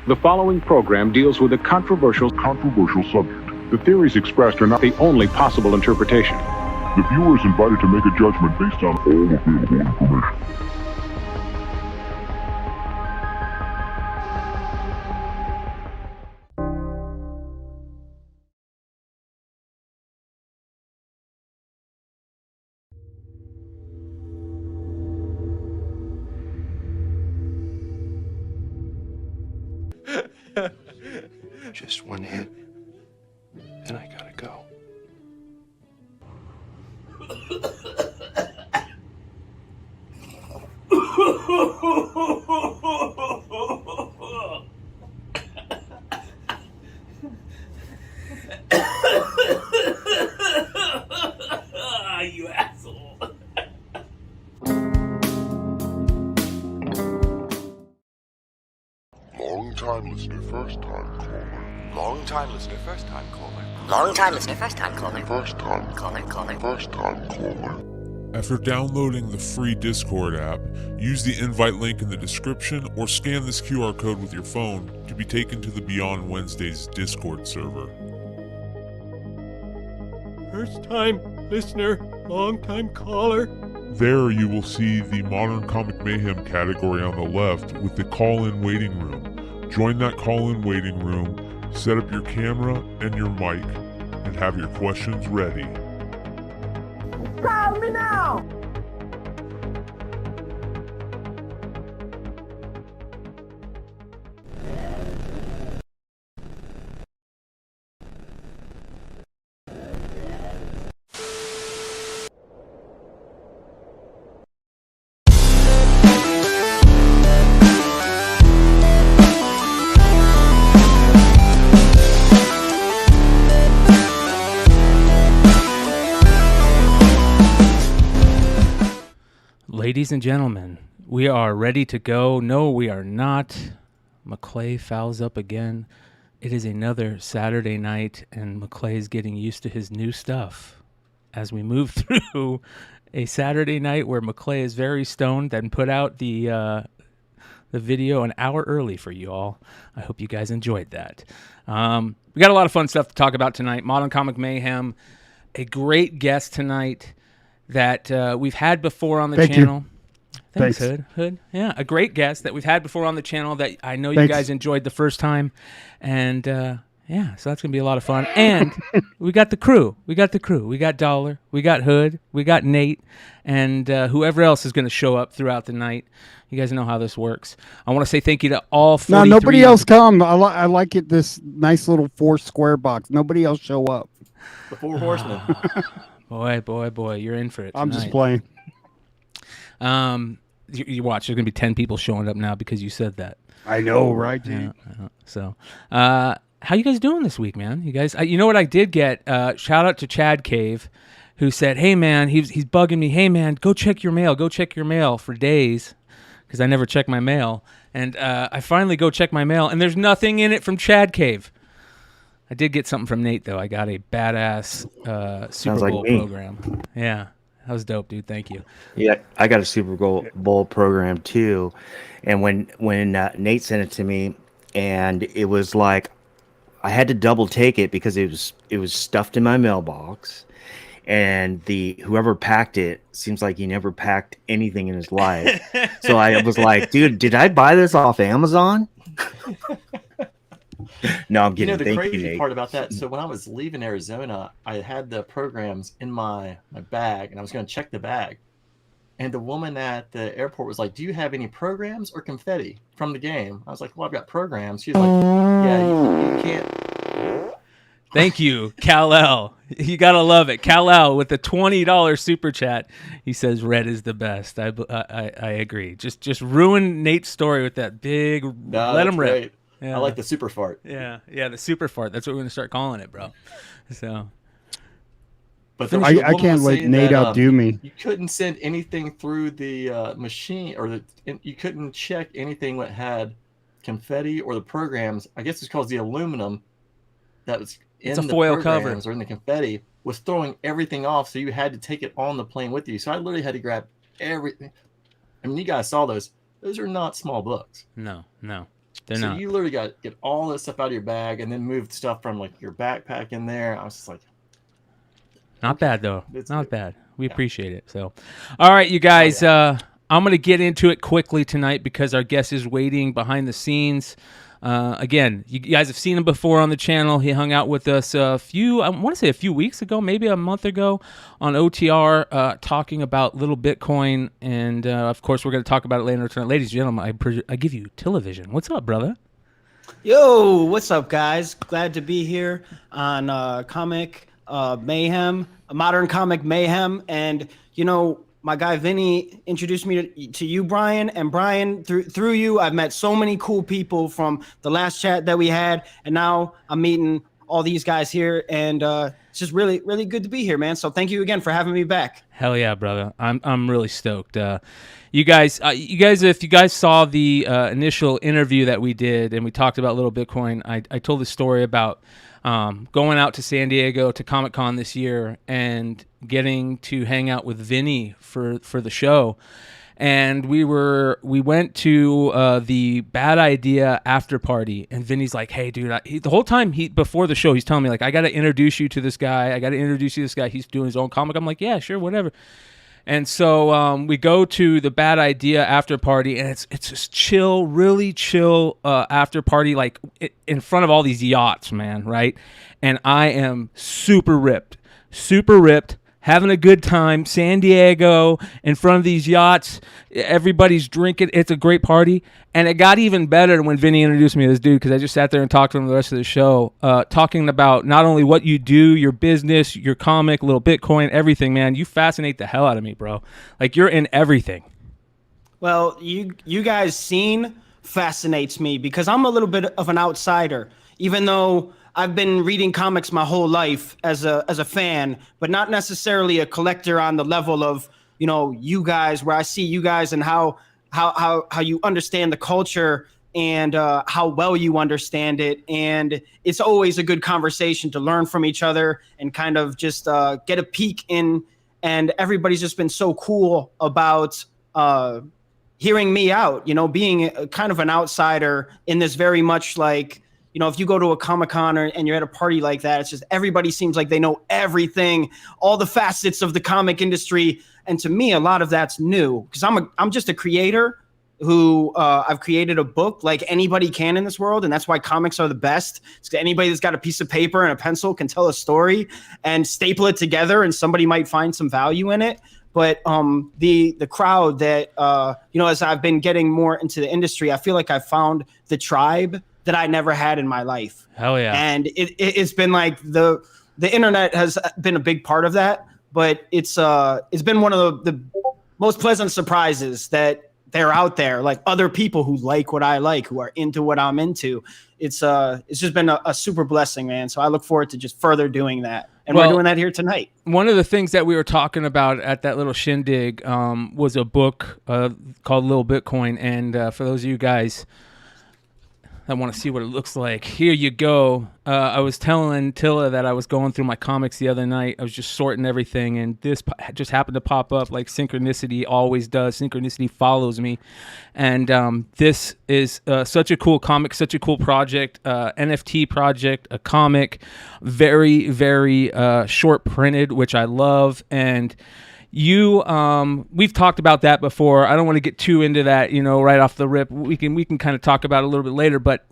The following program deals with a controversial subject. The theories expressed are not the only possible interpretation. The viewer is invited to make a judgment based on all available information. Just one hit, and I gotta go. You asshole. Long time listener, first time caller. Long time listener, first time caller. Long time listener, first time caller. First time Caller. First time caller. After downloading the free Discord app, use the invite link in the description or scan this QR code with your phone to be taken to the Beyond Wednesdays Discord server. First time listener, long time caller. There you will see the Modern Comic Mayhem category on the left with the call-in waiting room. Join that call-in waiting room, set up your camera and your mic, and have your questions ready. Call me now! Ladies and gentlemen, we are ready to go. No, we are not. McClay fouls up again. It is another Saturday night, and McClay is getting used to his new stuff. As we move through a Saturday night where McClay is very stoned and put out the video an hour early for you all. I hope you guys enjoyed that. We got a lot of fun stuff to talk about tonight. Modern Comic Mayhem, a great guest tonight that we've had before on the channel. Thanks, Hood. Yeah, a great guest that we've had before on the channel that I know you guys enjoyed the first time. And yeah, so that's going to be a lot of fun. And we got the crew. We got Dollar. We got Hood. We got Nate. And whoever else is going to show up throughout the night. You guys know how this works. I want to say thank you to all 43. No, nobody else come. I like it, this nice little 4 square box. Nobody else show up. The Four Horsemen. Boy, you're in for it tonight. I'm just playing. You watch, there's going to be 10 people showing up now because you said that. I know, right, dude? Yeah, so, how you guys doing this week, man? You guys, you know what I did get? Shout out to Chad Cave, who said, hey, man, he's bugging me. Hey, man, go check your mail for days because I never check my mail. And I finally go check my mail, and there's nothing in it from Chad Cave. I did get something from Nate, though. I got a badass Super Bowl program. Yeah, that was dope, dude. Thank you. Yeah, I got a Super Bowl program, too. And when Nate sent it to me, and it was like, I had to double take it because it was stuffed in my mailbox. And whoever packed it seems like he never packed anything in his life. So I was like, dude, did I buy this off Amazon? No, I'm kidding. The Thank crazy you, Nate. part about that, so when I was leaving Arizona, I had the programs in my bag, and I was going to check the bag. And the woman at the airport was like, do you have any programs or confetti from the game? I was like, well, I've got programs. She's like, yeah, you can't. Thank you, Kal-El. You got to love it. Kal-El with the $20 super chat. He says red is the best. I agree. Just ruin Nate's story with that big let him rip. Great. Yeah. I like the super fart. Yeah, the super fart. That's what we're going to start calling it, bro. So, but I can't let Nate outdo me. You couldn't send anything through the machine, or you couldn't check anything that had confetti or the programs. I guess it's called the aluminum that was in the foil programs cover or in the confetti was throwing everything off, so you had to take it on the plane with you. So I literally had to grab everything. I mean, you guys saw those. Those are not small books. No. They're so not. you literally got to get all this stuff out of your bag and then move stuff from like your backpack in there. I was just like, Not okay, bad though. it's Not good. bad. We Yeah. appreciate it. So, all right, you guys. Oh, I'm gonna get into it quickly tonight because our guest is waiting behind the scenes. Again, you guys have seen him before on the channel. He hung out with us I want to say a few weeks ago, maybe a month ago, on OTR, talking about little Bitcoin, and of course, we're going to talk about it later tonight. Ladies and gentlemen, I give you Tillavision. What's up, brother? Yo, what's up, guys? Glad to be here on Comic Mayhem, Modern Comic Mayhem, and my guy Vinny introduced me to you, Brian, and Brian, through you, I've met so many cool people from the last chat that we had, and now I'm meeting all these guys here, and it's just really, really good to be here, man. So thank you again for having me back. Hell yeah, brother! I'm really stoked. You guys, if you guys saw the initial interview that we did, and we talked about little Bitcoin, I told the story about going out to San Diego to Comic Con this year and getting to hang out with Vinny for the show. And we went to the Bad Idea after party, and Vinny's like, "Hey, dude!" The whole time before the show, he's telling me like, "I got to introduce you to this guy. He's doing his own comic." I'm like, "Yeah, sure, whatever." And so we go to the Bad Idea after party, and it's just chill, really chill after party, like in front of all these yachts, man, right? And I am super ripped, having a good time. San Diego, in front of these yachts, everybody's drinking. It's a great party. And it got even better when Vinny introduced me to this dude, because I just sat there and talked to him the rest of the show, talking about not only what you do, your business, your comic, little Bitcoin, everything, man. You fascinate the hell out of me, bro. Like, you're in everything. Well, you guys' scene fascinates me because I'm a little bit of an outsider, even though I've been reading comics my whole life as a fan, but not necessarily a collector on the level of, you guys, where I see you guys and how you understand the culture and how well you understand it. And it's always a good conversation to learn from each other and kind of just get a peek in. And everybody's just been so cool about hearing me out, being kind of an outsider in this very much like, if you go to a Comic-Con and you're at a party like that, it's just everybody seems like they know everything, all the facets of the comic industry. And to me, a lot of that's new because I'm just a creator who I've created a book like anybody can in this world. And that's why comics are the best. It's anybody that's got a piece of paper and a pencil can tell a story and staple it together and somebody might find some value in it. But the crowd that, as I've been getting more into the industry, I feel like I found the tribe that I never had in my life. Hell yeah. And it's been like the internet has been a big part of that, but it's been one of the most pleasant surprises that they're out there, like other people who like what I like, who are into what I'm into. It's just been a super blessing, man. So I look forward to just further doing that. And we're doing that here tonight. One of the things that we were talking about at that little shindig was a book called Little Bitcoin. And for those of you guys I want to see what it looks like. Here you go. I was telling Tilla that I was going through my comics the other night. I was just sorting everything, and this just happened to pop up like synchronicity always does. Synchronicity follows me. And this is such a cool comic, such a cool project, NFT project, a comic, very, very short printed, which I love. And we've talked about that before. I don't want to get too into that, right off the rip. We can kind of talk about it a little bit later, but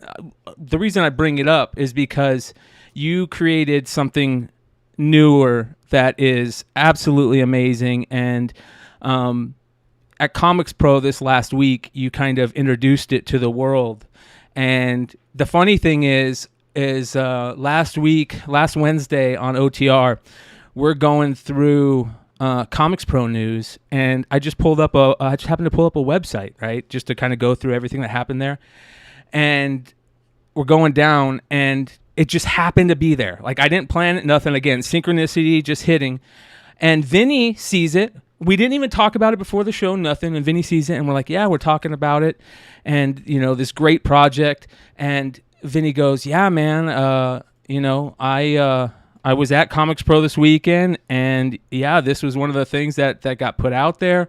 the reason I bring it up is because you created something newer that is absolutely amazing. And at Comics Pro this last week, you kind of introduced it to the world. And the funny thing is last Wednesday on OTR, we're going through Comics Pro news, and I just happened to pull up a website, right, just to kind of go through everything that happened there. And we're going down, and it just happened to be there. Like, I didn't plan it, nothing. Again, synchronicity just hitting. And Vinny sees it. We didn't even talk about it before the show, nothing. And Vinny sees it, and we're like, yeah, we're talking about it, and this great project. And Vinny goes, yeah, man, I was at Comics Pro this weekend, and yeah, this was one of the things that got put out there.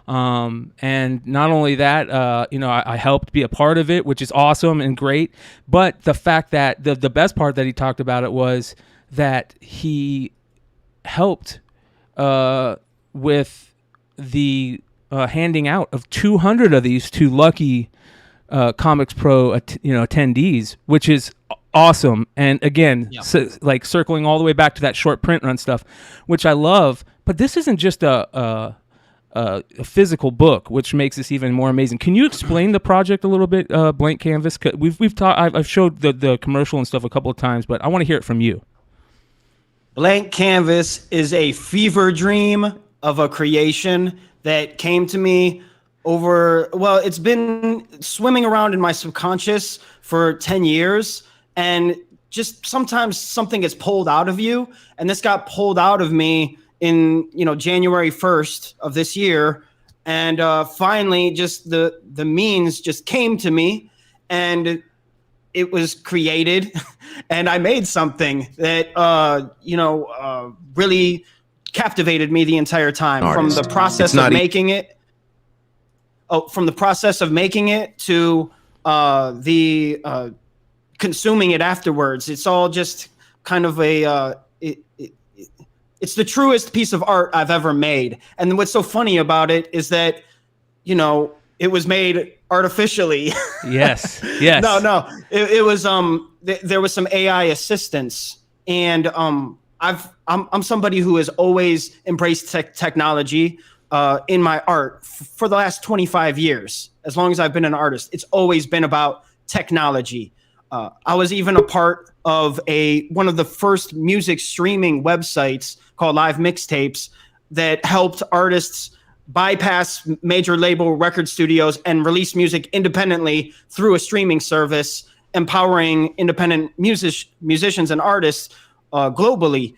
And not only that, I helped be a part of it, which is awesome and great. But the fact that the best part that he talked about it was that he helped with the handing out of 200 of these to lucky Comics Pro attendees, which is awesome. And again, like circling all the way back to that short print run stuff, which I love. But this isn't just a physical book, which makes this even more amazing. Can you explain the project a little bit, Blank Canvas? I've showed the commercial and stuff a couple of times, but I want to hear it from you. Blank Canvas is a fever dream of a creation that came to me it's been swimming around in my subconscious for 10 years. And just sometimes something gets pulled out of you. And this got pulled out of me in, January 1st of this year. And finally, just the means just came to me, and it was created. And I made something that, really captivated me the entire time. From the process of making it. From the process of making it to the consuming it afterwards. It's all just kind of it's the truest piece of art I've ever made. And what's so funny about it is that, it was made artificially. Yes. No. It was there was some AI assistance, and I'm somebody who has always embraced technology in my art for the last 25 years. As long as I've been an artist, it's always been about technology. I was even a part of one of the first music streaming websites called Live Mixtapes that helped artists bypass major label record studios and release music independently through a streaming service, empowering independent musicians and artists globally.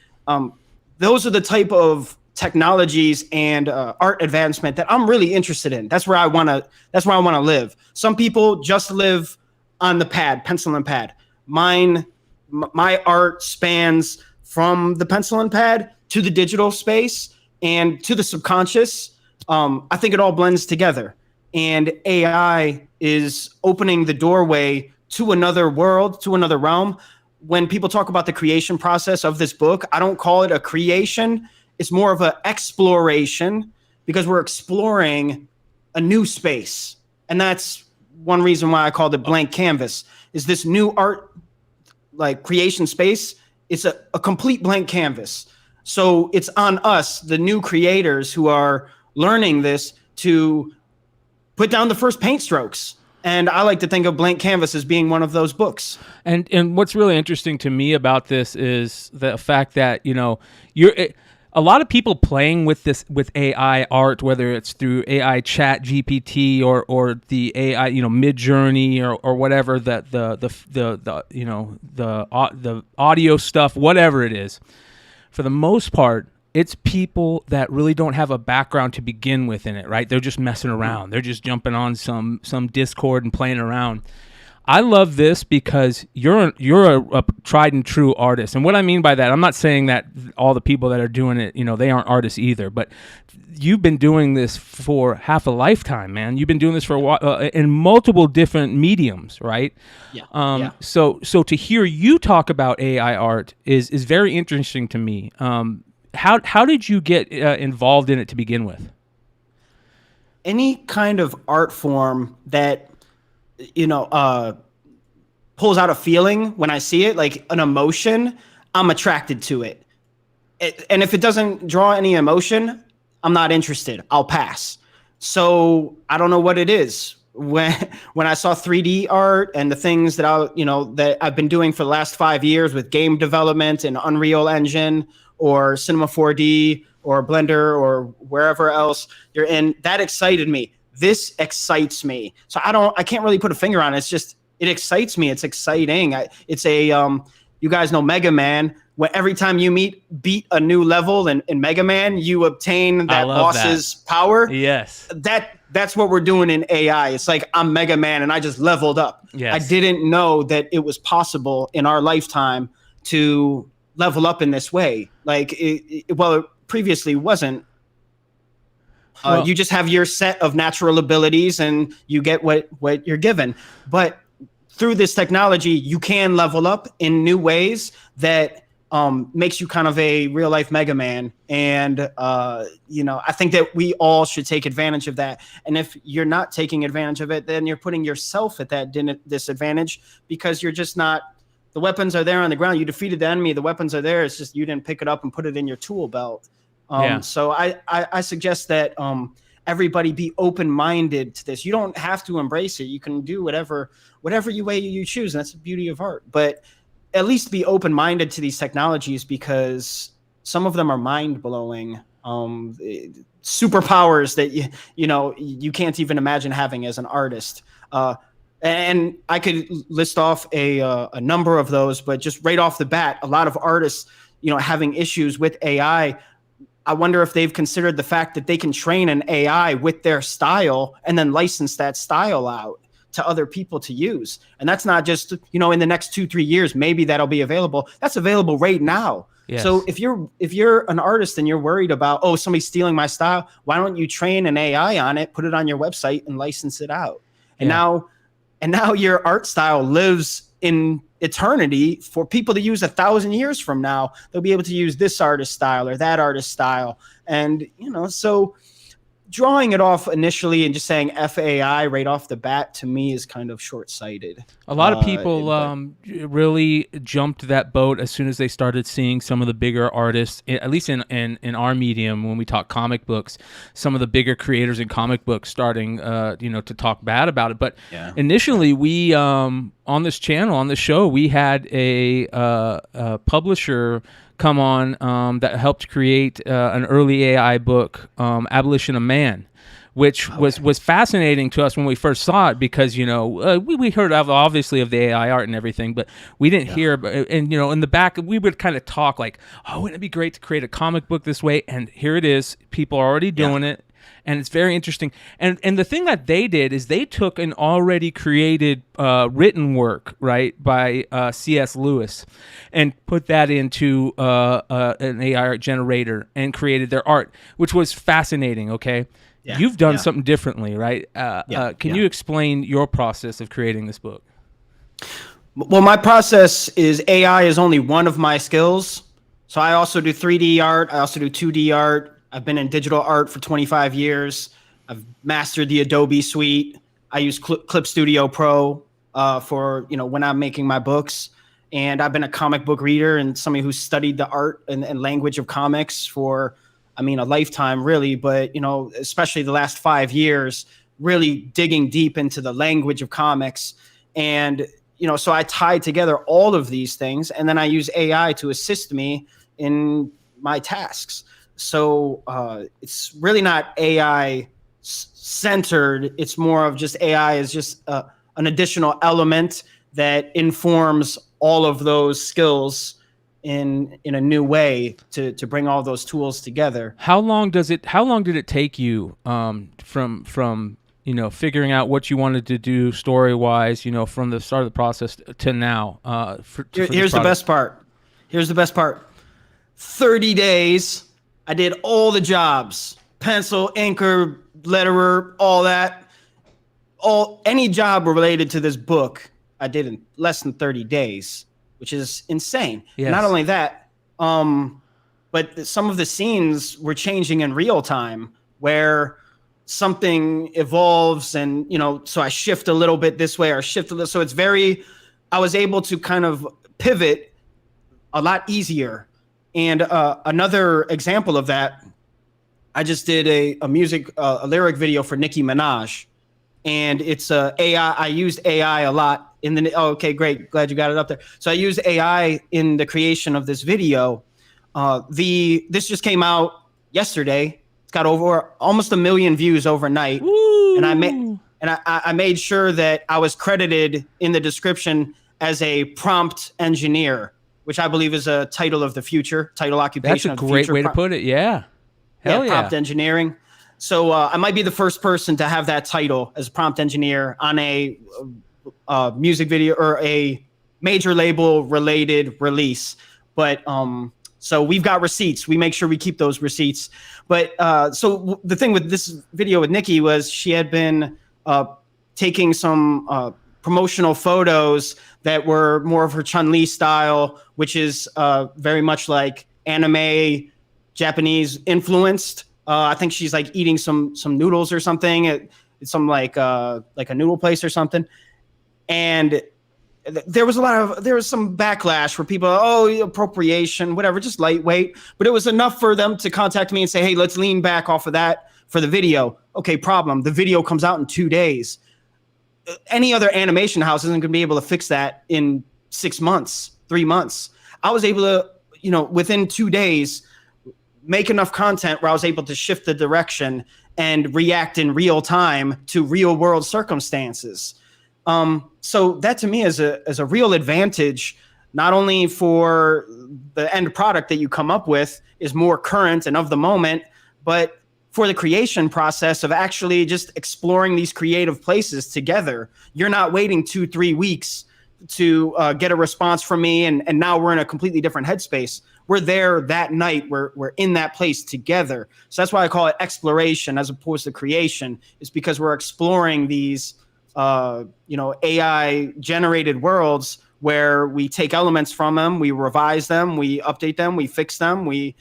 Those are the type of technologies and art advancement that I'm really interested in. That's where I want to live. Some people just live on the pad, pencil and pad. My art spans from the pencil and pad to the digital space and to the subconscious. I think it all blends together, and AI is opening the doorway to another world, to another realm. When people talk about the creation process of this book, I don't call it a creation. It's more of an exploration, because we're exploring a new space. And that's one reason why I called it Blank Canvas, is this new art, like creation space. It's a complete blank canvas. So it's on us, the new creators who are learning this, to put down the first paint strokes. And I like to think of Blank Canvas as being one of those books. And what's really interesting to me about this is the fact that, a lot of people playing with AI art, whether it's through AI Chat GPT or the AI, Mid-Journey or whatever, the audio stuff, whatever it is. For the most part, it's people that really don't have a background to begin with in it, right? They're just messing around. They're just jumping on some Discord and playing around. I love this because you're a tried and true artist. And what I mean by that, I'm not saying that all the people that are doing it, they aren't artists either, but you've been doing this for half a lifetime, man. You've been doing this for a while, in multiple different mediums, right? Yeah. So to hear you talk about AI art is very interesting to me. How did you get involved in it to begin with? Any kind of art form that pulls out a feeling when I see it, like an emotion, I'm attracted to it. And if it doesn't draw any emotion, I'm not interested. I'll pass. So I don't know what it is. When I saw 3D art and the things that that I've been doing for the last 5 years with game development in Unreal Engine or Cinema 4D or Blender or wherever else you're in, that excited me. This excites me. So I can't really put a finger on it. It's just, it excites me. It's exciting. It's you guys know Mega Man. When every time you beat a new level in Mega Man, you obtain that boss's power. Yes. That's what we're doing in AI. It's like, I'm Mega Man and I just leveled up. Yes. I didn't know that it was possible in our lifetime to level up in this way. Like, previously wasn't. You just have your set of natural abilities and you get what you're given. But through this technology, you can level up in new ways that makes you kind of a real life Mega Man. And, I think that we all should take advantage of that. And if you're not taking advantage of it, then you're putting yourself at that disadvantage because you're just not, the weapons are there on the ground. You defeated the enemy. The weapons are there. It's just you didn't pick it up and put it in your tool belt. So I suggest that everybody be open-minded to this. You don't have to embrace it. You can do whatever way you choose. And that's the beauty of art. But at least be open-minded to these technologies because some of them are mind-blowing. Superpowers that you can't even imagine having as an artist. And I could list off a number of those, but just right off the bat, a lot of artists, having issues with AI. I wonder if they've considered the fact that they can train an AI with their style and then license that style out to other people to use. And that's not just, in the next 2-3 years, maybe that'll be available. That's available right now. Yes. So if you're an artist and you're worried about, somebody's stealing my style, why don't you train an AI on it, put it on your website and license it out? And now your art style lives in eternity for people to use 1,000 years from now. They'll be able to use this artist style or that artist style. And, so drawing it off initially and just saying FAI right off the bat to me is kind of short-sighted. A lot of people really jumped to that boat as soon as they started seeing some of the bigger artists, at least in our medium when we talk comic books, some of the bigger creators in comic books starting to talk bad about it. But initially we on this channel, on this show, we had a publisher come on that helped create an early AI book, Abolition of Man, which was fascinating to us when we first saw it because, we heard obviously of the AI art and everything, but we didn't hear, and, in the back, we would kind of talk like, wouldn't it be great to create a comic book this way? And here it is. People are already doing it. And it's very interesting. And the thing that they did is they took an already created written work, right, by C.S. Lewis and put that into an AI art generator and created their art, which was fascinating, okay? Yeah, you've done something differently, right? Can you explain your process of creating this book? Well, my process is AI is only one of my skills. So I also do 3D art. I also do 2D art. I've been in digital art for 25 years. I've mastered the Adobe suite. I use Clip Studio Pro for, when I'm making my books. And I've been a comic book reader and somebody who's studied the art and language of comics for, a lifetime really, but, especially the last 5 years, really digging deep into the language of comics. And, so I tie together all of these things and then I use AI to assist me in my tasks. So it's really not AI centered. It's more of just AI is just an additional element that informs all of those skills in a new way to bring all those tools together. How long did it take you from figuring out what you wanted to do story wise, from the start of the process to now? Here's the best part. 30 days. I did all the jobs, pencil, inker, letterer, all that. Any job related to this book, I did in less than 30 days, which is insane. Yes. Not only that, but some of the scenes were changing in real time where something evolves and, so I shift a little bit this way or shift a little. So I was able to kind of pivot a lot easier. And another example of that, I just did a lyric video for Nicki Minaj, and it's AI. I used AI a lot in the. Oh, okay, great, glad you got it up there. So I used AI in the creation of this video. This just came out yesterday. It's got over almost 1 million views overnight. Woo! And I made sure that I was credited in the description as a prompt engineer, which I believe is a title of the future, title occupation of the future. That's a great way to put it, yeah. Hell yeah. Prompt engineering. So I might be the first person to have that title as a prompt engineer on a music video or a major label related release. But So we've got receipts. We make sure we keep those receipts. But so the thing with this video with Nikki was she had been taking some promotional photos that were more of her Chun-Li style, which is very much like anime, Japanese influenced. I think she's like eating some noodles or something. It's some like a noodle place or something. And there was some backlash where people, appropriation, whatever, just lightweight. But it was enough for them to contact me and say, hey, let's lean back off of that for the video. Okay, problem. The video comes out in 2 days. Any other animation house isn't going to be able to fix that in 6 months, 3 months. I was able to, within 2 days, make enough content where I was able to shift the direction and react in real time to real world circumstances. So that to me is a real advantage, not only for the end product that you come up with is more current and of the moment, but for the creation process of actually just exploring these creative places together. You're not waiting 2-3 weeks to get a response from me. And now we're in a completely different headspace. We're there that night. We're in that place together. So that's why I call it exploration as opposed to creation, is because we're exploring these, AI generated worlds where we take elements from them, we revise them, we update them, we fix them, we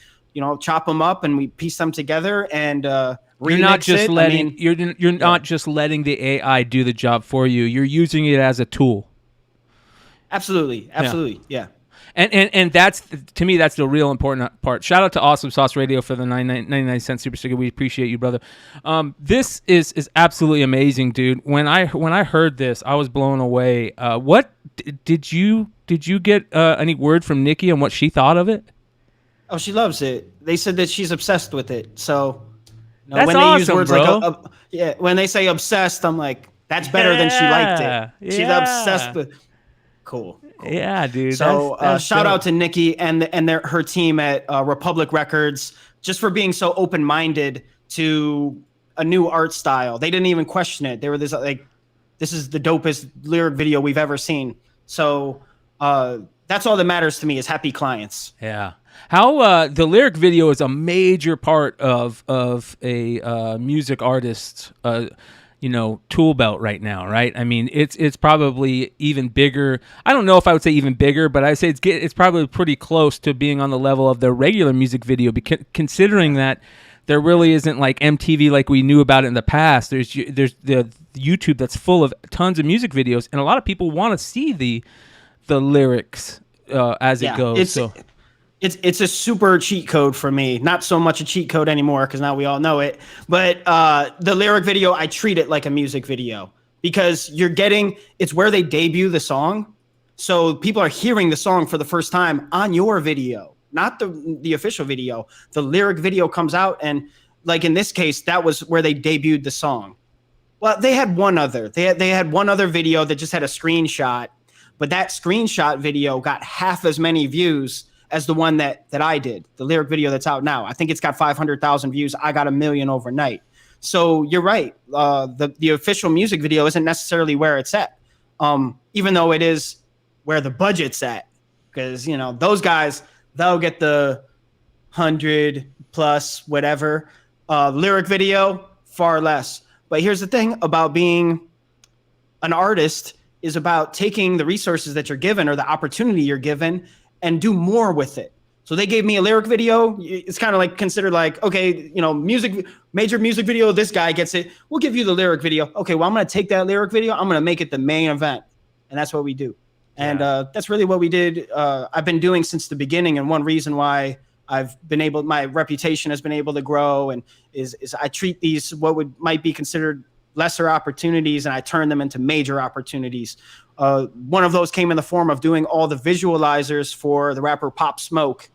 chop them up and we piece them together and you're not just letting you're not just letting the AI do the job for you. You're using it as a tool. Absolutely. Yeah. And that's, to me, that's the real important part. Shout out to Awesome Sauce Radio for the 99 cent super sticker. We appreciate you, brother. This is absolutely amazing, dude. When I heard this, I was blown away. What did you get any word from Nikki on what she thought of it? Oh, she loves it. They said that she's obsessed with it. So that's when awesome, they use words bro. like when they say obsessed, I'm like, that's better than she liked it. She's obsessed with. Cool. Yeah, dude. So that's shout dope. out to Nikki and her team at Republic Records just for being so open-minded to a new art style. They didn't even question it. They were this is the dopest lyric video we've ever seen. So that's all that matters to me is happy clients. Yeah. How the lyric video is a major part of a music artist's tool belt right now, right? I mean, it's probably even bigger. I don't know if I would say even bigger, but I say it's probably pretty close to being on the level of the regular music video, considering that there really isn't like MTV like we knew about it in the past. There's the YouTube that's full of tons of music videos, and a lot of people want to see the lyrics as it goes. It's a super cheat code for me. Not so much a cheat code anymore because now we all know it. But the lyric video, I treat it like a music video because it's where they debut the song. So people are hearing the song for the first time on your video, not the official video. The lyric video comes out, and like in this case, that was where they debuted the song. Well, they had one other. They had one other video that just had a screenshot, but that screenshot video got half as many views as the one that I did, the lyric video that's out now. I think it's got 500,000 views. I got 1 million overnight. So you're right. The official music video isn't necessarily where it's at, even though it is where the budget's at. Because, those guys, they'll get the 100 plus whatever. Lyric video, far less. But here's the thing about being an artist is about taking the resources that you're given or the opportunity you're given and do more with it. So they gave me a lyric video. It's kind of like considered like, okay, major music video, this guy gets it. We'll give you the lyric video. Okay, well, I'm going to take that lyric video. I'm going to make it the main event. And that's what we do. And that's really what we did. I've been doing since the beginning. And one reason why my reputation has been able to grow and is I treat these might be considered lesser opportunities and I turn them into major opportunities. One of those came in the form of doing all the visualizers for the rapper Pop Smoke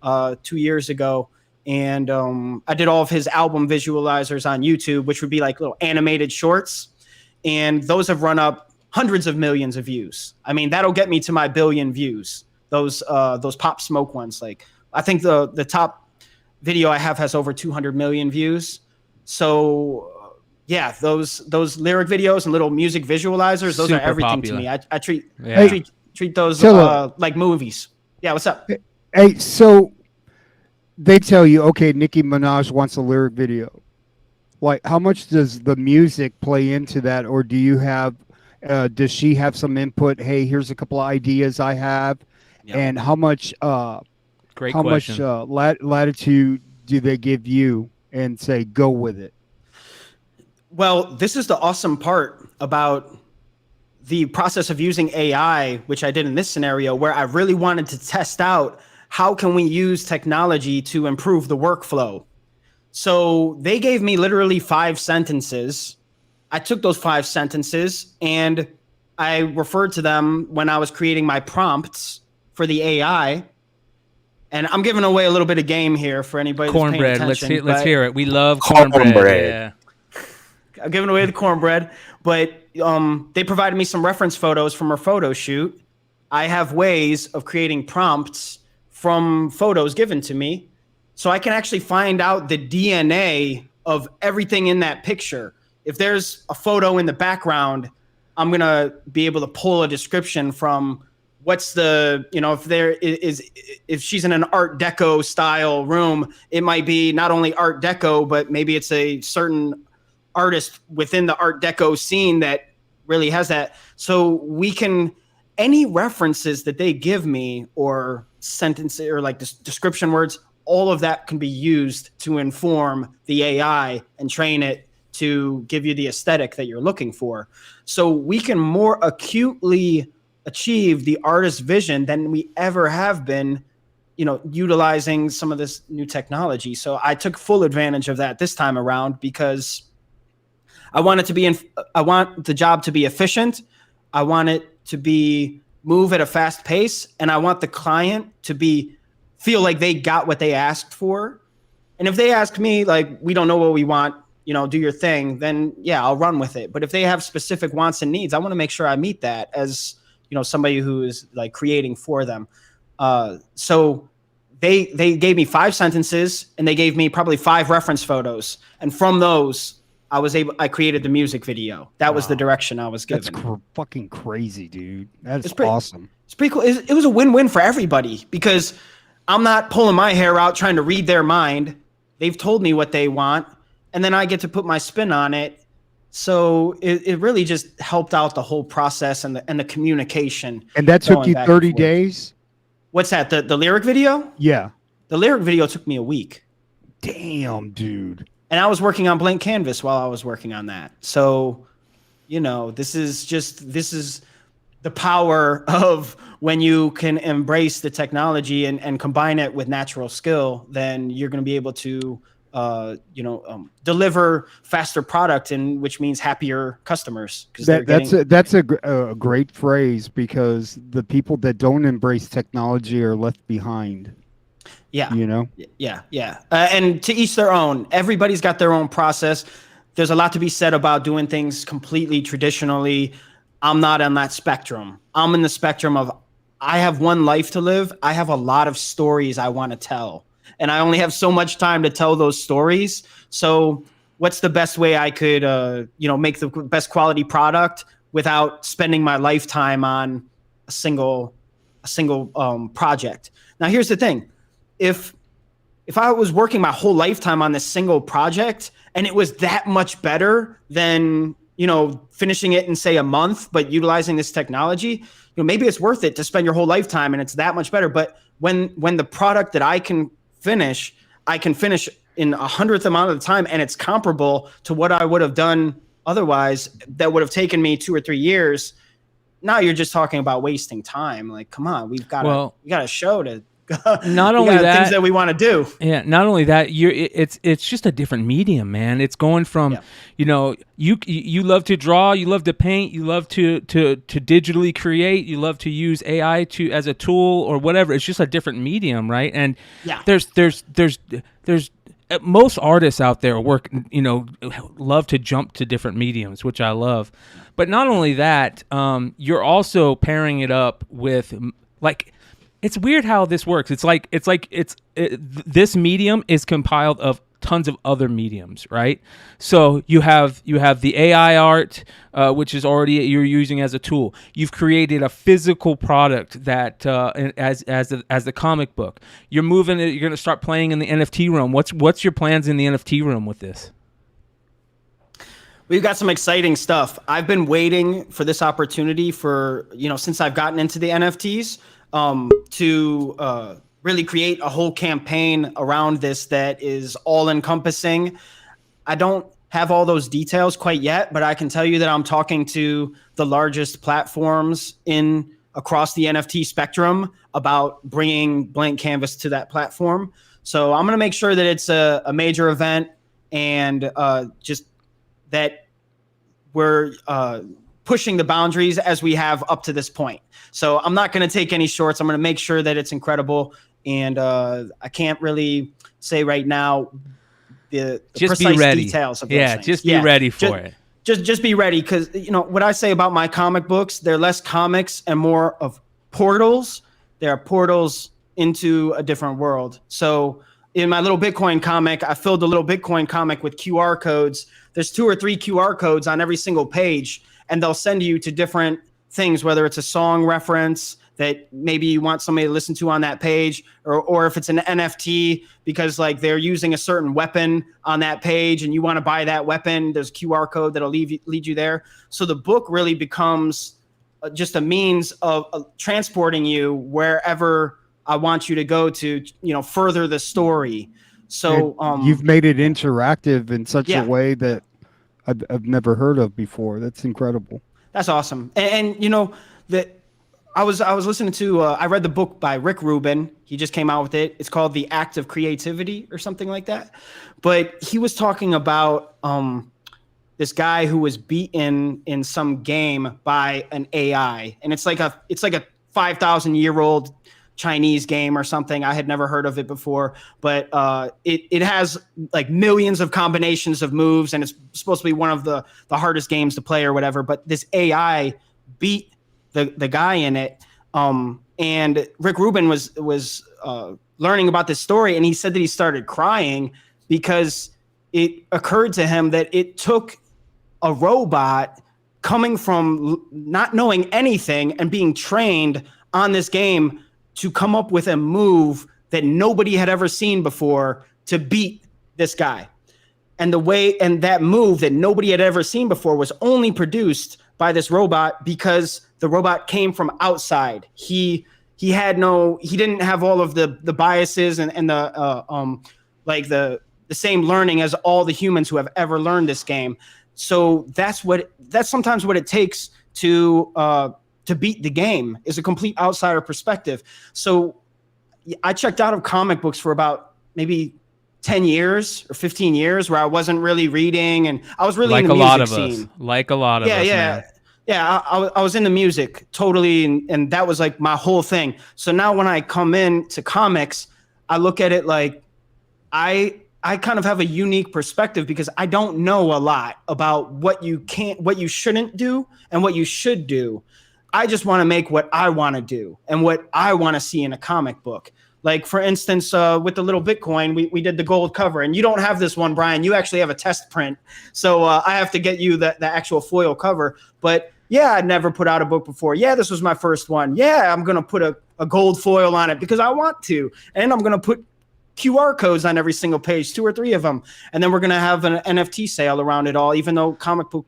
2 years ago. And I did all of his album visualizers on YouTube, which would be like little animated shorts. And those have run up hundreds of millions of views. I mean, that'll get me to my 1 billion views. Those Pop Smoke ones. Like, I think the top video I have has over 200 million views. So yeah, those lyric videos and little music visualizers, those Super are everything popular. to me. I treat Yeah. treat those Tilla. like movies. Yeah, what's up? Hey, so they tell you, okay, Nicki Minaj wants a lyric video. Like, how much does the music play into that, or do you have? Does she have some input? Hey, here's a couple of ideas I have, and how much? Great how question. much latitude do they give you and say go with it? Well, this is the awesome part about the process of using AI, which I did in this scenario, where I really wanted to test out how can we use technology to improve the workflow. So they gave me literally 5 sentences. I took those 5 sentences and I referred to them when I was creating my prompts for the AI. And I'm giving away a little bit of game here for anybody that's paying Cornbread. attention. Let's hear it. We love cornbread. Yeah. I'm giving away the cornbread, but they provided me some reference photos from her photo shoot. I have ways of creating prompts from photos given to me, so I can actually find out the DNA of everything in that picture. If there's a photo in the background, I'm gonna be able to pull a description from what's the, if there is, if she's in an Art Deco style room, it might be not only Art Deco, but maybe it's a certain artist within the Art Deco scene that really has that. So we can, any references that they give me or sentences or like description words, all of that can be used to inform the AI and train it to give you the aesthetic that you're looking for. So we can more acutely achieve the artist's vision than we ever have been, utilizing some of this new technology. So I took full advantage of that this time around because I want it to be I want the job to be efficient. I want it to move at a fast pace, and I want the client to feel like they got what they asked for. And if they ask me like, we don't know what we want, do your thing, then yeah, I'll run with it. But if they have specific wants and needs, I want to make sure I meet that as, somebody who is like creating for them. So they gave me 5 sentences and they gave me probably 5 reference photos. And from those, I created the music video. That was the direction I was given. That's fucking crazy, dude. That's awesome. It's pretty cool. It was a win-win for everybody because I'm not pulling my hair out trying to read their mind. They've told me what they want, and then I get to put my spin on it. So it really just helped out the whole process and the communication. And that took you 30 days? What's that? The lyric video? Yeah. The lyric video took me a week. Damn, dude. And I was working on blank canvas while I was working on that. So, this is the power of when you can embrace the technology and combine it with natural skill, then you're going to be able to, deliver faster product, and which means happier customers. That's a great phrase, because the people that don't embrace technology are left behind. Yeah. Yeah. And to each their own. Everybody's got their own process. There's a lot to be said about doing things completely traditionally. I'm not on that spectrum. I'm in the spectrum of I have one life to live. I have a lot of stories I want to tell. And I only have so much time to tell those stories. So what's the best way I could, make the best quality product without spending my lifetime on a single project? Now, here's the thing. If I was working my whole lifetime on this single project and it was that much better than, finishing it in say a month, but utilizing this technology, maybe it's worth it to spend your whole lifetime and it's that much better. But when the product that I can finish in 100th amount of the time, and it's comparable to what I would have done otherwise, that would have taken me 2 or 3 years. Now you're just talking about wasting time. Like, come on, we got a show to. Not only that, things that we want to do. Yeah, not only that, it's just a different medium, man. It's going from, you love to draw, you love to paint, you love to digitally create, you love to use AI as a tool or whatever. It's just a different medium, right? And there's most artists out there love to jump to different mediums, which I love. But not only that, you're also pairing it up with it's weird how this works. This medium is compiled of tons of other mediums, right? So you have the AI art, which is already you're using as a tool. You've created a physical product that as the comic book. You're moving it. You're going to start playing in the NFT realm. What's your plans in the NFT realm with this? We've got some exciting stuff. I've been waiting for this opportunity for, since I've gotten into the NFTs, to really create a whole campaign around this that is all encompassing. I don't have all those details quite yet, but I can tell you that I'm talking to the largest platforms across the NFT spectrum about bringing Blank Canvas to that platform. So I'm going to make sure that it's a major event, and just that we're pushing the boundaries as we have up to this point. So I'm not going to take any shorts. I'm going to make sure that it's incredible. And I can't really say right now the precise details of those things. Just be ready for it. Just be ready, because what I say about my comic books, they're less comics and more of portals. They are portals into a different world. So in my little Bitcoin comic, I filled the little Bitcoin comic with QR codes. There's 2 or 3 QR codes on every single page, and they'll send you to different things, whether it's a song reference that maybe you want somebody to listen to on that page, or if it's an NFT because like they're using a certain weapon on that page and you want to buy that weapon, there's a QR code that'll lead you there. So the book really becomes just a means of transporting you wherever I want you to go to, further the story. So you've made it interactive in such a way that I've never heard of before. That's incredible. That's awesome. And that I was listening to, I read the book by Rick Rubin. He just came out with it. It's called The Act of Creativity or something like that. But he was talking about this guy who was beaten in some game by an AI. And it's like a 5,000-year-old Chinese game or something. I had never heard of it before, but it has like millions of combinations of moves, and it's supposed to be one of the hardest games to play or whatever. But this AI beat the guy in it, and Rick Rubin was learning about this story, and he said that he started crying because it occurred to him that it took a robot coming from not knowing anything and being trained on this game to come up with a move that nobody had ever seen before to beat this guy. And that move that nobody had ever seen before was only produced by this robot because the robot came from outside. He didn't have all of the biases and the same learning as all the humans who have ever learned this game. So that's sometimes what it takes to beat the game, is a complete outsider perspective. So I checked out of comic books for about maybe 10 years or 15 years where I wasn't really reading, and I was really in the music scene. Like a lot of us, man. Yeah, I was in the music totally, and that was like my whole thing. So now when I come in to comics, I look at it like I kind of have a unique perspective because I don't know a lot about what you shouldn't do and what you should do. I just want to make what I want to do and what I want to see in a comic book. Like, for instance, with the little Bitcoin, we did the gold cover. And you don't have this one, Brian. You actually have a test print. So I have to get you the actual foil cover. But, yeah, I'd never put out a book before. Yeah, this was my first one. Yeah, I'm going to put a gold foil on it because I want to. And I'm going to put QR codes on every single page, 2 or 3 of them. And then we're going to have an NFT sale around it all, even though comic book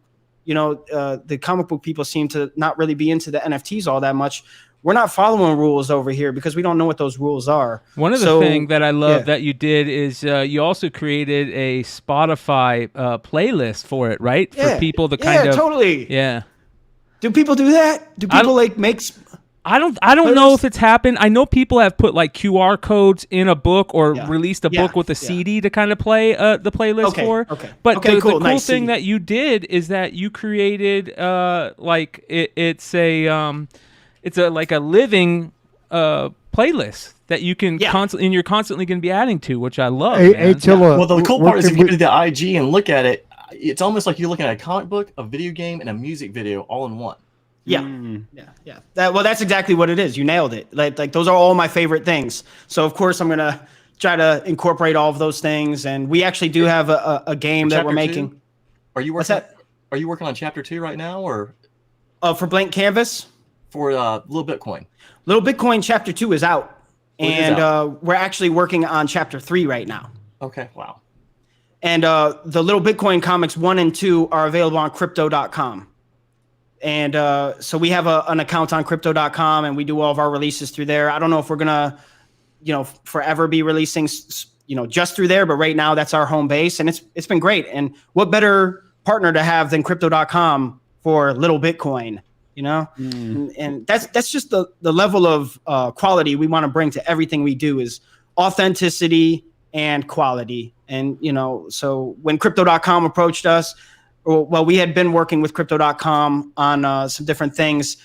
the comic book people seem to not really be into the NFTs all that much. We're not following rules over here because we don't know what those rules are. One of the things that I love that you did is you also created a Spotify playlist for it, right? For people to kind of... Yeah, totally. Yeah. Do people do that? Do people make... I don't know if it's happened. I know people have put like QR codes in a book or released a book with a CD to kind of play the playlist for. Okay. But the cool nice thing CD. that you did is that you created it's a living playlist that you can constantly, and you're constantly going to be adding to, which I love. Hey, Tilla, well, the cool part is if you go to the IG and look at it, it's almost like you're looking at a comic book, a video game, and a music video all in one. Yeah. That's exactly what it is. You nailed it. Like those are all my favorite things. So of course I'm gonna try to incorporate all of those things. And we actually do have a game that we're making. 2? Are you working? What's that? Are you working on chapter 2 right now, or for Blank Canvas? For Little Bitcoin. Little Bitcoin chapter 2 is out, out. We're actually working on chapter 3 right now. Okay, wow. And the Little Bitcoin comics 1 and 2 are available on crypto.com. And so we have an account on crypto.com, and we do all of our releases through there. I don't know if we're gonna, forever be releasing, just through there, but right now that's our home base, and it's been great. And what better partner to have than crypto.com for Little Bitcoin? And that's just the level of quality we want to bring to everything we do, is authenticity and quality. And so when crypto.com approached us, well, we had been working with crypto.com on some different things.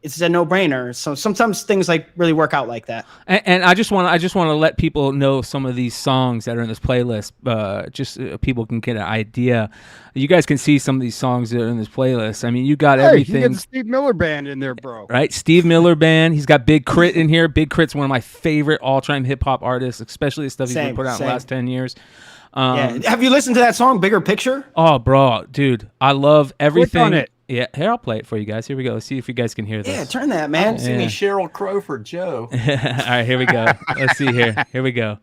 It's a no-brainer. So sometimes things really work out like that. And I just want to let people know some of these songs that are in this playlist. People can get an idea. You guys can see some of these songs that are in this playlist. I mean, you got everything. You got the Steve Miller Band in there, bro. Right, Steve Miller Band. He's got Big Crit in here. Big Crit's one of my favorite all-time hip-hop artists, especially the stuff he's been put out in the last 10 years. Have you listened to that song, Bigger Picture? Oh, bro, dude, I love everything. Click on it. Yeah, here, I'll play it for you guys. Here we go. Let's see if you guys can hear this. Yeah, turn that, man. See me Cheryl Crow for Joe. All right, here we go. Let's see here. Here we go.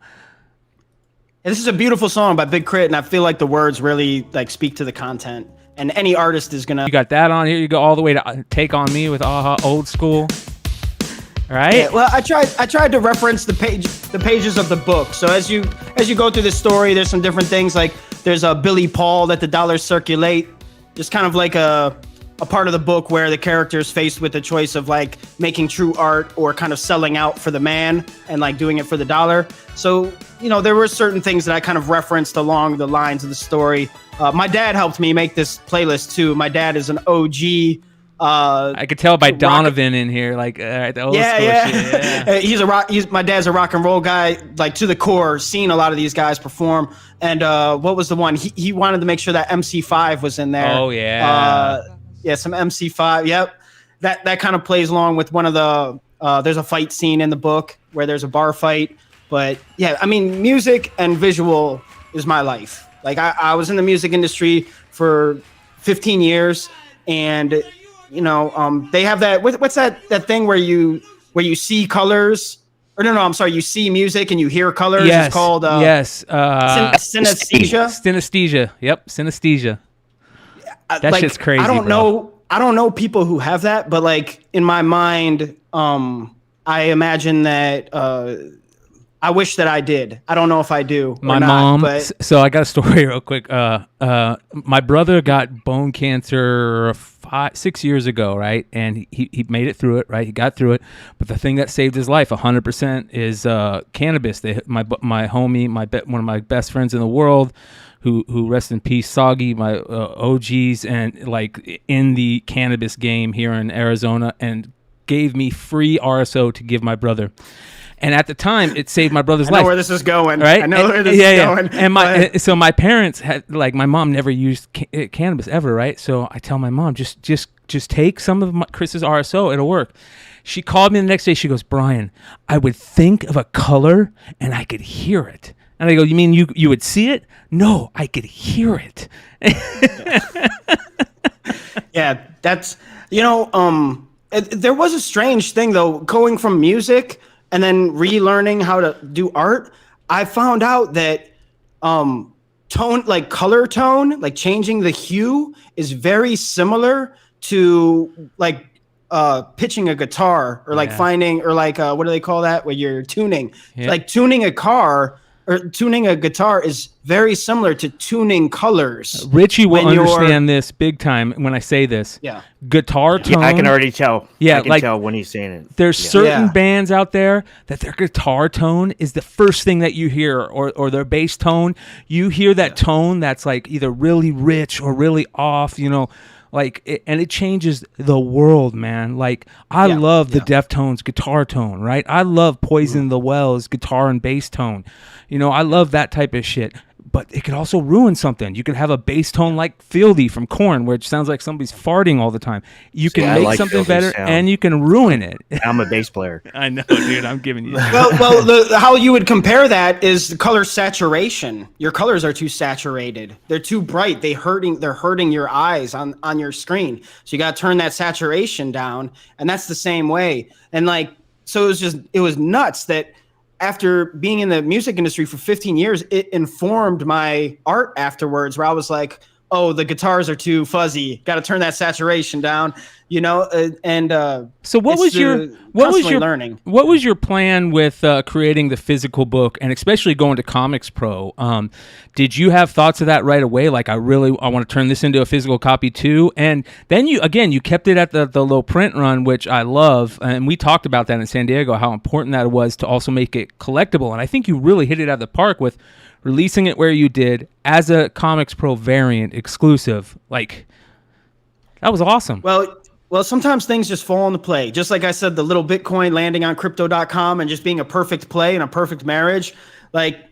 And this is a beautiful song by Big Crit, and I feel like the words really speak to the content. And any artist is gonna. You got that on here. You go all the way to Take on Me with Aha Old School. Right. Yeah, well, I tried to reference the pages of the book. So as you go through the story, there's some different things, like there's a Billy Paul that the dollars circulate. There's kind of like a part of the book where the character is faced with the choice of making true art or kind of selling out for the man and doing it for the dollar. So, there were certain things that I kind of referenced along the lines of the story. My dad helped me make this playlist too. My dad is an OG. I could tell by Donovan in here, the old school shit. Yeah. My dad's a rock and roll guy, to the core. Seen a lot of these guys perform. And what was the one? He wanted to make sure that MC5 was in there. Oh yeah. Some MC5. Yep. That kind of plays along with one of the. There's a fight scene in the book where there's a bar fight. But yeah, I mean, music and visual is my life. I was in the music industry for 15 years, and they have that. What's that thing where you see colors? Or no, I'm sorry. You see music and you hear colors. Yes. It's called synesthesia. Synesthesia. Yep, synesthesia. That shit's crazy. I don't know people who have that, but in my mind, I imagine that. I wish that I did. I don't know if I do. My mom. So I got a story real quick. My brother got bone cancer 6 years ago, right? And he made it through it, right? He got through it. But the thing that saved his life 100% is cannabis. My homie, one of my best friends in the world, who rest in peace, Soggy, my OGs, and in the cannabis game here in Arizona, and gave me free RSO to give my brother. And at the time, it saved my brother's life. I know where this is going. Right? I know where this is going. And so my parents had, my mom never used cannabis ever, right? So I tell my mom, just take some of Chris's RSO, it'll work. She called me the next day. She goes, Brian, I would think of a color and I could hear it. And I go, you mean you would see it? No, I could hear it. Yeah, that's, there was a strange thing though, going from music and then relearning how to do art. I found out that tone, color tone, changing the hue is very similar to pitching a guitar or finding, or what do they call that? Where you're tuning, tuning a car or tuning a guitar is very similar to tuning colors. Richie will understand this big time when I say this. Yeah. Guitar tone. Yeah, I can already tell. Yeah, I can tell when he's saying it. There's certain bands out there that their guitar tone is the first thing that you hear, or their bass tone. You hear that tone that's either really rich or really off, and it changes the world, man. I love the Deftones guitar tone, right? I love Poison the Wells guitar and bass tone. I love that type of shit. but it could also ruin something. You could have a bass tone like Fieldy from Korn, where it sounds like somebody's farting all the time. You can make something better, and you can ruin it. I'm a bass player. I know, dude. I'm giving you. How you would compare that is the color saturation. Your colors are too saturated. They're too bright. They're hurting your eyes on your screen. So you got to turn that saturation down, and that's the same way. And like, so it was nuts that after being in the music industry for 15 years, it informed my art afterwards, where I was like, oh, the guitars are too fuzzy. Got to turn that saturation down, you know? So what was your learning? What was your plan with creating the physical book, and especially going to Comics Pro? Did you have thoughts of that right away? Like, I want to turn this into a physical copy too. And then you kept it at the low print run, which I love. And we talked about that in San Diego, how important that was to also make it collectible. And I think you really hit it out of the park with releasing it where you did as a Comics Pro variant exclusive. Like, that was awesome. Well, sometimes things just fall into play. Just like I said, the little Bitcoin landing on crypto.com and just being a perfect play and a perfect marriage. Like,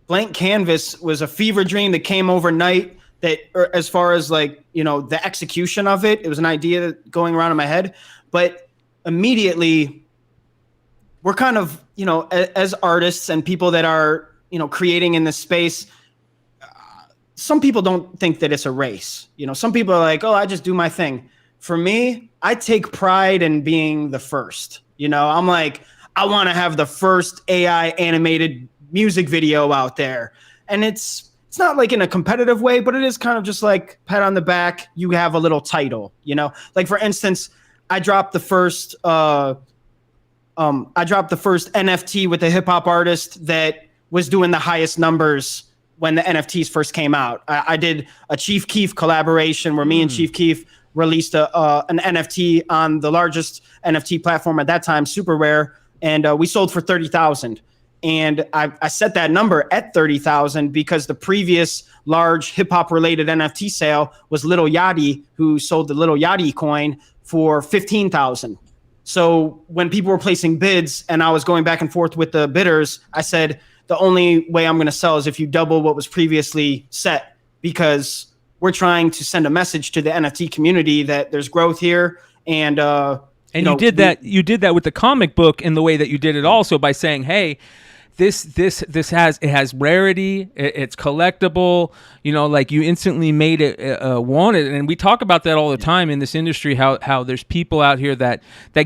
Blank Canvas was a fever dream that came overnight, that, or as far as like, you know, the execution of it, it was an idea going around in my head. But immediately, we're kind of, you know, as artists and people that are, you know, creating in this space, some people don't think that it's a race. You know, some people are like, oh, I just do my thing. For me, I take pride in being the first. You know, I'm like, I want to have the first AI animated music video out there. And it's not like in a competitive way, but it is kind of just like pat on the back. You have a little title, you know, like for instance, I dropped the first NFT with a hip hop artist that was doing the highest numbers when the NFTs first came out. I did a Chief Keef collaboration where me and Chief Keef released an NFT on the largest NFT platform at that time, Super Rare, and we sold for $30,000. And I set that number at $30,000 because the previous large hip hop related NFT sale was Lil Yachty, who sold the Lil Yachty coin for $15,000. So when people were placing bids and I was going back and forth with the bidders, I said, the only way I'm going to sell is if you double what was previously set, because we're trying to send a message to the NFT community that there's growth here. And you did that with the comic book in the way that you did it also by saying, hey, this has rarity, it's collectible, you know, like you instantly made it wanted. And we talk about that all the time in this industry, how there's people out here that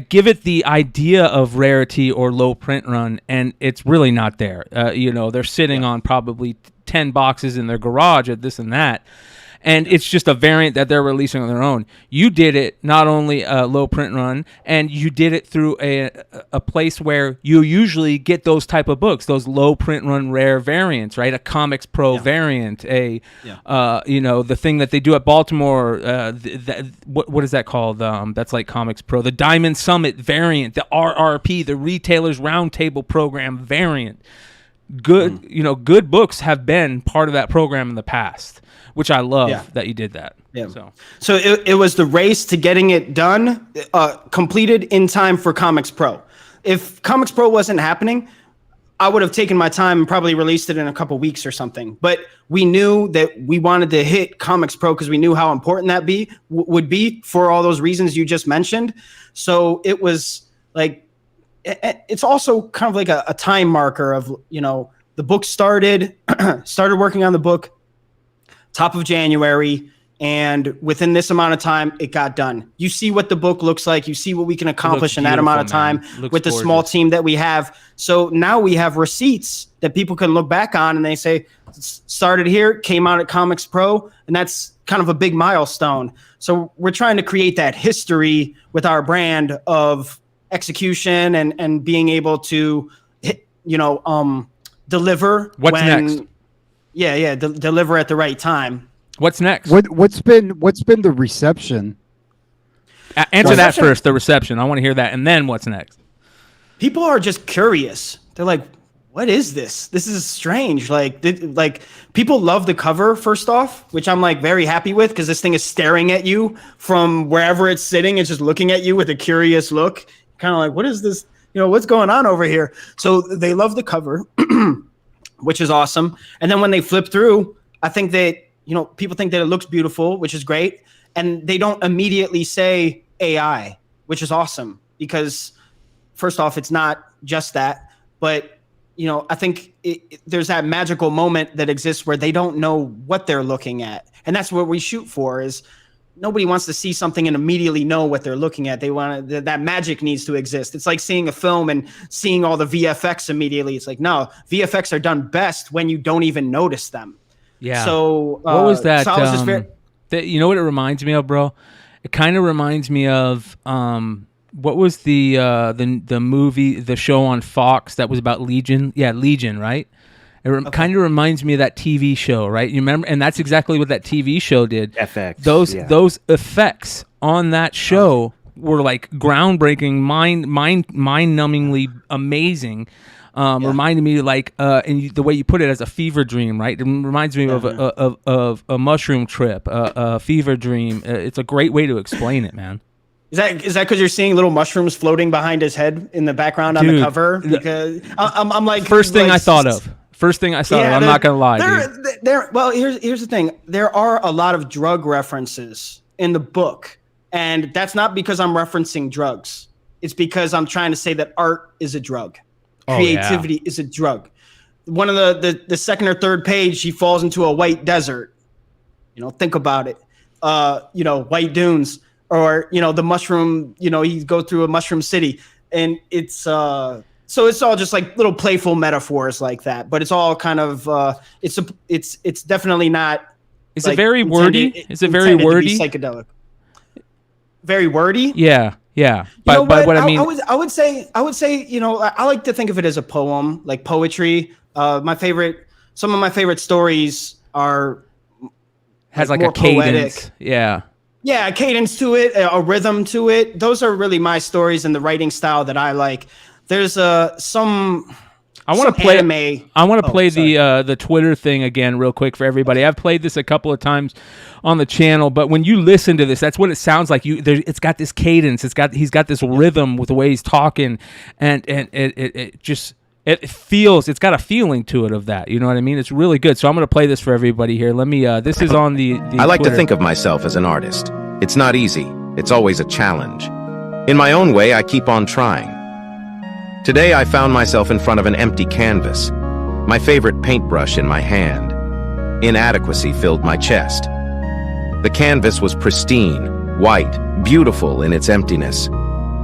give it the idea of rarity or low print run, and it's really not there. You know, they're sitting on probably 10 boxes in their garage at this and that. And it's just a variant that they're releasing on their own. You did it not only a low print run, and you did it through a place where you usually get those type of books, those low print run rare variants, right? A Comics Pro variant, you know, the thing that they do at Baltimore. What is that called? That's like Comics Pro, the Diamond Summit variant, the RRP, the Retailers Roundtable Program variant. Good, you know, good books have been part of that program in the past, which I love that you did that. Yeah. So it was the race to getting it done, completed in time for Comics Pro. If Comics Pro wasn't happening, I would have taken my time and probably released it in a couple weeks or something. But we knew that we wanted to hit Comics Pro because we knew how important that would be for all those reasons you just mentioned. So it was like, it's also kind of like a time marker of, you know, the book started working on the book top of January, and within this amount of time, it got done. You see what the book looks like. You see what we can accomplish in that amount of time with the small team that we have. So now we have receipts that people can look back on, and they say, started here, came out at Comics Pro, and that's kind of a big milestone. So we're trying to create that history with our brand of execution and being able to hit, you know, deliver. What's next? Deliver at the right time. What's next? What's been the reception? Answer that first. The reception. I want to hear that, and then what's next? People are just curious. They're like, "What is this? This is strange." Like people love the cover first off, which I'm like very happy with because this thing is staring at you from wherever it's sitting. It's just looking at you with a curious look, kind of like, "What is this? You know, what's going on over here?" So they love the cover. which is awesome. And then when they flip through, I think that, people think that it looks beautiful, which is great. And they don't immediately say AI, which is awesome because first off, it's not just that, but I think there's that magical moment that exists where they don't know what they're looking at. And that's what we shoot for is nobody wants to see something and immediately know what they're looking at. They want that magic needs to exist. It's like seeing a film and seeing all the VFX immediately. It's like, no, VFX are done best when you don't even notice them. Yeah. So what was that? So I was just you know what it reminds me of, bro? It kind of reminds me of what was the movie, the show on Fox that was about Legion? Yeah, Legion, right? It kind of reminds me of that TV show, right? You remember? And that's exactly what that TV show did. FX. Those effects on that show were like groundbreaking, mind-numbingly amazing. Reminded me like, and the way you put it, as a fever dream, right? It reminds me of a mushroom trip, a fever dream. It's a great way to explain it, man. Is that because you're seeing little mushrooms floating behind his head in the background on the cover? Because I'm like first thing I thought of. I'm not gonna lie, dude. Well, here's the thing. There are a lot of drug references in the book, and that's not because I'm referencing drugs. It's because I'm trying to say that art is a drug. Creativity is a drug. One of the second or third page, he falls into a white desert. Think about it. White dunes, or the mushroom. He go through a mushroom city, and it's so it's all just like little playful metaphors like that. But it's all kind of it's definitely not. Is it very wordy? Is it very wordy? Psychedelic. Very wordy. Yeah. Yeah, but what I mean, I would say, I like to think of it as a poem, like poetry. Some of my favorite stories has like more a cadence. Poetic. Yeah, a cadence to it, a rhythm to it. Those are really my stories and the writing style that I like. There's some. I want to play anime. I want to play the Twitter thing again real quick for everybody. I've played this a couple of times on the channel, but when you listen to this, that's what it sounds like. It's got this cadence. He's got this rhythm with the way he's talking, and it feels. It's got a feeling to it of that. You know what I mean? It's really good. So I'm going to play this for everybody here. Let me. This is on the I like Twitter. to think of myself as an artist. It's not easy. It's always a challenge. In my own way, I keep on trying. Today I found myself in front of an empty canvas, my favorite paintbrush in my hand. Inadequacy filled my chest. The canvas was pristine, white, beautiful in its emptiness.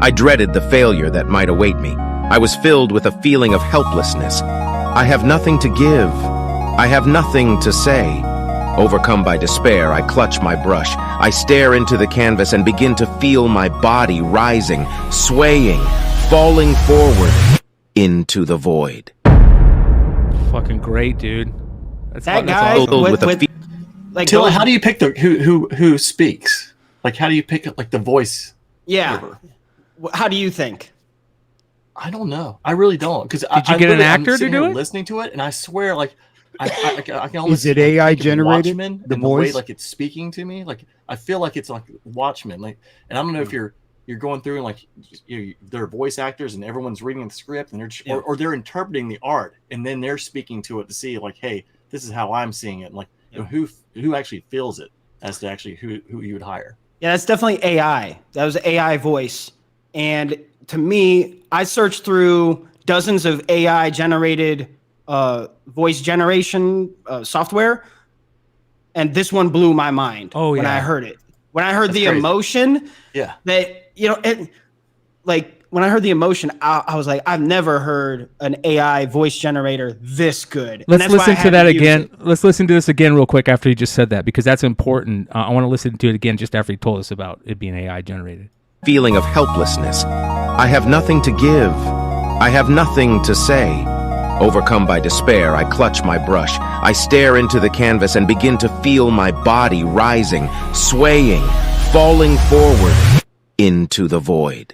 I dreaded the failure that might await me. I was filled with a feeling of helplessness. I have nothing to give. I have nothing to say. Overcome by despair, I clutch my brush. I stare into the canvas and begin to feel my body rising, swaying, falling forward into the void. Fucking great, dude. That's awesome. Like Tilla, how do you pick the who speaks? Like, how do you pick like the voice? Yeah. How do you think? I don't know. I really don't. Because did you get an actor to do it? Listening to it, and I swear, like, I can almost. Is it AI generated? The voice, way, like it's speaking to me. Like I feel like it's like Watchmen. Like, and I don't know if you're going through and like they're voice actors and everyone's reading the script and they're just, or they're interpreting the art and then they're speaking to it to see like, hey, this is how I'm seeing it. And like who actually feels it as to actually who you would hire. Yeah, that's definitely AI. That was AI voice. And to me, I searched through dozens of AI generated voice generation software, and this one blew my mind when I heard it. When I heard that's the crazy. Emotion, that when I heard the emotion, I was like, I've never heard an AI voice generator this good. Let's listen to that again. Let's listen to this again real quick after he just said that, because that's important. I want to listen to it again just after he told us about it being AI generated. Feeling of helplessness. I have nothing to give. I have nothing to say. Overcome by despair, I clutch my brush. I stare into the canvas and begin to feel my body rising, swaying, falling forward into the void.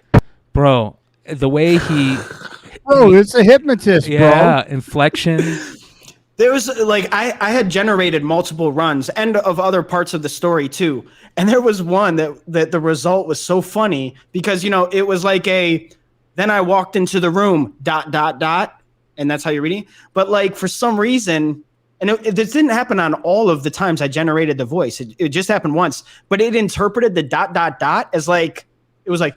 Bro, the way he... Bro, it's a hypnotist, bro. Yeah, inflection. There was, like, I had generated multiple runs and of other parts of the story, too. And there was one that the result was so funny because, it was like then I walked into the room, ... and that's how you're reading. But like for some reason, and this didn't happen on all of the times I generated the voice. It just happened once, but it interpreted the ... as like, it was like,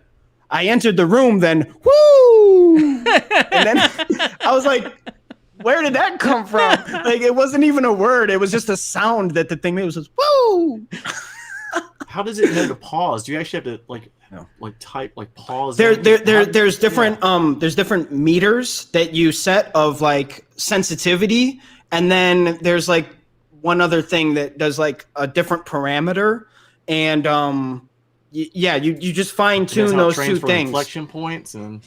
I entered the room, then woo, and then I was like, where did that come from? Like, it wasn't even a word. It was just a sound that the thing made. Was just woo. How does it know to pause? Do you actually have to like type like pause? There's different there's different meters that you set of like sensitivity, and then there's like one other thing that does like a different parameter, and you just fine tune those two things. Inflection points and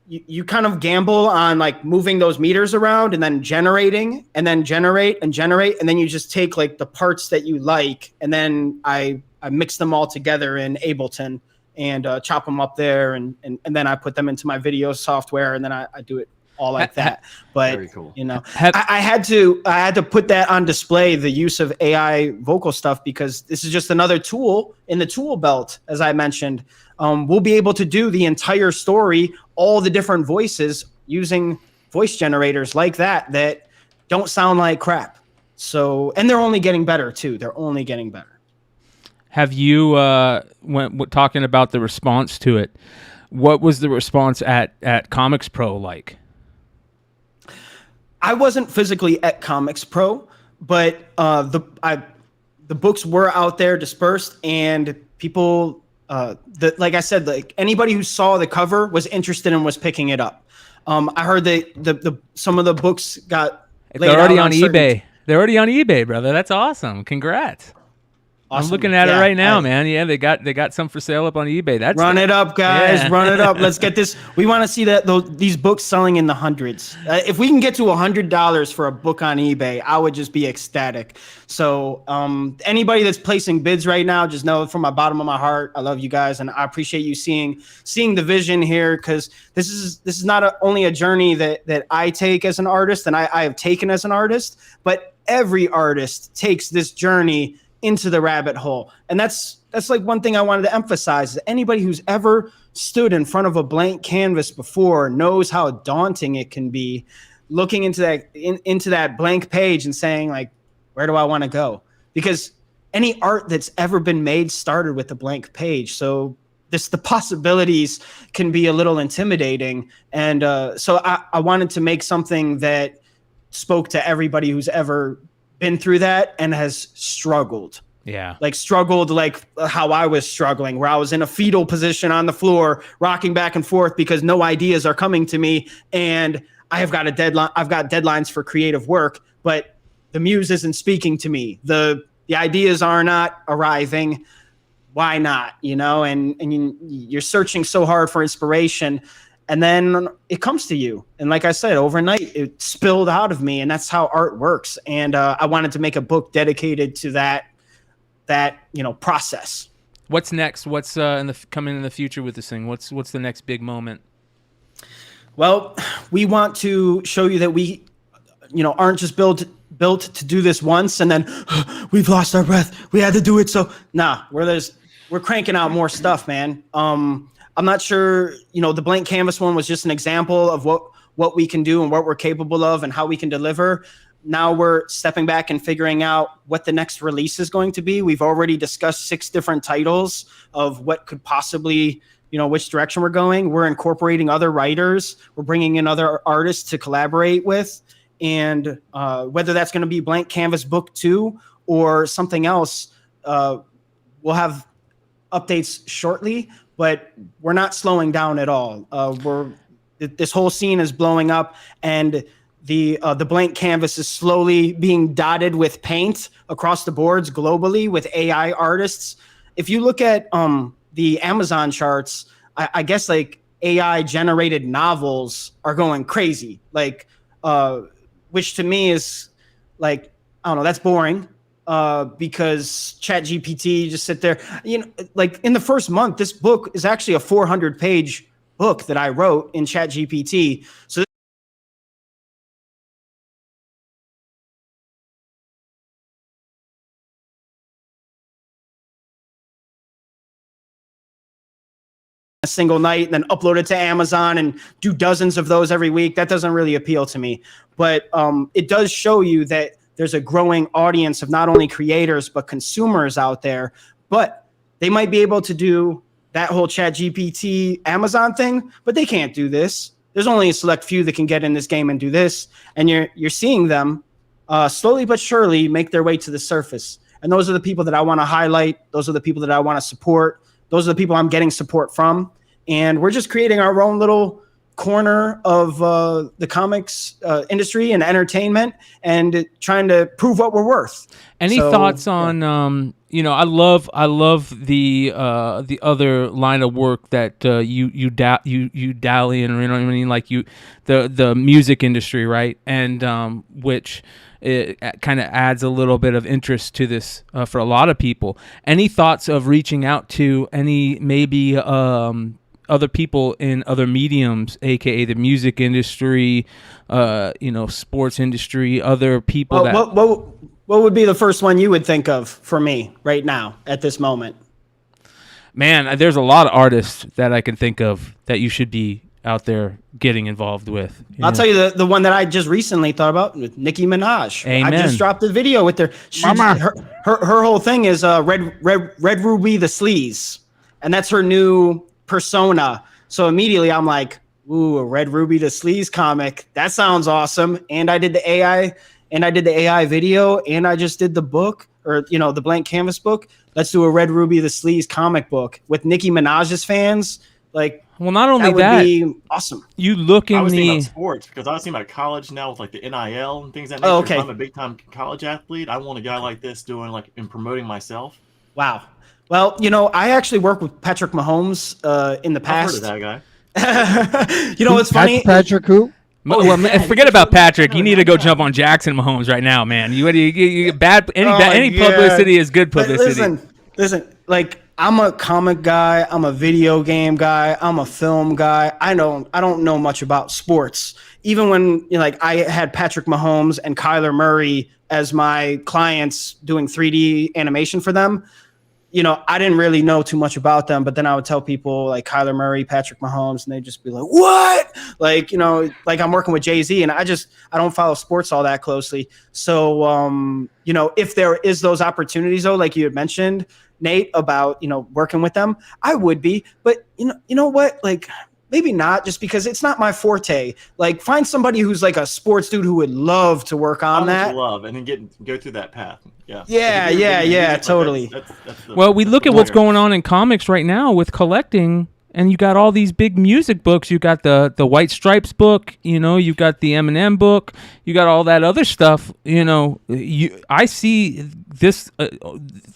you kind of gamble on like moving those meters around and then generating and then generate, and then you just take like the parts that you like, and then I mix them all together in Ableton and chop them up there, and then I put them into my video software, and then I do it all like that. But very cool. You know, I had to put that on display, the use of AI vocal stuff, because this is just another tool in the tool belt. As I mentioned, we'll be able to do the entire story, all the different voices, using voice generators like that don't sound like crap. So, and they're only getting better too. They're only getting better. Have you, when talking about the response to it, what was the response at Comics Pro like? I wasn't physically at Comics Pro, but the books were out there dispersed, and people, like I said, like anybody who saw the cover was interested and was picking it up. I heard that some of the books got laid They're already out on eBay. They're already on eBay, brother. That's awesome. Congrats. Awesome. I'm looking at it right now, man. Yeah, they got some for sale up on eBay. That's run it up, guys. Yeah. Run it up. Let's get this. We want to see these books selling in the hundreds. If we can get to $100 for a book on eBay, I would just be ecstatic. So anybody that's placing bids right now, just know from my bottom of my heart, I love you guys, and I appreciate you seeing the vision here, because this is not only a journey that I take as an artist and I have taken as an artist, but every artist takes this journey into the rabbit hole. And that's like one thing I wanted to emphasize, is anybody who's ever stood in front of a blank canvas before knows how daunting it can be, looking into that blank page and saying like, where do I want to go? Because any art that's ever been made started with a blank page. So the possibilities can be a little intimidating. And so I wanted to make something that spoke to everybody who's ever been through that and has struggled. Yeah. Like struggled like how I was struggling, where I was in a fetal position on the floor, rocking back and forth because no ideas are coming to me, and I've got deadlines for creative work, but the muse isn't speaking to me. The ideas are not arriving. Why not? You know, and you're searching so hard for inspiration, and then it comes to you. And like I said, overnight, it spilled out of me, and that's how art works. And I wanted to make a book dedicated to that process. What's next? What's coming in the future with this thing? What's the next big moment? Well, we want to show you that we, aren't just built to do this once and then we've lost our breath. We had to do it. So we're cranking out more stuff, man. I'm not sure, the blank canvas one was just an example of what we can do and what we're capable of and how we can deliver. Now we're stepping back and figuring out what the next release is going to be. We've already discussed 6 different titles of what could possibly, which direction we're going. We're incorporating other writers. We're bringing in other artists to collaborate with. And whether that's going to be Blank Canvas Book 2 or something else, we'll have updates shortly. But we're not slowing down at all. This whole scene is blowing up, and the blank canvas is slowly being dotted with paint across the boards globally with AI artists. If you look at the Amazon charts, I guess like AI generated novels are going crazy. Like, which to me is like, I don't know, that's boring. Because ChatGPT just sit there, like in the first month, this book is actually a 400-page book that I wrote in ChatGPT. So a single night and then upload it to Amazon and do dozens of those every week. That doesn't really appeal to me. But it does show you that there's a growing audience of not only creators, but consumers out there. But they might be able to do that whole ChatGPT Amazon thing, but they can't do this. There's only a select few that can get in this game and do this. And you're seeing them slowly but surely make their way to the surface. And those are the people that I want to highlight. Those are the people that I want to support. Those are the people I'm getting support from. And we're just creating our own little corner of the comics industry and entertainment and trying to prove what we're worth. Any thoughts on, I love the other line of work that you dally in, you know what I mean? Like the music industry, right? And which it kind of adds a little bit of interest to this for a lot of people. Any thoughts of reaching out to any maybe other people in other mediums, aka the music industry, sports industry, other people What would be the first one you would think of for me right now at this moment? Man, there's a lot of artists that I can think of that you should be out there getting involved with. I'll tell you the one that I just recently thought about with Nicki Minaj. Amen. I just dropped a video with her. Her whole thing is Red Ruby the Sleaze, and that's her new persona. So immediately I'm like, ooh, a Red Ruby the Sleaze comic. That sounds awesome. And I did the AI video, and I just did the book, or the blank canvas book. Let's do a Red Ruby the Sleaze comic book with Nicki Minaj's fans. Like, well, not only that would be awesome. You look in I was thinking about sports because I was thinking about college now with like the NIL and things that nature. Oh, okay. If I'm a big time college athlete, I want a guy like this doing and promoting myself. Wow. Well, I actually worked with Patrick Mahomes in the past. I've heard of that guy. What's funny? Patrick who? Forget about Patrick. You need to go jump on Jackson Mahomes right now, man. You bad any publicity is good publicity. Listen. Like, I'm a comic guy. I'm a video game guy. I'm a film guy. I don't know much about sports. Even when I had Patrick Mahomes and Kyler Murray as my clients doing 3D animation for them. I didn't really know too much about them, but then I would tell people like Kyler Murray, Patrick Mahomes, and they'd just be like, what? Like I'm working with Jay-Z, and I don't follow sports all that closely. So, if there is those opportunities though, like you had mentioned, Nate, about, working with them, I would be, but you know what? Like, maybe not, just because it's not my forte. Like, find somebody who's like a sports dude who would love to work on that. Love, and then go through that path. Yeah. Yeah, totally. Well, we look at what's going on in comics right now with collecting, and you got all these big music books. You got the White Stripes book, you got the Eminem book, you got all that other stuff. I see this.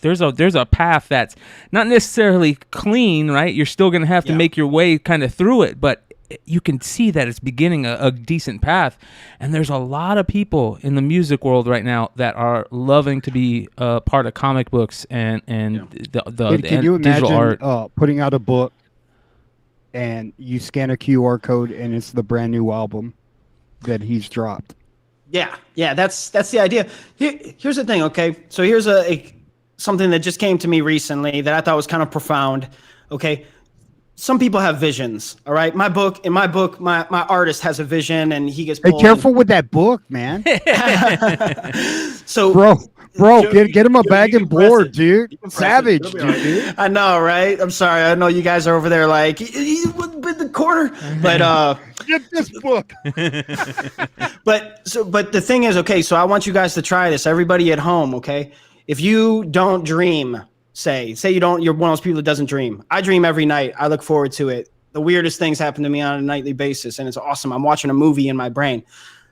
There's a path that's not necessarily clean, right? You're still gonna have to make your way kind of through it, but you can see that it's beginning a decent path. And there's a lot of people in the music world right now that are loving to be part of comic books and the Can you digital imagine art. putting out a book and you scan a QR code and it's the brand new album that he's dropped? Yeah, that's the idea. Here's the thing, okay? So here's something that just came to me recently that I thought was kind of profound, okay? Some people have visions, all right? In my book, my artist has a vision, and he gets pulled. Hey, careful with that book, man. So, bro, get him a bag and board, dude. Savage, dude. I know, right? I'm sorry. I know you guys are over there like, in the corner, but get this book. But the thing is, okay, so I want you guys to try this, everybody at home, okay? If you don't dream, say you're one of those people that doesn't dream. I dream every night. I look forward to it. The weirdest things happen to me on a nightly basis, and it's awesome. I'm watching a movie in my brain.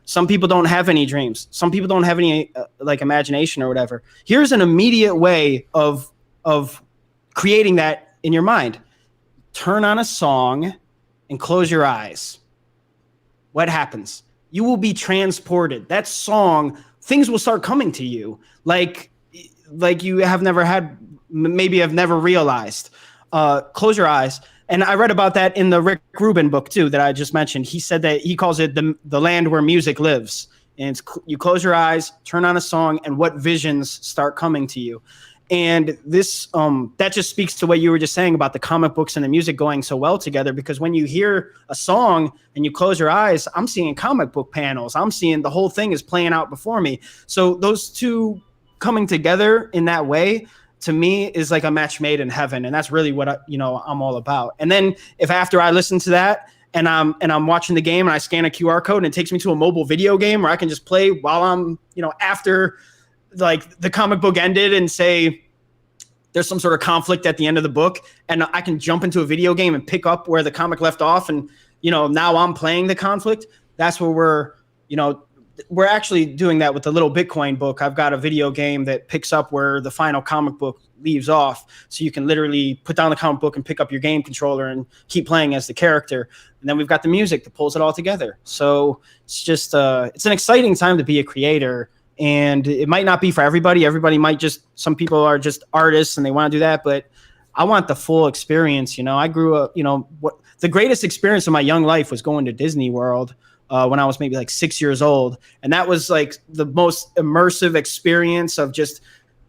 Some people don't have any dreams. Some people don't have any imagination or whatever. Here's an immediate way of creating that in your mind. Turn on a song and close your eyes. What happens? You will be transported. That song, things will start coming to you like you have never had, maybe have never realized. Close your eyes. And I read about that in the Rick Rubin book too that I just mentioned. He said that he calls it the land where music lives. And you close your eyes, turn on a song, and what visions start coming to you. And this that just speaks to what you were just saying about the comic books and the music going so well together, because when you hear a song and you close your eyes, I'm seeing comic book panels. I'm seeing the whole thing is playing out before me. So those two coming together in that way, to me, is like a match made in heaven. And that's really what I'm all about. And then if after I listen to that and I'm watching the game and I scan a QR code and it takes me to a mobile video game where I can just play while I'm, after like the comic book ended, and say there's some sort of conflict at the end of the book, and I can jump into a video game and pick up where the comic left off, and now I'm playing the conflict. That's where we're actually doing that with the Little Bitcoin book. I've got a video game that picks up where the final comic book leaves off, so you can literally put down the comic book and pick up your game controller and keep playing as the character. And then we've got the music that pulls it all together. So it's just it's an exciting time to be a creator. And it might not be for everybody. Everybody might some people are just artists and they want to do that, but I want the full experience. I grew up, what the greatest experience of my young life was going to Disney World when I was maybe like 6 years old. And that was like the most immersive experience of just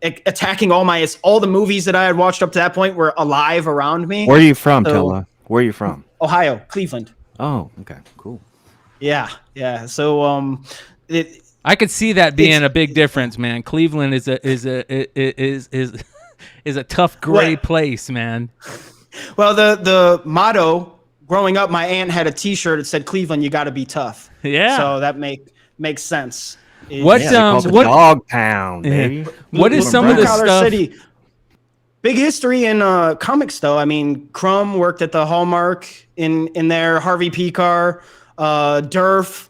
attacking all the movies that I had watched up to that point were alive around me. Where are you from, Tilla? Where are you from? Ohio, Cleveland. Oh, okay, cool. Yeah. So I could see that being a big difference, man. Cleveland is a tough gray place, man. Well, the motto growing up, my aunt had a T-shirt that said "Cleveland, you got to be tough." Yeah. So that makes sense. What dog pound, baby? What is some of the stuff? City. Big history in comics, though. I mean, Crumb worked at the Hallmark in there. Harvey Pekar, Durf.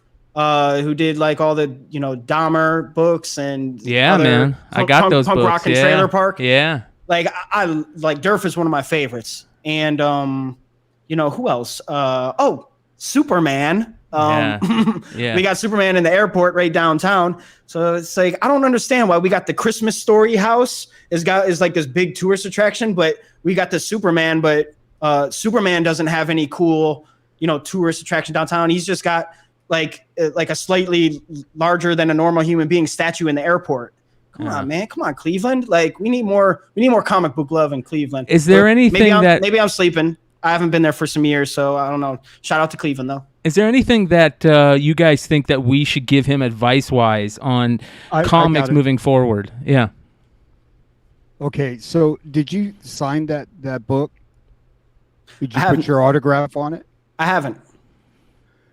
Who did like all the Dahmer books and man, I got those Punk books. Rock and Trailer Park. Yeah, like I like Durf is one of my favorites, and who else? Superman. We got Superman in the airport right downtown. So it's like I don't understand why we got the Christmas Story house is like this big tourist attraction, but we got the Superman, but Superman doesn't have any cool tourist attraction downtown. He's just got like a slightly larger than a normal human being statue in the airport. Come on, man. Come on, Cleveland. Like we need more comic book love in Cleveland. Is there anything maybe I'm sleeping. I haven't been there for some years, so I don't know. Shout out to Cleveland though. Is there anything that you guys think that we should give him advice-wise on comics moving forward? Yeah. Okay, so did you sign that book? Did you put your autograph on it? I haven't.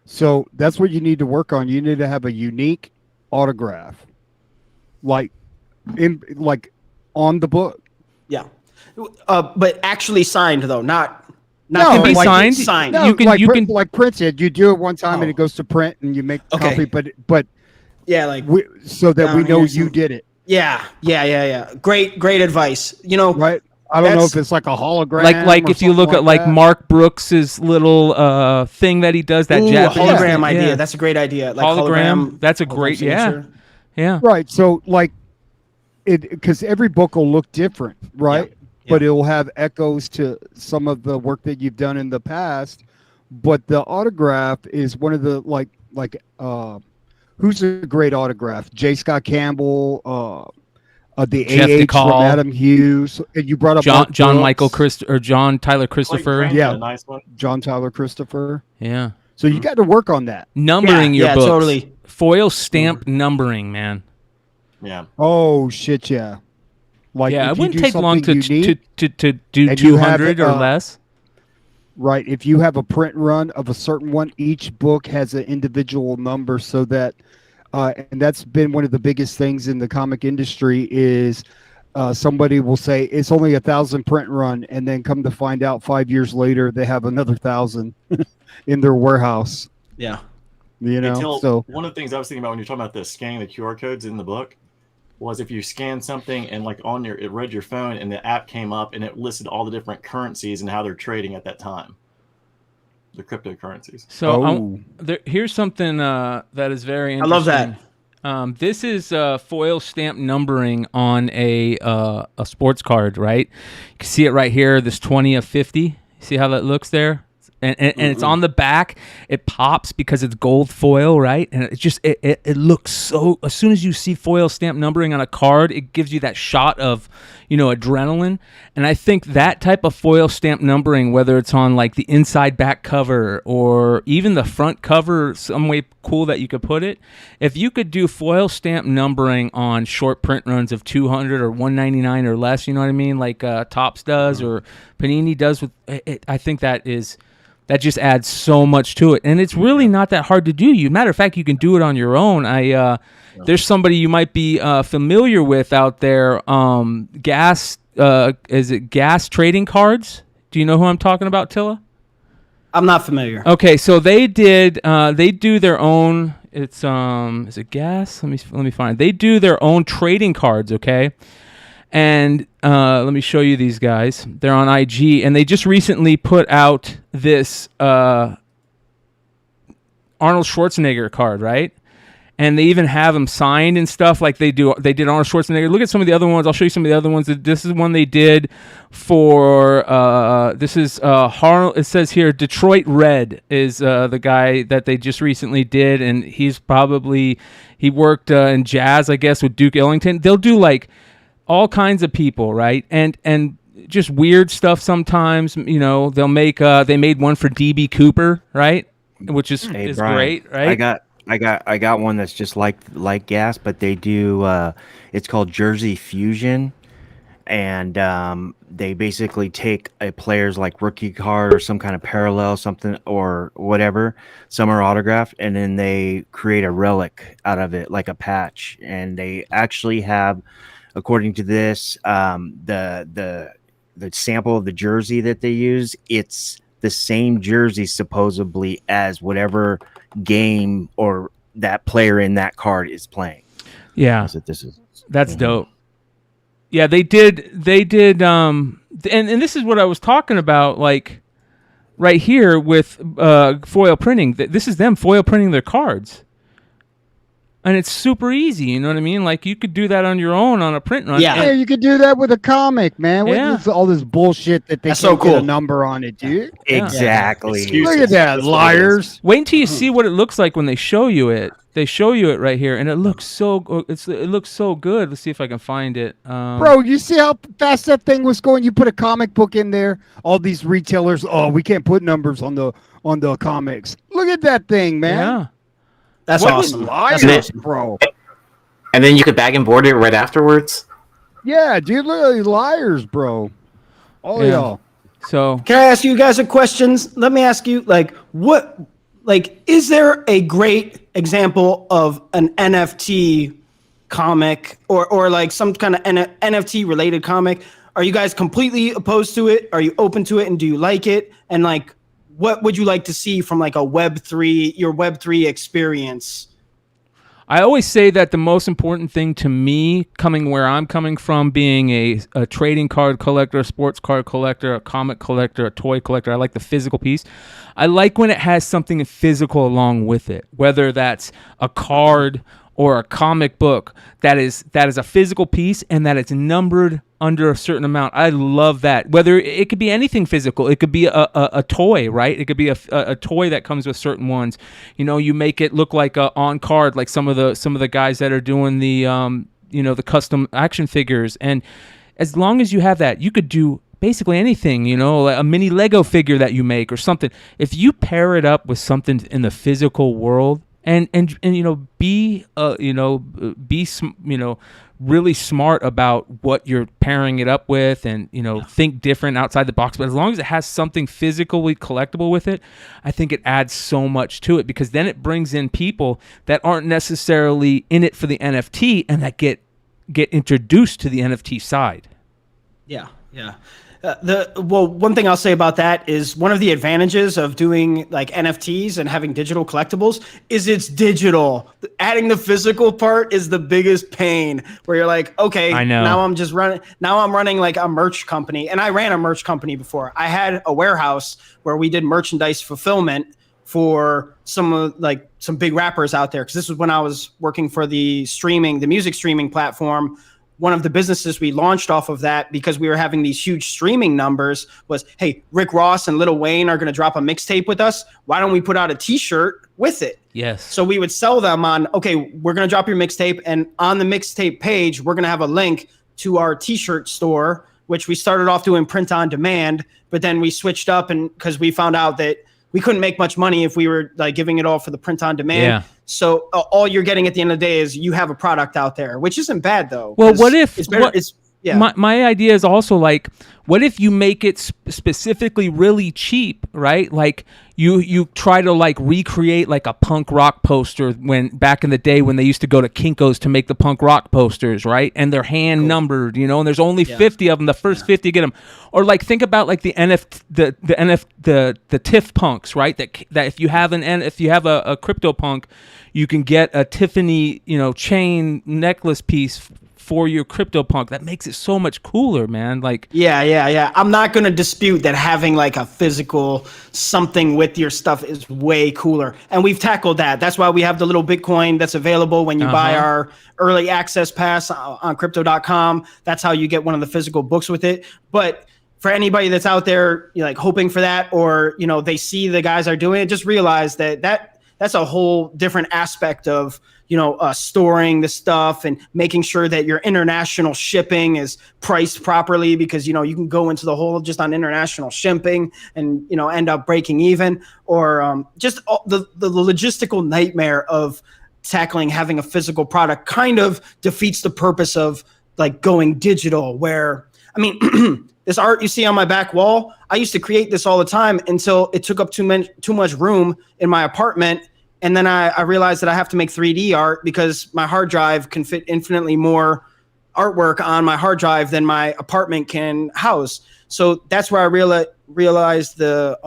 So that's what you need to work on. You need to have a unique autograph, like on the book. Yeah, but actually signed though, not can be signed. Signed. No, you can like print it. You do it one time and it goes to print, and you make a copy. But yeah, so that we know you did it. Yeah. Great advice. Right. I don't know if it's like a hologram. Like if you look at like Mark Brooks's little thing that he does, that Japanese hologram idea. Yeah. That's a great idea. Like hologram. That's a great yeah. Right. So like because every book will look different, right? Yeah. But it will have echoes to some of the work that you've done in the past. But the autograph is one of the who's a great autograph? J. Scott Campbell, the Jeff from Adam Hughes, and you brought up John Tyler Christopher. Yeah, nice one. John Tyler Christopher. Yeah. So you got to work on that. Numbering your books. Totally. Foil stamp numbering, man. Yeah. Oh shit, yeah. Like it wouldn't take long to do 200 or less. Right. If you have a print run of a certain one, each book has an individual number, so that and that's been one of the biggest things in the comic industry is somebody will say it's only 1,000 print run, and then come to find out 5 years later they have another 1,000 in their warehouse. Yeah. So one of the things I was thinking about when you're talking about the scanning the QR codes in the book was if you scan something and like it read your phone and the app came up and it listed all the different currencies and how they're trading at that time. The cryptocurrencies. So here's something that is very interesting. I love that. This is foil stamp numbering on a sports card, right? You can see it right here, this 20 of 50. See how that looks there? and it's on the back. It pops because it's gold foil, right? And it just it looks so. As soon as you see foil stamp numbering on a card, it gives you that shot of, adrenaline. And I think that type of foil stamp numbering, whether it's on like the inside back cover or even the front cover, some way cool that you could put it. If you could do foil stamp numbering on short print runs of 200 or 199 or less, you know what I mean? Like Topps does or Panini does with it, I think that just adds so much to it. And it's really not that hard to do. Matter of fact, you can do it on your own. There's somebody you might be familiar with out there. Gas trading cards? Do you know who I'm talking about, Tilla? I'm not familiar. Okay, so they do their own. It's is it Gas? Let me find. They do their own trading cards. Okay. And let me show you these guys. They're on IG, and they just recently put out this Arnold Schwarzenegger card, right? And they even have them signed and stuff like they did Arnold Schwarzenegger. Look at some of the other ones. I'll show you some of the other ones. This is one they did for, this is, it says here, Detroit Red is the guy that they just recently did, and he worked in jazz, I guess, with Duke Ellington. They'll do like all kinds of people, right? And just weird stuff sometimes. They'll make they made one for DB Cooper, right? Which is Brian, great, right? I got one that's just like Gas, but they do it's called Jersey Fusion, and they basically take a player's like rookie card or some kind of parallel something or whatever, some are autographed, and then they create a relic out of it like a patch, and they actually have, according to this, the sample of the jersey that they use, it's the same jersey supposedly as whatever game or that player in that card is playing. Yeah, that's dope. Yeah, they did and this is what I was talking about, like right here with foil printing. This is them foil printing their cards. And it's super easy, you know what I mean? Like, you could do that on your own on a print run. Yeah, you could do that with a comic, man. What is all this bullshit that they can't get a number on it, dude? Exactly. Yeah. Look at that, liars. Wait until you see what it looks like when they show you it. They show you it right here, and it looks so good. Let's see if I can find it. Bro, you see how fast that thing was going? You put a comic book in there. All these retailers, we can't put numbers on the comics. Look at that thing, man. Yeah. That's awesome. Liars, bro. And then you could bag and board it right afterwards. Yeah, dude, look at these liars, bro. All of y'all. So, can I ask you guys a question? Let me ask you, is there a great example of an NFT comic or like some kind of NFT related comic? Are you guys completely opposed to it? Are you open to it, and do you like it? And like, what would you like to see from like your Web3 experience? I always say that the most important thing to me, coming where I'm coming from, being a trading card collector, a sports card collector, a comic collector, a toy collector, I like the physical piece. I like when it has something physical along with it, whether that's a card or a comic book that is a physical piece and that it's numbered under a certain amount. I love that. Whether it could be anything physical, it could be a toy, right? It could be a toy that comes with certain ones. You make it look like a on card, like some of the guys that are doing the the custom action figures. And as long as you have that, you could do basically anything. Like a mini Lego figure that you make or something. If you pair it up with something in the physical world, and be really smart about what you're pairing it up with, and think different outside the box. But as long as it has something physically collectible with it, I think it adds so much to it, because then it brings in people that aren't necessarily in it for the NFT and that get introduced to the NFT side. Yeah. One thing I'll say about that is one of the advantages of doing like NFTs and having digital collectibles is it's digital. Adding the physical part is the biggest pain, where you're like, okay, I know. Now I'm running like a merch company, and I ran a merch company before. I had a warehouse where we did merchandise fulfillment for some big rappers out there. Cause this was when I was working for the music streaming platform, one of the businesses we launched off of that, because we were having these huge streaming numbers, was, hey, Rick Ross and Lil Wayne are going to drop a mixtape with us. Why don't we put out a t-shirt with it? Yes. So we would sell them on, okay, we're going to drop your mixtape, and on the mixtape page, we're going to have a link to our t-shirt store, which we started off doing print on demand, but then we switched up, and because we found out that we couldn't make much money if we were like giving it all for the print on demand. Yeah. So all you're getting at the end of the day is you have a product out there, which isn't bad though. Well, what if it's better? Yeah. My idea is also like, what if you make it specifically really cheap, right? Like you try to like recreate like a punk rock poster when back in the day when they used to go to Kinko's to make the punk rock posters, right? And they're hand numbered, you know, and there's only 50 of them. The first 50 get them. Or like think about like the TIFF punks, right? That if you have a crypto punk, you can get a Tiffany, you know, chain necklace piece for your CryptoPunk. That makes it so much cooler, man. Like yeah. I'm not going to dispute that having like a physical something with your stuff is way cooler. And we've tackled that. That's why we have the little Bitcoin that's available when you buy our early access pass on crypto.com. That's how you get one of the physical books with it. But for anybody that's out there, you know, like hoping for that, or, you know, they see the guys are doing it, just realize that's a whole different aspect of, you know, storing the stuff and making sure that your international shipping is priced properly, because, you know, you can go into the hole just on international shipping and, you know, end up breaking even, or just the logistical nightmare of tackling having a physical product kind of defeats the purpose of like going digital, where, I mean, this art you see on my back wall, I used to create this all the time until it took up too much room in my apartment. And then I realized that I have to make 3D art because my hard drive can fit infinitely more artwork on my hard drive than my apartment can house. So that's where I realized the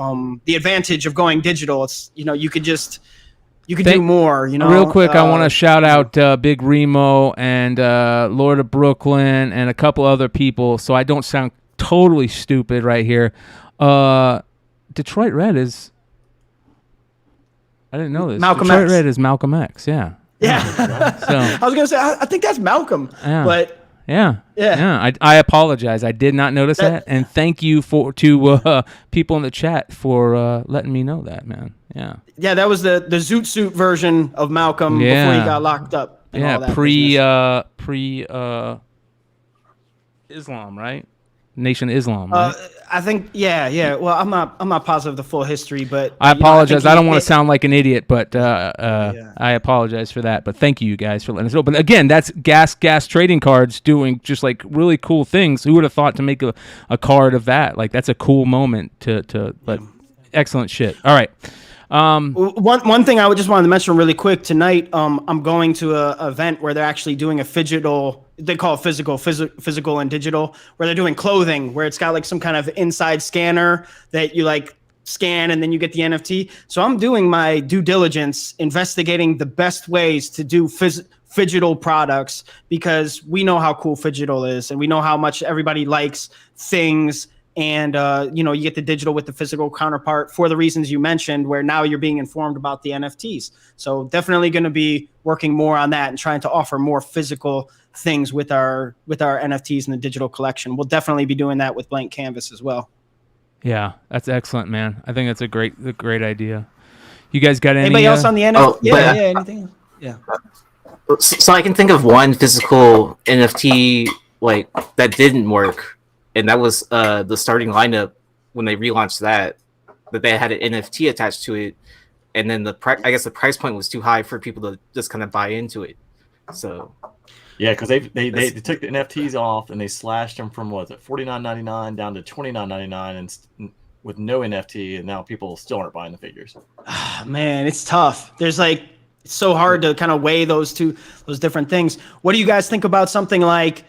advantage of going digital. It's, you know, you could do more, you know. Real quick, I want to shout out Big Remo and Lord of Brooklyn and a couple other people, so I don't sound totally stupid right here. Detroit Red is... I didn't know this. Malcolm Detroit X. Red is Malcolm X. Yeah. So I was gonna say I think that's Malcolm, but yeah. I apologize. I did not notice that, and thank you to people in the chat for letting me know that, man. Yeah. Yeah, that was the Zoot Suit version of Malcolm before he got locked up. And all that pre Islam, right? Nation of Islam, right? I think, yeah. Well, I'm not positive the full history, but I apologize. I don't want to sound like an idiot, but I apologize for that. But thank you guys for letting us know. But again, that's gas trading cards doing just like really cool things. Who would have thought to make a card of that? Like that's a cool moment but excellent shit. All right. One thing I would just wanted to mention really quick tonight. I'm going to a event where they're actually doing a phygital. They call it physical and digital, where they're doing clothing, where it's got like some kind of inside scanner that you like scan and then you get the NFT. So I'm doing my due diligence, investigating the best ways to do phygital products, because we know how cool phygital is and we know how much everybody likes things. And, you know, you get the digital with the physical counterpart for the reasons you mentioned, where now you're being informed about the NFTs. So definitely going to be working more on that and trying to offer more physical things with our NFTs in the digital collection. We'll definitely be doing that with Blank Canvas as well. Yeah, that's excellent, man. I think that's a great idea. You guys got anybody else on the NFT? Anything? Yeah. So I can think of one physical NFT like that didn't work. And that was the starting lineup when they relaunched that they had an NFT attached to it, and then I guess the price point was too high for people to just kind of buy into it. So yeah, because they took the NFTs off and they slashed them from $49.99 down to $29.99 and with no NFT, and now people still aren't buying the figures. Man, it's tough. There's like it's so hard to kind of weigh those different things. What do you guys think about something like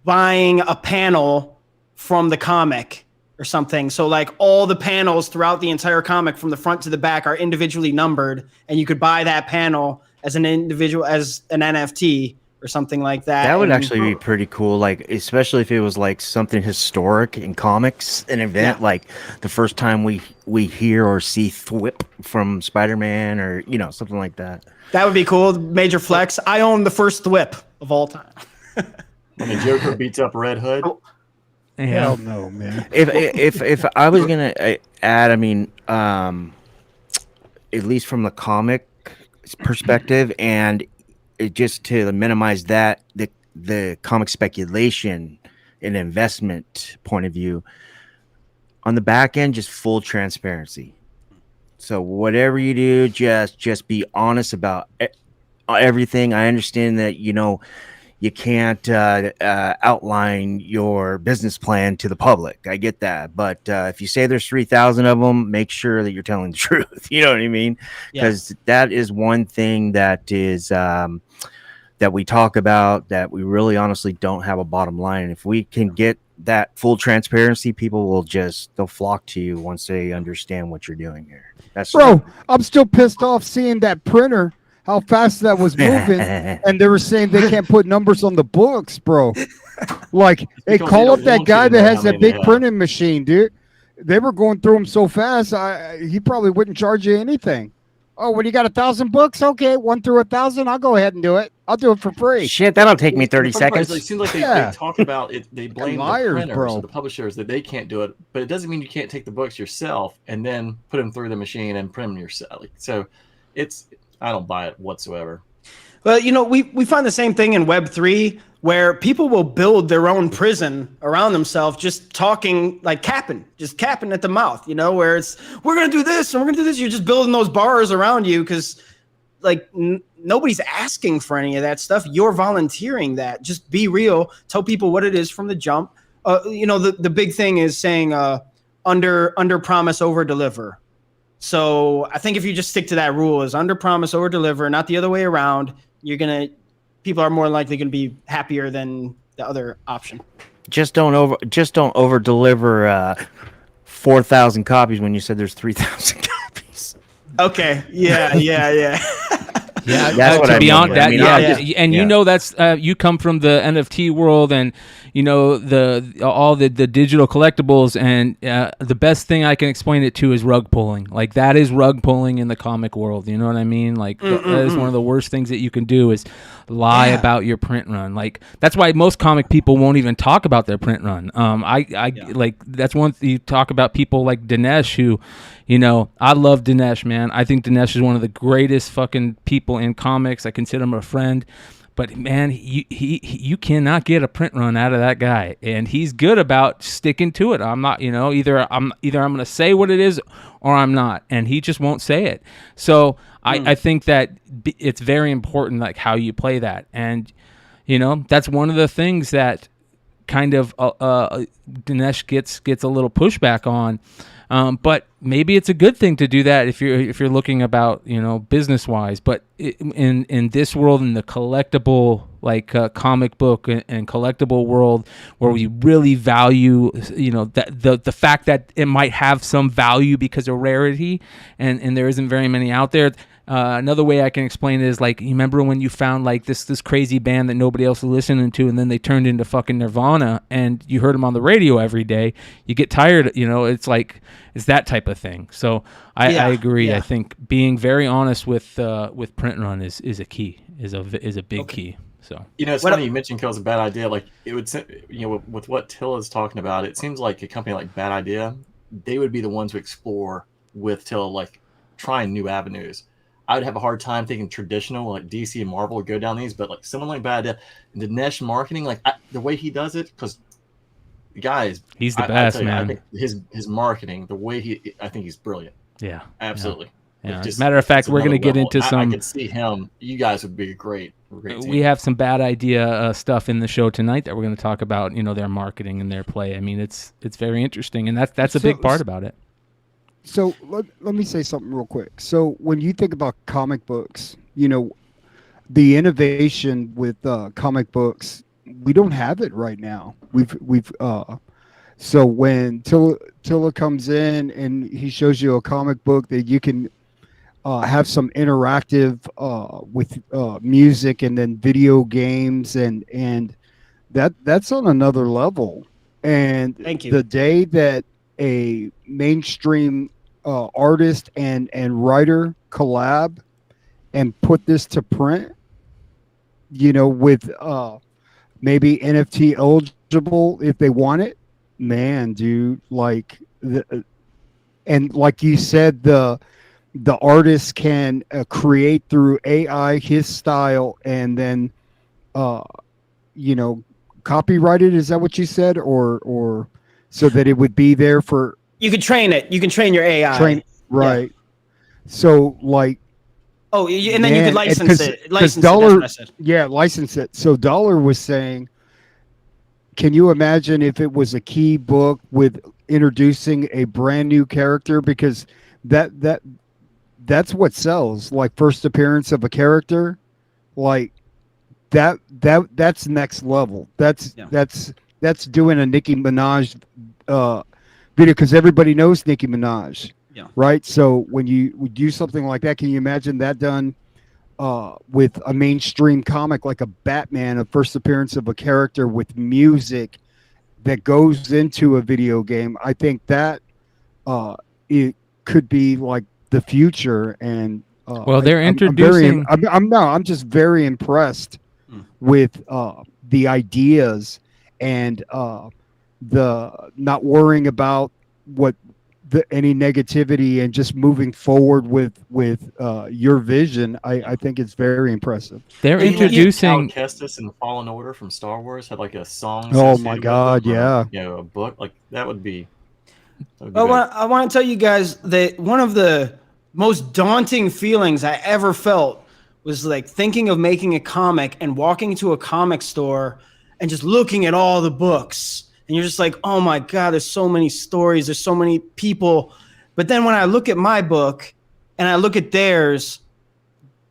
buying a panel from the comic or something? So like all the panels throughout the entire comic from the front to the back are individually numbered, and you could buy that panel as an individual, as an NFT or something like that. That would actually be pretty cool, like especially if it was like something historic in comics, an event like the first time we hear or see Thwip from Spider-Man, or you know, something like that. That would be cool. Major flex. I own the first Thwip of all time. When the Joker beats up Red Hood. Yeah. Hell no, man. If I was gonna add, I mean, at least from the comic perspective, and just to minimize that, the comic speculation and investment point of view, on the back end, just full transparency. So whatever you do, just be honest about everything. I understand that you can't outline your business plan to the public. I get that. But if you say there's 3,000 of them, make sure that you're telling the truth. You know what I mean? Because that is one thing that is that we talk about, that we really honestly don't have a bottom line. And if we can get that full transparency, people will they'll flock to you once they understand what you're doing here. Bro, I'm still pissed off seeing that printer, how fast that was moving, and they were saying they can't put numbers on the books, bro. Like, hey, call up that guy that has that big printing machine, dude. They were going through them so fast, he probably wouldn't charge you anything. Oh, when you got 1,000 books, okay, 1 through 1,000, I'll go ahead and do it. I'll do it for free. Shit, that'll take me 30 seconds. It seems like they talk about it. They blame the printers or the publishers that they can't do it, but it doesn't mean you can't take the books yourself and then put them through the machine and print them yourself. So I don't buy it whatsoever. Well, we find the same thing in Web3, where people will build their own prison around themselves, just talking, like capping at the mouth, where it's, we're going to do this and we're going to do this. You're just building those bars around you because like nobody's asking for any of that stuff. You're volunteering that. Just be real. Tell people what it is from the jump. The big thing is saying under promise, over deliver. So I think if you just stick to that rule, is under promise, over deliver, not the other way around, people are more likely going to be happier than the other option. Just don't over deliver 4,000 copies when you said there's 3,000 copies. Okay. Yeah. Yeah, that's what I mean. Beyond that, that's you come from the NFT world, and all the digital collectibles, and the best thing I can explain it to is rug pulling. Like, that is rug pulling in the comic world. You know what I mean? Like, that is one of the worst things that you can do, is lie about your print run. Like, that's why most comic people won't even talk about their print run. Like, that's one you talk about people like Dinesh, who, I love Dinesh, man. I think Dinesh is one of the greatest fucking people in comics. I consider him a friend. But man, you cannot get a print run out of that guy, and he's good about sticking to it. I'm not, either I'm going to say what it is or I'm not, and he just won't say it. So I think that it's very important, like, how you play that, and that's one of the things that kind of Dinesh gets a little pushback on. But maybe it's a good thing to do that if you're looking about business wise. But in this world, in the collectible comic book and collectible world, where we really value that the fact that it might have some value because of rarity, and there isn't very many out there. Another way I can explain it is, like, you remember when you found like this crazy band that nobody else was listening to, and then they turned into fucking Nirvana, and you heard them on the radio every day. You get tired, it's that type of thing. So I agree. I think being very honest with print run is a key, is a big key. So it's funny you mentioned Kill's a bad idea. Like, it would, with what Tilla is talking about, it seems like a company like Bad Idea, they would be the ones to explore with Tilla, like trying new avenues. I would have a hard time thinking traditional, like DC and Marvel would go down these, but like someone like Bad Idea, the Dinesh marketing, like the way he does it, because the guy is, he's the best, man. I think his marketing, the way I think he's brilliant. Yeah, absolutely. Yeah. As a matter of fact, we're going to get into some. I could see him. You guys would be a great team. We have some Bad Idea stuff in the show tonight that we're going to talk about. Their marketing and their play. I mean, it's very interesting, and that's a big part about it. So let me say something real quick. So when you think about comic books, the innovation with comic books, we don't have it right now. So when Tilla comes in and he shows you a comic book that you can have some interactive with music and then video games, and that's on another level. And thank you. The day that a mainstream artist and writer collab and put this to print, with maybe NFT eligible if they want it. Man, dude, like and like you said, the artist can create through AI his style and then you know, copyrighted. Is that what you said, or so that it would be there for? You can train it. You can train your AI. Right. Yeah. So like. Oh, and then you could license it. License Dollar, it, that's what I said. Yeah, license it. So Dollar was saying, can you imagine if it was a key book with introducing a brand new character? Because that's what sells. Like first appearance of a character, like that's next level. That's doing a Nicki Minaj video because everybody knows Nicki Minaj. Yeah. Right. So when you would do something like that, can you imagine that done with a mainstream comic like a Batman, a first appearance of a character with music that goes into a video game? I think that it could be like the future. And well, they're introducing. I'm just very impressed with the ideas and the not worrying about what. Any negativity and just moving forward with your vision. I think it's very impressive. They're introducing Cal Kestis and Fallen Order from Star Wars had like a song. Oh my God! Yeah, a book like that would be. I want to tell you guys that one of the most daunting feelings I ever felt was like thinking of making a comic and walking to a comic store and just looking at all the books. And you're just like, oh my God, there's so many stories. There's so many people. But then when I look at my book and I look at theirs,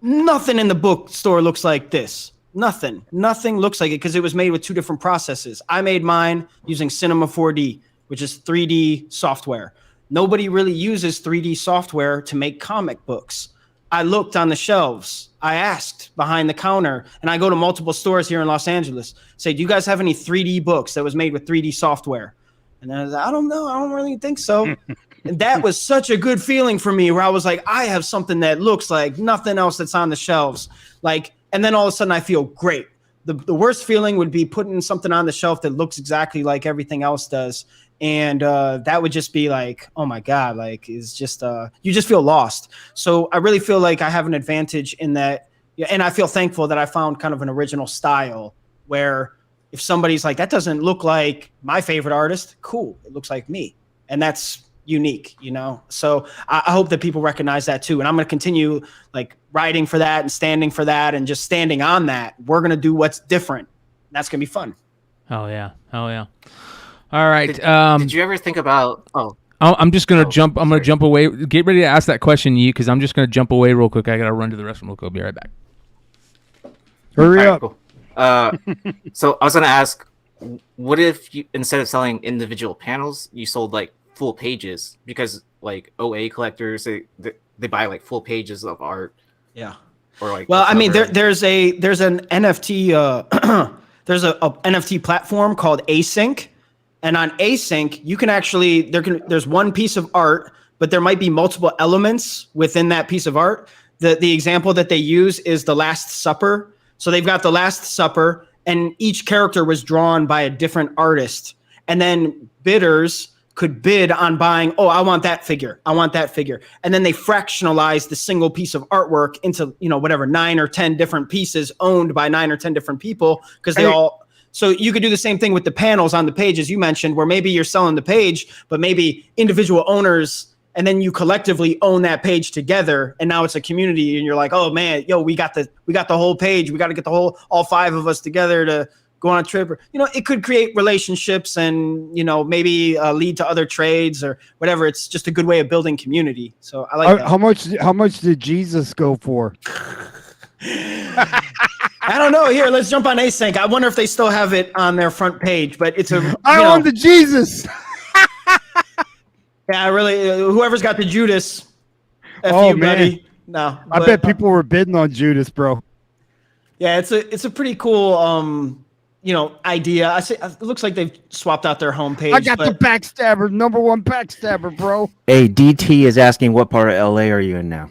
nothing in the bookstore looks like this. Nothing looks like it because it was made with two different processes. I made mine using Cinema 4D, which is 3D software. Nobody really uses 3D software to make comic books. I looked on the shelves. I asked behind the counter, and I go to multiple stores here in Los Angeles. Say, do you guys have any 3D books that was made with 3D software? And I was like, I don't know. I don't really think so. And that was such a good feeling for me where I was like, I have something that looks like nothing else that's on the shelves. Like, and then all of a sudden I feel great. The worst feeling would be putting something on the shelf that looks exactly like everything else does. And that would just be like, oh my God, like it's just you just feel lost. So I really feel like I have an advantage in that. And I feel thankful that I found kind of an original style where if somebody's like, that doesn't look like my favorite artist, cool, it looks like me. And that's unique, you know? So I hope that people recognize that too. And I'm going to continue like writing for that and standing for that and just standing on that. We're going to do what's different. That's going to be fun. Oh yeah. All right. Did you ever think about? I'm just gonna jump. I'm gonna jump away. Get ready to ask that question, Yi, because I'm just gonna jump away real quick. I gotta run to the restroom real quick. I'll be right back. Hurry up. Cool. So I was gonna ask, what if you instead of selling individual panels, you sold like full pages? Because like OA collectors, they buy like full pages of art. Yeah. Or like. Well, I mean, there's an NFT. There's a NFT platform called Async. And on Async, you can actually there's one piece of art, but there might be multiple elements within that piece of art. The example that they use is the Last Supper. So they've got the Last Supper, and each character was drawn by a different artist. And then bidders could bid on buying, oh, I want that figure. And then they fractionalize the single piece of artwork into, whatever, 9 or 10 different pieces owned by 9 or 10 different people because they all. So you could do the same thing with the panels on the page, as you mentioned, where maybe you're selling the page, but maybe individual owners, and then you collectively own that page together. And now it's a community, and you're like, oh man, we got the whole page. We got to get all 5 of us together to go on a trip. Or, it could create relationships and, maybe lead to other trades or whatever. It's just a good way of building community. So I like that. How much did Jesus go for? I don't know. Here, let's jump on Async. I wonder if they still have it on their front page, but it's I want the Jesus. Yeah, really. Whoever's got the Judas. Oh man, buddy. No, I bet people were bidding on Judas, bro. Yeah, it's a pretty cool idea. It looks like they've swapped out their homepage. I got the backstabber, number 1 backstabber, bro. Hey, DT is asking what part of LA are you in now?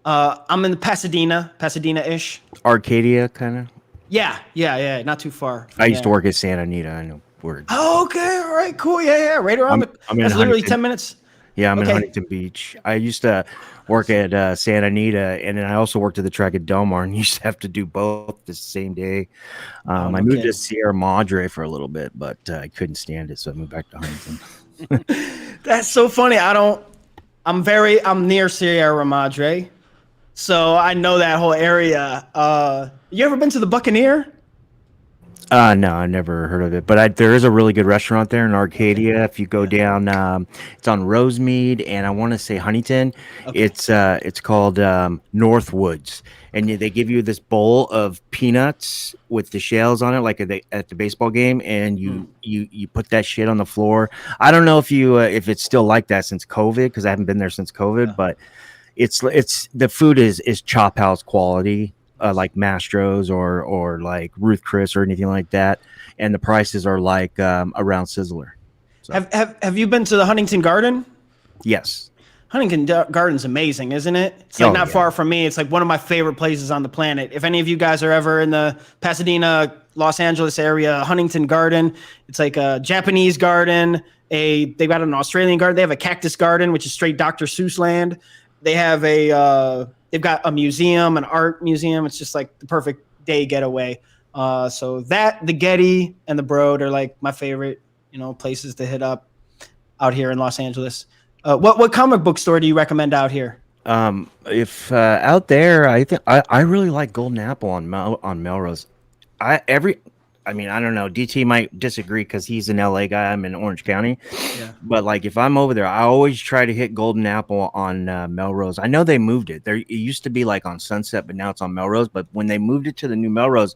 I'm in Pasadena-ish. Arcadia, kind of. Yeah. Not too far. I used to work at Santa Anita. I know where. Oh, okay. All right. Cool. Yeah. Right around. I'm in That's literally Huntington. 10 minutes. Yeah, I'm Okay. in Huntington Beach. I used to work at Santa Anita, and then I also worked at the track at Del Mar, and used to have to do both the same day. I moved kidding. to Sierra Madre for a little bit, but I couldn't stand it, so I moved back to Huntington. That's so funny. I'm near Sierra Madre, so I know that whole area. You ever been to the Buccaneer? No, I never heard of it, but there is a really good restaurant there in Arcadia. If you go down, it's on Rosemead, and I want to say Huntington. Okay. It's called Northwoods, and they give you this bowl of peanuts with the shells on it, like at the baseball game, and you put that shit on the floor. I don't know if it's still like that since COVID, because I haven't been there since COVID, but it's the food is Chop House quality. Like Mastro's or like Ruth Chris or anything like that, and the prices are like around Sizzler. So. Have you been to the Huntington Garden? Yes. Huntington Garden's amazing, isn't it? It's like not far from me. It's like one of my favorite places on the planet. If any of you guys are ever in the Pasadena, Los Angeles area, Huntington Garden, it's like a Japanese garden. They've got an Australian garden. They have a cactus garden, which is straight Dr. Seuss land. They have they've got a museum, an art museum. It's just like the perfect day getaway. So the Getty and the Broad are like my favorite, places to hit up out here in Los Angeles. What comic book store do you recommend out here? If out there, I think I really like Golden Apple on Melrose. I don't know. DT might disagree because he's an LA guy. I'm in Orange County. Yeah. But like if I'm over there, I always try to hit Golden Apple on Melrose. I know they moved it. It used to be like on Sunset, but now it's on Melrose. But when they moved it to the new Melrose,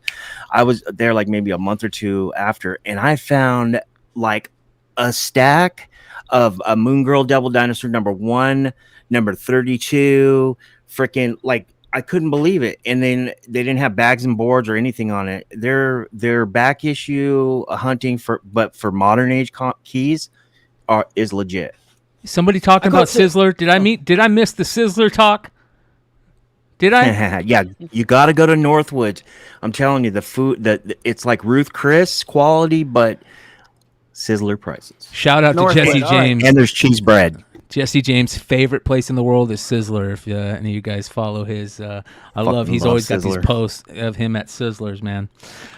I was there like maybe a month or two after, and I found like a stack of a Moon Girl Devil Dinosaur #1, number 32, freaking like. I couldn't believe it, and then they didn't have bags and boards or anything on it. Their back issue hunting for modern age keys is legit. Somebody talking about Sizzler? Did I miss the Sizzler talk? Did I? Yeah, you got to go to Northwoods. I'm telling you, the food it's like Ruth Chris quality, but Sizzler prices. Shout out to Jesse James. And there's cheese bread. Jesse James' favorite place in the world is Sizzler. If any of you guys follow his, he's always got these posts of him at Sizzlers, man.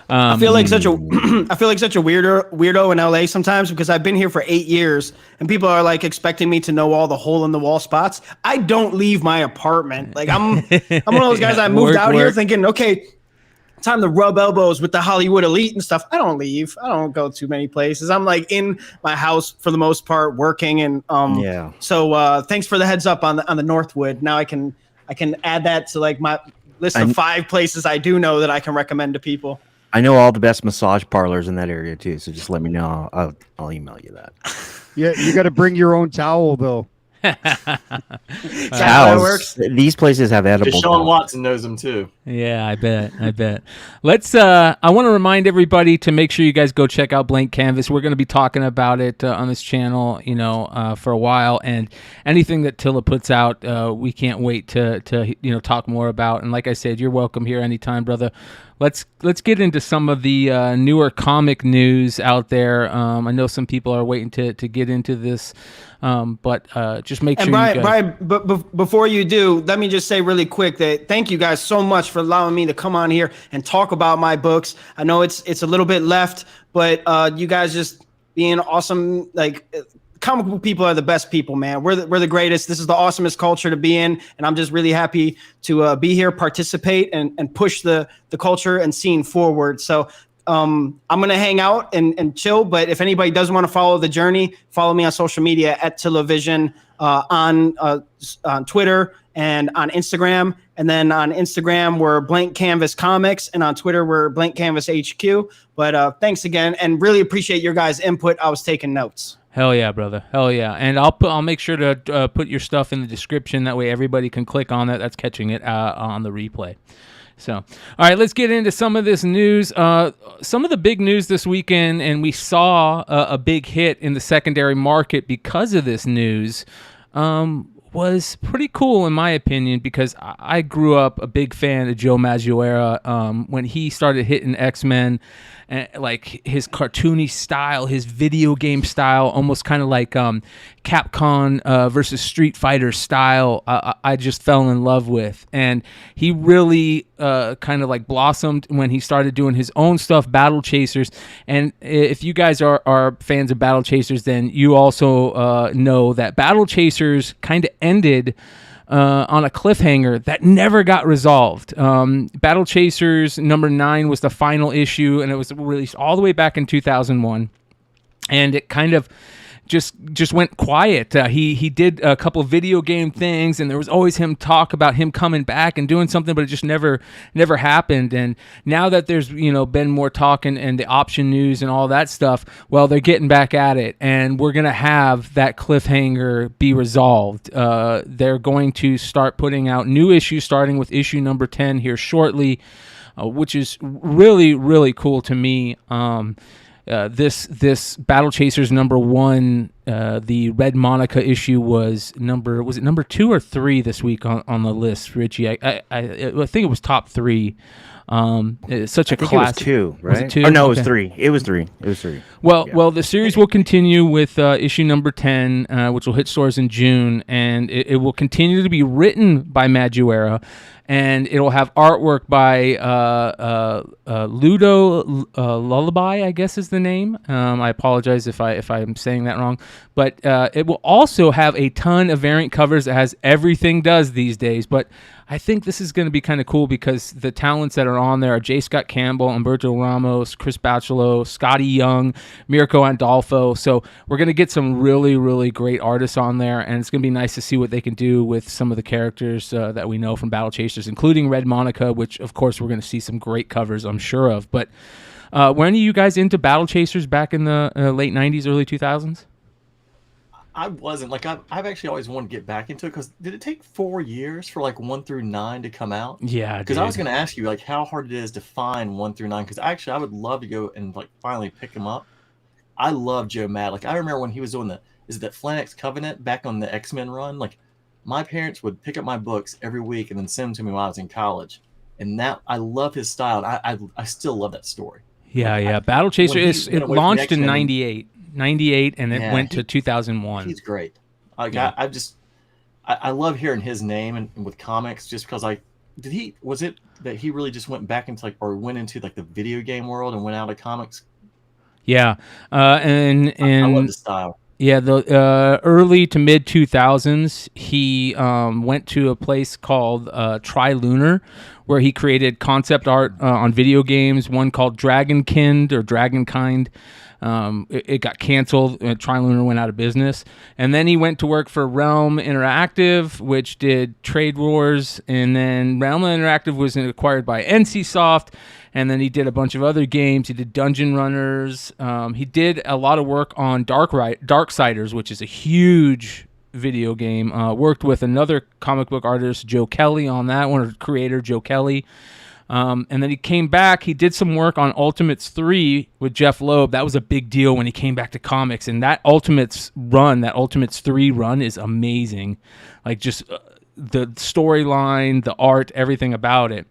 I feel like such a weirdo in LA sometimes because I've been here for 8 years and people are like expecting me to know all the hole in the wall spots. I don't leave my apartment. Like I'm one of those guys. I moved out here thinking, okay, time to rub elbows with the Hollywood elite and stuff. I don't leave. I don't go too many places. I'm like in my house for the most part, working and So thanks for the heads up on the Northwood. Now I can add that to like my list of 5 places I do know that I can recommend to people. I know all the best massage parlors in that area too. So just let me know. I'll email you that. Yeah, you got to bring your own towel though. Towels. These places have edible. Deshaun Watson knows them too. Yeah, I bet. Let's. I want to remind everybody to make sure you guys go check out Blank Canvas. We're going to be talking about it on this channel, for a while. And anything that Tilla puts out, we can't wait to talk more about. And like I said, you're welcome here anytime, brother. Let's get into some of the newer comic news out there. I know some people are waiting to get into this, but just make sure. And you guys... Brian, but before you do, let me just say really quick that thank you guys so much for allowing me to come on here and talk about my books. I know it's a little bit left, but you guys just being awesome, like. Comic book people are the best people, man. We're the greatest. This is the awesomest culture to be in, and I'm just really happy to be here, participate, and push the culture and scene forward. So I'm gonna hang out and chill. But if anybody does want to follow the journey, follow me on social media at Tillavision on Twitter and on Instagram. And then on Instagram we're Blank Canvas Comics, and on Twitter we're Blank Canvas HQ. But thanks again, and really appreciate your guys' input. I was taking notes. Hell yeah, brother. Hell yeah. And I'll make sure to put your stuff in the description. That way everybody can click on that. That's catching it on the replay. So, all right, let's get into some of this news. Some of the big news this weekend, and we saw a big hit in the secondary market because of this news. was pretty cool in my opinion, because I grew up a big fan of Joe Mazzuera when he started hitting X-Men, and like his cartoony style, his video game style, almost kind of like Capcom versus Street Fighter style. I just fell in love with, and he really kind of like blossomed when he started doing his own stuff, Battle Chasers. And if you guys are fans of Battle Chasers, then you also know that Battle Chasers kind of ended on a cliffhanger that never got resolved. Battle Chasers number 9 was the final issue, and it was released all the way back in 2001. And it kind of just went quiet. He did a couple video game things, and there was always him talk about him coming back and doing something, but it just never happened. And now that there's been more talk and the option news and all that stuff, well, they're getting back at it, and we're gonna have that cliffhanger be resolved. They're going to start putting out new issues, starting with issue number 10 here shortly, which is really, really cool to me. This Battle Chasers number 1, the Red Monica issue was it number 2 or 3 this week on the list, Richie? I think it was top 3. It's such a classic. It was 2, right? Was it 2? Oh no, it was 3. It was 3. Well, the series will continue with issue number 10, which will hit stores in June, and it will continue to be written by Mazzuera, and it'll have artwork by Ludo Lullaby, I guess is the name. I apologize if I'm saying that wrong, but it will also have a ton of variant covers, as everything does these days. But I think this is going to be kind of cool because the talents that are on there are J. Scott Campbell, Humberto Ramos, Chris Bachalo, Scotty Young, Mirko Andolfo. So we're going to get some really, really great artists on there, and it's going to be nice to see what they can do with some of the characters that we know from Battle Chasers, including Red Monica, which, of course, we're going to see some great covers, I'm sure of. But were any of you guys into Battle Chasers back in the late 90s, early 2000s? I wasn't. Like, I've actually always wanted to get back into it, because did it take 4 years for like 1 through 9 to come out? Yeah, because I was going to ask you like how hard it is to find 1 through 9, because actually I would love to go and like finally pick them up. I love Joe Mad. Like, I remember when he was doing that Flannex Covenant back on the X-Men run. Like, my parents would pick up my books every week and then send them to me while I was in college, and that I love his style. I still love that story. Yeah. Battle Chaser it launched in 98, and it went to 2001. He's great. I love hearing his name and with comics, just because was it that he really just went back into went into the video game world and went out of comics? Yeah, and I love the style. Yeah, the early to mid 2000s, he went to a place called Trilunar, where he created concept art on video games. One called Dragonkind or Dragonkind. It got canceled. Trilunar went out of business, and then he went to work for Realm Interactive, which did Trade Wars, and then Realm Interactive was acquired by NCSoft, and then he did a bunch of other games. He did Dungeon Runners. He did a lot of work on Darksiders, which is a huge video game. Worked with another comic book artist, Joe Kelly, on that one, or creator Joe Kelly. And then he came back. He did some work on Ultimates 3 with Jeff Loeb. That was a big deal when he came back to comics. And that Ultimates 3 run is amazing. Like, just the storyline, the art, everything about it.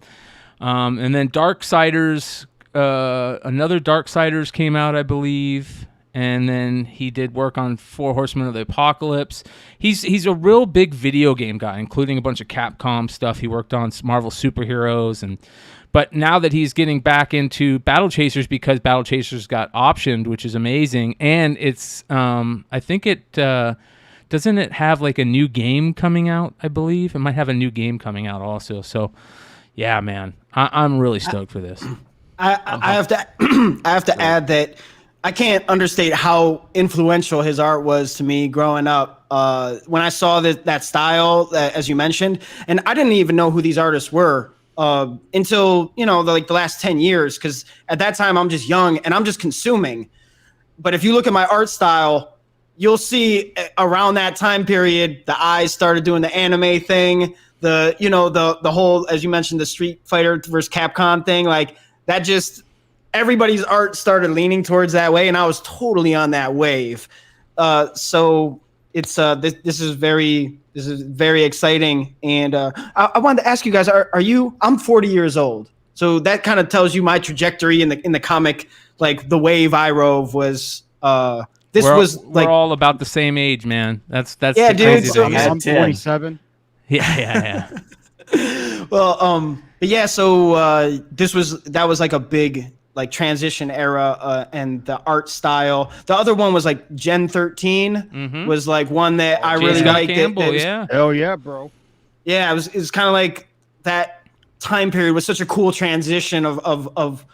And then Darksiders, another Darksiders came out, I believe. And then he did work on 4 Horsemen of the Apocalypse. He's a real big video game guy, including a bunch of Capcom stuff. He worked on Marvel superheroes, but now that he's getting back into Battle Chasers, because Battle Chasers got optioned, which is amazing, and it's I think it doesn't it have like a new game coming out? I believe it might have a new game coming out also. So yeah, man, I'm really stoked for this. I have to add that I can't understate how influential his art was to me growing up. When I saw that style, as you mentioned, and I didn't even know who these artists were until the last 10 years, because at that time I'm just young and I'm just consuming. But if you look at my art style, you'll see around that time period, the eyes started doing the anime thing, the whole, as you mentioned, the Street Fighter versus Capcom thing, like that just. Everybody's art started leaning towards that way, and I was totally on that wave. So it's this is very exciting, and I wanted to ask you guys: Are you? I'm 40 years old, so that kind of tells you my trajectory in the comic. Like the wave I rode was. We're all about the same age, man. That's yeah, the dude. crazy So, thing. I'm 27. Yeah. Well, but yeah. So that was like a big like transition era, and the art style. The other one was like Gen 13 was like one that I really Scott liked. Campbell, yeah. Hell yeah, bro. Yeah, it was kind of like that time period was such a cool transition of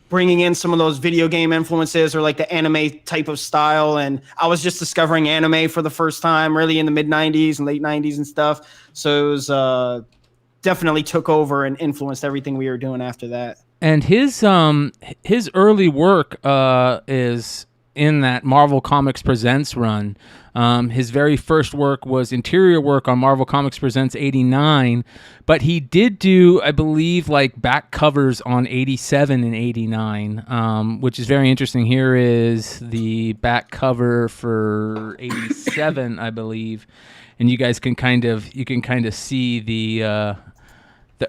bringing in some of those video game influences or like the anime type of style. And I was just discovering anime for the first time really in the mid 90s and late 90s and stuff. So it was definitely took over and influenced everything we were doing after that. And his early work is in that Marvel Comics Presents run. His very first work was interior work on Marvel Comics Presents 89, but he did do, I believe, like back covers on 87 and 89, which is very interesting. Here is the back cover for 87, I believe, and you guys can kind of see the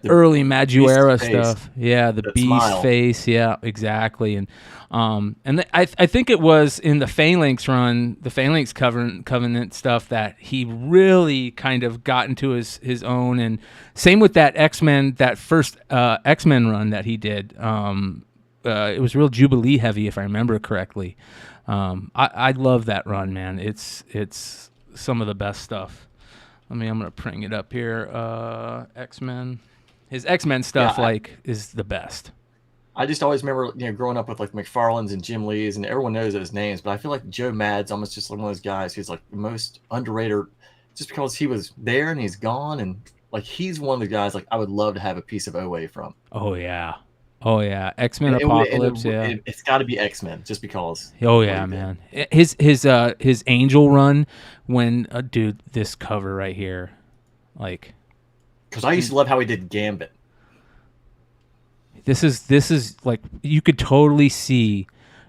early Maguire stuff. Yeah, the beast smile. face. Yeah, exactly. And I think it was in the Phalanx run, the Phalanx Covenant stuff that he really kind of got into his own. And same with that X-Men, that first X-Men run that he did. It was real Jubilee heavy, if I remember correctly. I love that run, man. It's some of the best stuff. I'm gonna bring it up here. X-Men. His X-Men stuff is the best. I just always remember, growing up with like McFarlane's and Jim Lee's, and everyone knows those names, but I feel like Joe Mad's almost just like one of those guys who's like the most underrated, just because he was there and he's gone, and like he's one of the guys like I would love to have a piece of OA from. Oh yeah, X-Men Apocalypse. It's got to be X-Men, just because. Oh yeah, man. His Angel run when dude, this cover right here, like. Because I used to love how he did Gambit. This is like you could totally see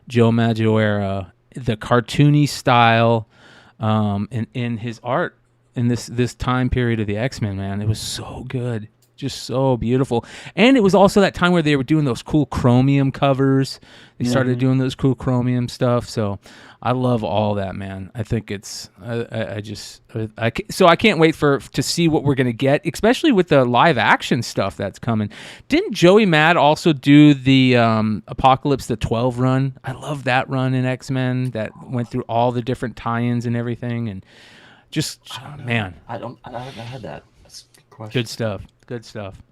Joe Maguire, the cartoony style, in his art in this time period of the X-Men. Man, it was so good, just so beautiful. And it was also that time where they were doing those cool chromium covers. They started doing those cool chromium stuff. So I love all that, man. I think it's so I can't wait to see what we're gonna get, especially with the live action stuff that's coming. Didn't Joey Mad also do the Apocalypse the 12 run? I love that run in X-Men that went through all the different tie-ins and everything, and just man, I haven't had that. That's a good question. Good stuff.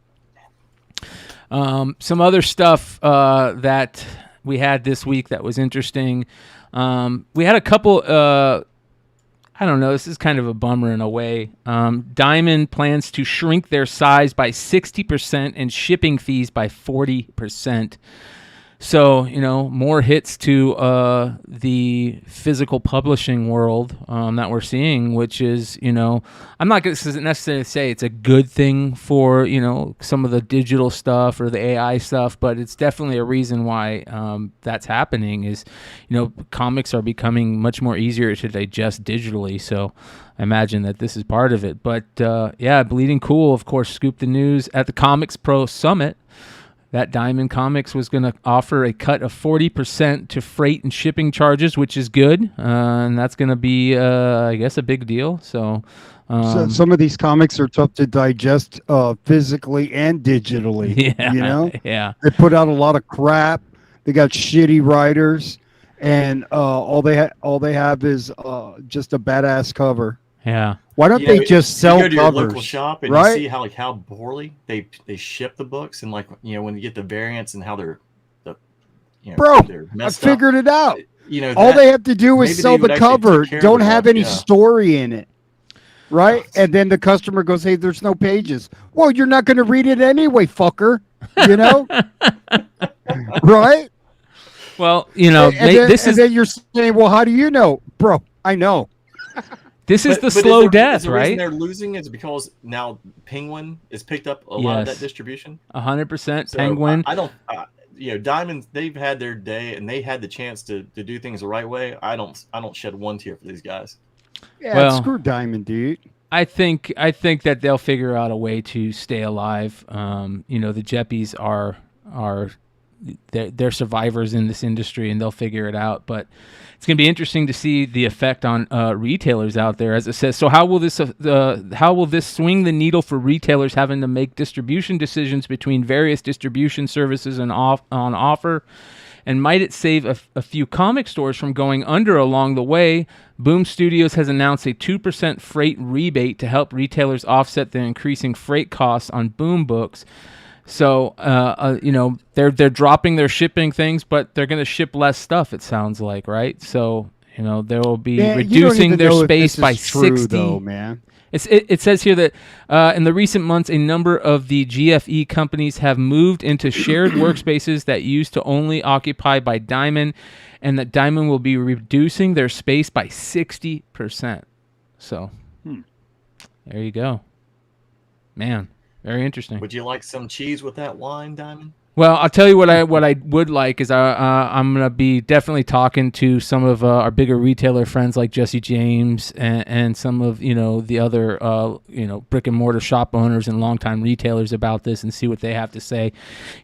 Some other stuff that we had this week that was interesting. We had a couple, I don't know, this is kind of a bummer in a way. Diamond plans to shrink their size by 60% and shipping fees by 40%. So, more hits to the physical publishing world that we're seeing, which is, I'm not going to necessarily say it's a good thing for, some of the digital stuff or the AI stuff, but it's definitely a reason why that's happening is, comics are becoming much more easier to digest digitally. So I imagine that this is part of it. But yeah, Bleeding Cool, of course, scooped the news at the Comics Pro Summit that Diamond Comics was going to offer a cut of 40% to freight and shipping charges, which is good. And that's going to be, I guess, a big deal. So some of these comics are tough to digest physically and digitally. Yeah, yeah. They put out a lot of crap. They got shitty writers, and all they have is just a badass cover. Yeah. Why don't they just sell you go to covers? your local shop and right? you see how poorly they ship the books, and when you get the variants and how they're Bro, they're I messed figured up. it out. All they have to do is sell the cover. Don't have any story in it. Right? And then the customer goes, "Hey, there's no pages." Well, you're not going to read it anyway, fucker. Right? Well, then you're saying, "Well, how do you know?" Bro, I know. This is the slow death, the right? reason they're losing is because now Penguin has picked up a lot of that distribution. 100% Penguin. I don't, Diamonds. They've had their day, and they had the chance to do things the right way. I don't shed one tear for these guys. Yeah, Well, screw Diamond, dude. I think that they'll figure out a way to stay alive. You know, the Jeppies are they're survivors in this industry, and they'll figure it out. But it's going to be interesting to see the effect on retailers out there, as it says. So how will this swing the needle for retailers having to make distribution decisions between various distribution services on offer? And might it save a few comic stores from going under along the way? Boom Studios has announced a 2% freight rebate to help retailers offset the increasing freight costs on Boom books. So, you know, they're dropping their shipping things, but they're going to ship less stuff, it sounds like, right? So, you know, they will be reducing their space by 60. Though, man. It says here that in the recent months, a number of the GFE companies have moved into shared workspaces that used to only occupy by Diamond, and that Diamond will be reducing their space by 60%. So, there you go. Man, very interesting. Would you like some cheese with that wine, Diamond? Well, I'll tell you what I would like is I'm gonna be definitely talking to some of our bigger retailer friends like Jesse James and some of the other brick and mortar shop owners and longtime retailers about this and see what they have to say.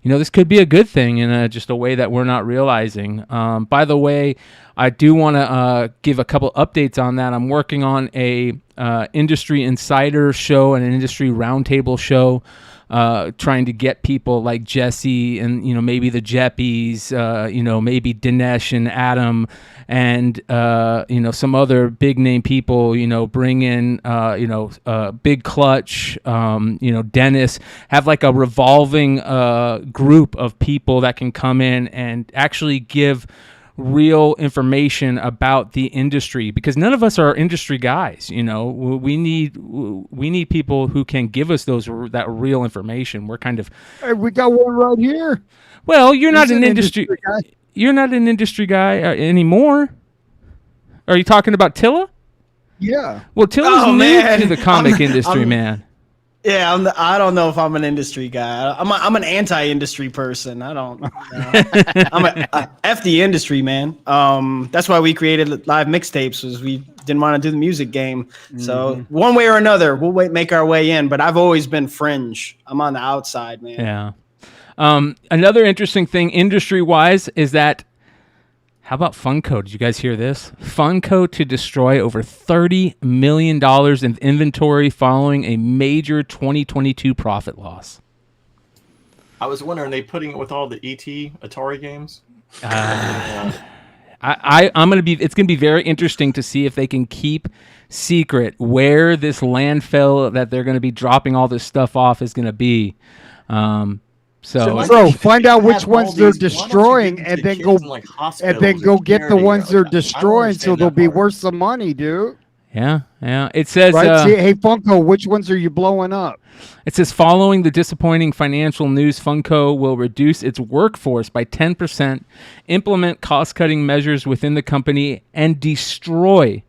This could be a good thing in just a way that we're not realizing. By the way, I do want to give a couple updates on that. I'm working on a industry insider show and an industry roundtable show. Trying to get people like Jesse and maybe the Jeppies, maybe Dinesh and Adam, and some other big name people. Bring in Big Clutch, Dennis. Have like a revolving group of people that can come in and actually give real information about the industry, because none of us are industry guys. We need people who can give us that real information. We're kind of, hey, we got one right here. Well, you're not an industry guy. You're not an industry guy anymore. Are you talking about Tilla? Yeah. Well, Tilla's new to the comic industry, man. Yeah, I don't know if I'm an industry guy. I'm an anti-industry person. I don't. I'm F the industry, man. That's why we created live mixtapes, was we didn't want to do the music game. So one way or another, we'll make our way in. But I've always been fringe. I'm on the outside, man. Yeah. Another interesting thing, industry-wise, is that. How about Funko? Did you guys hear this? Funko to destroy over $30 million in inventory following a major 2022 profit loss. I was wondering, are they putting it with all the Atari games? I'm gonna be. It's gonna be very interesting to see if they can keep secret where this landfill that they're gonna be dropping all this stuff off is gonna be. So find out which ones they're destroying, and then go get the ones they're destroying, so they'll be worth some money, dude. Yeah. It says, right? Hey, Funko, which ones are you blowing up? It says, following the disappointing financial news, Funko will reduce its workforce by 10%, implement cost-cutting measures within the company, and destroy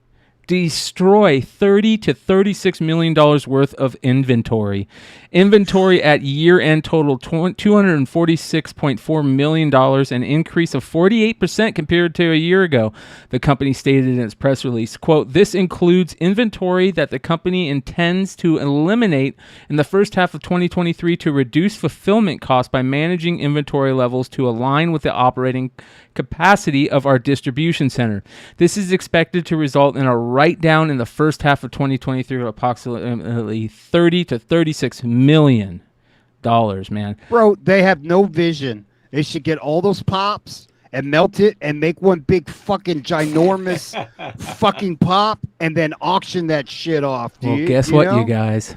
$30 to $36 million worth of inventory. Inventory at year-end totaled $246.4 million, an increase of 48% compared to a year ago, the company stated in its press release. Quote, this includes inventory that the company intends to eliminate in the first half of 2023 to reduce fulfillment costs by managing inventory levels to align with the operating capacity of our distribution center. This is expected to result in a write-down in the first half of 2023 of approximately $30 to $36 million, man. Bro, they have no vision. They should get all those pops and melt it and make one big fucking ginormous fucking pop and then auction that shit off, dude. Well, guess what, you guys?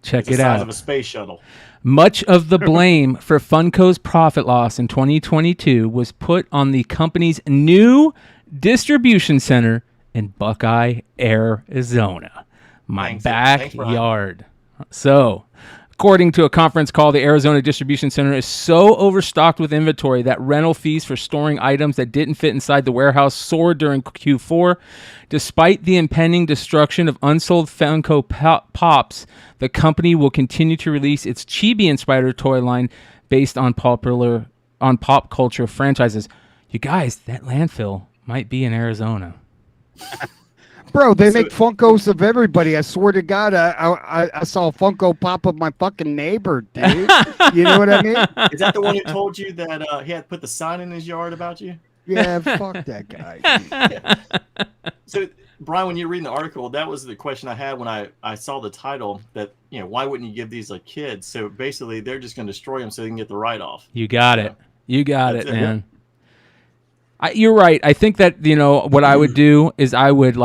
Check it out. The size of a space shuttle. Much of the blame for Funko's profit loss in 2022 was put on the company's new distribution center in Buckeye, Arizona, my backyard. So, according to a conference call, the Arizona distribution center is so overstocked with inventory that rental fees for storing items that didn't fit inside the warehouse soared during Q4. Despite the impending destruction of unsold Funko Pops, the company will continue to release its Chibi-inspired toy line based on pop culture franchises. You guys, that landfill might be in Arizona. Bro, they make Funkos of everybody. I swear to God, I saw a Funko pop of my fucking neighbor, dude. You know what I mean? Is that the one who told you that he had put the sign in his yard about you? Yeah, fuck that guy. Yeah. So, Brian, when you're reading the article, that was the question I had when I saw the title. That why wouldn't you give these like kids? So basically, they're just going to destroy them so they can get the write-off. You got it. You got it, man. You're right. I think that what I would do is I would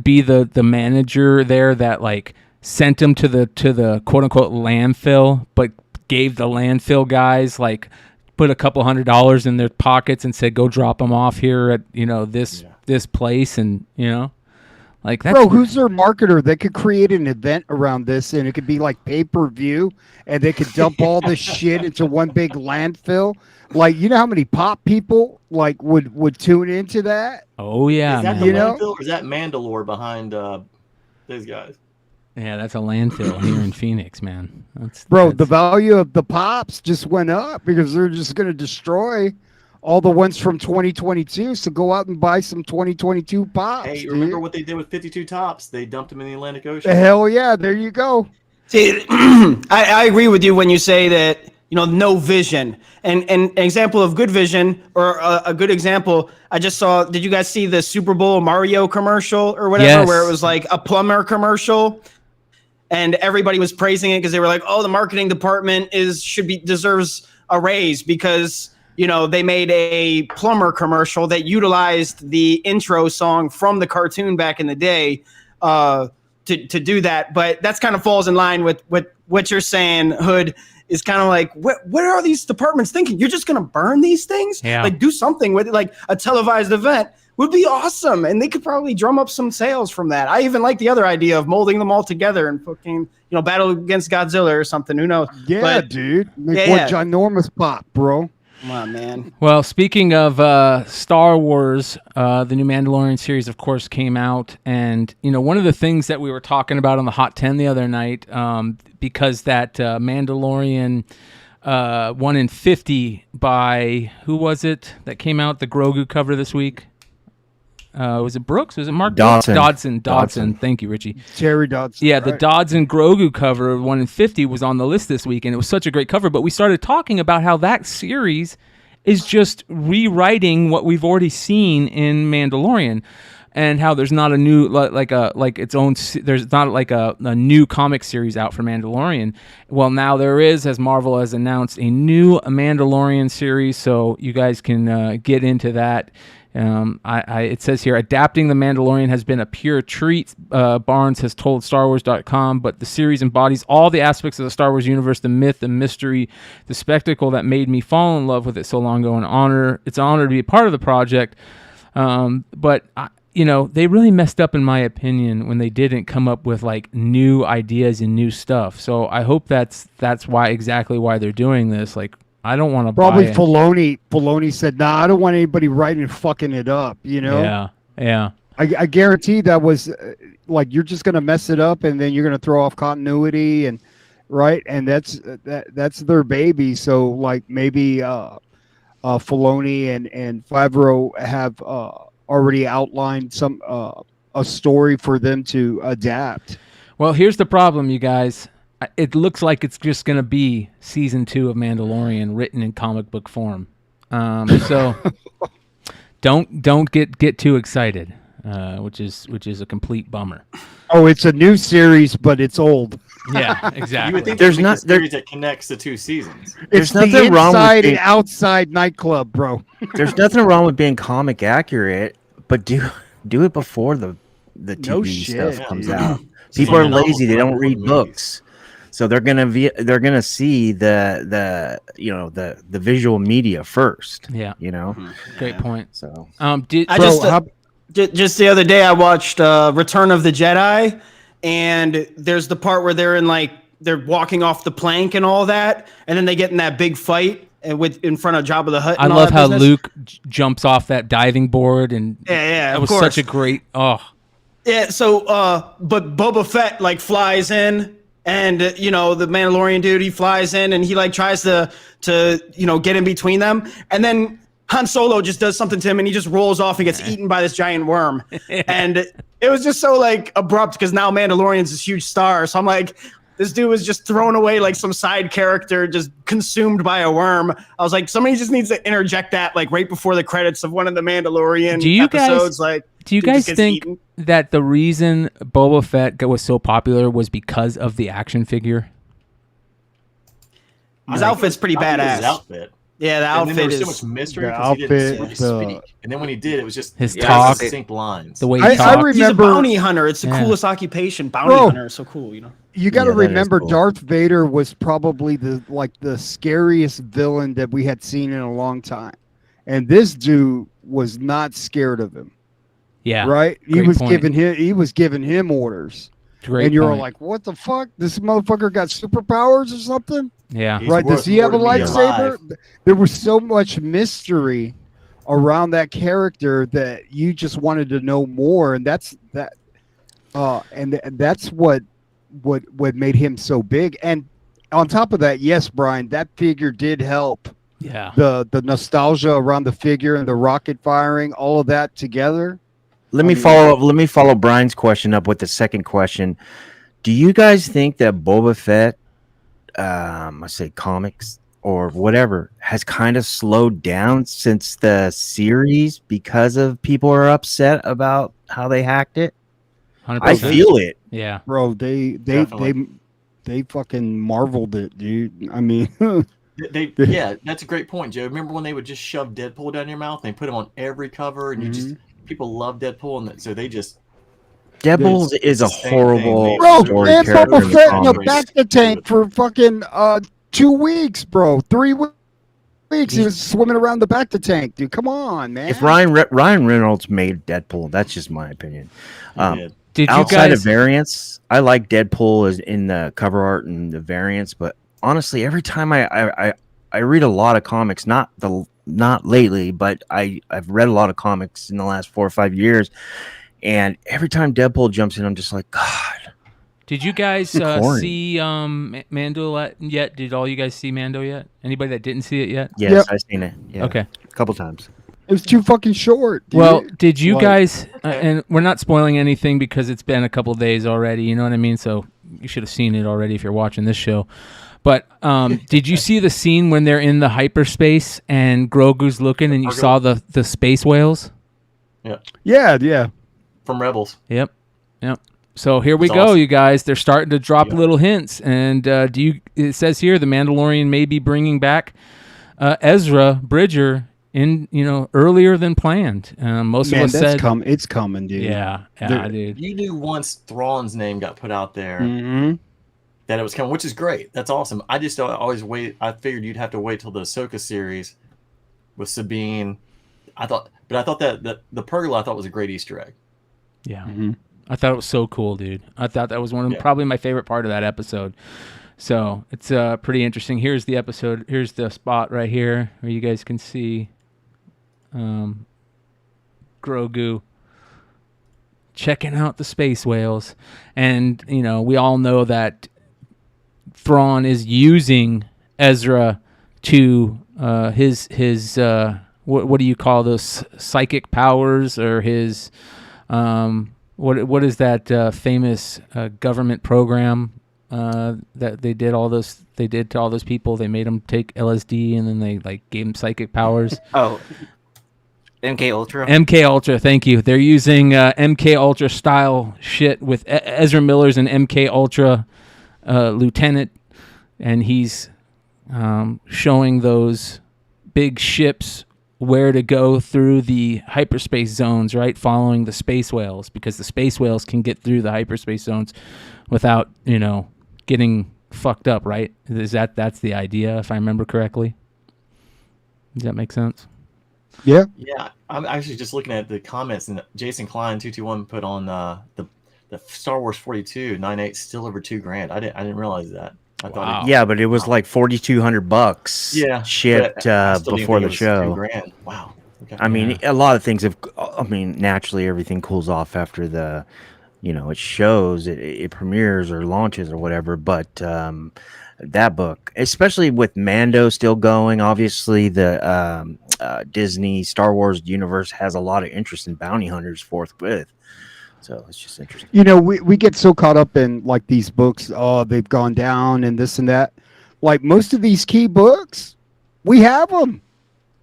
be the manager there that like sent them to the quote unquote landfill, but gave the landfill guys like put a couple $100 in their pockets and said go drop them off here at this place, and like that. Bro, who's their marketer? They could create an event around this, and it could be like pay-per-view, and they could dump all this shit into one big landfill. Like, you know how many pop people like would tune into that? Oh yeah, is that man. the landfill or is that Mandalore behind those guys? Yeah, that's a landfill here in Phoenix, man. The value of the pops just went up because they're just going to destroy all the ones from 2022. So go out and buy some 2022 pops. Hey, remember what they did with 52 tops? They dumped them in the Atlantic Ocean. The hell yeah, there you go. See, I agree with you when you say that, no vision. And an example of good vision, or a good example, I just saw, did you guys see the Super Bowl Mario commercial or whatever, where it was like a plumber commercial? And everybody was praising it because they were like, "Oh, the marketing department deserves a raise because they made a plumber commercial that utilized the intro song from the cartoon back in the day to do that." But that's kind of falls in line with what you're saying, Hood. Is kind of like, what are these departments thinking? You're just gonna burn these things? Yeah. Like do something with it, like a televised event would be awesome, and they could probably drum up some sales from that. I even like the other idea of molding them all together and fucking battle against Godzilla or something. Who knows? Yeah, dude, make one ginormous pop, bro. Come on, man. Well, speaking of Star Wars, the new Mandalorian series, of course, came out. And, one of the things that we were talking about on the Hot 10 the other night, because that Mandalorian 1 in 50 by, who was it that came out, the Grogu cover this week? Was it Brooks? Was it Mark? Dodson. Thank you, Richie. Terry Dodson. Yeah, the Dodson Grogu cover of 1 in 50 was on the list this week, and it was such a great cover. But we started talking about how that series is just rewriting what we've already seen in Mandalorian, and how there's not a new there's not like a new comic series out for Mandalorian. Well, now there is, as Marvel has announced a new Mandalorian series, so you guys can get into that. It says here, adapting The Mandalorian has been a pure treat, Barnes has told StarWars.com, but the series embodies all the aspects of the Star Wars universe, the myth, the mystery, the spectacle that made me fall in love with it so long ago. It's an honor to be a part of the project. But they really messed up, in my opinion, when they didn't come up with like new ideas and new stuff. So I hope that's exactly why they're doing this. Like, I don't want to probably buy it. Filoni said, "Nah, I don't want anybody writing and fucking it up." Yeah. I guarantee that was like, you're just gonna mess it up, and then you're gonna throw off continuity, and right, and that's their baby. So like maybe Filoni and Favreau have already outlined some a story for them to adapt. Well, here's the problem, you guys. It looks like it's just going to be season 2 of Mandalorian written in comic book form. So don't get too excited, which is a complete bummer. Oh, it's a new series, but it's old. Yeah, exactly. You would think There's not a not series that connects the 2 seasons. It's nothing the wrong with inside being- and outside nightclub, bro. There's nothing wrong with being comic accurate, but do it before the TV No shit, stuff comes dude. out. People are lazy; they don't read books, so they're gonna see the visual media first. Yeah. Great point. So Just the other day I watched Return of the Jedi, and there's the part where they're walking off the plank and all that, and then they get in that big fight in front of Jabba the Hutt. I love how Luke jumps off that diving board, and that was such a great Yeah, so but Boba Fett flies in, and the Mandalorian dude, he flies in and he tries to get in between them, and then Han Solo just does something to him and he just rolls off and gets eaten by this giant worm. And it was just so like abrupt because now Mandalorian's this huge star. So I'm like, this dude was just thrown away like some side character, just consumed by a worm. I was like, somebody just needs to interject that like right before the credits of one of the Mandalorian episodes. Do you guys think that the reason Boba Fett was so popular was because of the action figure? His outfit's pretty badass. His outfit. Yeah, the outfit there was is so much mystery the because he didn't outfit, speak. And then when he did, it was just his talk, succinct lines. The way he I talked. remember, he's a bounty hunter. It's the coolest occupation. Bounty hunter is so cool, you know. You got to remember, cool. Darth Vader was probably the scariest villain that we had seen in a long time, and this dude was not scared of him. Yeah, right. He great was point. giving him orders, Great and you're point. like, "What the fuck? This motherfucker got superpowers or something?" Yeah, He's right. Does worth he have a more than me lightsaber? alive. There was so much mystery around that character that you just wanted to know more, and that's what made him so big. And on top of that, yes, Brian, that figure did help. Yeah, The nostalgia around the figure and the rocket firing, all of that together. Let me follow Brian's question up with the second question. Do you guys think that Boba Fett, I say comics or whatever, has kind of slowed down since the series because of people are upset about how they hacked it? 100%. I feel it. Yeah, Bro, they fucking marveled it, dude. I mean, Yeah, that's a great point, Joe. Remember when they would just shove Deadpool down your mouth and they put him on every cover, and people love Deadpool, and so they just. Deadpool is a horrible bro, story man, character. Boba in the Fett in a comics. back the tank for fucking 2 weeks, bro. 3 weeks. He was swimming around the back the tank, dude. Come on, man. If Ryan Reynolds made Deadpool, that's just my opinion. Did you Outside guys? of variants, I like Deadpool as in the cover art and the variants, but honestly, every time I read a lot of comics, not lately, but I've read a lot of comics in the last 4 or 5 years, and every time Deadpool jumps in, I'm just like, God. Did you guys corny. see Mando yet? Did all you guys see Mando yet? Anybody that didn't see it yet? Yes, Yep. I've seen it. Yeah, Okay. a couple times. It was too fucking short, dude. Well, did you Like- guys? And we're not spoiling anything because it's been a couple days already. You know what I mean? So you should have seen it already if you're watching this show. But did you see the scene when they're in the hyperspace and Grogu's looking and you saw the space whales? Yeah. From Rebels. Yep. So here we It's go, awesome. you guys. They're starting to drop little hints, and it says here the Mandalorian may be bringing back Ezra Bridger in earlier than planned. Most Man, of us said it's coming, dude. Yeah, dude. You knew once Thrawn's name got put out there that it was coming, which is great. That's awesome. I just always wait. I figured you'd have to wait till the Ahsoka series with Sabine. I thought that the Pergola I thought was a great Easter egg. Yeah. I thought it was so cool, dude. I thought that was probably my favorite part of that episode. So it's pretty interesting. Here's the episode. Here's the spot right here where you guys can see Grogu checking out the space whales. And, we all know that Thrawn is using Ezra to his what do you call those psychic powers, or his what is that famous government program that they did to all those people? They made them take LSD and then they gave them psychic powers. Oh, MK Ultra. MK Ultra, thank you. They're using MK Ultra style shit with Ezra Miller's an MK Ultra lieutenant, and he's showing those big ships where to go through the hyperspace zones, right? Following the space whales, because the space whales can get through the hyperspace zones without, getting fucked up, right? That's the idea, if I remember correctly? Does that make sense? Yeah. Yeah, I'm actually just looking at the comments, and Jason Klein 221 put on the Star Wars 42 98 still over $2,000. I didn't realize that. I thought Yeah, but it was like $4,200. Yeah, shipped but I still didn't before think the it was show. $2,000. Wow. Okay. I mean, a lot of things have. I mean, naturally, everything cools off after the, it shows, it premieres or launches or whatever. But that book, especially with Mando still going, obviously the Disney, Star Wars universe has a lot of interest in bounty hunters forthwith. So it's just interesting. You know, we get so caught up in like these books. Oh, they've gone down and this and that. Like most of these key books, we have them.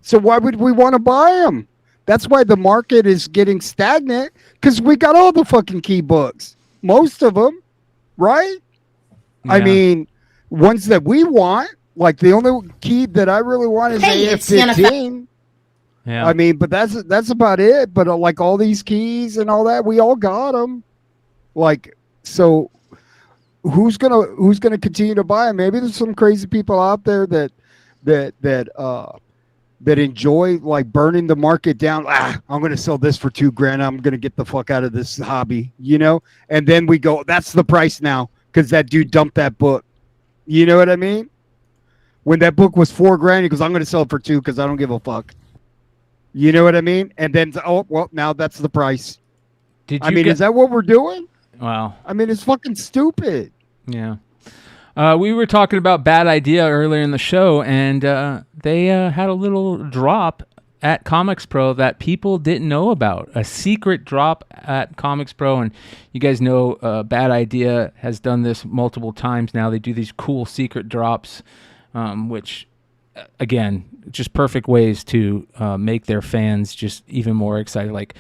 So why would we want to buy them? That's why the market is getting stagnant, because we got all the fucking key books. Most of them, right? Yeah. I mean, ones that we want, like the only key that I really want is AF-15. Yeah. I mean, but that's about it. But like all these keys and all that, we all got them. Like, so who's gonna continue to buy them? Maybe there's some crazy people out there that enjoy like burning the market down. I'm going to sell this for $2,000. I'm going to get the fuck out of this hobby, you know? And then we go, that's the price now, because that dude dumped that book. You know what I mean? When that book was $4,000, he goes, I'm going to sell it for $2,000 because I don't give a fuck. You know what I mean? And then, oh, well, now that's the price. Is that what we're doing? Wow. I mean, it's fucking stupid. Yeah. We were talking about Bad Idea earlier in the show, and they had a little drop at Comics Pro that people didn't know about. A secret drop at Comics Pro, and you guys know Bad Idea has done this multiple times now. They do these cool secret drops, which, again, just perfect ways to make their fans just even more excited. Like,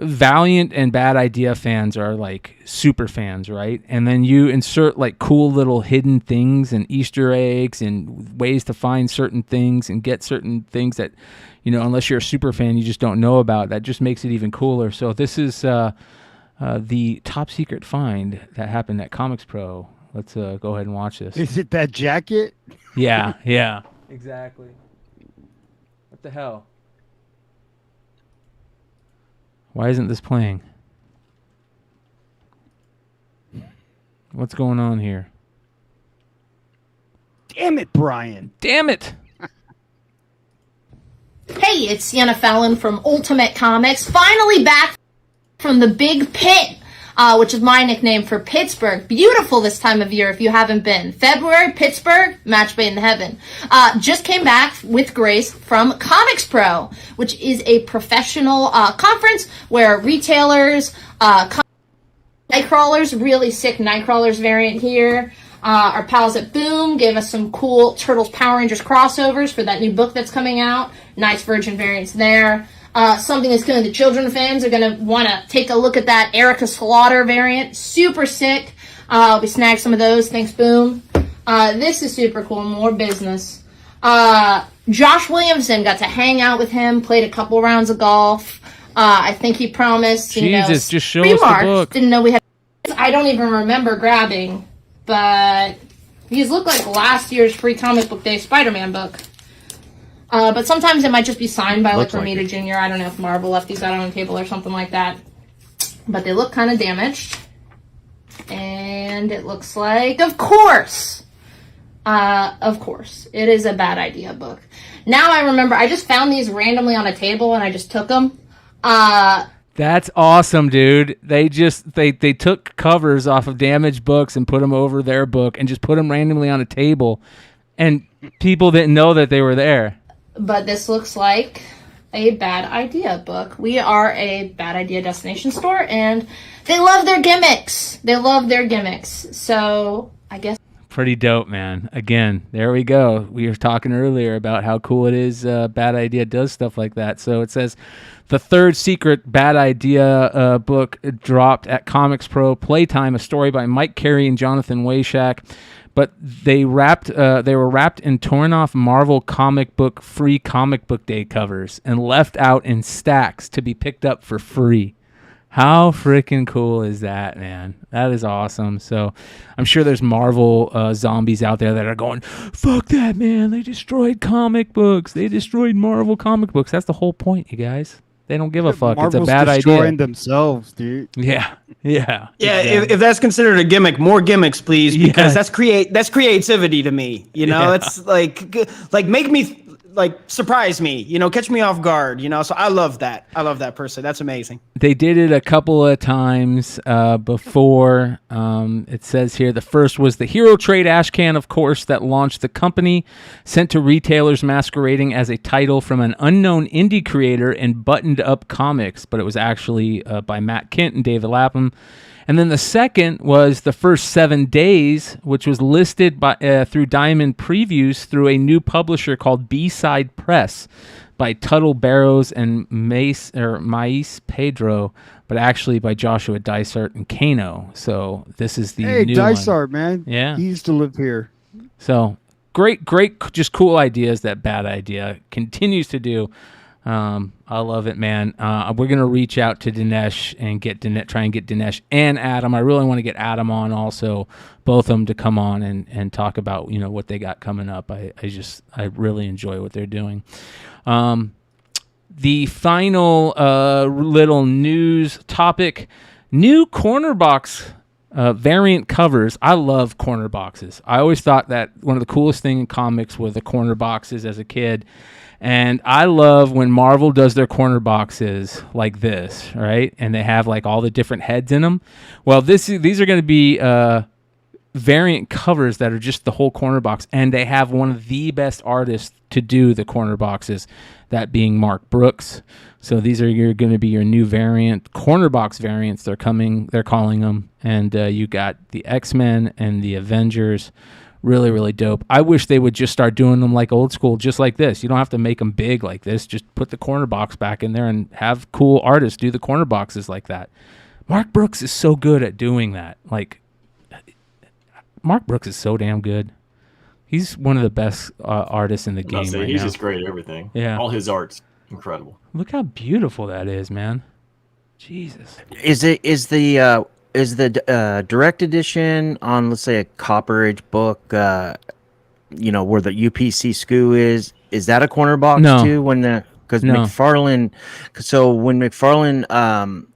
Valiant and Bad Idea fans are like super fans, right? And then you insert like cool little hidden things and Easter eggs and ways to find certain things and get certain things that, you know, unless you're a super fan, you just don't know about. That just makes it even cooler. So this is the top secret find that happened at Comics Pro. Let's go ahead and watch this. Is it that jacket? Yeah, yeah. Exactly. What the hell? Why isn't this playing? What's going on here? Damn it, Brian. Damn it. Hey, it's Sienna Fallon from Ultimate Comics, finally back from the Big Pit, which is my nickname for Pittsburgh. Beautiful this time of year if you haven't been. February, Pittsburgh, match made in heaven. Just came back with Grace from Comics Pro, which is a professional conference where retailers, Nightcrawlers, really sick Nightcrawlers variant here. Our pals at Boom gave us some cool Turtles Power Rangers crossovers for that new book that's coming out. Nice Virgin variants there. Something that's going to the children fans are going to want to take a look at that Erica Slaughter variant. Super sick. We snagged some of those. Thanks, Boom. This is super cool. More business. Josh Williamson, got to hang out with him, played a couple rounds of golf. I think he promised, Jesus, just show us the book. Didn't know we had. I don't even remember grabbing, but these look like last year's free comic book day Spider-Man book. But sometimes it might just be signed by like Romita Jr. I don't know if Marvel left these out on the table or something like that. But they look kind of damaged. And it looks like, of course, it is a Bad Idea book. Now I remember, I just found these randomly on a table and I just took them. That's awesome, dude. They took covers off of damaged books and put them over their book and just put them randomly on a table. And people didn't know that they were there. But this looks like a Bad Idea book. We are a Bad Idea destination store, and they love their gimmicks. So I guess. Pretty dope, man. Again, there we go. We were talking earlier about how cool it is. Bad Idea does stuff like that. So it says the third secret Bad Idea book dropped at Comics Pro Playtime, a story by Mike Carey and Jonathan Wayshak. But they were wrapped in torn off Marvel comic book free comic book day covers and left out in stacks to be picked up for free. How freaking cool is that, man? That is awesome. So I'm sure there's Marvel zombies out there that are going, fuck that, man. They destroyed comic books. They destroyed Marvel comic books. That's the whole point, you guys. They don't give a fuck. Marvel's it's a bad idea. Destroying themselves, dude. Yeah. If that's considered a gimmick, more gimmicks, please, because that's creativity to me. You know, it's like make me like surprise me, catch me off guard, so I love that. I love that person. That's amazing. They did it a couple of times before. It says here the first was the Hero Trade Ashcan, of course, that launched the company, sent to retailers masquerading as a title from an unknown indie creator in Buttoned Up Comics, but it was actually by Matt Kent and David Lapham. And then the second was the first 7 days, which was listed by through Diamond Previews through a new publisher called B-Side Press by Tuttle Barrows and Mais Pedro, but actually by Joshua Dysart and Kano. So this is the new Dysart, one. Man. Yeah. He used to live here. So great, just cool ideas that Bad Idea continues to do. I love it, man. We're going to reach out to Dinesh and try and get Dinesh and Adam. I really want to get Adam on also, both of them to come on and talk about, what they got coming up. I really enjoy what they're doing. The final little news topic, new corner box variant covers. I love corner boxes. I always thought that one of the coolest things in comics were the corner boxes as a kid. And I love when Marvel does their corner boxes like this, right? And they have like all the different heads in them. Well, these are going to be variant covers that are just the whole corner box. And they have one of the best artists to do the corner boxes, that being Mark Brooks. So these are going to be your new variant, corner box variants. They're calling them. And you got the X-Men and the Avengers. Really, really dope. I wish they would just start doing them like old school, just like this. You don't have to make them big like this. Just put the corner box back in there and have cool artists do the corner boxes like that. Mark Brooks is so good at doing that. Like, Mark Brooks is so damn good. He's one of the best artists in the game right he's now. just great at everything. Yeah. All his art's incredible. Look how beautiful that is, man. Jesus. Is the direct edition on, let's say, a Copperidge book, where the UPC SKU is that a corner box too? Because McFarlane, when McFarlane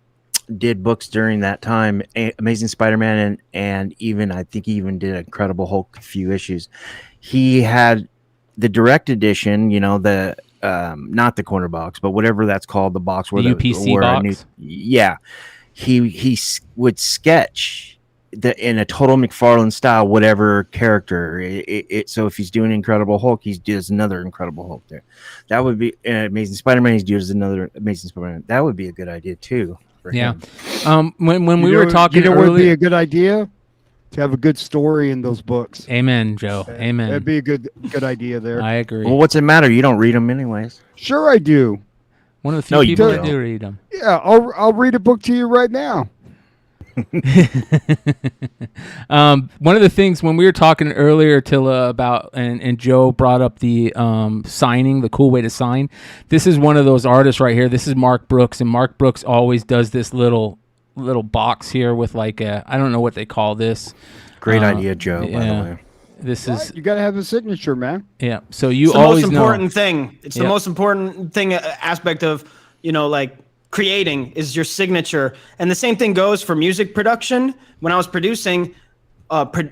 did books during that time, Amazing Spider-Man and I think he even did Incredible Hulk a few issues. He had the direct edition, the not the corner box, but whatever that's called, the box where the UPC box. He would sketch in a total McFarlane style whatever character. So if he's doing Incredible Hulk, he does another Incredible Hulk there. That would be Amazing Spider-Man. He does another Amazing Spider-Man. That would be a good idea too. Yeah. When we were talking, it would be a good idea to have a good story in those books. Amen, Joe. Amen. That'd be a good idea there. I agree. Well, what's it matter? You don't read them anyways. Sure, I do. One of the few people that do read them. Yeah, I'll read a book to you right now. One of the things when we were talking earlier, Tilla, about and Joe brought up the signing, the cool way to sign. This is one of those artists right here. This is Mark Brooks, and Mark Brooks always does this little box here with like I don't know what they call this. Great idea, Joe. By the way. This is you got to have a signature, man. Yeah. So you it's the always most important know. thing. It's the most important thing aspect of like creating is your signature. And the same thing goes for music production. When I was producing,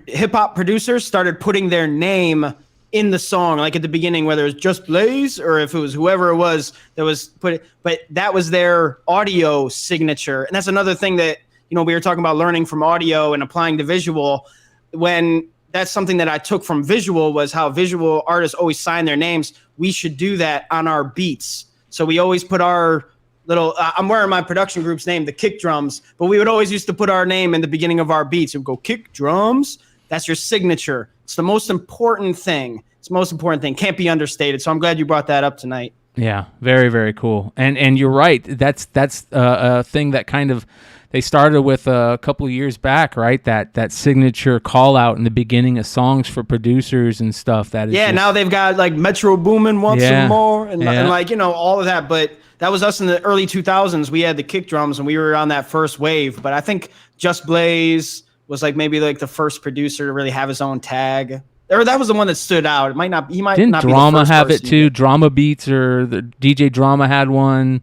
hip hop producers started putting their name in the song, like at the beginning, whether it was Just Blaze or if it was whoever it was that was put. But that was their audio signature. And that's another thing that we were talking about learning from audio and applying to visual. When that's something that I took from visual was how visual artists always sign their names. We should do that on our beats. So we always put our little, I'm wearing my production group's name, the Kick Drums, but we would always used to put our name in the beginning of our beats. It would go Kick Drums. That's your signature. It's the most important thing. It's the most important thing. Can't be understated. So I'm glad you brought that up tonight. Yeah, very, very cool. And you're right. That's a thing that kind of they started with a couple of years back, right? That signature call out in the beginning of songs for producers and stuff. That is now they've got like Metro Boomin' Want Some More and like all of that. But that was us in the early 2000s. We had the Kick Drums and we were on that first wave. But I think Just Blaze was like maybe like the first producer to really have his own tag. Or that was the one that stood out. It might not. He might Didn't not Drama be the first have it person. too? Drama Beats or the DJ Drama had one.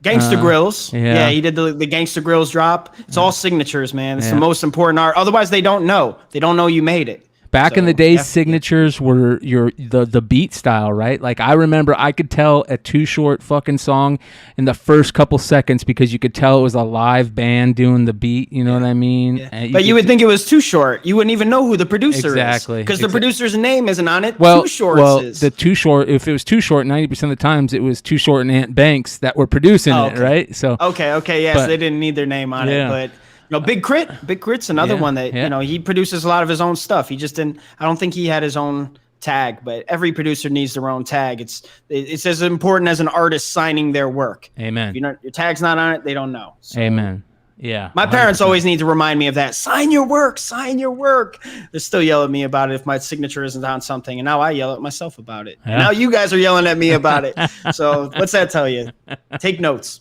Gangsta Grills. Yeah. He did the Gangsta Grills drop. It's all signatures, man. It's the Yeah. most important art. Otherwise, they don't know. They don't know you made it. back in So, the day, yeah. signatures were the beat style, right? Like I remember I could tell a Too Short fucking song in the first couple seconds because you could tell it was a live band doing the beat. You know what I mean? Yeah. But you would think it was Too Short. You wouldn't even know who the producer Exactly. is because the producer's name isn't on it. Well, Too Short is. the Too Short. If it was Too Short, 90% of the times it was Too Short and Ant Banks that were producing it, right? So okay, yes, but- they didn't need their name on Yeah. it, but. You know, Big Crit's another one that he produces a lot of his own stuff. He just didn't. I don't think he had his own tag, but every producer needs their own tag. It's as important as an artist signing their work. Amen. If your tag's not on it, they don't know. So, Amen. Yeah. my parents always need to remind me of that. Sign your work. Sign your work. They still yell at me about it if my signature isn't on something, and now I yell at myself about it. Yeah. Now you guys are yelling at me about it. So what's that tell you? Take notes.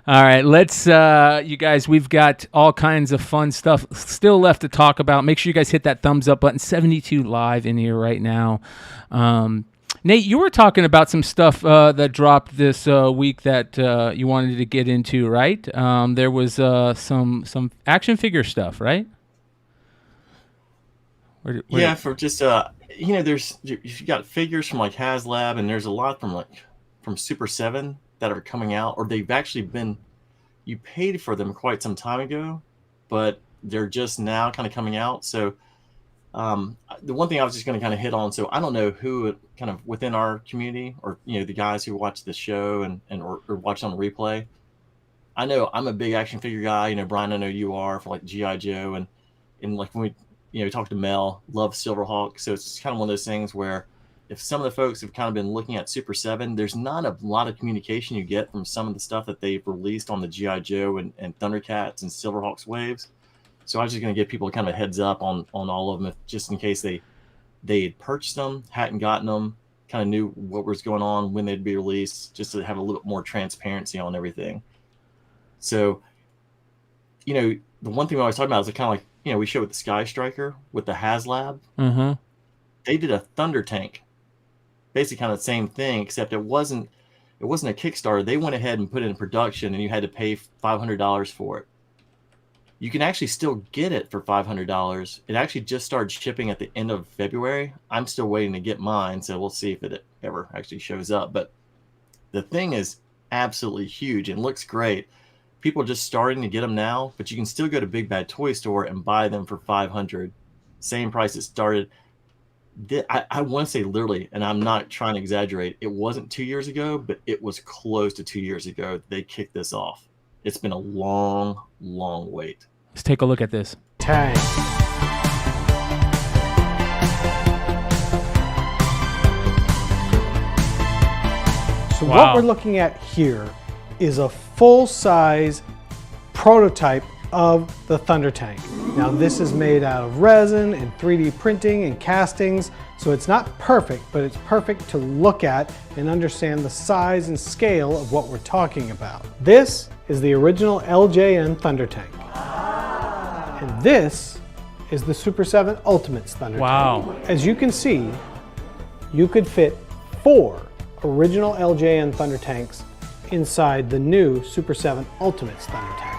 All right, let's, you guys, we've got all kinds of fun stuff still left to talk about. Make sure you guys hit that thumbs up button. 72 live in here right now. Nate, you were talking about some stuff that dropped this week that you wanted to get into, right? There was some action figure stuff, right? Yeah, for just there's you've got figures from like HasLab, and there's a lot from Super 7 that are coming out, or they've actually been, you paid for them quite some time ago, but they're just now kind of coming out. So the one thing I was just going to kind of hit on, so I don't know who kind of within our community, or the guys who watch the show or watch on the replay. I know I'm a big action figure guy. Brian, I know you are, for like G.I. Joe, and like when we talked to Mel, love Silverhawk. So it's kind of one of those things where if some of the folks have kind of been looking at Super 7, there's not a lot of communication you get from some of the stuff that they've released on the G.I. Joe and Thundercats and Silverhawks waves. So I was just going to give people kind of a heads up on all of them, just in case they had purchased them, hadn't gotten them, kind of knew what was going on, when they'd be released, just to have a little bit more transparency on everything. So, the one thing I was talking about is kind of like, we showed with the Sky Striker, with the HasLab. Mm-hmm. They did a Thunder Tank. Basically kind of the same thing, except it wasn't a Kickstarter. They went ahead and put it in production, and you had to pay $500 for it. You can actually still get it for $500. It actually just started shipping at the end of February. I'm still waiting to get mine, so we'll see if it ever actually shows up. But the thing is absolutely huge and looks great. People are just starting to get them now, but you can still go to Big Bad Toy Store and buy them for $500. Same price it started. I want to say literally, and I'm not trying to exaggerate, it wasn't 2 years ago, but it was close to 2 years ago they kicked this off. It's been a long, long wait. Let's take a look at this. Tang. So what we're looking at here is a full-size prototype of the Thunder Tank. Now this is made out of resin and 3D printing and castings, so it's not perfect, but it's perfect to look at and understand the size and scale of what we're talking about. This is the original LJN Thunder Tank. And this is the Super 7 Ultimates Thunder Tank. As you can see, you could fit 4 original LJN Thunder Tanks inside the new Super 7 Ultimates Thunder Tank.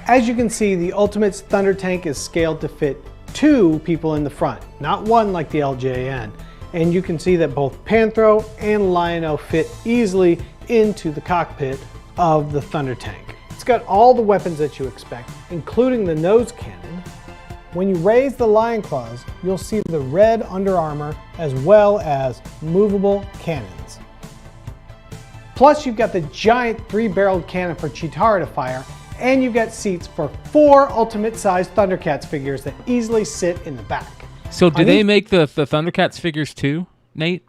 As you can see, the Ultimates Thunder Tank is scaled to fit 2 people in the front, not 1 like the LJN. And you can see that both Panthro and Lion-O fit easily into the cockpit of the Thunder Tank. It's got all the weapons that you expect, including the nose cannon. When you raise the Lion Claws, you'll see the red Under Armour as well as movable cannons. Plus, you've got the giant 3-barreled cannon for Chitara to fire, and you've got seats for 4 ultimate-sized Thundercats figures that easily sit in the back. So do they make the Thundercats figures too, Nate?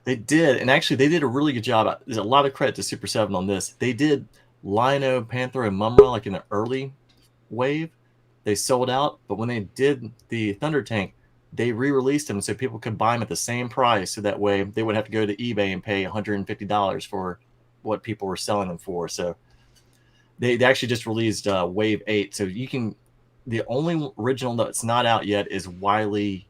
They did, and actually they did a really good job. There's a lot of credit to Super 7 on this. They did Lion-O, Panther, and Mumra like in the early wave. They sold out, but when they did the Thunder Tank, they re-released them so people could buy them at the same price, so that way they would have to go to eBay and pay $150 for what people were selling them for. So they actually just released Wave 8. So you can, the only original that's not out yet is Wily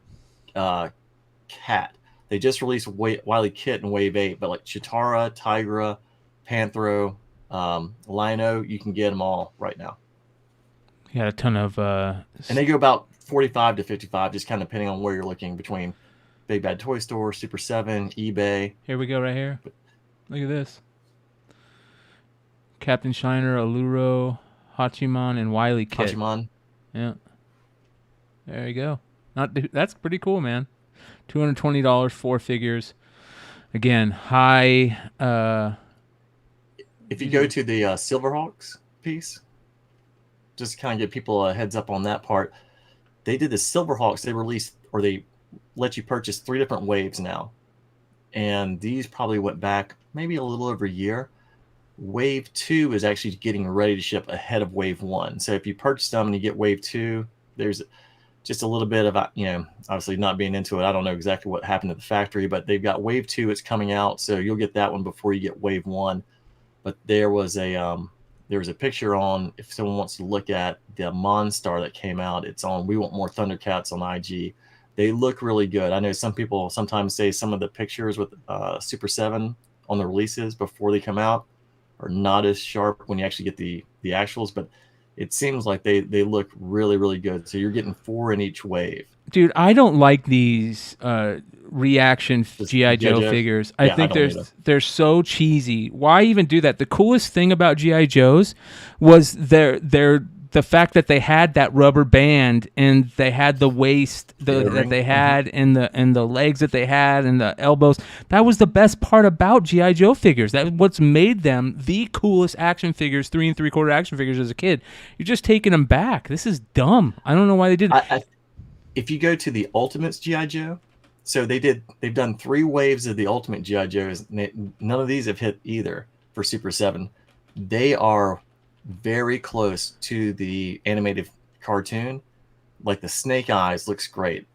Cat. They just released Wily Kit in Wave 8, but like Chitara, Tigra, Panthro, Lion-O, you can get them all right now. Yeah, a ton of... and they go about $45 to $55, just kind of depending on where you're looking between Big Bad Toy Store, Super 7, eBay. Here we go, right here. Look at this. Captain Shiner, Alluro, Hachiman, and Wily Kit. Hachiman. Yeah. There you go. That's pretty cool, man. $220, 4 figures. Again, high. If you go to the Silverhawks piece, just kind of give people a heads up on that part. They did the Silverhawks. They released, or they let you purchase 3 different waves now, and these probably went back maybe a little over a year. Wave 2 is actually getting ready to ship ahead of Wave 1. So if you purchase them and you get Wave 2, there's just a little bit of, obviously not being into it, I don't know exactly what happened at the factory, but they've got Wave 2, it's coming out, so you'll get that one before you get Wave 1. But there was a picture on, if someone wants to look at the Monstar that came out, it's on We Want More Thundercats on IG. They look really good. I know some people sometimes say some of the pictures with Super 7 on the releases before they come out are not as sharp when you actually get the actuals, but it seems like they look really, really good. So you're getting 4 in each wave. Dude, I don't like these reaction G.I. Joe figures. I think they're so cheesy. Why even do that? The coolest thing about G.I. Joes was the fact that they had that rubber band and they had the waist that they had and the legs that they had and the elbows. That was the best part about G.I. Joe figures. That's what's made them the coolest action figures, 3 3/4 action figures as a kid. You're just taking them back. This is dumb. I don't know why they did it. If you go to the Ultimates G.I. Joe, so they've done 3 waves of the Ultimate G.I. Joes. None of these have hit either for Super 7. They are very close to the animated cartoon. Like the Snake Eyes looks great.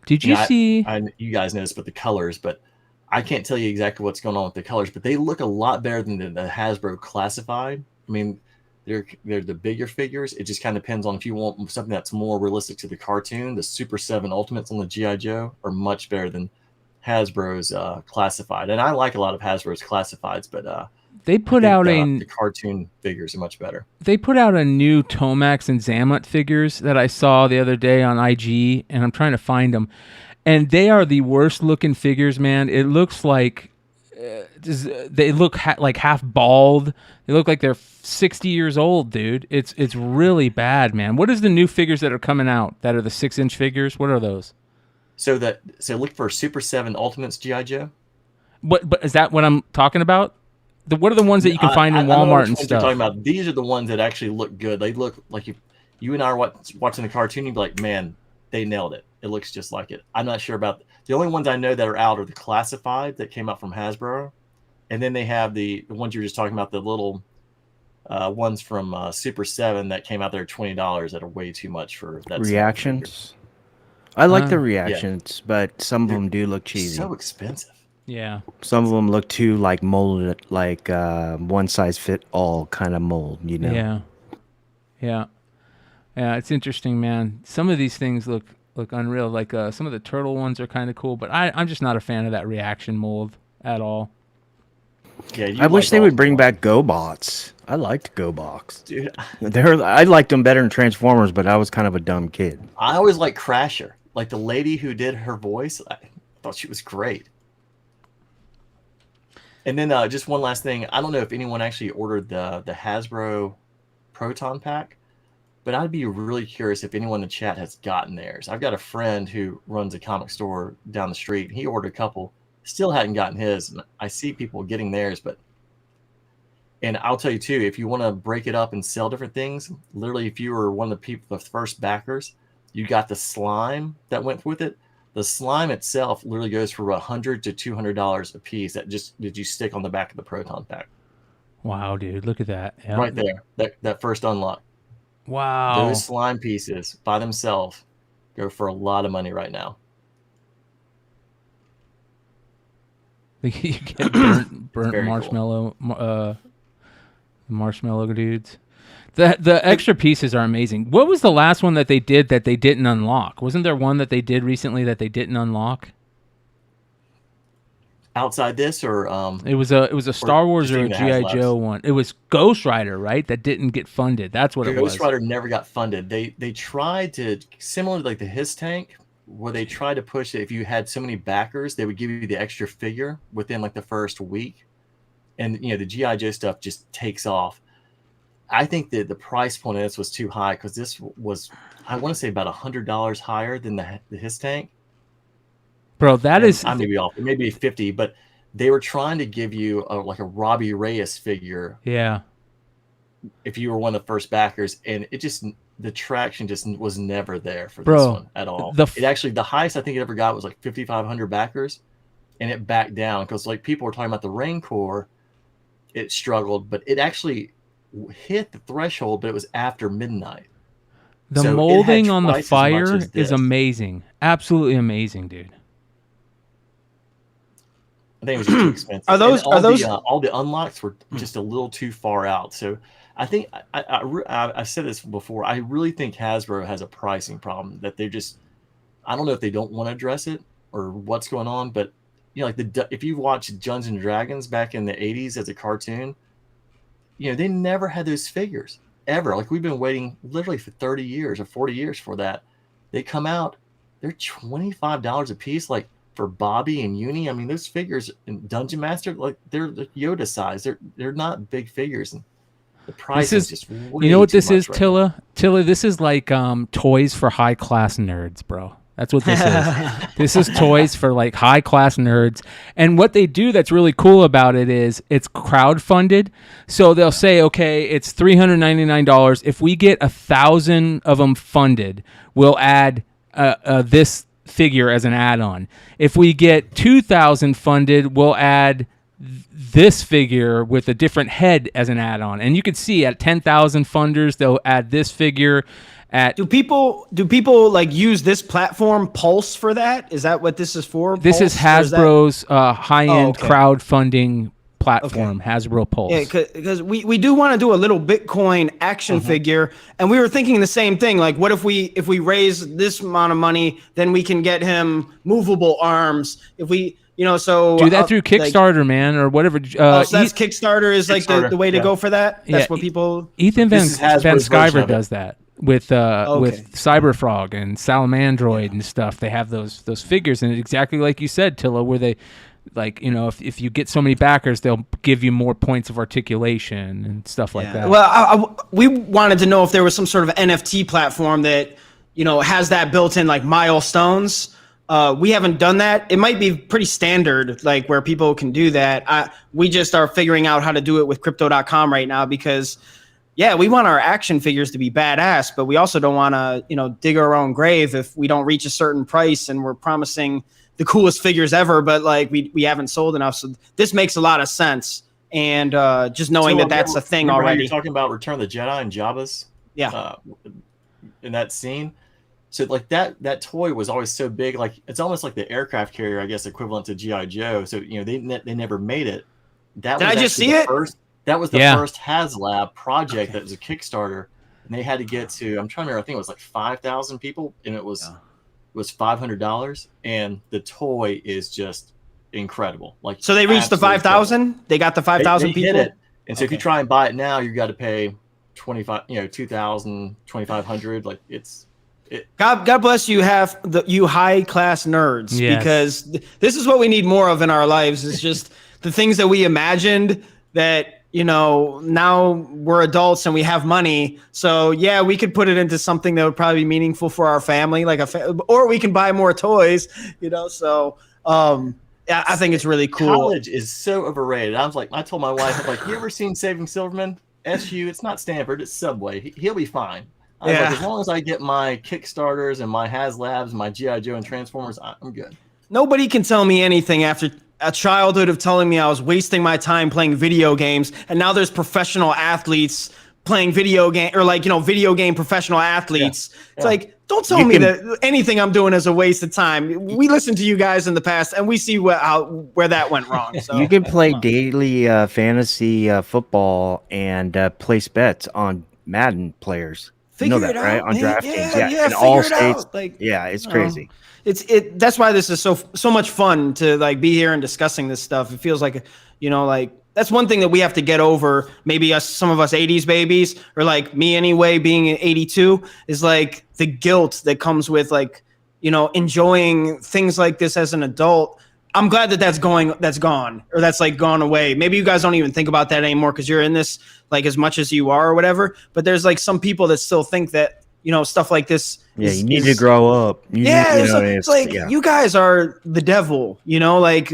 Did you see? You guys noticed with the colors, but I can't tell you exactly what's going on with the colors. But they look a lot better than the Hasbro Classified. I mean, they're the bigger figures. It just kind of depends on if you want something that's more realistic to the cartoon. The Super 7 Ultimates on the G.I. Joe are much better than Hasbro's Classified. And I like a lot of Hasbro's Classifieds, but they put out the cartoon figures are much better. They put out a new Tomax and Zammut figures that I saw the other day on IG, and I'm trying to find them. And they are the worst looking figures, man. It looks like they look like half bald. They look like they're 60 years old, dude. It's really bad, man. What is the new figures that are coming out that are the 6-inch figures? What are those? So look for Super 7 Ultimates G.I. Joe. But is that what I'm talking about? What are the ones that you can find in Walmart and stuff? You're talking about. These are the ones that actually look good. They look like if you and I are watching the cartoon, you'd be like, man, they nailed it. It looks just like it. I'm not sure about the only ones I know that are out are the Classified that came out from Hasbro, and then they have the ones you're just talking about, the little ones from Super 7 that came out there $20 that are way too much for that. Reactions. I like the reactions, but some of them do look cheesy. So expensive. Yeah. Some of them look too like molded, like one size fit all kind of mold, you know? Yeah. Yeah. Yeah, it's interesting, man. Some of these things look unreal. Like some of the turtle ones are kind of cool, but I'm just not a fan of that reaction mold at all. Yeah, I wish they would bring back GoBots. I liked GoBots. Dude, I liked them better than Transformers, but I was kind of a dumb kid. I always liked Crasher. Like the lady who did her voice, I thought she was great. And then just one last thing. I don't know if anyone actually ordered the Hasbro Proton Pack, but I'd be really curious if anyone in the chat has gotten theirs. I've got a friend who runs a comic store down the street. He ordered a couple, still hadn't gotten his. And I see people getting theirs, and I'll tell you too, if you want to break it up and sell different things, literally if you were one of the first backers, you got the slime that went with it. The slime itself literally goes for $100 to $200 a piece. That you stick on the back of the Proton Pack. Wow, dude, look at that! Yep. Right there, that first unlock. Wow, those slime pieces by themselves go for a lot of money right now. You get burnt marshmallow, marshmallow dudes. The extra pieces are amazing. What was the last one that they did that they didn't unlock? Wasn't there one that they did recently that they didn't unlock? outside this, or It was a Star Wars or a just GI HasLabs? Joe one. It was Ghost Rider, right? That didn't get funded. That's what it was. Ghost Rider never got funded. They tried to, similar to like the His Tank, where they tried to push it. If you had so many backers, they would give you the extra figure within like the first week, and the GI Joe stuff just takes off. I think that the price point of this was too high, because this was, I want to say, about $100 higher than the His Tank. Bro, I may be off. It may be 50, but they were trying to give you like a Robbie Reyes figure. Yeah. If you were one of the first backers, and it just, the traction just was never there for Bro, this one at all. It actually, the highest I think it ever got was like 5,500 backers, and it backed down because like people were talking about the Rancor, it struggled, but it actually hit the threshold, but it was after midnight. The molding on the fire is amazing. Absolutely amazing, dude. I think it was just too expensive. All the unlocks were just a little too far out. So I think I've said this before. I really think Hasbro has a pricing problem that they're just, I don't know if they don't want to address it or what's going on, but like if you watch Dungeons and Dragons back in the 80s as a cartoon, they never had those figures ever. Like we've been waiting literally for 30 years or 40 years for that. They come out, they're $25 a piece. Like for Bobby and Uni, I mean, those figures in Dungeon Master, like they're Yoda size. They're not big figures, and the price is just way you know what this is, right Tilla? Tilla, this is like toys for high class nerds, bro. That's what this is. This is toys for like high class nerds. And what they do that's really cool about it is it's crowdfunded. So they'll say, okay, it's $399. If we get 1,000 of them funded, we'll add this figure as an add-on. If we get 2,000 funded, we'll add this figure with a different head as an add-on. And you can see at 10,000 funders, they'll add this figure. Do people like use this platform Pulse for that? Is that what this is for? This Pulse? is Hasbro's high-end okay. crowdfunding platform, Hasbro Pulse. Yeah, because we do want to do a little Bitcoin action figure, and we were thinking the same thing. Like, what if we raise this amount of money, then we can get him movable arms. If we, so do that through Kickstarter, man, or whatever. So that's Kickstarter is like the way to go for that. That's what people. Ethan Van Sciver does that with Cyberfrog and Salamandroid and stuff. They have those figures, and exactly like you said, Tilla, where they. Like, if you get so many backers, they'll give you more points of articulation and stuff like that. Well, we wanted to know if there was some sort of NFT platform that, has that built in, like milestones. We haven't done that. It might be pretty standard, like where people can do that. We just are figuring out how to do it with Crypto.com right now because, we want our action figures to be badass, but we also don't want to, dig our own grave if we don't reach a certain price and we're promising the coolest figures ever, but like we haven't sold enough. So this makes a lot of sense. And just knowing that's a thing already. You're talking about Return of the Jedi and Jabba's in that scene. So like that toy was always so big, like it's almost like the aircraft carrier, I guess, equivalent to G.I. Joe. So they never made it. Did I just see it? That was the first HasLab project that was a Kickstarter, and they had to get to, I'm trying to remember, I think it was like 5,000 people, and it was $500, and the toy is just incredible. Like, so they reached the 5,000. They got the 5,000 people. Hit it. And so if you try and buy it now, you got to pay 2,000, 2,500. Like God bless you, you high class nerds, because this is what we need more of in our lives. It's just the things that we imagined that. Now we're adults and we have money. So we could put it into something that would probably be meaningful for our family, like or we can buy more toys, So I think it's really cool. College is so overrated. I told my wife, I'm like, you ever seen Saving Silverman? SU, it's not Stanford, it's Subway. He'll be fine. I was like, as long as I get my Kickstarters and my HasLabs, my G.I. Joe and Transformers, I'm good. Nobody can tell me anything after a childhood of telling me I was wasting my time playing video games, and now there's professional athletes playing video game, or video game professional athletes. It's like, don't tell me that anything I'm doing is a waste of time. We listened to you guys in the past, and we see where that went wrong. So you can play daily fantasy football and place bets on Madden players. You know Figure that, it right? out, On man. DraftKings, Yeah, in all figure it states. out. Like, yeah, it's crazy. That's why this is so much fun to like be here and discussing this stuff. It feels like, like that's one thing that we have to get over. Maybe some of us 80s babies, or like me anyway, being in 82, is like the guilt that comes with like, enjoying things like this as an adult. I'm glad that's gone, or that's like gone away. Maybe you guys don't even think about that anymore because you're in this like as much as you are or whatever. But there's like some people that still think that, stuff like this. Yeah, you need to grow up. It's like you guys are the devil, like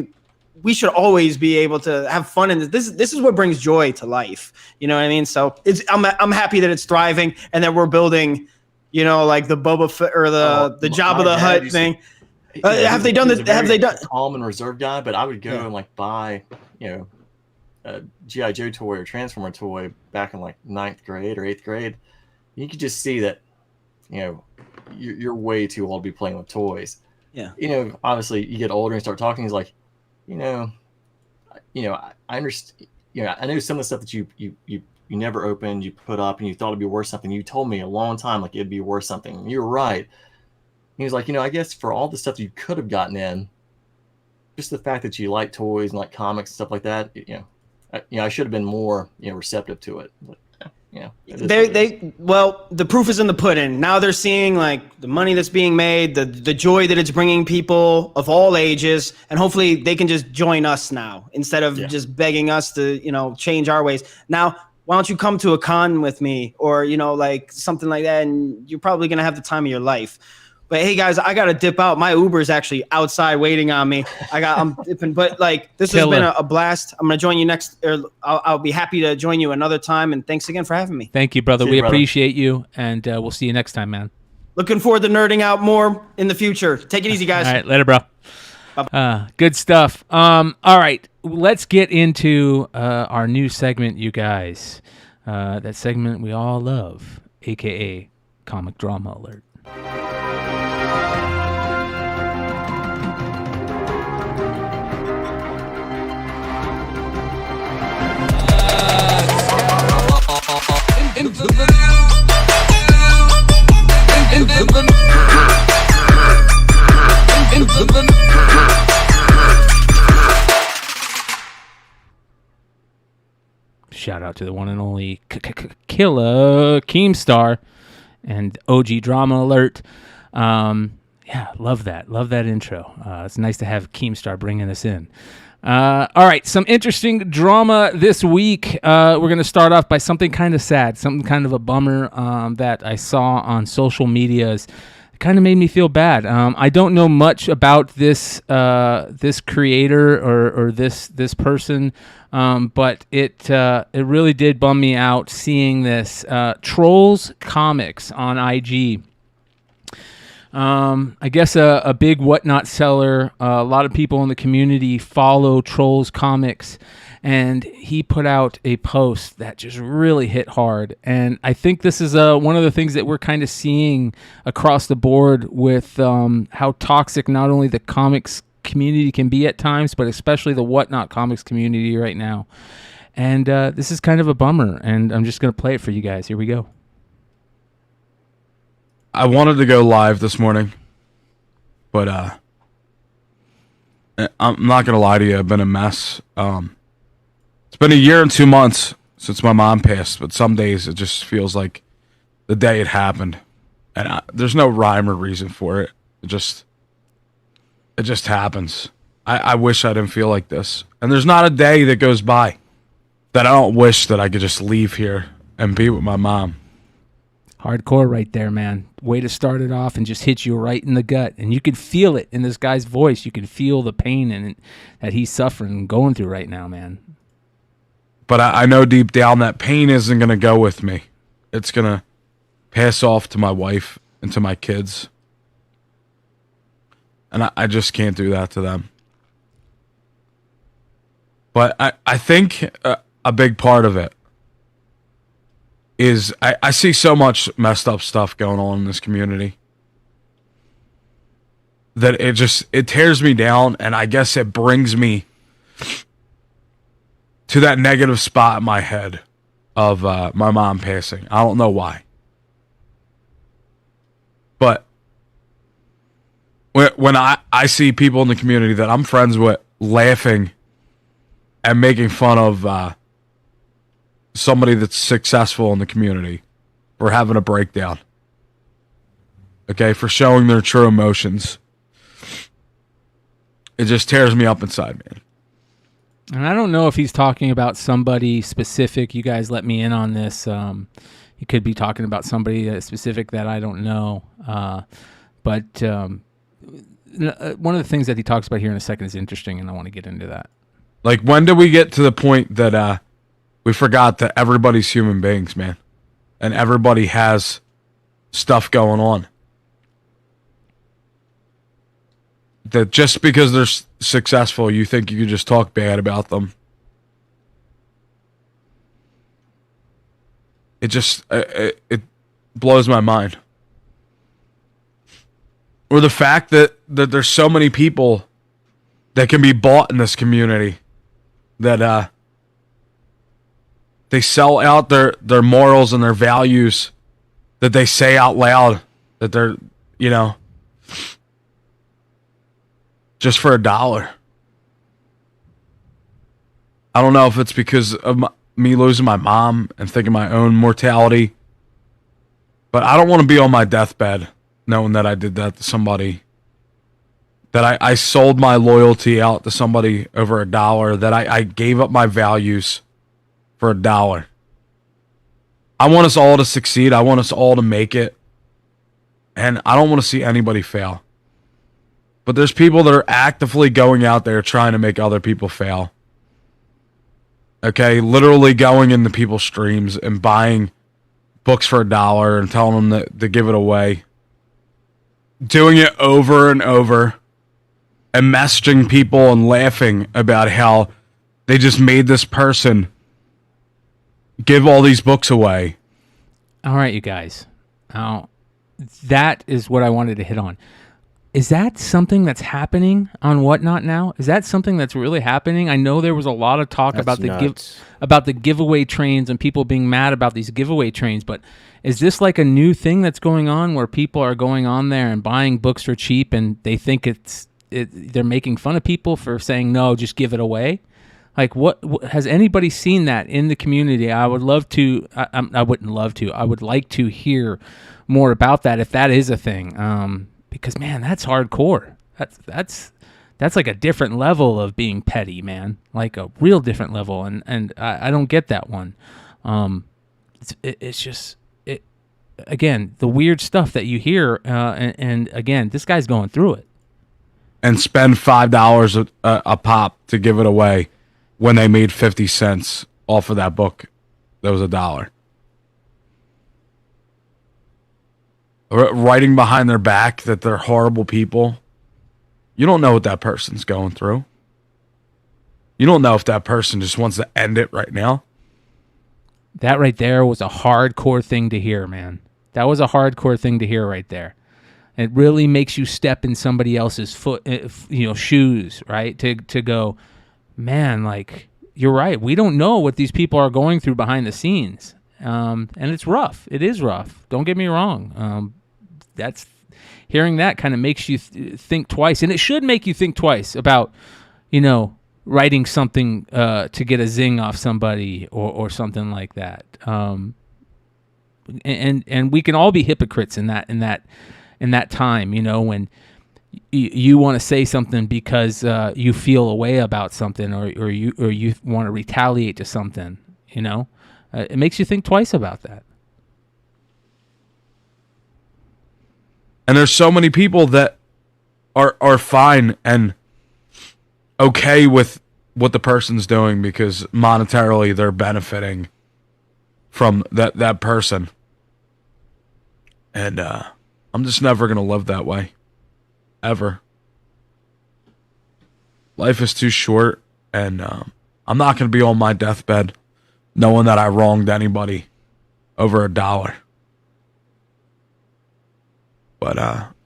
we should always be able to have fun in this. This is what brings joy to life. You know what I mean? So I'm happy that it's thriving and that we're building, like the Boba Fett or the Jabba the Hutt thing. Have they done calm and reserved guy? But I would go and like buy, a GI Joe toy or Transformer toy back in like 9th grade or 8th grade. You could just see that, you're way too old to be playing with toys. Yeah. Obviously you get older and start talking. He's like, I understand. I know some of the stuff that you never opened, you put up, and you thought it'd be worth something. You told me a long time like it'd be worth something. You were right. He was like, I guess for all the stuff you could have gotten in, just the fact that you like toys and like comics and stuff like that, I should have been more, receptive to it. But, the proof is in the pudding. Now they're seeing like the money that's being made, the joy that it's bringing people of all ages, and hopefully they can just join us now instead of just begging us to, change our ways. Now, why don't you come to a con with me or, like something like that, and you're probably going to have the time of your life. But hey guys, I gotta dip out. My Uber is actually outside waiting on me. I'm dipping, but like this has been a blast. I'm gonna join you next, or I'll be happy to join you another time. And thanks again for having me. Thank you, brother. We appreciate you, and we'll see you next time, man. Looking forward to nerding out more in the future. Take it easy, guys. All right, later, bro. Good stuff. All right, let's get into our new segment, you guys. That segment we all love, aka Comic Drama Alert. Shout out to the one and only Killa Keemstar and OG Drama Alert. Love that intro. It's nice to have Keemstar bringing us in. All right, some interesting drama this week. We're going to start off by something kind of sad, something kind of a bummer that I saw on social medias. It kind of made me feel bad. I don't know much about this creator or this person, but it really did bum me out seeing this. Trolls Comics on IG. I guess a big whatnot seller. A lot of people in the community follow Trolls Comics, and he put out a post that just really hit hard. And I think this is one of the things that we're kind of seeing across the board with how toxic not only the comics community can be at times, but especially the whatnot comics community right now. And this is kind of a bummer, and I'm just going to play it for you guys. Here we go. I wanted to go live this morning, but I'm not gonna lie to you. I've been a mess. It's been a year and 2 months since my mom passed, but some days it just feels like the day it happened, and there's no rhyme or reason for it. It just happens. I wish I didn't feel like this, and there's not a day that goes by that I don't wish that I could just leave here and be with my mom. Hardcore right there, man. Way to start it off and just hit you right in the gut. And you could feel it in this guy's voice. You could feel the pain that he's suffering and going through right now, man. But I know deep down that pain isn't going to go with me. It's going to pass off to my wife and to my kids. And I just can't do that to them. But I think a big part of it is I see so much messed up stuff going on in this community that it tears me down, and I guess it brings me to that negative spot in my head of my mom passing. I don't know why. when I see people in the community that I'm friends with laughing and making fun of somebody that's successful in the community for having a breakdown. Okay, for showing their true emotions. It just tears me up inside, man. And I don't know if he's talking about somebody specific. You guys let me in on this. He could be talking about somebody specific that I don't know. But one of the things that he talks about here in a second is interesting, and I want to get into that. Like, when did we get to the point that we forgot that everybody's human beings, man? And everybody has stuff going on. That just because they're successful, you think you could just talk bad about them. It just, it blows my mind. Or the fact that there's so many people that can be bought in this community that they sell out their morals and their values that they say out loud that they're, you know, just for $1. I don't know if it's because of me losing my mom and thinking my own mortality, but I don't want to be on my deathbed knowing that I did that to somebody, that I sold my loyalty out to somebody over $1, that I gave up my values for $1. I want us all to succeed. I want us all to make it. And I don't want to see anybody fail. But there's people that are actively going out there trying to make other people fail. Okay, literally going into people's streams and buying books for $1 and telling them to give it away. Doing it over and over. And messaging people and laughing about how they just made this person give all these books away. All right, you guys. Now, that is what I wanted to hit on. Is that something that's happening on Whatnot now? Is that something that's really happening? I know there was a lot of talk about the giveaway trains and people being mad about these giveaway trains, but is this like a new thing that's going on where people are going on there and buying books for cheap and they think they're making fun of people for saying no, just give it away? Like, what has anybody seen that in the community? I would love to. I wouldn't love to. I would like to hear more about that if that is a thing. Because man, that's hardcore. That's like a different level of being petty, man. Like a real different level, and I don't get that one. It's just again the weird stuff that you hear, and again, this guy's going through it. And spend $5 a pop to give it away when they made 50 cents off of that book that was $1. Writing behind their back that they're horrible people. You don't know what that person's going through. You don't know if that person just wants to end it right now. That right there was a hardcore thing to hear, man. That was a hardcore thing to hear right there. It really makes you step in somebody else's shoes, right? To go, man, like, you're right. We don't know what these people are going through behind the scenes. And it's rough. It is rough. Don't get me wrong. That's hearing that kind of makes you think twice, and it should make you think twice about, writing something to get a zing off somebody or something like that. And we can all be hypocrites in that time, when you want to say something because you feel a way about something, or you want to retaliate to something. It makes you think twice about that. And there's so many people that are fine and okay with what the person's doing because monetarily they're benefiting from that person. And I'm just never going to live that way. Ever. Life is too short, and I'm not going to be on my deathbed knowing that I wronged anybody over $1. But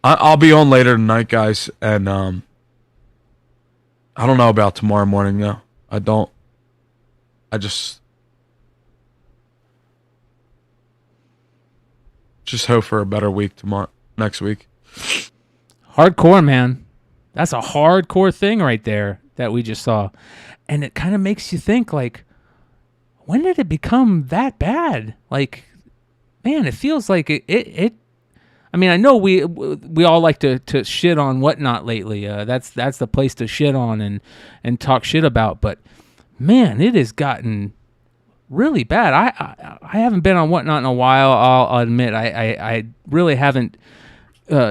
I'll be on later tonight, guys, and I don't know about tomorrow morning, though. I don't. I just hope for a better week next week. Hardcore, man. That's a hardcore thing right there that we just saw. And it kind of makes you think, like, when did it become that bad? Like, man, it feels like it I mean, I know we all like to shit on Whatnot lately. That's the place to shit on and talk shit about. But man, it has gotten really bad. I haven't been on Whatnot in a while. I'll admit I really haven't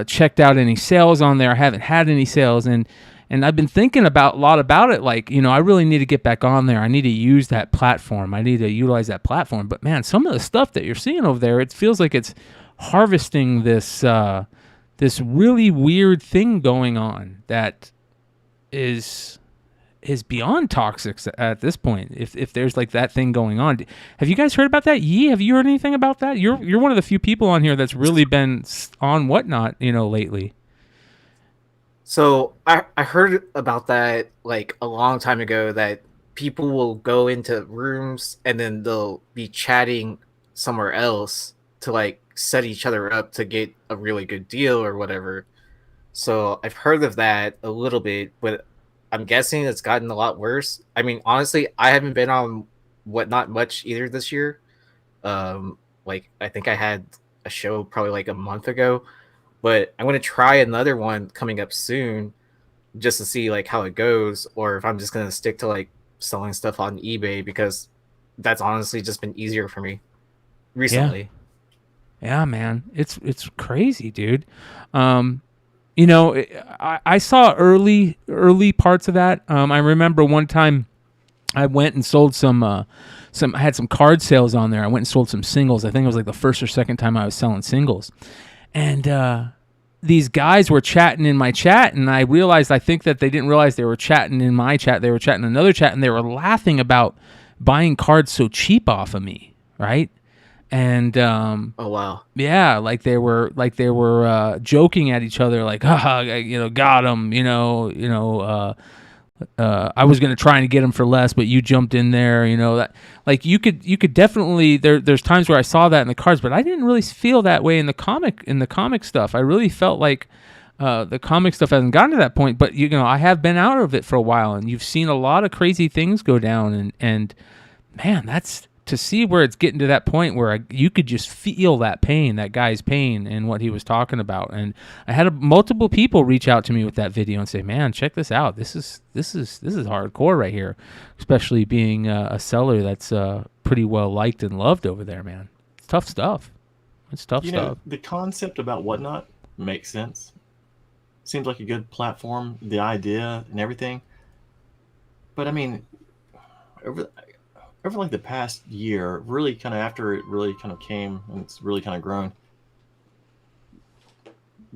checked out any sales on there. I haven't had any sales, and I've been thinking a lot about it. Like, you know, I really need to get back on there. I need to use that platform. I need to utilize that platform. But man, some of the stuff that you're seeing over there, it feels like it's harvesting this really weird thing going on that is beyond toxic at this point. If there's like that thing going on, have you guys heard about that? Yee, have you heard anything about that? You're one of the few people on here that's really been on Whatnot, you know, lately. So I heard about that like a long time ago, that people will go into rooms and then they'll be chatting somewhere else to like set each other up to get a really good deal or whatever. So I've heard of that a little bit, but I'm guessing it's gotten a lot worse. I mean, honestly, I haven't been on Whatnot much either this year. Like I think I had a show probably like a month ago, but I'm going to try another one coming up soon just to see like how it goes, or if I'm just going to stick to like selling stuff on eBay, because that's honestly just been easier for me recently. Yeah, man, it's crazy, dude. You know, I saw early parts of that. I remember one time I went and sold I had some card sales on there. I went and sold some singles. I think it was like the first or second time I was selling singles. And these guys were chatting in my chat, and I realized, I think that they didn't realize they were chatting in my chat. They were chatting in another chat, and they were laughing about buying cards so cheap off of me, right? And oh wow, yeah, like they were joking at each other, like, you know, got him, I was gonna try and get him for less, but you jumped in there, you know, that like you could definitely there's times where I saw that in the cards, but I didn't really feel that way in the comic stuff. I really felt like the comic stuff hasn't gotten to that point, but you know, I have been out of it for a while, and you've seen a lot of crazy things go down, and man, that's to see where it's getting to that point where you could just feel that pain, that guy's pain, and what he was talking about. And I had multiple people reach out to me with that video and say, "Man, check this out. This is hardcore right here." Especially being a seller that's pretty well liked and loved over there, man. It's tough stuff. It's tough stuff. Know, the concept about Whatnot makes sense. Seems like a good platform, the idea and everything. But I mean, over like the past year, really kind of after it really kind of came and it's really kind of grown,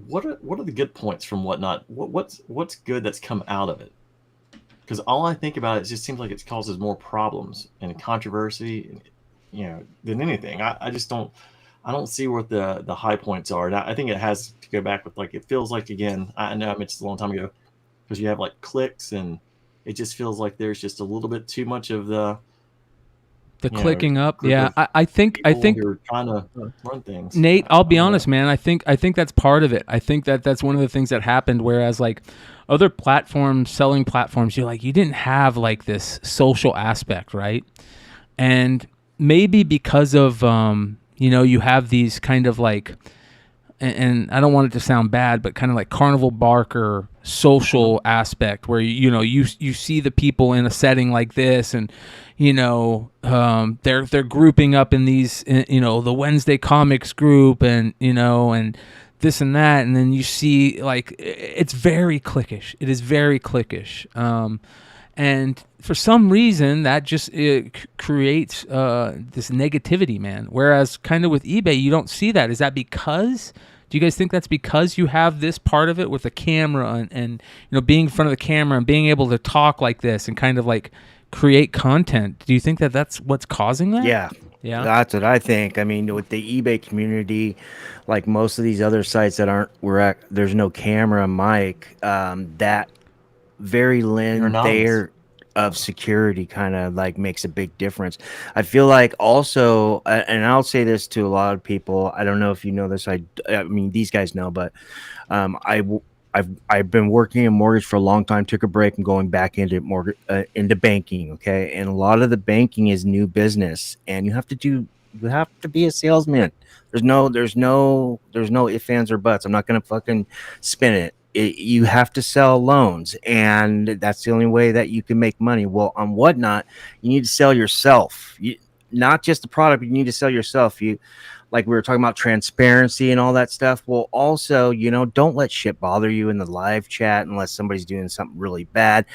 what are the good points from Whatnot? What's good that's come out of it? Because all I think about it just seems like it causes more problems and controversy, you know, than anything. I just don't see what the high points are. And I think it has to go back with, like, it feels like, again, I know I mentioned a long time ago, because you have like clicks, and it just feels like there's just a little bit too much of the clicking up. Yeah, I think you're trying to run things. Nate, I'll be honest, man. I think that's part of it. I think that's one of the things that happened. Whereas like other platforms, selling platforms, you didn't have like this social aspect, right? And maybe because of you have these kind of like, and I don't want it to sound bad, but kind of like carnival barker social aspect where you see the people in a setting like this, and they're grouping up in these, the Wednesday comics group, and and this and that, and then you see like it's very cliquish. It is very cliquish, and for some reason that just creates this negativity, man. Whereas kind of with eBay, you don't see that. Is that because? Do you guys think that's because you have this part of it with the camera and being in front of the camera and being able to talk like this and kind of like create content? Do you think that that's what's causing that? Yeah, that's what I think. I mean, with the eBay community, like most of these other sites that aren't there's no camera, mic, that very layer of security kind of like makes a big difference. I feel like also, and I'll say this to a lot of people, I don't know if you know this, I mean these guys know, but I I've been working in mortgage for a long time. Took a break and going back into into banking. Okay, and a lot of the banking is new business, and you have to be a salesman. There's no ifs, ands, or buts. I'm not gonna fucking spin it. You have to sell loans, and that's the only way that you can make money. Well, on Whatnot, you need to sell yourself. Not just the product, but you need to sell yourself. Like we were talking about transparency and all that stuff. Well, also, don't let shit bother you in the live chat unless somebody's doing something really bad.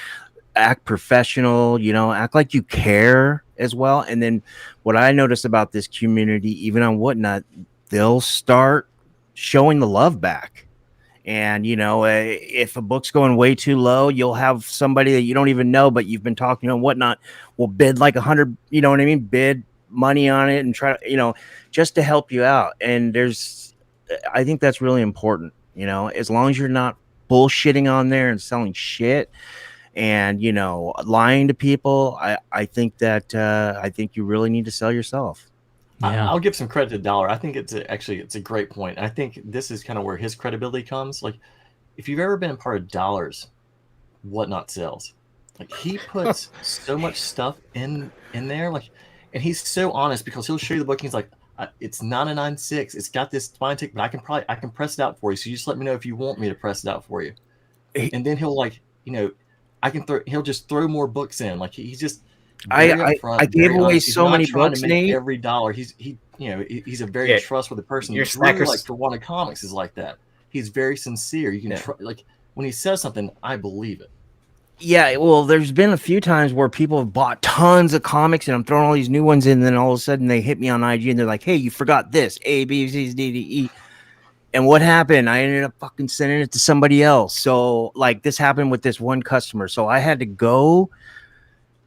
Act professional, act like you care as well. And then what I notice about this community, even on Whatnot, they'll start showing the love back. And, if a book's going way too low, you'll have somebody that you don't even know, but you've been talking on Whatnot will bid like 100, bid money on it and try to, just to help you out. And I think that's really important, as long as you're not bullshitting on there and selling shit and, lying to people. I think you really need to sell yourself. Yeah. I'll give some credit to Dollar. I think it's a great point. I think this is kind of where his credibility comes. Like, if you've ever been a part of Dollar's Whatnot sales, like he puts so much stuff in there, like, and he's so honest because he'll show you the book. And he's like, it's 996. It's got this spine tick, but I can press it out for you. So you just let me know if you want me to press it out for you. And then he'll he'll just throw more books in. Like he's just. I gave away so many books, Nate. Every dollar, he's a very trustworthy person. Your really, like for one of comics is like that. He's very sincere. You can like when he says something, I believe it. Yeah, well, there's been a few times where people have bought tons of comics, and I'm throwing all these new ones in, and then all of a sudden they hit me on IG, and they're like, "Hey, you forgot this A, B, C, D, D, E." And what happened? I ended up fucking sending it to somebody else. So, like, this happened with this one customer. So I had to go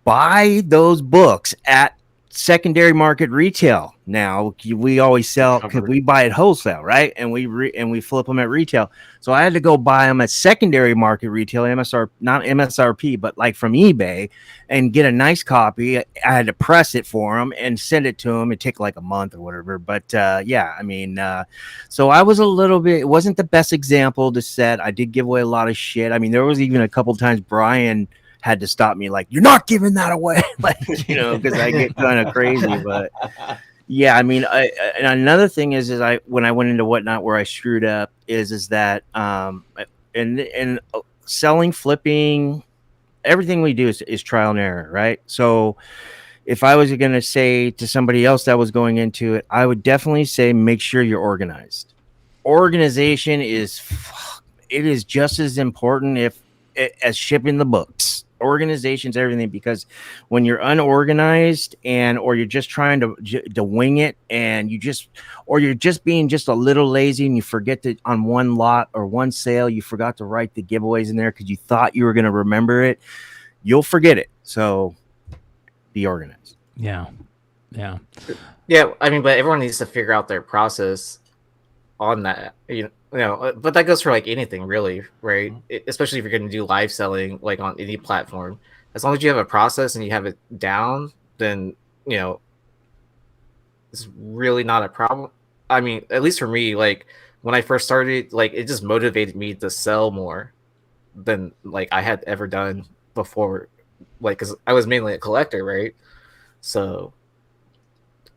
buy those books at secondary market retail. Now we always sell because we buy at wholesale, right? And we flip them at retail. So I had to go buy them at secondary market retail, not MSRP, but like from eBay, and get a nice copy. I had to press it for them and send it to them. It took like a month or whatever. But so I was a little bit. It wasn't the best example to set. I did give away a lot of shit. I mean, there was even a couple times Brian had to stop me, like, you're not giving that away, like, because I get kind of crazy. But yeah, I mean, and another thing is when I went into Whatnot where I screwed up is that and selling, flipping, everything we do is trial and error, right? So if I was going to say to somebody else that was going into it, I would definitely say make sure you're organized. Organization is just as important as shipping the books. Organization's everything, because when you're unorganized or you're just trying to wing it, and you're just being just a little lazy, and you forget to, on one lot or one sale, you forgot to write the giveaways in there because you thought you were going to remember it, you'll forget it. So be organized. Yeah. I mean, but everyone needs to figure out their process on that, but that goes for like anything really, right? Especially if you're going to do live selling, like on any platform. As long as you have a process and you have it down, then it's really not a problem. I mean, at least for me, like when I first started, like it just motivated me to sell more than like I had ever done before, like because I was mainly a collector, right? So,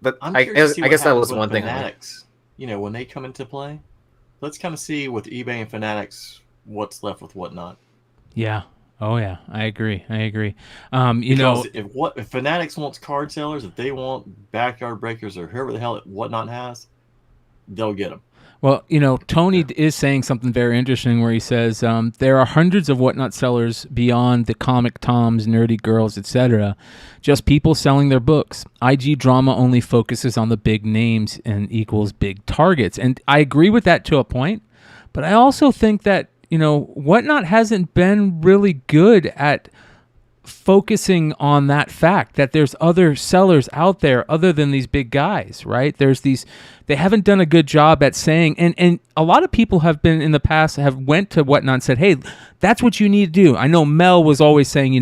but I guess that was one thing. Fanatics, when they come into play. Let's kind of see with eBay and Fanatics what's left with Whatnot. Yeah. Oh yeah, I agree. If Fanatics wants card sellers, if they want backyard breakers or whoever the hell Whatnot has, they'll get them. Well, Tony is saying something very interesting where he says there are hundreds of Whatnot sellers beyond the comic toms, nerdy girls, etc. Just people selling their books. IG drama only focuses on the big names and equals big targets. And I agree with that to a point, but I also think that, Whatnot hasn't been really good at focusing on that fact that there's other sellers out there other than these big guys, right? They haven't done a good job at saying, and a lot of people have been in the past have went to Whatnot and said, hey, that's what you need to do. I know Mel was always saying,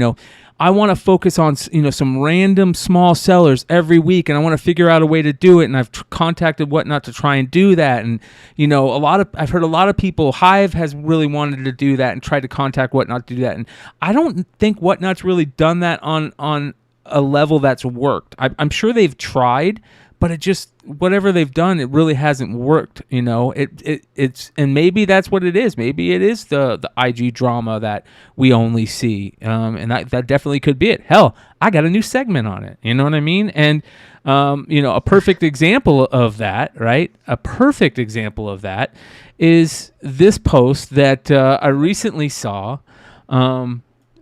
I want to focus on, some random small sellers every week, and I want to figure out a way to do it. And I've contacted Whatnot to try and do that. And, I've heard a lot of people, Hive has really wanted to do that and tried to contact Whatnot to do that. And I don't think Whatnot's really done that on a level that's worked. I'm sure they've tried, but it just, whatever they've done, it really hasn't worked. It's and maybe that's what it is. Maybe it is the IG drama that we only see, and that definitely could be it. Hell, I got a new segment on it. You know what I mean? And a perfect example of that, right? A perfect example of that is this post that I recently saw,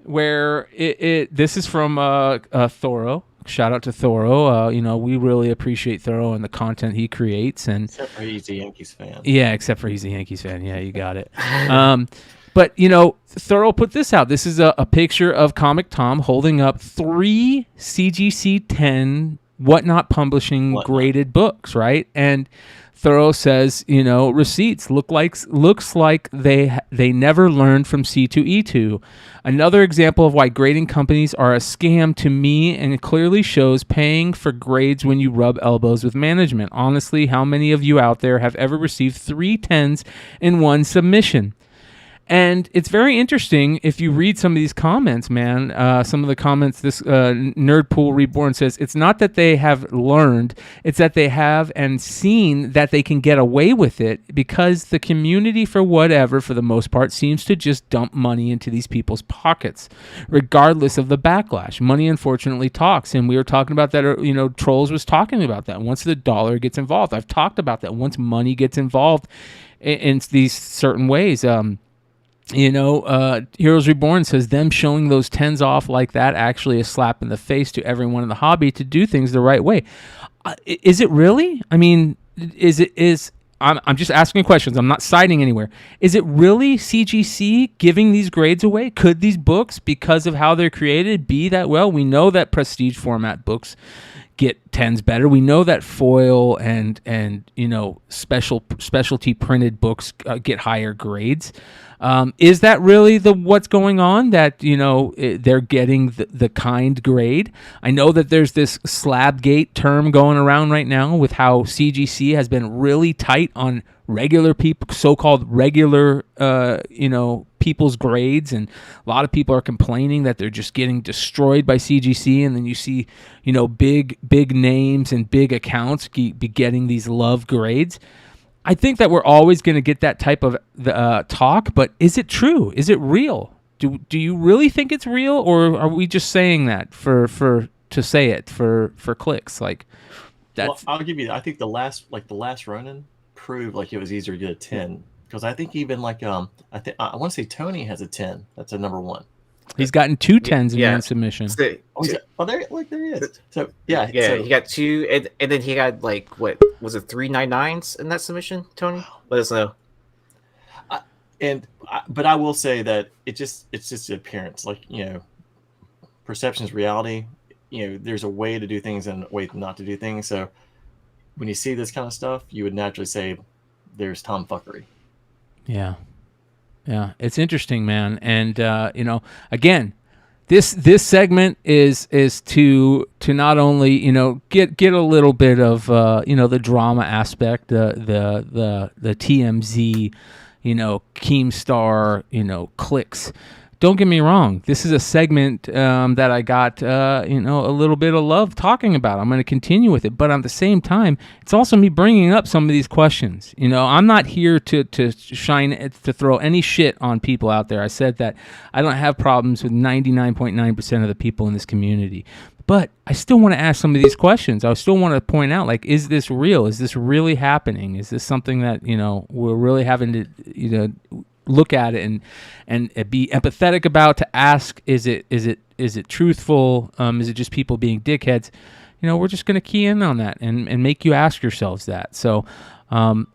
where this is from Thoro. Shout out to Thoro. We really appreciate Thoro and the content he creates. And except for he's a Yankees fan. Yeah, except for he's a Yankees fan. Yeah, you got it. But Thoro put this out. This is a picture of Comic Tom holding up 3 CGC 10 Whatnot Publishing graded books, right? And Thoro says, receipts looks like they never learned from C2E2. Another example of why grading companies are a scam to me, and it clearly shows paying for grades when you rub elbows with management. Honestly, how many of you out there have ever received 3 10s in one submission? And it's very interesting if you read some of these comments, man. Some of the comments, this Nerdpool Reborn says, it's not that they have learned, it's that they have and seen that they can get away with it because the community, for whatever, for the most part, seems to just dump money into these people's pockets, regardless of the backlash. Money, unfortunately, talks. And we were talking about that, Trolls was talking about that. Once the dollar gets involved, I've talked about that. Once money gets involved in these certain ways, Heroes Reborn says them showing those 10s off like that actually a slap in the face to everyone in the hobby to do things the right way. Is it really? I mean, I'm just asking questions. I'm not citing anywhere. Is it really CGC giving these grades away? Could these books, because of how they're created, be that well? We know that prestige format books get 10s better. We know that foil and specialty printed books get higher grades. Is that really what's going on, that they're getting the kind grade? I know that there's this Slabgate term going around right now with how CGC has been really tight on regular people, so-called regular people's grades, and a lot of people are complaining that they're just getting destroyed by CGC. And then you see big names and big accounts be getting these love grades. I think that we're always going to get that type of talk, but is it true? Is it real? Do you really think it's real, or are we just saying that to say it for clicks? Like, that's. Well, I'll give you. I think the last Ronin proved like it was easier to get a 10, because I think even I want to say Tony has a 10. That's a number 1. He's gotten 2 10s in one submission. There he is. So yeah, he got 2, and then he got what was it, 3 9.9s in that submission? Tony, let us know. But I will say that it's just the appearance. Perception is reality. There's a way to do things and a way not to do things. So when you see this kind of stuff, you would naturally say there's tomfuckery. Yeah. Yeah, it's interesting, man. And again, this segment is to not only get a little bit of the drama aspect, the TMZ, Keemstar, clicks. Don't get me wrong. This is a segment that I got a little bit of love talking about. I'm going to continue with it, but at the same time, it's also me bringing up some of these questions. I'm not here to throw any shit on people out there. I said that I don't have problems with 99.9% of the people in this community, but I still want to ask some of these questions. I still want to point out, is this real? Is this really happening? Is this something that we're really having to look at it and be empathetic about, to ask, is it truthful? Is it just people being dickheads? We're just going to key in on that and make you ask yourselves that. So, I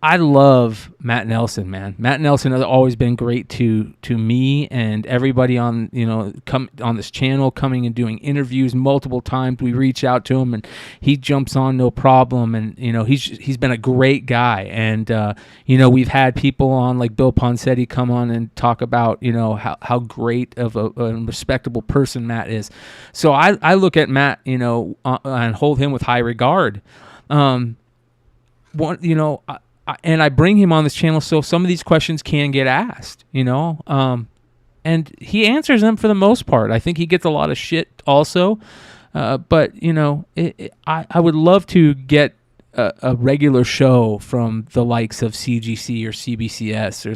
I love Matt Nelson, man. Matt Nelson has always been great to me and everybody on, come on this channel, coming and doing interviews multiple times. We reach out to him and he jumps on no problem. And, he's been a great guy. And, we've had people on like Bill Ponsetti come on and talk about, how great of a respectable person Matt is. So I look at Matt, and hold him with high regard. And I bring him on this channel so some of these questions can get asked, and he answers them for the most part. I think he gets a lot of shit also, but I would love to get a regular show from the likes of CGC or CBCS or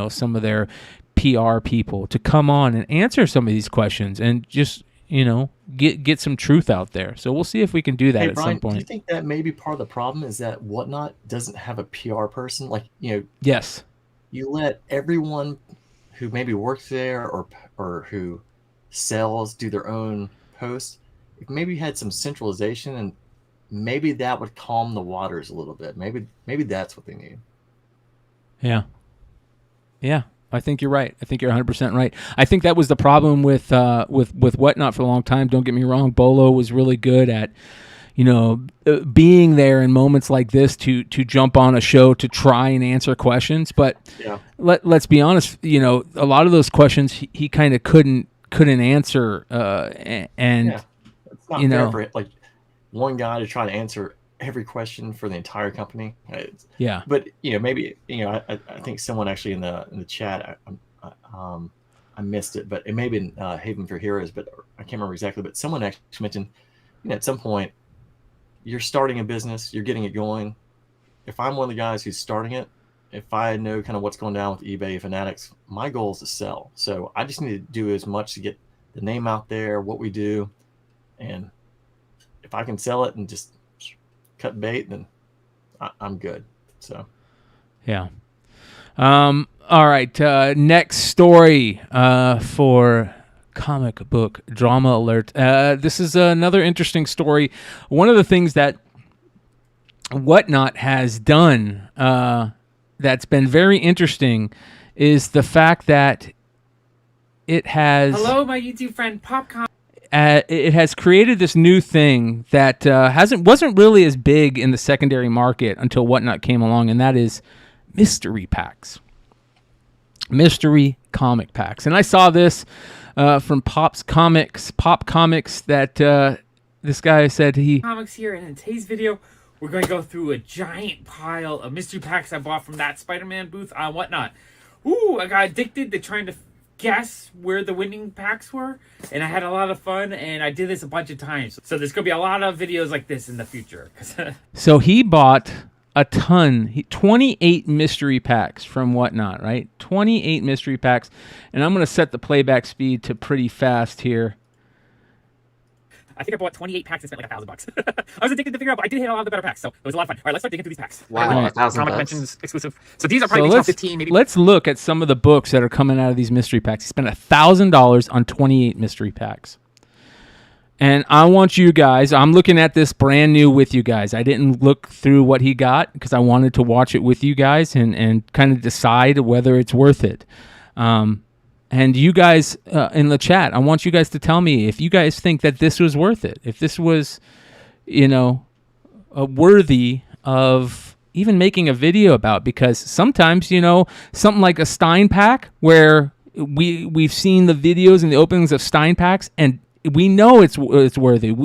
some of their PR people to come on and answer some of these questions and just get some truth out there. So we'll see if we can do that at Brian, some point. Do you think that maybe part of the problem is that Whatnot doesn't have a PR person? Like, yes, you let everyone who maybe works there or who sells do their own posts. If maybe you had some centralization, and maybe that would calm the waters a little bit. Maybe that's what they need. Yeah. I think you're right. I think you're 100% right. I think that was the problem with Whatnot for a long time. Don't get me wrong. Bolo was really good at, being there in moments like this to jump on a show to try and answer questions. But let's be honest. A lot of those questions he kind of couldn't answer. And it's not fair for like one guy to try to answer every question for the entire company. But maybe I think someone actually in the chat, I missed it, but it may have been Haven for Heroes, but I can't remember exactly. But someone actually mentioned, at some point you're starting a business, you're getting it going. If I'm one of the guys who's starting it, if I know kind of what's going down with eBay Fanatics, my goal is to sell. So I just need to do as much to get the name out there, what we do, and if I can sell it and just cut bait, then I'm good. So all right, next story for comic book drama alert. This is another interesting story. One of the things that Whatnot has done that's been very interesting is the fact that it has hello my YouTube friend Popcorn. It has created this new thing that wasn't really as big in the secondary market until Whatnot came along, and that is mystery packs, mystery comic packs. And I saw this from Pop Comics that this guy said comics here, and in today's video we're going to go through a giant pile of mystery packs I bought from that Spider-Man booth on Whatnot. I got addicted to trying to guess where the winning packs were, and I had a lot of fun, and I did this a bunch of times. So there's gonna be a lot of videos like this in the future. So he bought a ton, 28 mystery packs from Whatnot, right? 28 mystery packs, and I'm gonna set the playback speed to pretty fast here. I think I bought 28 packs and spent like $1,000. I was addicted to figure out, but I did hit a lot of the better packs, so it was a lot of fun. All right, let's start digging through these packs. Wow, Comic Mentions exclusive. So these are probably 15, maybe. Let's look at some of the books that are coming out of these mystery packs. He spent $1,000 on 28 mystery packs. And I want you guys, I'm looking at this brand new with you guys. I didn't look through what he got because I wanted to watch it with you guys and kind of decide whether it's worth it. And you guys in the chat, I want you guys to tell me if you guys think that this was worth it. If this was, worthy of even making a video about. Because sometimes, something like a Stein pack where we've seen the videos and the openings of Stein packs and we know it's worthy.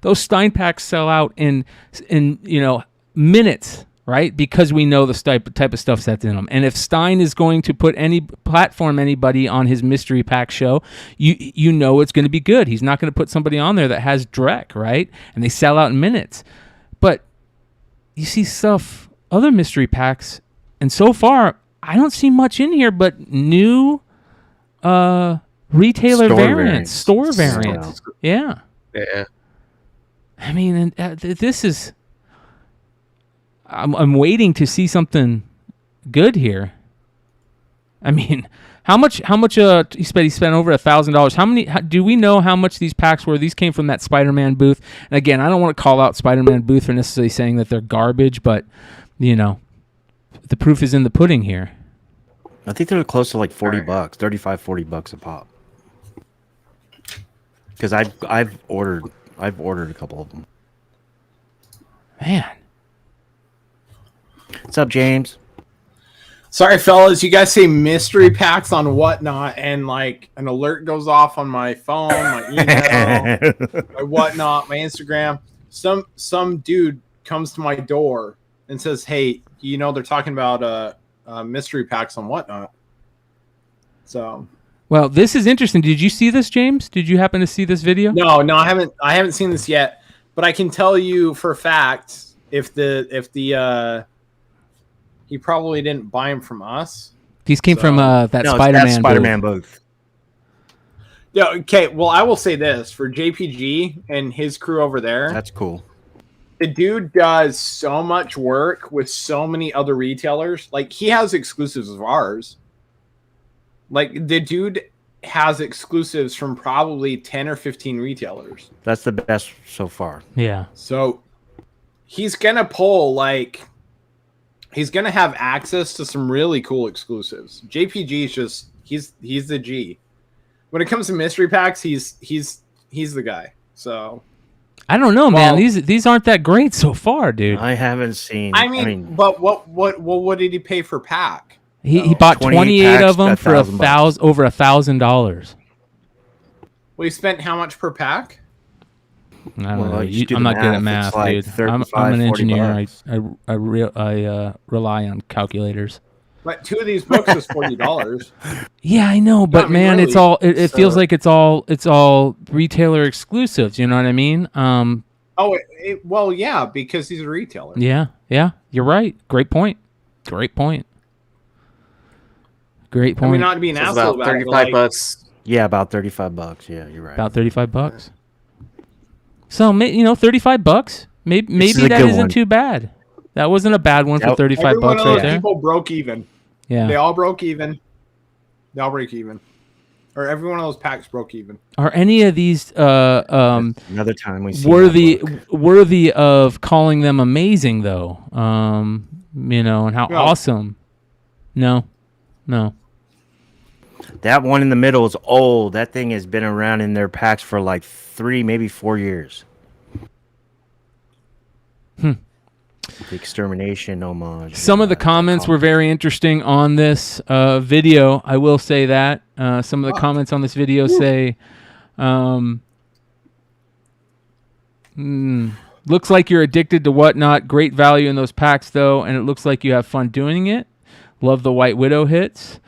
Those Stein packs sell out in minutes. Right? Because we know the type of stuff that's in them. And if Stein is going to put anybody on his mystery pack show, you know it's going to be good. He's not going to put somebody on there that has Drek, right? And they sell out in minutes. But you see other mystery packs, and so far, I don't see much in here but new retailer variants, store variants. Yeah. I mean, this is... I'm waiting to see something good here. I mean, how much he spent over $1,000. Do we know how much these packs were? These came from that Spider-Man booth. And again, I don't want to call out Spider-Man booth for necessarily saying that they're garbage, but you know, the proof is in the pudding here. I think they're close to like $40, $35-$40 a pop. Because I've ordered a couple of them. Man, what's up, James? Sorry, fellas. You guys say mystery packs on Whatnot, and like an alert goes off on my phone, my email, my Whatnot, my Instagram. Some dude comes to my door and says, "Hey, you know they're talking about mystery packs on Whatnot." So, well, this is interesting. Did you see this, James? Did you happen to see this video? No, I haven't. I haven't seen this yet, but I can tell you for a fact if the he probably didn't buy them from us. These came from that Spider-Man booth. Yeah. Okay. Well, I will say this for JPG and his crew over there. That's cool. The dude does so much work with so many other retailers. Like he has exclusives of ours. Like the dude has exclusives from probably 10 or 15 retailers. That's the best so far. Yeah. So he's gonna pull like. He's gonna have access to some really cool exclusives. JPG is just he's the G. When it comes to mystery packs, he's the guy. So I don't know, man. These aren't that great so far, dude. I haven't seen. I mean, but what did he pay per pack? He bought 28 of them for over $1,000. Well, he spent how much per pack? I don't know. I'm not good at math, like dude. I'm an engineer. I rely on calculators. But 2 of these books is $40. Yeah, I know, but man, really. It's all. It feels like it's all retailer exclusives. You know what I mean? Well, yeah, because he's a retailer. Yeah, you're right. Great point. I mean, not to be an asshole about $35. Yeah, about $35. Yeah, you're right. About $35. So, $35. Maybe that isn't too bad. That wasn't a bad one for $35 right there. People broke even. Yeah, they all broke even. Or every one of those packs broke even. Are any of these another time we see worthy of calling them amazing though? And how awesome. No. That one in the middle is old. That thing has been around in their packs for like 3, maybe 4 years. The extermination homage. Some of the comments were very interesting on this video. I will say that. Some of the comments on this video say, looks like you're addicted to Whatnot. Great value in those packs, though, and it looks like you have fun doing it. Love the White Widow hits.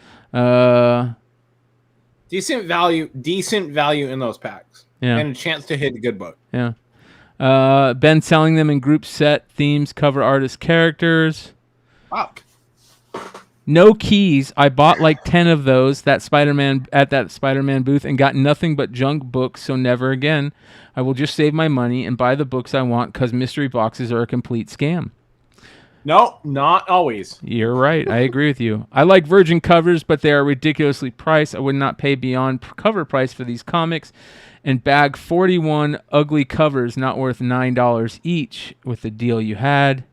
Decent value in those packs. Yeah. And a chance to hit a good book. Yeah. Ben selling them in group set themes, cover artist characters. Wow. No keys. I bought like 10 of those at that Spider-Man booth and got nothing but junk books, so never again. I will just save my money and buy the books I want because mystery boxes are a complete scam. No, not always. You're right. I agree with you. I like Virgin covers, but they are ridiculously priced. I would not pay beyond cover price for these comics and bag 41 ugly covers not worth $9 each with the deal you had.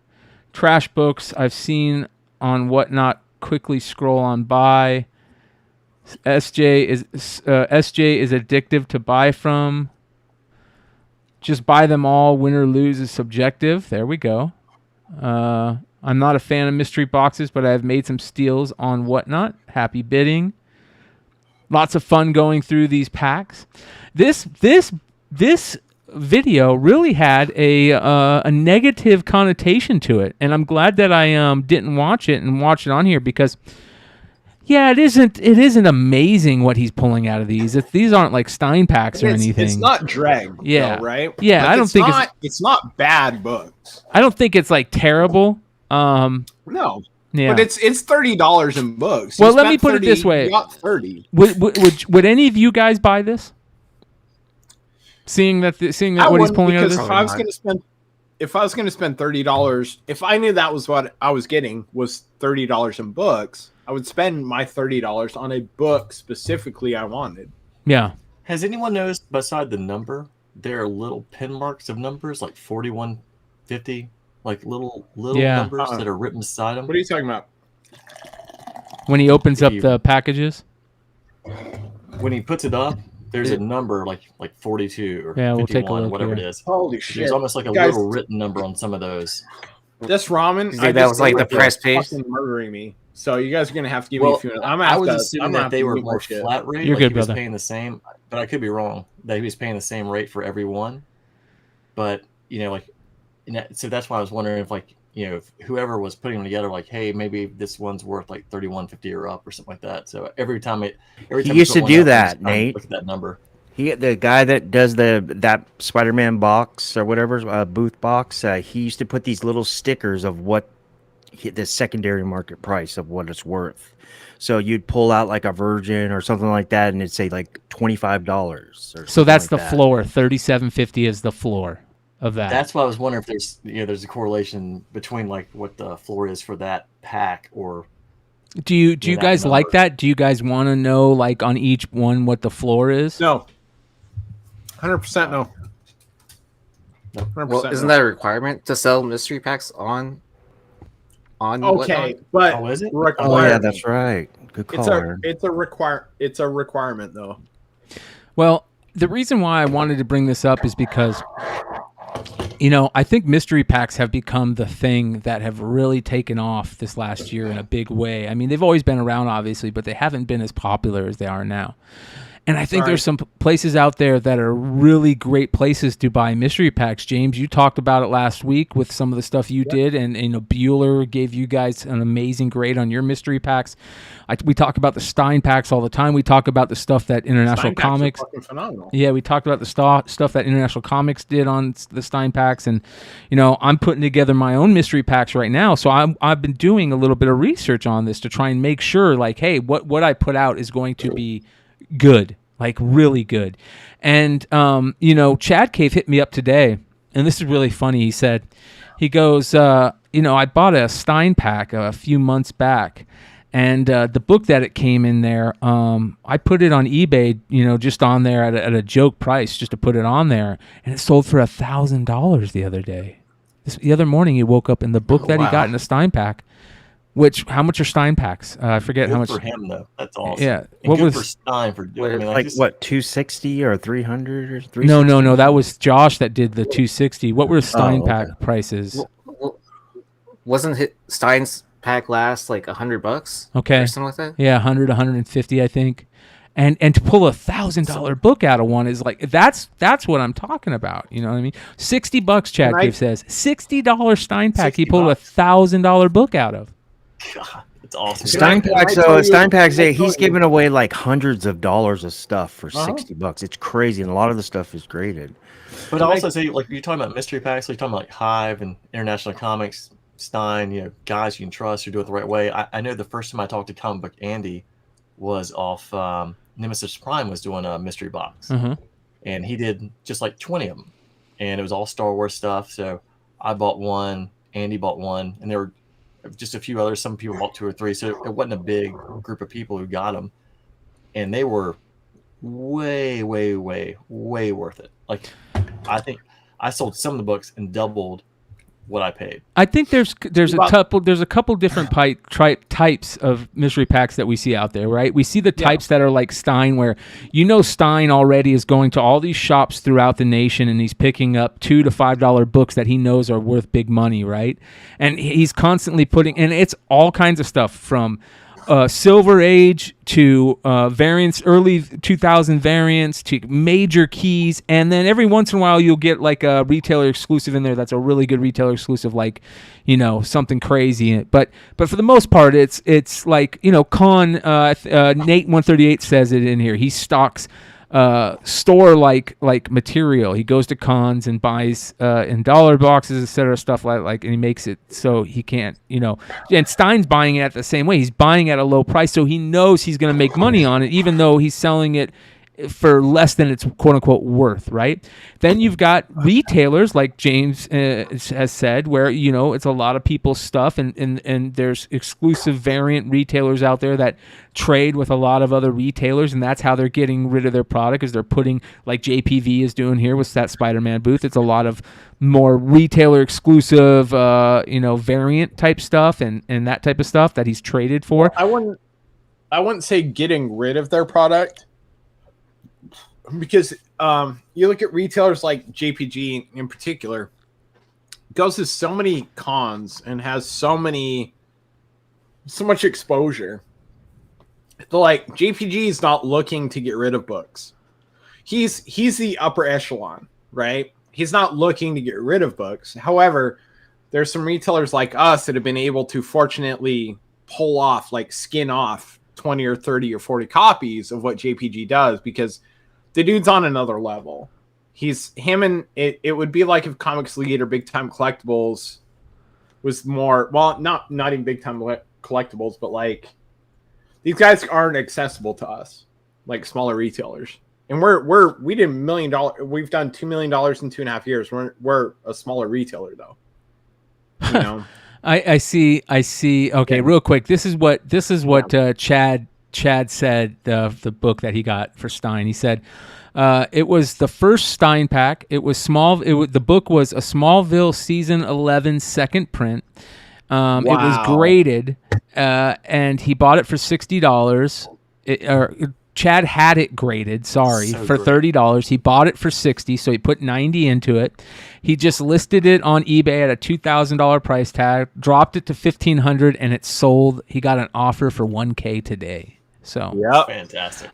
Trash books I've seen on Whatnot, quickly scroll on by. SJ is addictive to buy from. Just buy them all. Win or lose is subjective. There we go. I'm not a fan of mystery boxes, but I have made some steals on Whatnot. Happy bidding. Lots of fun going through these packs. This video really had a negative connotation to it, and I'm glad that I didn't watch it and watch it on here because, yeah, it isn't amazing what he's pulling out of these. These aren't like Stein packs or anything. It's not drag, yeah, though, right? Yeah, like, I don't think it's not bad books. I don't think it's like terrible. No. Yeah. But it's $30 in books. Well, let me put it this way. You got 30. Would any of you guys buy this? Seeing that what he's pulling out of this? If I was going to spend $30, if I knew that was what I was getting was $30 in books, I would spend my $30 on a book specifically I wanted. Yeah. Has anyone noticed beside the number there are little pin marks of numbers like 41, 50, like little Yeah. numbers that are written beside them. What are you talking about? When he opens up the packages. When he puts it up, there's a number like 42 or Yeah, we'll 51, take a look whatever here. it is. Holy shit! There's almost like a Guys, little written number on some of those. This ramen, That was like the press page. fucking murdering me. So you guys are gonna have to give Well, me a few minutes. I'm gonna I have was to. assuming I'm gonna that have they to were mute my more shit. flat rate. You're like good, he was brother. paying the same, but I could be wrong. That he was paying the same rate for every one. But so that's why I was wondering if if whoever was putting them together, like, hey, maybe this one's worth like $31.50 or up or something like that. So every time He you used put to one do up, that, just kind of Nate. look at that number. The guy that does that Spider-Man box or whatever booth box, he used to put these little stickers of what the secondary market price of what it's worth. So you'd pull out like a Virgin or something like that, and it'd say like $25. So that's the floor. $37.50 is the floor of that. That's why I was wondering if there's a correlation between like what the floor is for that pack or. Do you guys like that? Do you guys want to know like on each one what the floor is? No. 100% no. 100% Well, isn't that a requirement to sell mystery packs on Okay, Whatnot? but Oh, is it? Oh yeah, that's right. Good It's call. it's a requirement though. Well, the reason why I wanted to bring this up is because, I think mystery packs have become the thing that have really taken off this last year in a big way. I mean, they've always been around, obviously, but they haven't been as popular as they are now. And I think there's some places out there that are really great places to buy mystery packs. James, you talked about it last week with some of the stuff you did, and Bueller gave you guys an amazing grade on your mystery packs. We talk about the Stein packs all the time. We talk about the stuff that International Stein packs are Comics. fucking phenomenal. Yeah, we talked about the stuff that International Comics did on the Stein packs, and I'm putting together my own mystery packs right now. So I've been doing a little bit of research on this to try and make sure, like, hey, what I put out is going to be good, like really good. And Chad Cave hit me up today, and this is really funny. He goes, I bought a Stein pack a few months back, and the book that it came in there, I put it on eBay, just on there at a joke price, just to put it on there, and it sold for $1,000 the other day. The other morning, he woke up, and the book that he got in the Stein pack. How much are Stein packs? I forget Good how much. for him though. That's awesome. Yeah. And What good was for Stein for doing? What 260 or 300 or 360? No. That was Josh that did the 260. What were Stein pack prices? Wasn't Stein's pack last like $100? Okay. Or something like that. Yeah, 100, 150, I think. And to pull $1,000 book out of one is like that's what I'm talking about. You know what I mean? $60, Chad Cave says. $60 Stein pack. He pulled $1,000 book out of. God, it's awesome. Stein packs, he's giving away like hundreds of dollars of stuff for $60. It's crazy, and a lot of the stuff is graded. But also, say like you're talking about mystery packs, like you're talking about like Hive and International Comics, Stein, guys you can trust who do it the right way. I know the first time I talked to Comic Book Andy was off Nemesis Prime was doing a mystery box, and he did just like 20 of them, and it was all Star Wars stuff. So I bought one, Andy bought one, and there were just a few others. Some people bought 2 or 3, so it wasn't a big group of people who got them, and they were way worth it. Like I think I sold some of the books and doubled what I paid. I think there's a couple different types of mystery packs that we see out there, right? We see the types that are like Stein, where Stein already is going to all these shops throughout the nation, and he's picking up $2 to $5 books that he knows are worth big money, right? And he's constantly and it's all kinds of stuff from Silver Age to variants, early 2000 variants to major keys, and then every once in a while you'll get like a retailer exclusive in there that's a really good retailer exclusive, like something crazy. But for the most part, it's like Nate 138 says it in here. He stocks store like material. He goes to cons and buys in dollar boxes, etc. stuff like, and he makes it so he can't, and Stein's buying it at the same way. He's buying at a low price, so he knows he's going to make money on it, even though he's selling it for less than it's quote unquote worth, right? Then you've got retailers like James has said, where it's a lot of people's stuff, and there's exclusive variant retailers out there that trade with a lot of other retailers, and that's how they're getting rid of their product, is they're putting, like JPV is doing here with that Spider-Man booth. It's a lot of more retailer exclusive variant type stuff and that type of stuff that he's traded for. I wouldn't say getting rid of their product, because you look at retailers like JPG in particular, goes to so many cons and has so much exposure. Like, JPG is not looking to get rid of books. He's the upper echelon, right? He's not looking to get rid of books. However, there's some retailers like us that have been able to fortunately pull off, like skin off 20 or 30 or 40 copies of what JPG does, because the dude's on another level. It would be like if Comics League or Big Time Collectibles was more, well, not even Big Time Collectibles, but like, these guys aren't accessible to us, like smaller retailers. And we did $1 million. We've done $2 million in 2.5 years. We're a smaller retailer though. I see. Okay, yeah. Real quick. This is what Chad said, the book that he got for Stein. He said it was the first Stein pack. It was small. The book was a Smallville season 11 second print. Wow. It was graded, and he bought it for $60. Chad had it graded, for $30. He bought it for $60, so he put $90 into it. He just listed it on eBay at a $2,000 price tag, dropped it to $1,500, and it sold. He got an offer for $1,000 today. So yeah, fantastic.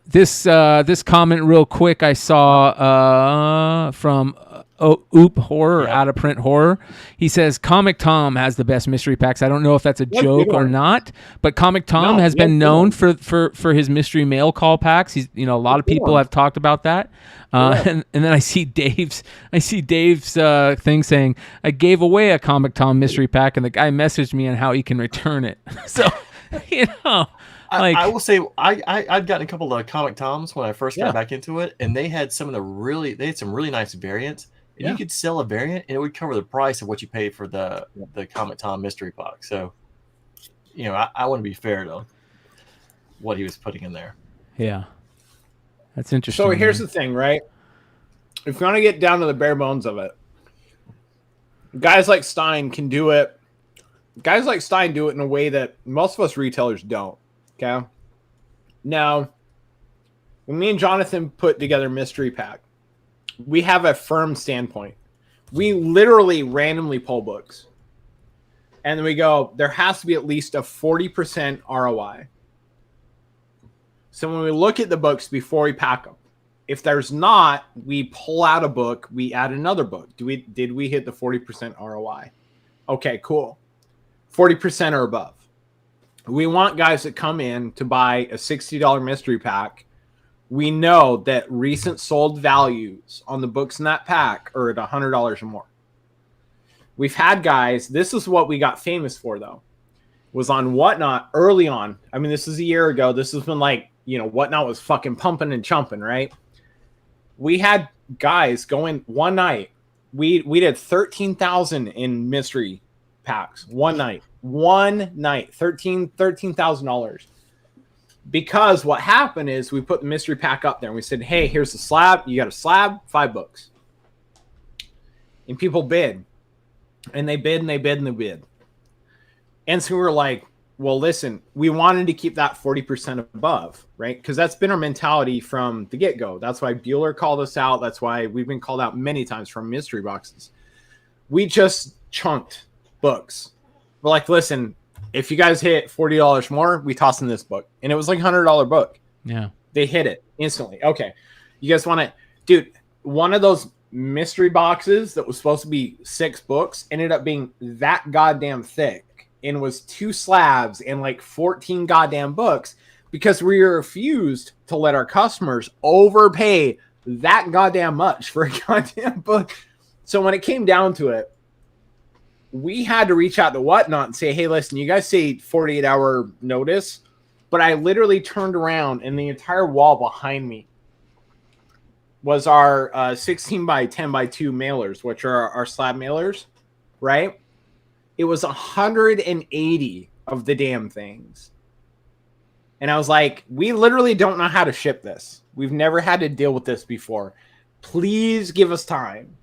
This comment real quick I saw from Oop Horror, Out of Print Horror. He says Comic Tom has the best mystery packs. I don't know if that's a joke or not, but Comic Tom has been known for his mystery mail call packs. He's a lot of people have talked about that. And then I see Dave's thing saying I gave away a Comic Tom mystery pack, and the guy messaged me on how he can return it. So I will say I've gotten a couple of Comic Toms when I first got back into it, and they had some really nice variants. And you could sell a variant, and it would cover the price of what you pay for the Comic Tom mystery box. So, I want to be fair to what he was putting in there. Yeah, that's interesting. So here's the thing, right? If you want to get down to the bare bones of it, guys like Stein can do it. Guys like Stein do it in a way that most of us retailers don't. Okay. Now, when me and Jonathan put together Mystery Pack, we have a firm standpoint. We literally randomly pull books. And then we go, there has to be at least a 40% ROI. So when we look at the books before we pack them, if there's not, we pull out a book, we add another book. Did we hit the 40% ROI? Okay, cool. 40% or above. We want guys that come in to buy a $60 mystery pack. We know that recent sold values on the books in that pack are at $100 or more. We've had guys, this is what we got famous for though, was on Whatnot early on. I mean, this is a year ago. This has been like, Whatnot was fucking pumping and chumping, right? We had guys going one night. We did 13,000 in mystery packs one night. $13,000. Because what happened is we put the mystery pack up there and we said, hey, here's the slab. You got a slab, 5 books. And people bid. And they bid and they bid and they bid. And so we were like, well, listen, we wanted to keep that 40% above, right? Because that's been our mentality from the get-go. That's why Bueller called us out. That's why we've been called out many times from mystery boxes. We just chunked books. We're like, listen, if you guys hit $40 more, we toss in this book. And it was like a $100 book. Yeah. They hit it instantly. Okay. You guys want to... Dude, one of those mystery boxes that was supposed to be 6 books ended up being that goddamn thick and was 2 slabs and like 14 goddamn books because we refused to let our customers overpay that goddamn much for a goddamn book. So when it came down to it, we had to reach out to Whatnot and say, hey, listen, you guys say 48-hour notice, but I literally turned around and the entire wall behind me was our 16 by 10 by 2 mailers, which are our slab mailers, right? It was 180 of the damn things. And I was like, we literally don't know how to ship this. We've never had to deal with this before. Please give us time.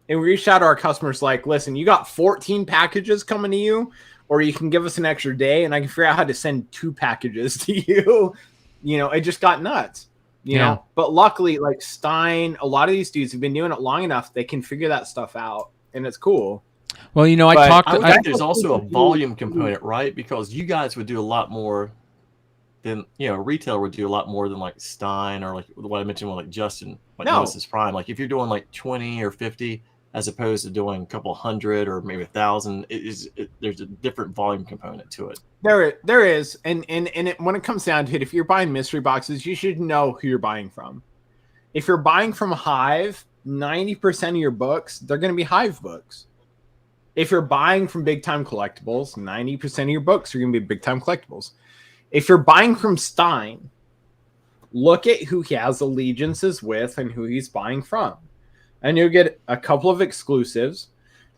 And we reached out to our customers like, listen, you got 14 packages coming to you, or you can give us an extra day and I can figure out how to send 2 packages to you. You know, it just got nuts, you know, but luckily like Stein, a lot of these dudes have been doing it long enough. They can figure that stuff out and it's cool. Well, you know, I I think there's also a volume component, right? Because you guys would do a lot more than, you know, retailer would do a lot more than like Stein or like what I mentioned with like Justin, like Nemesis Prime. Like if you're doing like 20 or 50 as opposed to doing a couple hundred or maybe 1,000, there's a different volume component to it. There is, and when it comes down to it, if you're buying mystery boxes, you should know who you're buying from. If you're buying from Hive, 90% of your books, they're going to be Hive books. If you're buying from Big Time Collectibles, 90% of your books are going to be Big Time Collectibles. If you're buying from Stein, look at who he has allegiances with and who he's buying from. And you'll get a couple of exclusives.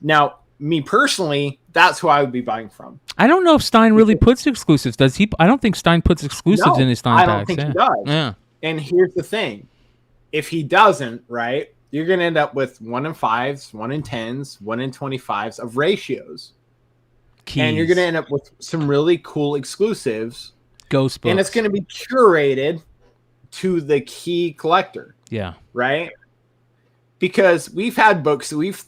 Now, me personally, that's who I would be buying from. I don't know if Stein really puts exclusives. Does he? I don't think Stein puts exclusives in his Stein packs. I don't think he does. Yeah. And here's the thing. If he doesn't, right, you're going to end up with 1 in 5s, 1 in 10s, 1 in 25s of ratios. Keys. And you're going to end up with some really cool exclusives. Ghost books. And it's going to be curated to the key collector. Yeah. Right? Because we've had books that we've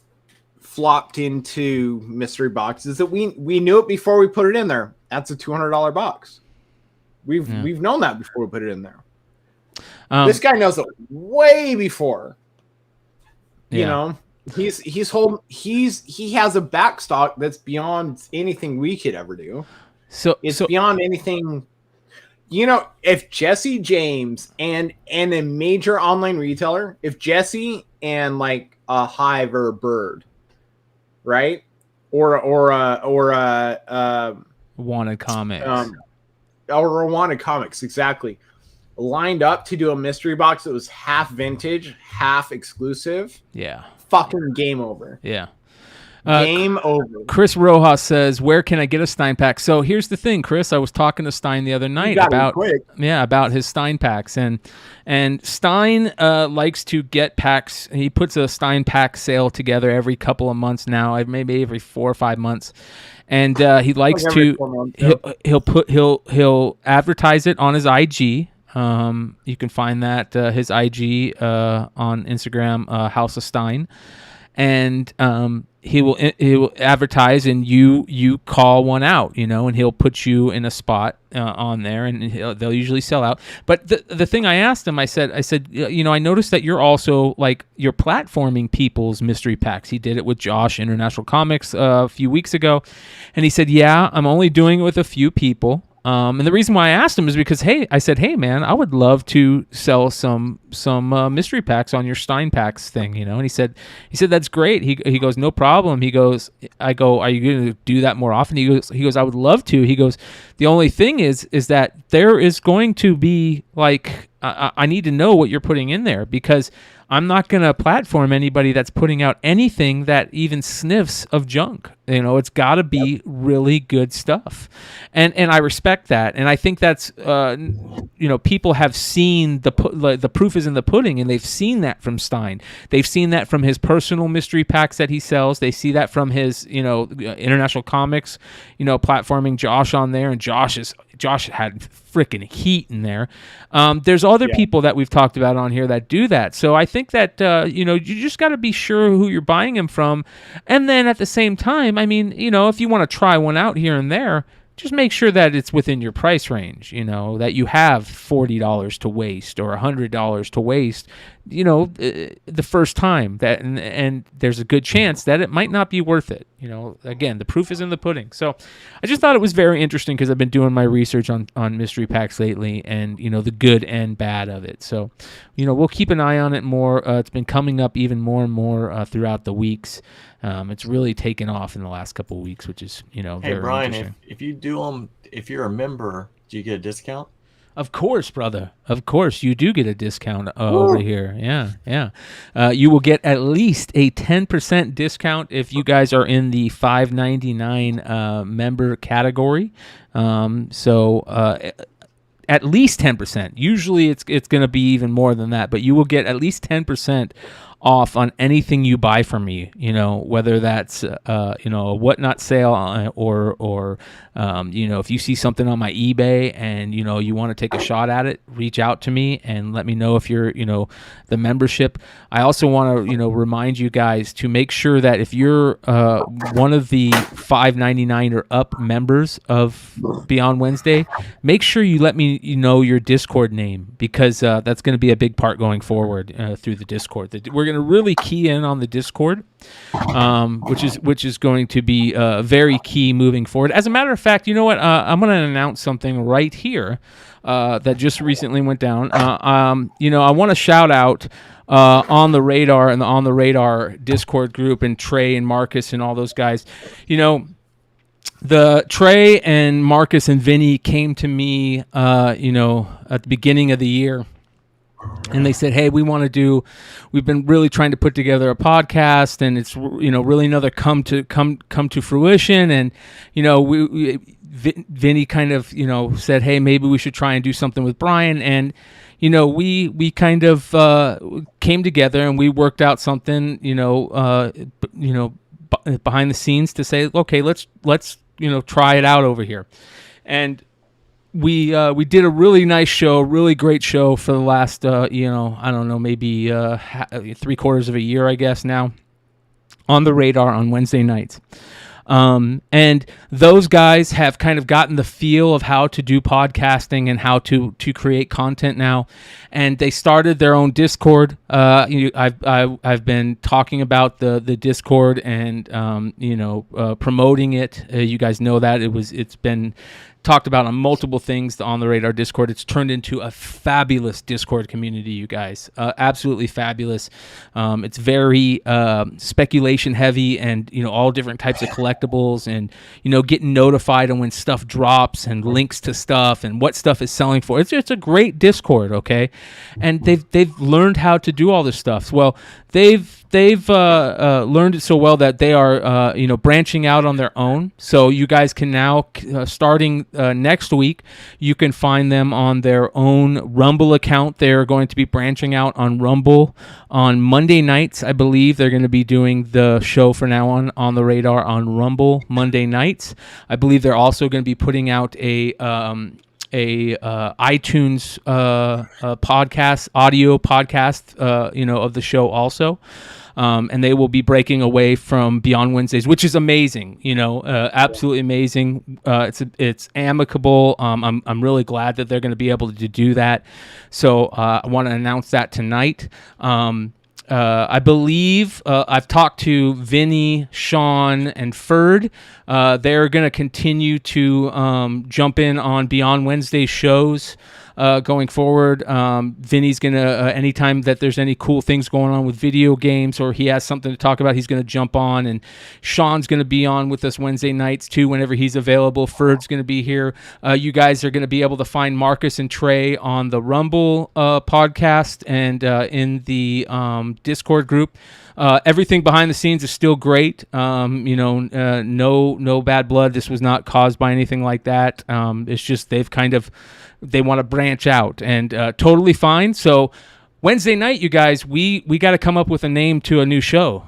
flopped into mystery boxes that we knew it before we put it in there. That's a $200 box. We've known that before we put it in there. This guy knows it way before. You know, he has a backstock that's beyond anything we could ever do. So it's beyond anything. You know, if Jesse James and a major online retailer, if Jesse and like a Hive or a Bird, right, or a Wanted Comics, or a Wanted Comics, exactly, lined up to do a mystery box that was half vintage, half exclusive. Yeah, fucking game over. Yeah. Game over. Chris Rojas says, "Where can I get a Stein pack?" So here's the thing, Chris. I was talking to Stein the other night about his Stein packs, and Stein likes to get packs. He puts a Stein pack sale together every couple of months now, maybe every 4 or 5 months, and he likes to he'll advertise it on his IG. You can find that his IG on Instagram, House of Stein, and he will advertise, and you call one out, you know, and he'll put you in a spot on there, and they'll usually sell out. But the thing I asked him, I said, you know, I noticed that you're also like you're platforming people's mystery packs. He did it with Josh International Comics a few weeks ago, and he said, yeah, I'm only doing it with a few people. And the reason why I asked him is because, I said, hey man, I would love to sell some mystery packs on your Stein packs thing, you know. And he said that's great. He goes, no problem. He goes, I go, are you going to do that more often? He goes, I would love to. He goes, the only thing is that there is going to be like I need to know what you're putting in there, because I'm not going to platform anybody that's putting out anything that even sniffs of junk. You know, it's got to be really good stuff. And I respect that. And I think that's, you know, people have seen the proof is in the pudding, and they've seen that from Stein. They've seen that from his personal mystery packs that he sells. They see that from his, you know, International Comics, you know, platforming Josh on there. And Josh had freaking heat in there. There's other people that we've talked about on here that do that. So I think that, you know, you just got to be sure who you're buying them from. And then at the same time, I mean, you know, if you want to try one out here and there, just make sure that it's within your price range, you know, that you have $40 to waste or $100 to waste, you know, the first time that, and there's a good chance that it might not be worth it. You know, again, the proof is in the pudding. So I just thought it was very interesting because I've been doing my research on mystery packs lately, and, you know, the good and bad of it. So, you know, we'll keep an eye on it more. It's been coming up even more and more throughout the weeks. It's really taken off in the last couple of weeks, which is, you know, very Brian, interesting. if you do them, if you're a member, do you get a discount? Of course, brother. Of course, you do get a discount over here. Yeah. You will get at least a 10% discount if you guys are in the $5.99 member category. At least 10%. Usually, it's going to be even more than that, but you will get at least 10% off on anything you buy from me, whether that's a whatnot sale or if you see something on my eBay and you want to take a shot at it, reach out to me and let me know if you're the membership. I also want to remind you guys to make sure that if you're one of the $5.99 or up members of Beyond Wednesday, make sure you let me know your Discord name, because that's going to be a big part going forward through the Discord. We're going to really key in on the Discord, which is going to be very key moving forward. As a matter of fact, you know what? I'm going to announce something right here that just recently went down. I want to shout out On the Radar and the On the Radar Discord group, and Trey and Marcus and all those guys. The Trey and Marcus and Vinny came to me, at the beginning of the year. And they said, hey, we've been really trying to put together a podcast, and it's, really another come to fruition. And, Vinny kind of, said, hey, maybe we should try and do something with Brian. And, we kind of came together and we worked out something, behind the scenes to say, okay, let's try it out over here. And we did a really nice show, really great show for the last, I don't know, maybe 3/4 of a year, I guess now, On the Radar on Wednesday nights. And those guys have kind of gotten the feel of how to do podcasting and how to create content now. And they started their own Discord. I've been talking about the Discord and, promoting it. You guys know that it's been talked about on multiple things on the Radar Discord. It's turned into a fabulous Discord community, you guys. Absolutely fabulous. It's very speculation heavy, and all different types of collectibles, and getting notified on when stuff drops and links to stuff and what stuff is selling for. It's a great Discord, okay? And they've learned how to do all this stuff. Well, they've learned it so well that they are branching out on their own. So you guys can now starting next week, you can find them on their own Rumble account. They're going to be branching out on Rumble on Monday nights. I believe they're going to be doing the show for now on the Radar on Rumble Monday nights. I believe they're also going to be putting out a iTunes audio podcast of the show also. And they will be breaking away from Beyond Wednesdays, which is amazing. Absolutely amazing. It's amicable. I'm really glad that they're going to be able to do that. So I want to announce that tonight. I believe I've talked to Vinny, Sean, and Ferd. They're going to continue to jump in on Beyond Wednesday shows going forward. Vinny's going to, anytime that there's any cool things going on with video games or he has something to talk about, he's going to jump on. And Sean's going to be on with us Wednesday nights too, whenever he's available. Ferd's going to be here. You guys are going to be able to find Marcus and Trey on the Rumble podcast and in the Discord group. Everything behind the scenes is still great. No bad blood. This was not caused by anything like that. It's just they want to branch out, and totally fine. So Wednesday night, you guys, we got to come up with a name to a new show.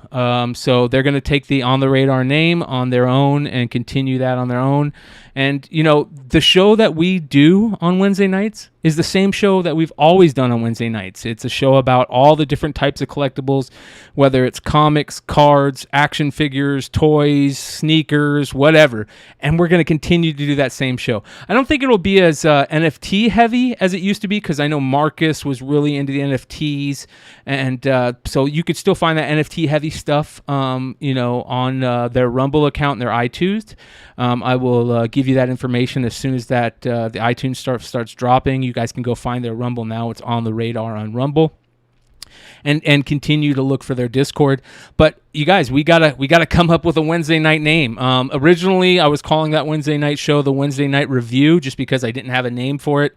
So they're going to take the On the Radar name on their own and continue that on their own. And, the show that we do on Wednesday nights is the same show that we've always done on Wednesday nights. It's a show about all the different types of collectibles, whether it's comics, cards, action figures, toys, sneakers, whatever. And we're going to continue to do that same show. I don't think it'll be as NFT heavy as it used to be, because I know Marcus was really into the NFTs. And so you could still find that NFT heavy stuff, on their Rumble account and their iTunes. I will give you that information as soon as that the iTunes starts dropping. You guys can go find their Rumble now. It's On the Radar on Rumble. and continue to look for their Discord. But you guys, we gotta come up with a Wednesday night name. Originally, I was calling that Wednesday night show the Wednesday Night Review, just because I didn't have a name for it.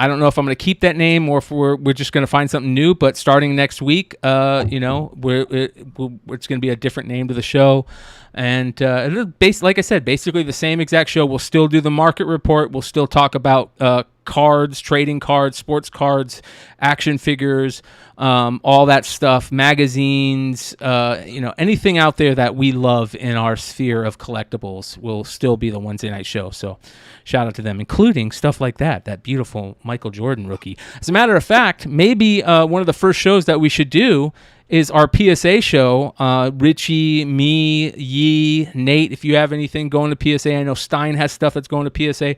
I don't know if I'm going to keep that name or if we're just going to find something new. But starting next week, it's going to be a different name to the show. And like I said, basically the same exact show. We'll still do the market report. We'll still talk about cards, trading cards, sports cards, action figures, all that stuff, magazines, anything out there that we love in our sphere of collectibles will still be the Wednesday night show. So shout out to them, including stuff like that beautiful Michael Jordan rookie. As a matter of fact, maybe one of the first shows that we should do is our PSA show. Richie, me, Yee, Nate, if you have anything going to PSA, I know Stein has stuff that's going to PSA.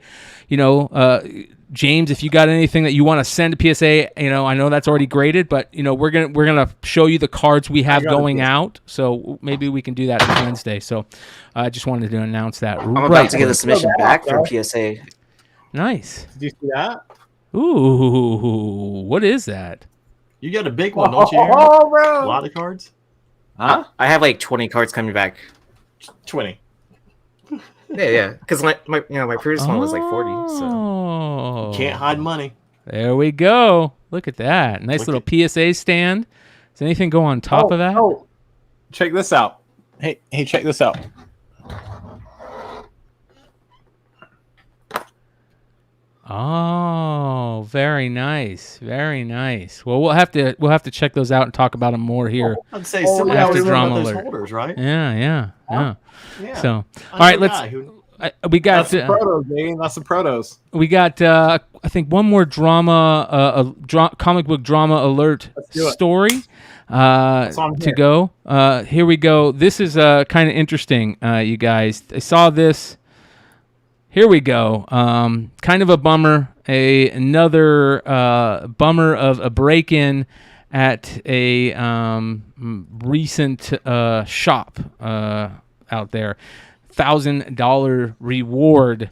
James, if you got anything that you want to send to PSA, I know that's already graded, but we're gonna show you the cards we have going out. So maybe we can do that on Wednesday. So I just wanted to announce that. I'm about to get a submission back from PSA. Nice. Did you see that? Ooh, what is that? You got a big one, don't you? Oh, bro. A lot of cards? Huh? I have like 20 cards coming back. 20. Yeah. Because my previous one was like 40. So Oh, can't hide money. There we go. Look at that. Nice little PSA stand. Does anything go on top of that? Oh, check this out. Hey, check this out. Oh, very nice. Very nice. Well, we'll have to check those out and talk about them more here. I'd say after Drama those Alert. holders, right? Yeah. Yeah. So, all right, we got That's the protos, baby. That's the protos. We got I think one more comic book drama alert story to go. Here we go. This is kind of interesting, you guys. I saw this. Here we go. Kind of a bummer. Another bummer of a break-in at a recent shop out there. $1,000 reward.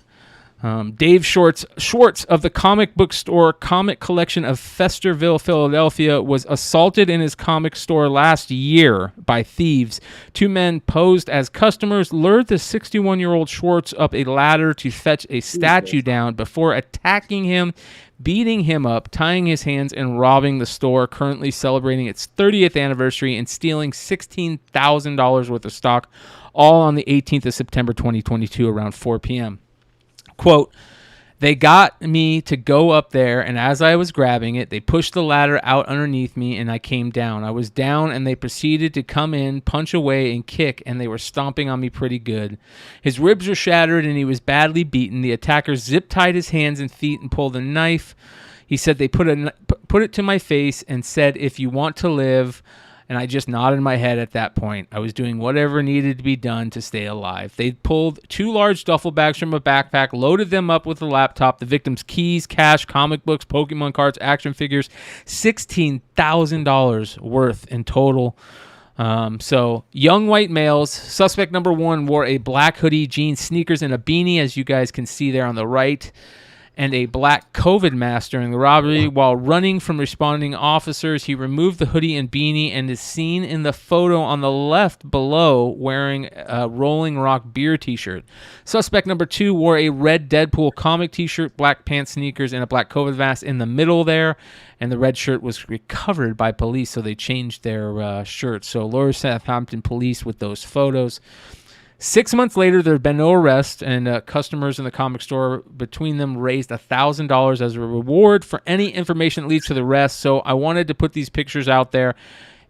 Dave Schwartz of the comic book store Comic Collection of Festerville, Philadelphia, was assaulted in his comic store last year by thieves. Two men posed as customers lured the 61-year-old Schwartz up a ladder to fetch a statue down before attacking him, beating him up, tying his hands, and robbing the store, currently celebrating its 30th anniversary, and stealing $16,000 worth of stock, all on the 18th of September 2022 around 4 p.m. Quote, "They got me to go up there, and as I was grabbing it, they pushed the ladder out underneath me, and I came down. I was down, and they proceeded to come in, punch away, and kick, and they were stomping on me pretty good. His ribs were shattered, and he was badly beaten. The attackers zip-tied his hands and feet and pulled a knife. He said they put it to my face and said, 'If you want to live,' and I just nodded my head at that point. I was doing whatever needed to be done to stay alive. They pulled 2 large duffel bags from a backpack, loaded them up with a laptop, the victim's keys, cash, comic books, Pokemon cards, action figures, $16,000 worth in total. So young white males. Suspect number 1 wore a black hoodie, jeans, sneakers, and a beanie, as you guys can see there on the right, and a black COVID mask during the robbery. While running from responding officers, he removed the hoodie and beanie and is seen in the photo on the left below wearing a Rolling Rock beer t-shirt. Suspect number 2 wore a red Deadpool comic t-shirt, black pants, sneakers, and a black COVID mask in the middle there, and the red shirt was recovered by police, so they changed their shirts. So Lower Southampton police with those photos. 6 months later, there had been no arrest, and customers in the comic store between them raised $1,000 as a reward for any information that leads to the arrest. So I wanted to put these pictures out there.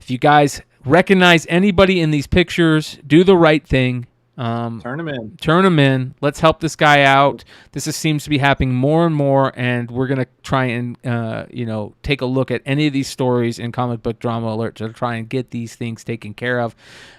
If you guys recognize anybody in these pictures, do the right thing. Turn them in. Turn them in. Let's help this guy out. This seems to be happening more and more, and we're going to try and take a look at any of these stories in Comic Book Drama Alert to try and get these things taken care of.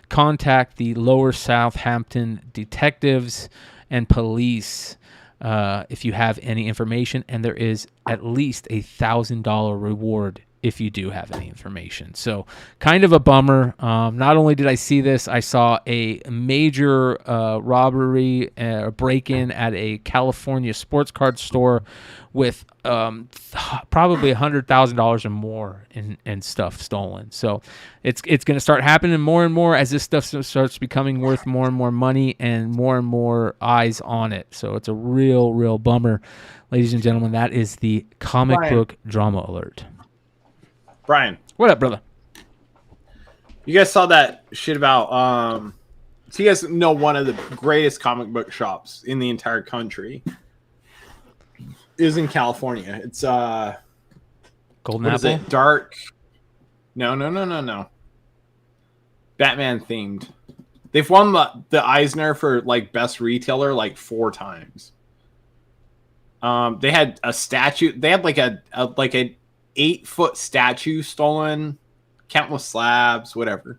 Contact the Lower Southampton detectives and police if you have any information, and there is at least $1,000 reward if you do have any information. So kind of a bummer. Not only did I see this, I saw a major robbery, break-in at a California sports card store with probably $100,000 or more in stuff stolen. So it's going to start happening more and more as this stuff starts becoming worth more and more money and more eyes on it. So it's a real bummer. Ladies and gentlemen, that is the comic book drama alert. Brian, what up, brother? You guys saw that shit about so you guys know one of the greatest comic book shops in the entire country is in California. It's Golden what Apple? is it? Dark. No. Batman themed. They've won the Eisner for like best retailer like 4 times. They had a statue. They had like a 8-foot statue stolen, countless slabs, whatever.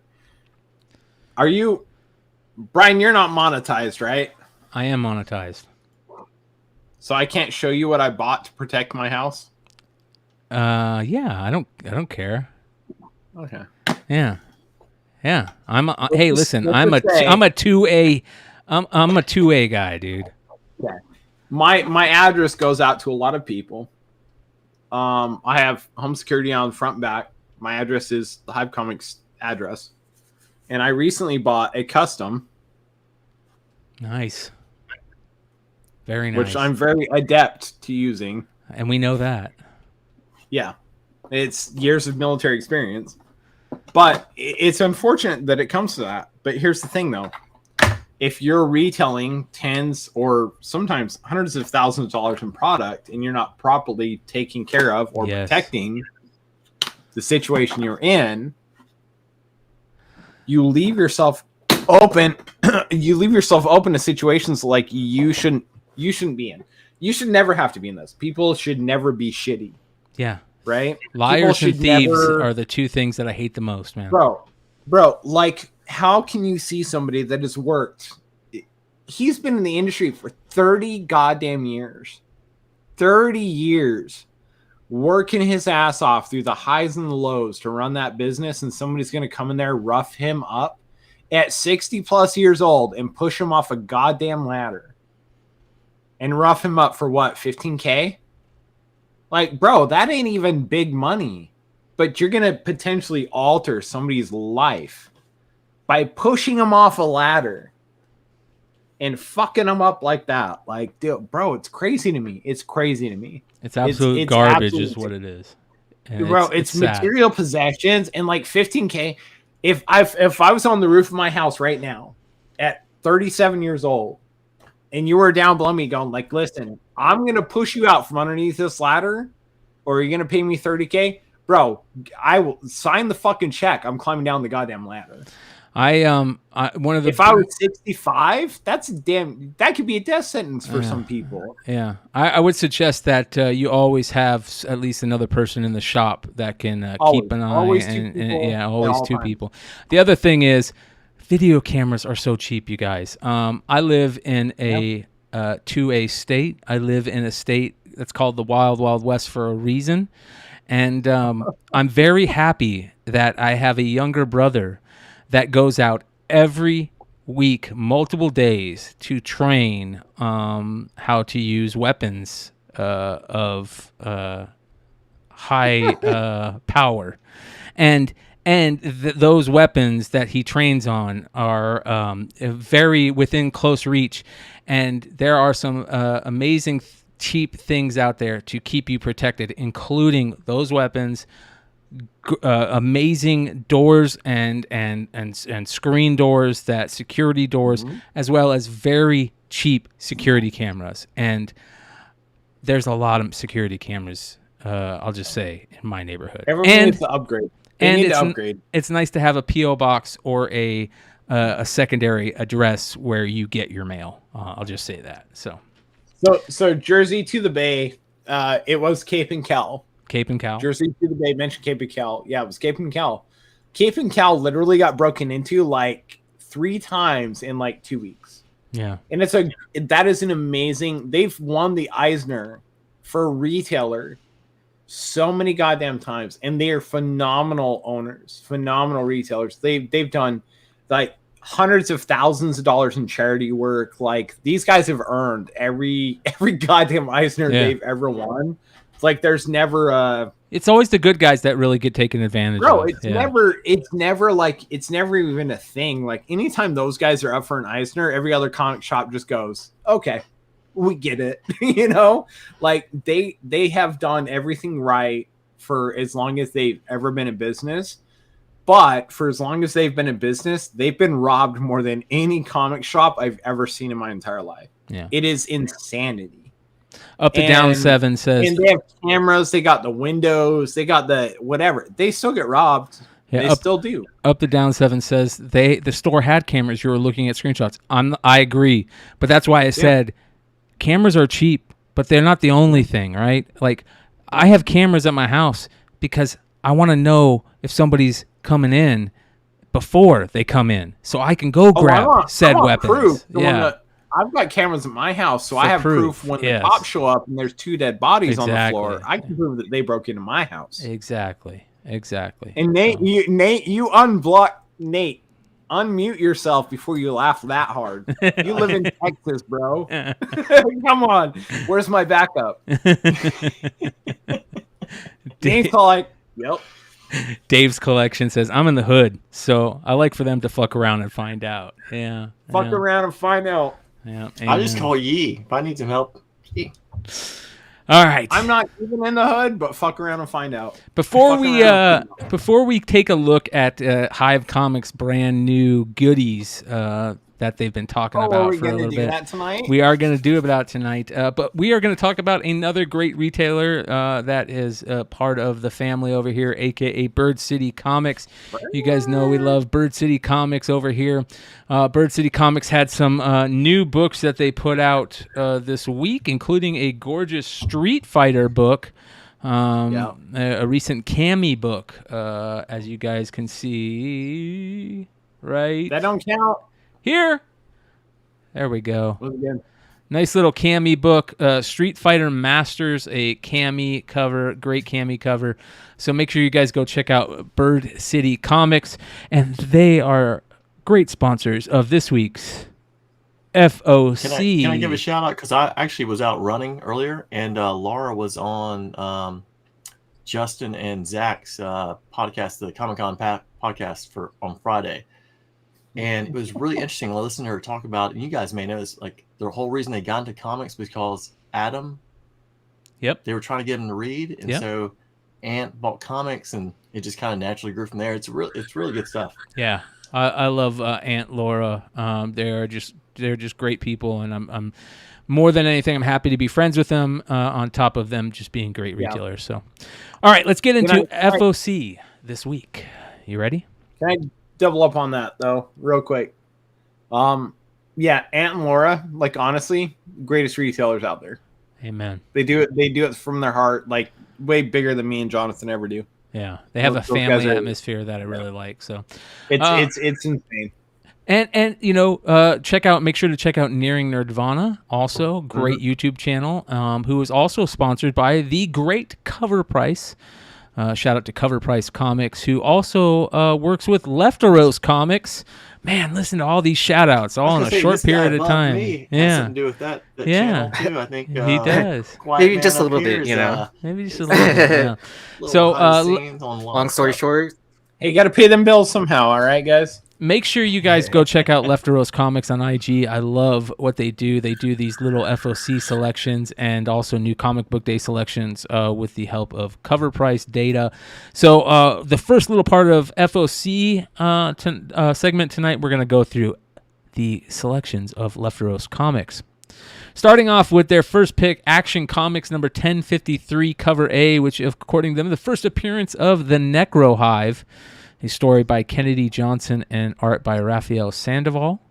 Are you, Brian? You're not monetized, right? I am monetized. So I can't show you what I bought to protect my house. Yeah, I don't care. Okay. Yeah. Hey, listen, I'm a 2A. I'm a 2A guy, dude. Okay. My address goes out to a lot of people. I have home security on front and back. My address is the Hive Comics address. And I recently bought a custom. Nice. Very nice. Which I'm very adept to using. And we know that. Yeah. It's years of military experience. But it's unfortunate that it comes to that. But here's the thing, though. If you're retailing tens or sometimes hundreds of thousands of dollars in product and you're not properly taking care of or protecting the situation you're in, you leave yourself open. You leave yourself open to situations like you shouldn't be in. You should never have to be in this. People should never be shitty. Yeah. Right? Liars and thieves are the 2 things that I hate the most, man. Bro, like, how can you see somebody that has worked? He's been in the industry for 30 goddamn years. 30 years working his ass off through the highs and the lows to run that business, and somebody's going to come in there, rough him up at 60 plus years old and push him off a goddamn ladder and rough him up for what, 15K? Like, bro, that ain't even big money, but you're going to potentially alter somebody's life by pushing them off a ladder and fucking them up like that. Like, dude, bro, it's crazy to me. It's crazy to me. It's absolute garbage is what it is. And bro, it's material possessions and like 15K. If I was on the roof of my house right now at 37 years old and you were down below me going like, listen, I'm going to push you out from underneath this ladder or you're going to pay me 30K, bro, I will sign the fucking check. I'm climbing down the goddamn ladder. If I was 65, that could be a death sentence for some people. Yeah. I would suggest that you always have at least another person in the shop that can keep an eye. Always two people. The other thing is video cameras are so cheap, you guys. I live in a 2A state. I live in a state that's called the Wild Wild West for a reason. And I'm very happy that I have a younger brother that goes out every week, multiple days, to train how to use weapons of high power. And those weapons that he trains on are very within close reach. And there are some amazing cheap things out there to keep you protected, including those weapons, amazing doors and screen doors, that security doors, as well as very cheap security cameras. And there's a lot of security cameras, I'll just say, in my neighborhood. Everyone needs to upgrade. It's nice to have a P.O. box or a secondary address where you get your mail. I'll just say that. So Jersey to the Bay, it was Cape and Cal. Cape and Cal. Jersey to the Bay mentioned Cape and Cal. Yeah, it was Cape and Cal. Cape and Cal literally got broken into like 3 times in like 2 weeks. Yeah. And that is an amazing, they've won the Eisner for retailer so many goddamn times, and they are phenomenal owners, phenomenal retailers. They've done like hundreds of thousands of dollars in charity work. Like, these guys have earned every goddamn Eisner they've ever won. It's like there's never a. It's always the good guys that really get taken advantage Bro, of. it's never even a thing. Like, anytime those guys are up for an Eisner, every other comic shop just goes, okay, we get it. You know, like they have done everything right for as long as they've ever been in business. But for as long as they've been in business, they've been robbed more than any comic shop I've ever seen in my entire life. Yeah. It is insanity. Up the Down 7 says, and they have cameras, they got the windows, they got the whatever. They still get robbed. Yeah, they still do. Up the Down 7 says the store had cameras. You were looking at screenshots. I agree, but that's why I said cameras are cheap, but they're not the only thing, right? Like, I have cameras at my house because I want to know if somebody's coming in before they come in, so I can go grab said weapons. Yeah. I've got cameras at my house, so I have proof when the cops show up and there's 2 dead bodies on the floor. I can prove that they broke into my house. Exactly. And Nate, you unblock Nate. Unmute yourself before you laugh that hard. You live in Texas, bro. Come on. Where's my backup? Nate's all like, yep. Dave's collection says, I'm in the hood, so I like for them to fuck around and find out. Yeah. Fuck around and find out. Yeah. I just call Yee. If I need some help, Yee. All right. I'm not even in the hood, but fuck around and find out. Before we take a look at Hive Comics' brand new goodies that they've been talking about for a little bit, we are going to do about tonight. But we are going to talk about another great retailer that is part of the family over here, aka Bird City Comics. You guys know we love Bird City Comics over here. Bird City Comics had some new books that they put out this week, including a gorgeous Street Fighter book. A recent Cammy book, as you guys can see, right? That don't count. Here. There we go. Nice little Cammy book. Street Fighter Masters, a Cammy cover. Great Cammy cover. So make sure you guys go check out Bird City Comics. And they are great sponsors of this week's FOC. Can I give a shout out? Because I actually was out running earlier, and Laura was on Justin and Zach's podcast, the Comic Con podcast on Friday. And it was really interesting to listen to her talk about, and you guys may know this, like, the whole reason they got into comics was because Adam, they were trying to get him to read, and so Ant bought comics, and it just kind of naturally grew from there. It's really good stuff. Yeah, I love Aunt Laura. They're just great people, and I'm more than anything, I'm happy to be friends with them. On top of them just being great retailers. So, all right, let's get into FOC this week. You ready? Can I double up on that though, real quick? Aunt and Laura, like, honestly, greatest retailers out there. Amen. They do it from their heart, like way bigger than me and Jonathan ever do. Yeah, they have a family atmosphere that I really like. So it's insane. And you know, make sure to check out Nearing Nerdvana, also great YouTube channel, who is also sponsored by the great Cover Price. Shout out to Cover Price Comics, who also works with Lefteros Comics. Man, listen to all these shout outs all in a short period of time. Has something to do with that channel too, I think. He does. Maybe just a little bit, you know. Maybe just a little bit. Yeah. So, long story short, hey, you got to pay them bills somehow. All right, guys. Make sure you guys go check out Lefteros Comics on IG. I love what they do. They do these little FOC selections and also new comic book day selections with the help of Cover Price data. So the first little part of FOC segment tonight, we're going to go through the selections of Lefteros Comics. Starting off with their first pick, Action Comics number 1053, cover A, which according to them, the first appearance of the Necro Hive. A story by Kennedy Johnson and art by Raphael Sandoval.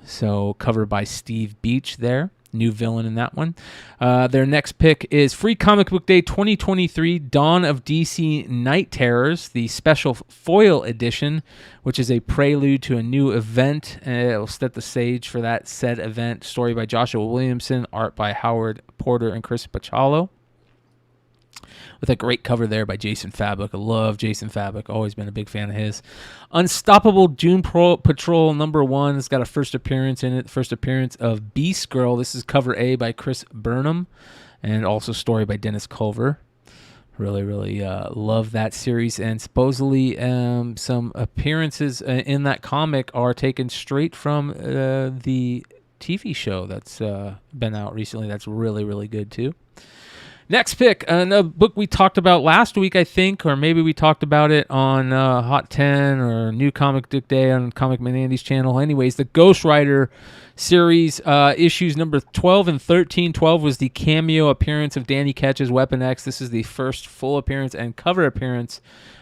So cover by Steve Beach there. New villain in that one. Their next pick is Free Comic Book Day 2023, Dawn of DC Night Terrors, the special foil edition, which is a prelude to a new event. It will set the stage for that said event. Story by Joshua Williamson, art by Howard Porter and Chris Pachalo. with a great cover there by Jason Fabok. I love Jason Fabok. Always been a big fan of his. Unstoppable June Patrol #1. It's got a first appearance in it. First appearance of Beast Girl. This is cover A by Chris Burnham, and also story by Dennis Culver. Really, really love that series. And supposedly some appearances in that comic are taken straight from the TV show that's been out recently. That's really, really good too. Next pick, a book we talked about last week, I think, or maybe we talked about it on Hot 10 or New Comic Book Day on Comic Mayhem's channel. Anyways, the Ghost Rider series, issues number 12 and 13. 12 was the cameo appearance of Danny Ketch as Weapon X. This is the first full appearance and cover appearance,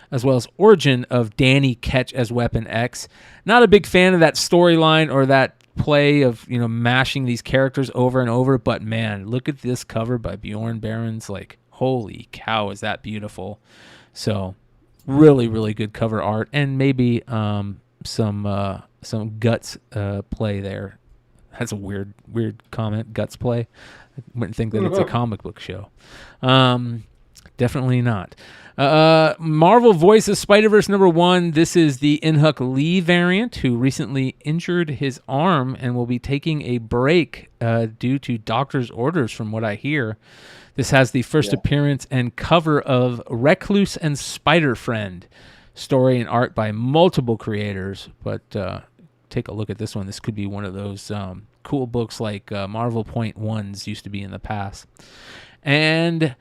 as well as origin of Danny Ketch as Weapon X. Not a big fan of that storyline or that play of, you know, mashing these characters over and over, but man, look at this cover by Bjorn Barons. Like, holy cow, is that beautiful. So really, really good cover art, and maybe some guts play there. That's a weird comment, guts play. I wouldn't think that it's a comic book show. Definitely not. Marvel Voices Spider-Verse #1. This is the Inhuck Lee variant, who recently injured his arm and will be taking a break due to doctor's orders, from what I hear. This has the first appearance and cover of Recluse and Spider-Friend. Story and art by multiple creators, but take a look at this one. This could be one of those cool books like Marvel Point Ones used to be in the past. And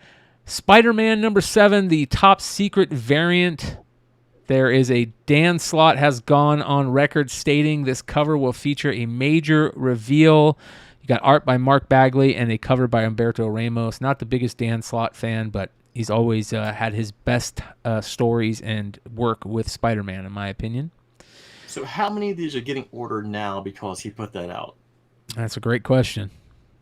Spider-Man #7, the top secret variant. There is a Dan Slott has gone on record stating this cover will feature a major reveal. You got art by Mark Bagley and a cover by Humberto Ramos. Not the biggest Dan Slott fan, but he's always had his best stories and work with Spider-Man, in my opinion. So how many of these are getting ordered now because he put that out? That's a great question.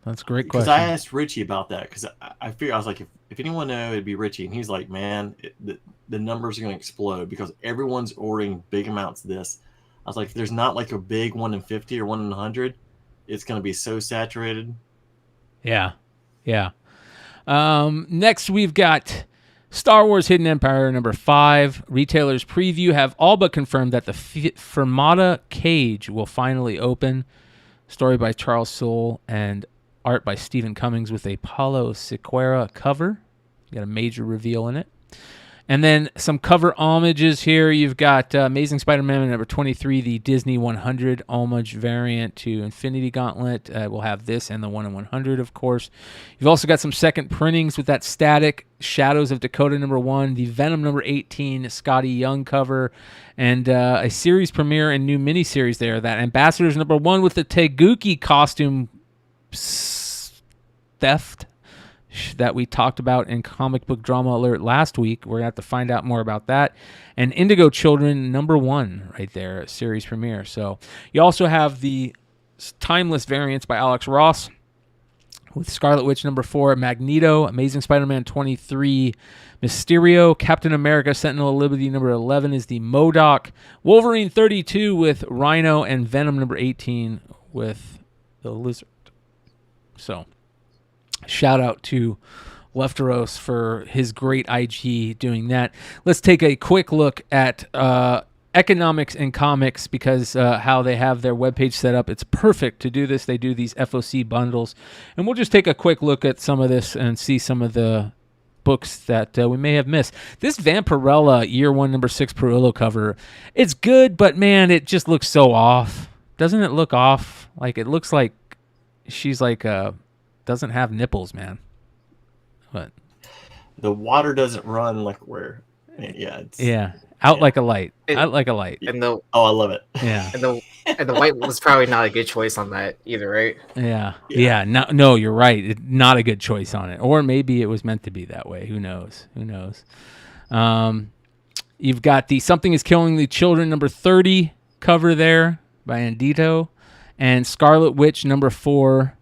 That's a great question. Because I asked Richie about that, because I figured, I was like, if anyone know, it'd be Richie. And he's like, man, the numbers are going to explode because everyone's ordering big amounts of this. I was like, if there's not like a big 1 in 50 or 1 in 100, it's going to be so saturated. Yeah. Next, we've got Star Wars Hidden Empire #5. Retailers preview have all but confirmed that the Fermata cage will finally open. Story by Charles Soule and art by Stephen Cummings with a Paulo Siqueira cover. You got a major reveal in it. And then some cover homages here. You've got Amazing Spider-Man #23, the Disney 100 homage variant to Infinity Gauntlet. We'll have this and the 1 in 100, of course. You've also got some second printings with that static Shadows of Dakota #1, the Venom #18 Scotty Young cover, and a series premiere and new miniseries there. That Ambassadors #1 with the Teguki costume theft that we talked about in Comic Book Drama Alert last week. We're going to have to find out more about that. And Indigo Children #1 right there, series premiere. So you also have the Timeless variants by Alex Ross with Scarlet Witch #4, Magneto, Amazing Spider-Man 23, Mysterio, Captain America, Sentinel of Liberty #11 is the MODOK, Wolverine 32 with Rhino, and Venom #18 with the Lizard. So shout out to Lefteros for his great IG doing that. Let's take a quick look at economics in comics, because how they have their webpage set up, it's perfect to do this. They do these FOC bundles, and we'll just take a quick look at some of this and see some of the books that we may have missed. This Vampirella Year 1 #6 Perillo cover, it's good, but man, it just looks so off. Doesn't it look off? Like, it looks like she's like doesn't have nipples, man. But the water doesn't run like where, it's out like a light. Out like a light. And the I love it. Yeah. And the white was probably not a good choice on that either, right? Yeah. No, you're right. Not a good choice on it. Or maybe it was meant to be that way. Who knows? You've got the Something is Killing the Children #30 cover there by Andito, and Scarlet Witch #4.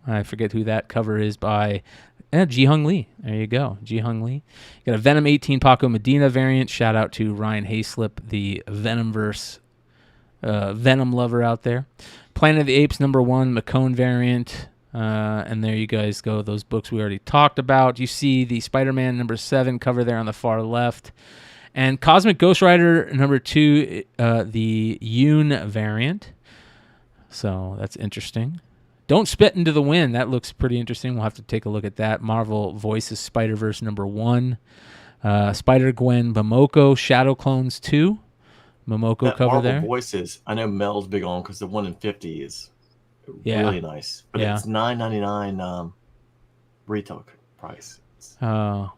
I forget who that cover is by Ji Hung Lee. There you go, Ji Hung Lee. You got a Venom 18 Paco Medina variant. Shout out to Ryan Hayslip, the Venomverse Venom lover out there. Planet of the Apes #1 McCone variant. And there you guys go. Those books we already talked about. You see the Spider-Man number 7 cover there on the far left. And Cosmic Ghost Rider number 2, the Yoon variant. So that's interesting. Don't Spit into the Wind. That looks pretty interesting. We'll have to take a look at that. Marvel Voices Spider-Verse number 1. Spider-Gwen Momoko Shadow Clones 2. Momoko That cover Marvel there. Voices, I know Mel's big on because the 1 in 50 is Yeah. really nice. But Yeah. it's $9.99 retail price. Oh,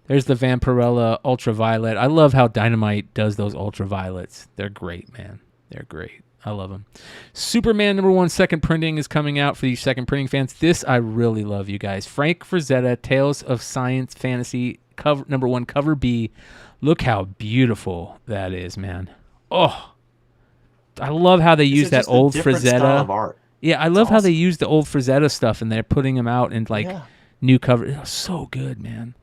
there's the Vampirella Ultraviolet. I love how Dynamite does those ultraviolets. They're great, man. They're great. I love them. Superman number 1 second printing is coming out for these second printing fans. This I really love, you guys. Frank Frazetta, Tales of Science Fantasy, cover number 1, cover B. Look how beautiful that is, man. Oh, I love how they use that just a old different style Frazetta. of art. Yeah, I love how they use the old Frazetta stuff and they're putting them out in like new cover. It's so good, man.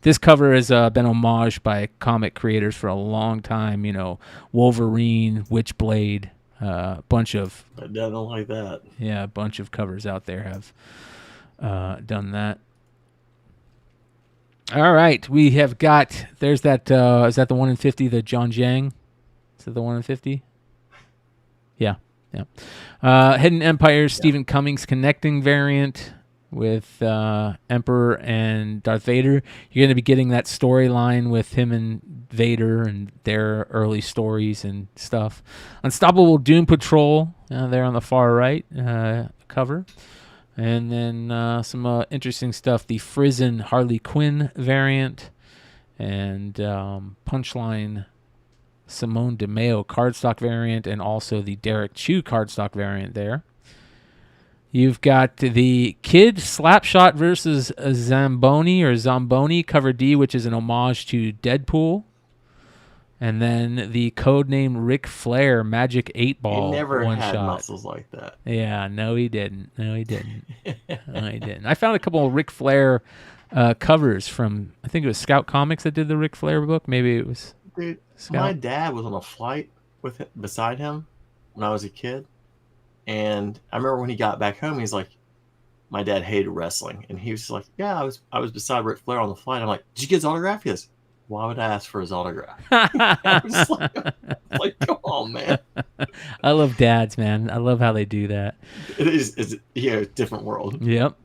This cover has been homaged by comic creators for a long time. You know, Wolverine, Witchblade, bunch of. I don't like that. Yeah, a bunch of covers out there have done that. All right, we have got. There's that. Is that the 1 in 50? The John Jang. Is it the 1 in 50? Yeah. Yeah. Hidden Empire, Stephen Cummings connecting variant with Emperor and Darth Vader. You're going to be getting that storyline with him and Vader and their early stories and stuff. Unstoppable Doom Patrol, there on the far right cover. And then some interesting stuff. The Frizen Harley Quinn variant. And Punchline Simone DeMeo cardstock variant. And also the Derek Chu cardstock variant there. You've got the Kid Slapshot versus Zamboni cover D, which is an homage to Deadpool. And then the codename Ric Flair Magic 8 Ball. He never one had shot. muscles like that. Yeah, no, he didn't. No, he didn't. I found a couple of Ric Flair covers from, I think it was Scout Comics that did the Ric Flair book. Maybe it was Dude, Scout. my dad was on a flight with beside him when I was a kid. And I remember when he got back home, he's like, my dad hated wrestling. And he was like, yeah, I was beside Ric Flair on the flight. I'm like, did you get his autograph? He goes, why would I ask for his autograph? I was like, come on, man. I love dads, man. I love how they do that. It is different world. Yep.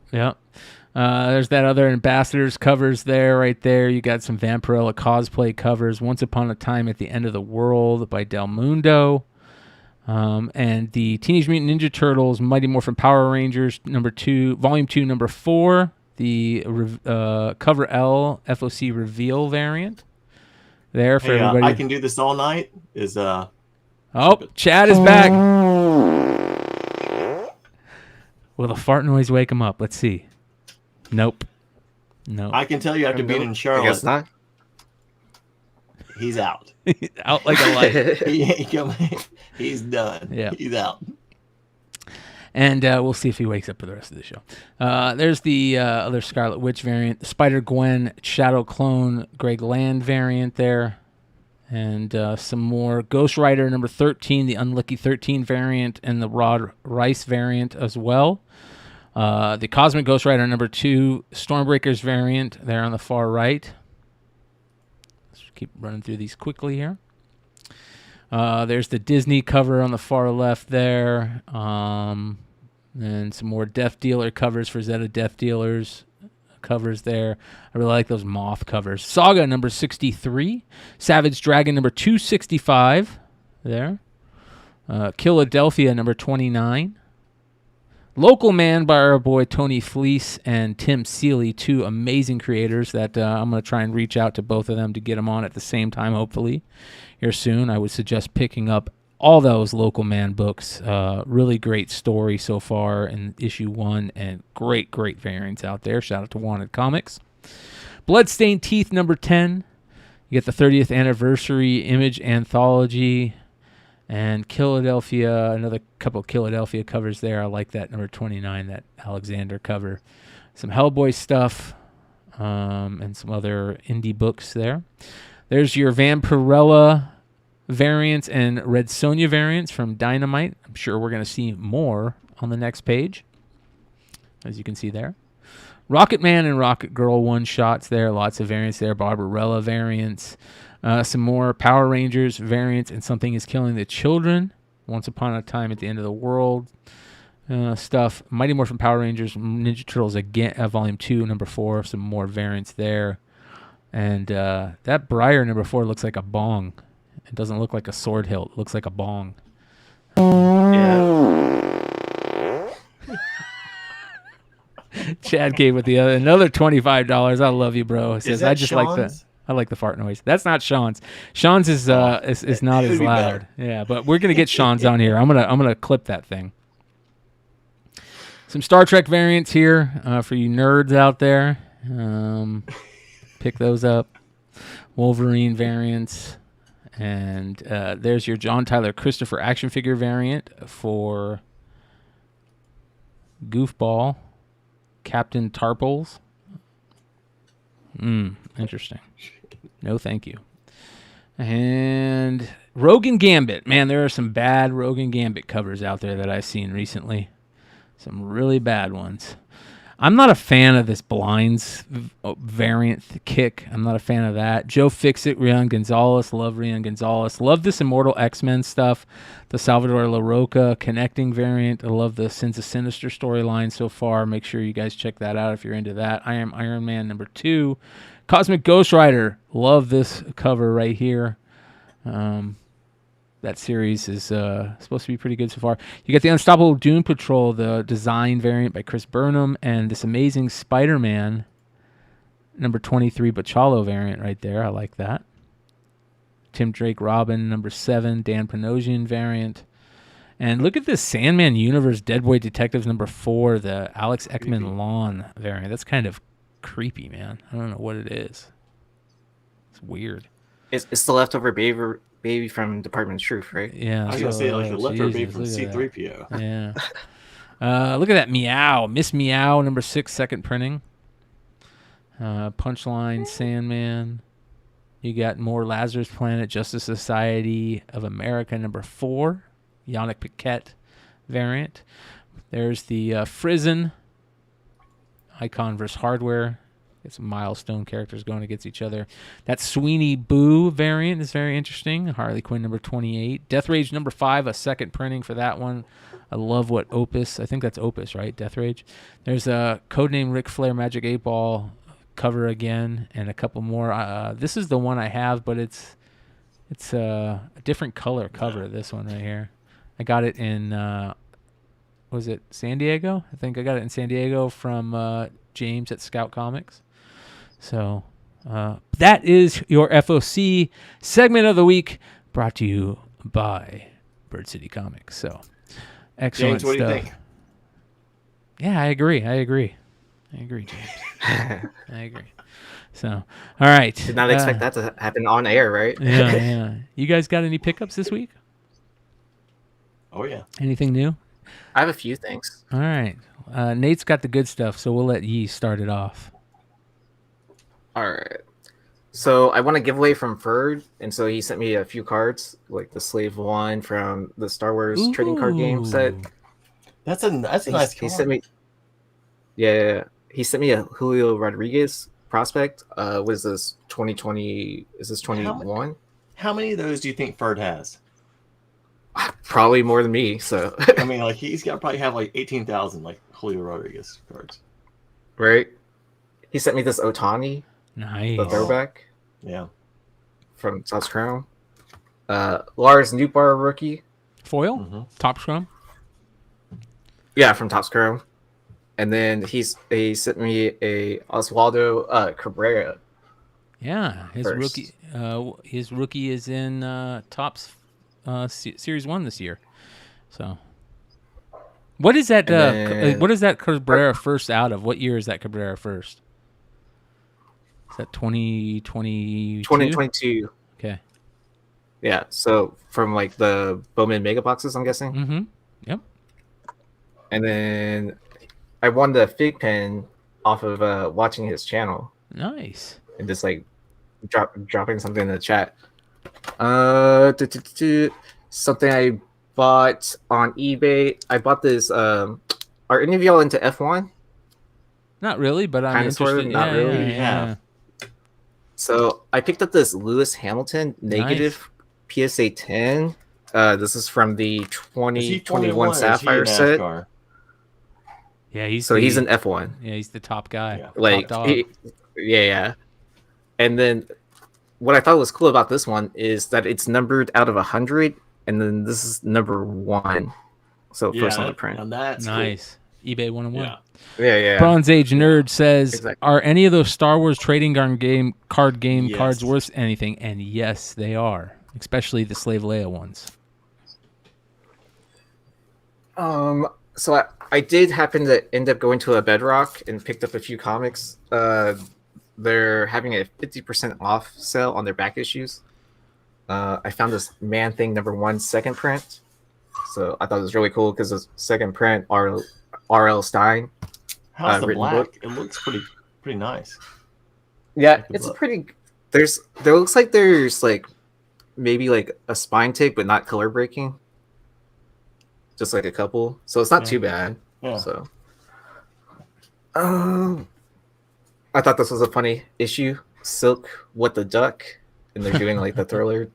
There's that other Ambassadors covers there, right there. You got some Vampirella cosplay covers. Once Upon a Time at the End of the World by Del Mundo. And the Teenage Mutant Ninja Turtles Mighty Morphin Power Rangers number 2, volume 2, number 4, the cover L FOC reveal variant there for everybody. I Can Do This All Night is Chad is back. Will the fart noise wake him up? Let's see. Nope. I can tell you after being in Charlotte. I guess not. He's out. Out like a light. He's done. Yeah. He's out. And we'll see if he wakes up for the rest of the show. There's the other Scarlet Witch variant, Spider-Gwen Shadow Clone Greg Land variant there. And some more Ghost Rider number 13, the Unlucky 13 variant, and the Rod Rice variant as well. The Cosmic Ghost Rider number 2, Stormbreakers variant there on the far right. Let's keep running through these quickly here. There's the Disney cover on the far left there. And some more Death Dealer covers for Zeta Death Dealers covers there. I really like those moth covers. Saga number 63. Savage Dragon number 265 there. Philadelphia number 29. Local Man by our boy Tony Fleece and Tim Seeley, 2 amazing creators that I'm going to try and reach out to both of them to get them on at the same time, hopefully, here soon. I would suggest picking up all those Local Man books. Really great story so far in issue 1, and great variants out there. Shout out to Wanted Comics. Bloodstained Teeth number 10. You get the 30th anniversary image anthology. And Philadelphia, another couple of Philadelphia covers there. I like that number 29, that Alexander cover. Some Hellboy stuff, and some other indie books there. There's your Vampirella variants and Red Sonja variants from Dynamite. I'm sure we're going to see more on the next page. as you can see there. Rocket Man and Rocket Girl one-shots there. Lots of variants there. Barbarella variants. Some more Power Rangers variants, and Something is Killing the Children. Once Upon a Time at the End of the World stuff. Mighty Morphin Power Rangers, Ninja Turtles again, Volume 2, number 4. Some more variants there. And that Briar number 4 looks like a bong. It doesn't look like a sword hilt. It looks like a bong. Yeah. Chad gave with the another $25. I love you, bro. It says I just Sean's? like the fart noise. That's not Sean's. Sean's is not as loud. Yeah, but we're gonna get Sean's on here. I'm gonna clip that thing. Some Star Trek variants here for you nerds out there. Pick those up. Wolverine variants, and there's your John Tyler Christopher action figure variant for Goofball. Captain Tarples. Interesting. No, thank you. And Rogan Gambit. Man, there are some bad Rogan Gambit covers out there that I've seen recently. Some really bad ones. I'm not a fan of this Blinds variant kick. I'm not a fan of that. Joe Fixit, Rian Gonzalez. Love Rian Gonzalez. Love this Immortal X-Men stuff. The Salvador LaRocca connecting variant. I love the Sins of Sinister storyline so far. Make sure you guys check that out if you're into that. I Am Iron Man number 2. Cosmic Ghost Rider. Love this cover right here. That series is supposed to be pretty good so far. You got the Unstoppable Doom Patrol, the design variant by Chris Burnham, and this amazing Spider-Man number 23 Bachalo variant right there. I like that. Tim Drake Robin number 7, Dan Panosian variant. And look at this Sandman Universe Dead Boy Detectives number 4, the Alex Ekman Lawn variant. That's kind of creepy, man. I don't know what it is. It's weird. It's the leftover baby from Department of Truth, right? Yeah. I was going to say, like, the leftover baby from look at that. C-3PO. Yeah. Look at that Meow. Miss Meow, number 6, second printing. Punchline, Sandman. You got more Lazarus Planet, Justice Society of America, number 4. Yannick Paquette variant. There's the Frizen. Icon versus Hardware. Get some milestone characters going against each other. That Sweeney Boo variant is very interesting. Harley Quinn number 28. Death Rage number 5, a second printing for that one. I love what Opus, I think that's Opus, right? Death Rage. There's a codename Ric Flair Magic 8 Ball cover again, and a couple more. This is the one I have, but it's a different color cover, this one right here. I got it in, was it San Diego? I think I got it in San Diego from James at Scout Comics. So that is your FOC segment of the week, brought to you by Bird City Comics. So excellent James, what stuff. do you think? Yeah, I agree, James. I agree. So, all right. Did not expect that to happen on air, right? Yeah. You guys got any pickups this week? Oh, yeah. Anything new? I have a few things. All right. Nate's got the good stuff, so we'll let Yee start it off. All right. So I want a giveaway from Ferd, and so he sent me a few cards, like the Slave 1 from the Star Wars trading card game set. That's a nice card. He sent me. Yeah, he sent me a Julio Rodriguez prospect. Was this 2020? Is this 21? How many of those do you think Ferd has? Probably more than me. So I mean, like he's got probably have like 18,000 like Julio Rodriguez cards. Right. He sent me this Otani. Nice. The throwback. Yeah. From South Crown. Lars Newbar rookie. Foil? Mm-hmm. Top Scrum? Yeah, from Top Scrum. And then he sent me a Oswaldo Cabrera. Yeah, his first. rookie is in Topps Series 1 this year. So what is that what is that Cabrera first out of? What year is that Cabrera first? Is that 2022? 2022. Okay. Yeah, so from like the Bowman Mega Boxes, I'm guessing. Mm-hmm. Yep. And then I won the Fig Pen off of watching his channel. Nice. And just like dropping something in the chat. Something I bought on eBay. I bought this. Are any of y'all into F1? Not really, but I'm Kind of, sort of, interested. not Yeah, really. yeah. So I picked up this Lewis Hamilton negative PSA 10. This is from the 2021 Sapphire set. Yeah, he's an F1. Yeah, he's the top guy. Like, top dog. yeah. And then what I thought was cool about this one is that it's numbered out of 100, and then this is number 1. So first on the print. And that's nice. eBay 101. Yeah. Bronze Age Nerd says, Exactly. "Are any of those Star Wars trading card game Yes. cards worth anything?" And yes, they are, especially the Slave Leia ones. So I did happen to end up going to a Bedrock and picked up a few comics. They're having a 50% off sale on their back issues. I found this Man-Thing #1 second print. So I thought it was really cool because the second print R.L. Stein. How's the written black? book. It looks pretty nice. Yeah, Like the it's book. pretty. There looks like there's like maybe like a spine tick, but not color breaking. Just like a couple, so it's not too bad. Yeah. So, I thought this was a funny issue. Silk, what the duck, and they're doing like the thriller.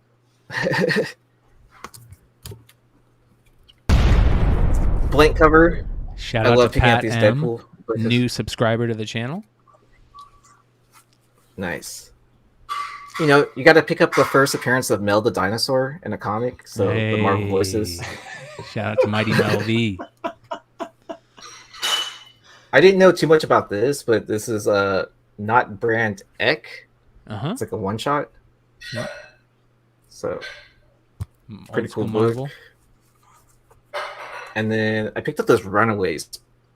Blank cover. Shout I out love to picking up Pat these M, Deadpool books. new subscriber to the channel. Nice. You know, you got to pick up the first appearance of Mel the Dinosaur in a comic. So the Marvel voices. Shout out to Mighty Mel V. I didn't know too much about this, but this is not Brand Eck. It's like a one shot. Yeah. So pretty Old cool school book. Marvel. And then I picked up this Runaways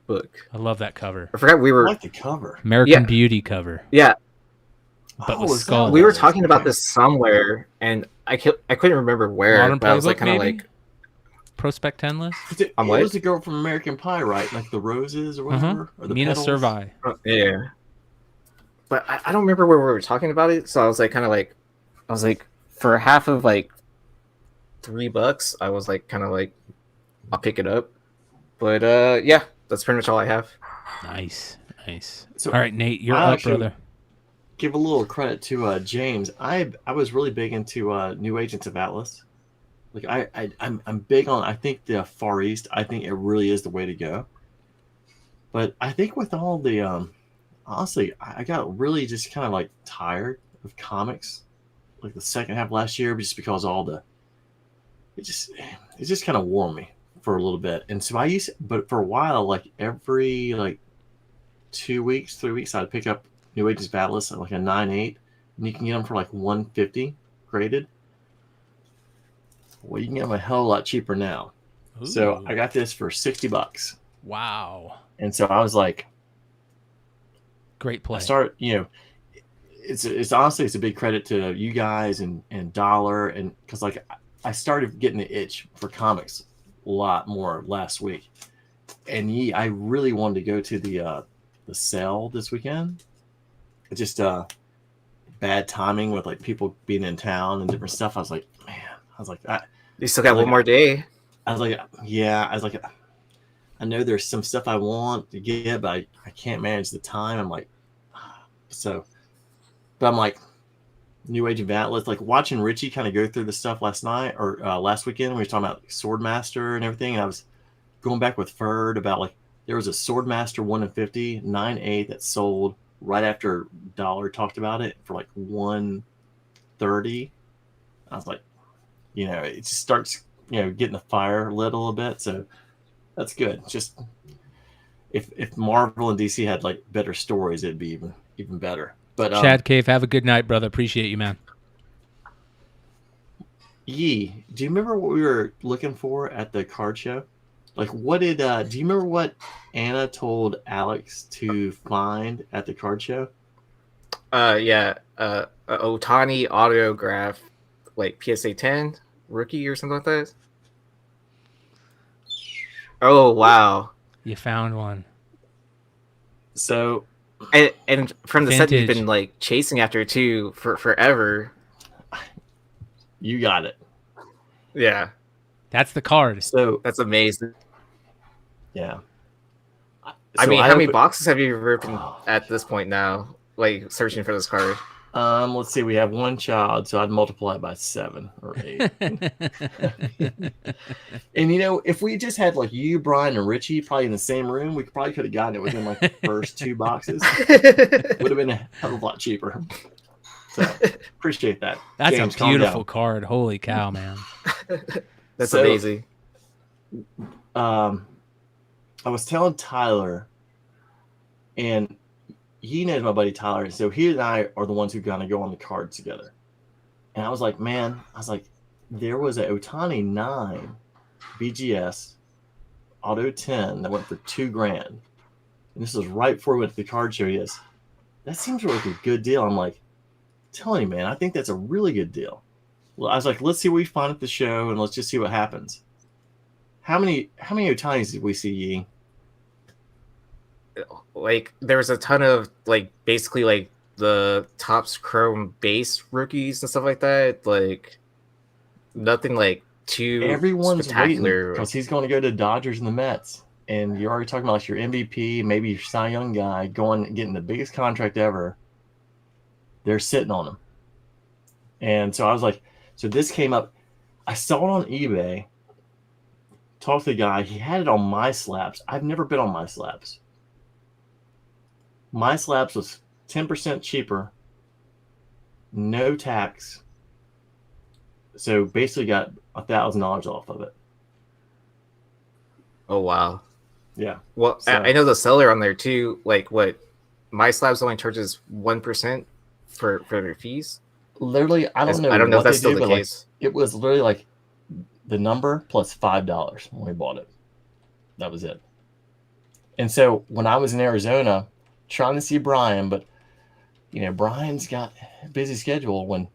book. I love that cover. I forgot we were I like the cover. American Beauty cover. Yeah. But Oh, with is that skulls. We were talking about this somewhere, and I couldn't remember where. Modern but I was like, Playbook, kind of maybe? like, Prospect 10 list? It I'm what? was the girl from American Pie, right? Like the roses or whatever, or the Mina petals? Servi. Yeah. But I don't remember where we were talking about it, so I was like, kind of like, I was like, for half of like $3, I was like, kind of like, I'll pick it up. But yeah, that's pretty much all I have. Nice. So All right, Nate, you're I up, actually brother. Give a little credit to James. I was really big into New Agents of Atlas. Like I'm big on. I think the Far East. I think it really is the way to go. But I think with all the honestly, I got really just kind of like tired of comics, like the second half of last year, just because all the it just kind of wore me for a little bit. And so but for a while, like every like 2 weeks, 3 weeks, I'd pick up New Agents of Atlas at like a 9.8, and you can get them for like $150 graded. Well, you can get them a hell of a lot cheaper now. So Ooh. I got this for $60. Wow. And so I was like, Great play. I started, it's honestly, it's a big credit to you guys and Dollar, and because like I started getting the itch for comics a lot more last week, and I really wanted to go to the sale this weekend. It's just bad timing with like people being in town and different stuff. I was like, You still got one more day. I was like, I know there's some stuff I want to get, but I can't manage the time. I'm like, but I'm like, New Age of Atlas, like watching Richie kind of go through the stuff last night or last weekend. We were talking about like, Swordmaster and everything. And I was going back with Ferd about like, there was a Swordmaster 1 in 50, 9.8 that sold right after Dollar talked about it for like $130. I was like, it just starts, getting the fire lit a little bit. So that's good. Just if Marvel and DC had like better stories, it'd be even better. But Chad Cave, have a good night, brother. Appreciate you, man. Yee, do you remember what we were looking for at the card show? Like, what did do you remember what Anna told Alex to find at the card show? Yeah, a Otani autograph, like PSA 10 rookie or something like that. Oh wow, you found one. So, and from the set you've Vintage. been like chasing after too for forever. You got it. Yeah, that's the card. So that's amazing. Yeah, I So mean, I how many open- boxes have you ripped at this point now? Like searching for this card. Let's see. We have one child, so I'd multiply it by 7 or 8. And you know, if we just had like you, Brian, and Richie probably in the same room, we probably could have gotten it within like the first 2 boxes. Would have been a hell of a lot cheaper. So appreciate that. That's James, a calm beautiful down. card. Holy cow, man. That's So, amazing. I was telling Tyler, and he knows my buddy Tyler, so he and I are the ones who kind of go on the cards together. And I was like, man, there was a Otani 9 BGS Auto 10 that went for $2,000. And this was right before we went to the card show. He goes, that seems like a good deal. I'm like, telling you, man, I think that's a really good deal. Well, I was like, let's see what we find at the show, and let's just see what happens. How many Otanis did we see, Yi? Like there was a ton of like basically like the Topps Chrome base rookies and stuff like that. Like nothing like too Everyone's waiting spectacular. because he's going to go to the Dodgers and the Mets, and you're already talking about like your MVP, maybe your Cy Young guy getting the biggest contract ever. They're sitting on him, and so I was like, so this came up. I saw it on eBay. Talked to the guy. He had it on My Slabs. I've never been on My Slabs. My Slabs was 10% cheaper, no tax. So basically got $1,000 off of it. Oh wow. Yeah. Well, So- I know the seller on there too. Like what, My Slabs only charges 1% for their fees. Literally, I don't know. I don't know if what that's they still do, the but, like, case. it was literally like the number plus $5 when we bought it. That was it. And so when I was in Arizona trying to see Brian, but you know, Brian's got a busy schedule. When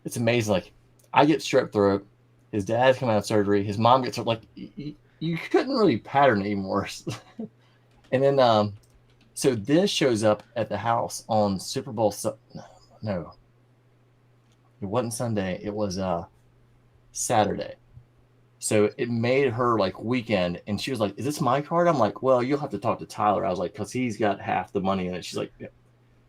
it's amazing, like I get strep throat, his dad's coming out of surgery, his mom gets like you couldn't really pattern it even worse. And then so this shows up at the house on Super Bowl. No, it wasn't Sunday. It was Saturday. So it made her like weekend, and she was like, "Is this my card?" I'm like, "Well, you'll have to talk to Tyler." I was like, "Cause he's got half the money in it." She's like, yeah.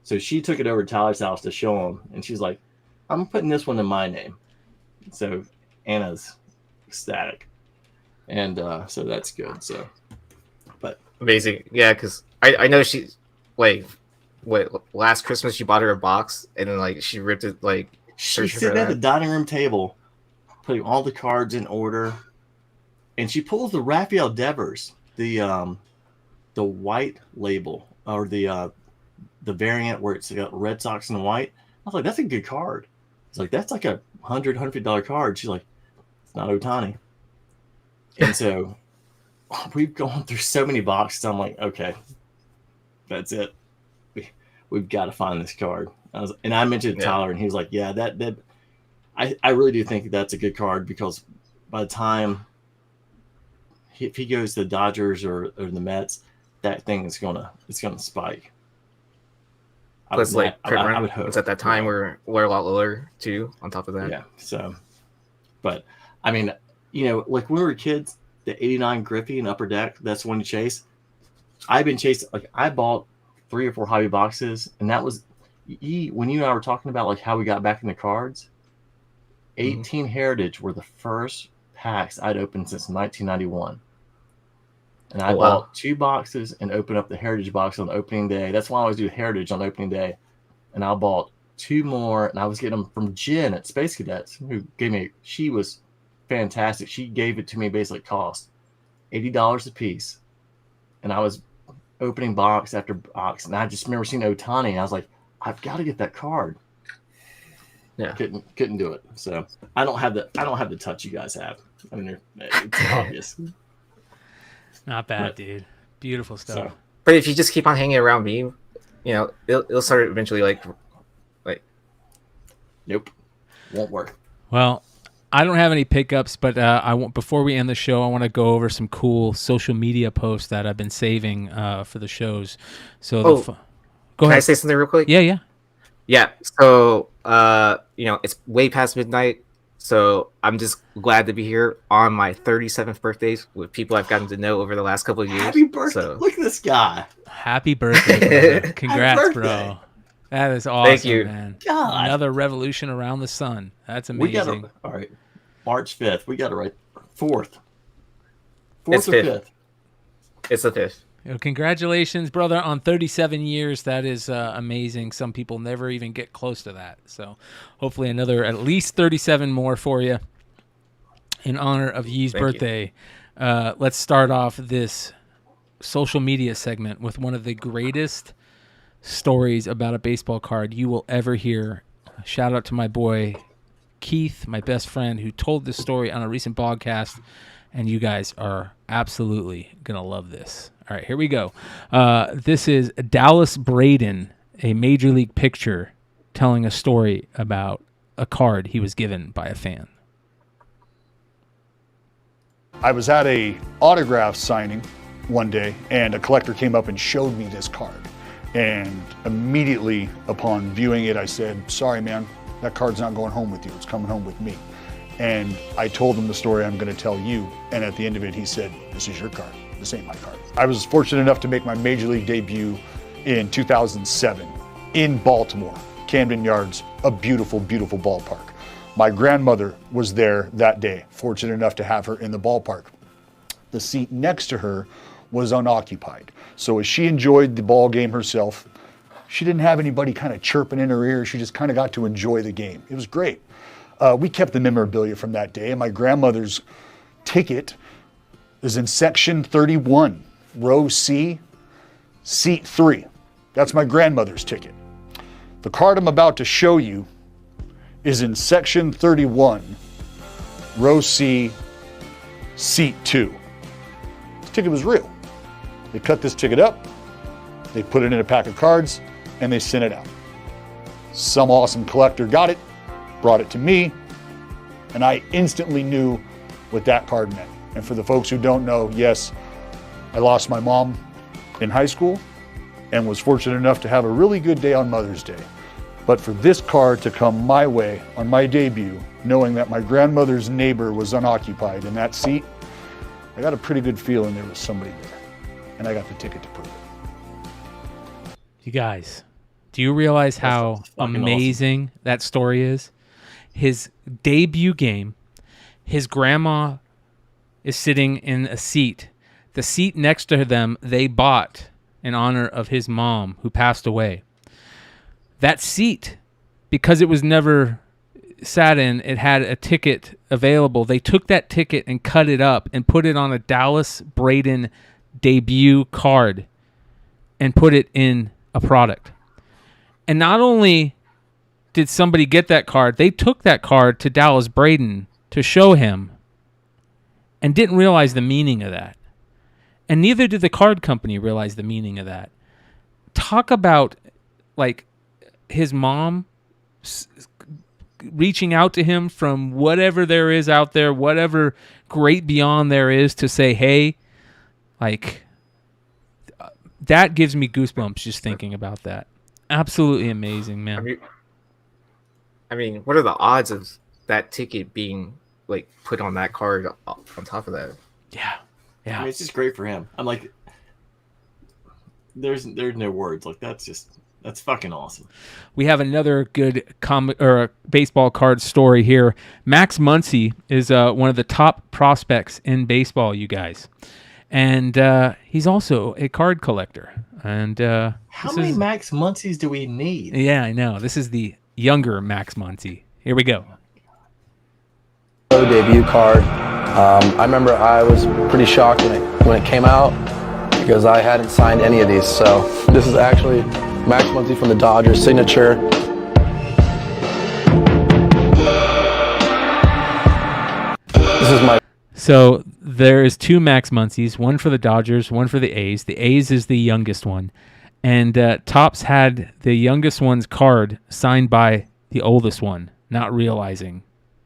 So she took it over to Tyler's house to show him, and she's like, "I'm putting this one in my name." So Anna's ecstatic, and so that's good. So, but Amazing. Yeah, because I know she like what last Christmas she bought her a box and then like she ripped it like she's searching for sitting at the that. dining room table, putting all the cards in order, and she pulls the Raphael Devers, the white label or the variant where it's got Red Sox and white. I was like, that's a good card. It's like that's like a $150 card. She's like, it's not Otani. And so we've gone through so many boxes. I'm like, okay, that's it. We've got to find this card. And I mentioned it to Tyler, and he was like, yeah, that I really do think that's a good card, because by the time if he goes to the Dodgers or the Mets, that thing is gonna spike. Plus, like I would hope it's at that time we're a lot lower too. On top of that, yeah. So, but I mean, you know, like when we were kids, the '89 Griffey and Upper Deck, that's one to chase. I've been chasing. Like I bought 3 or 4 hobby boxes, and that was when you and I were talking about like how we got back in the cards. 18 Heritage were the first packs I'd opened since 1991. And I bought 2 boxes and opened up the Heritage box on opening day. That's why I always do Heritage on opening day. And I bought 2 more, and I was getting them from Jen at Space Cadets, who gave me, she was fantastic. She gave it to me basically cost $80 a piece. And I was opening box after box. And I just remember seeing Otani, and I was like, I've got to get that card. Yeah. Couldn't do it. So I don't have the touch you guys have. I mean, it's obvious. Not bad, dude. Beautiful stuff. But if you just keep on hanging around me, you know, it'll start eventually like nope, won't work. Well, I don't have any pickups, but I want, before we end the show, I want to go over some cool social media posts that I've been saving for the shows. So go ahead. Can I say something real quick? Yeah. So you know, it's way past midnight. So I'm just glad to be here on my 37th birthday with people I've gotten to know over the last couple of years. Happy birthday! So, Look at this guy. Happy birthday, brother. Congrats, Happy bro. birthday. That is awesome, Thank you. man. God. Another revolution around the sun. That's amazing. We got it. All right. March 5th. We got it right. 4th. 4th It's or 5th. 5th? It's the 5th. Congratulations, brother, on 37 years. That is amazing. Some people never even get close to that. So hopefully another at least 37 more for you in honor of Yee's birthday. Let's start off this social media segment with one of the greatest stories about a baseball card you will ever hear. Shout out to my boy Keith, my best friend, who told this story on a recent podcast, and you guys are absolutely gonna love this. All right, here we go. This is Dallas Braden, a major league pitcher, telling a story about a card he was given by a fan. I was at a autograph signing one day, and a collector came up and showed me this card. And immediately upon viewing it, I said, sorry, man, that card's not going home with you. It's coming home with me. And I told him the story I'm going to tell you. And at the end of it, he said, this is your card. This ain't my card. I was fortunate enough to make my major league debut in 2007 in Baltimore, Camden Yards, a beautiful, beautiful ballpark. My grandmother was there that day, fortunate enough to have her in the ballpark. The seat next to her was unoccupied. So as she enjoyed the ball game herself, she didn't have anybody kind of chirping in her ear. She just kind of got to enjoy the game. It was great. We kept the memorabilia from that day, and my grandmother's ticket is in section 31, row C, seat 3. That's my grandmother's ticket. The card I'm about to show you is in section 31, row C, seat 2. This ticket was real. They cut this ticket up, they put it in a pack of cards, and they sent it out. Some awesome collector got it, brought it to me, and I instantly knew what that card meant. And for the folks who don't know, yes, I lost my mom in high school and was fortunate enough to have a really good day on Mother's Day. But for this card to come my way on my debut, knowing that my grandmother's neighbor was unoccupied in that seat, I got a pretty good feeling there was somebody there. And I got the ticket to prove it. You guys, do you realize how amazing that story is? His debut game, his grandma is sitting in a seat. The seat next to them they bought in honor of his mom who passed away. That seat, because it was never sat in, it had a ticket available. They took that ticket and cut it up and put it on a Dallas Braden debut card and put it in a product. And not only did somebody get that card, they took that card to Dallas Braden to show him and didn't realize the meaning of that. And neither did the card company realize the meaning of that. Talk about like his mom reaching out to him from whatever there is out there, whatever great beyond there is, to say, hey, like, that gives me goosebumps just thinking about that. Absolutely amazing, man. I mean, what are the odds of that ticket being like put on that card on top of that? Yeah. I mean, it's just great for him. I'm like, there's no words. Like, that's fucking awesome. We have another good comic or baseball card story here. Max Muncy is one of the top prospects in baseball, you guys. And he's also a card collector. And how many Max Muncies do we need? Yeah, I know. This is the younger Max Muncy. Here we go. Debut card. I remember I was pretty shocked when it came out because I hadn't signed any of these. So this is actually Max Muncy from the Dodgers signature. This is my. So there is two Max Muncies, one for the Dodgers, one for the A's. The A's is the youngest one. And Topps had the youngest one's card signed by the oldest one, not realizing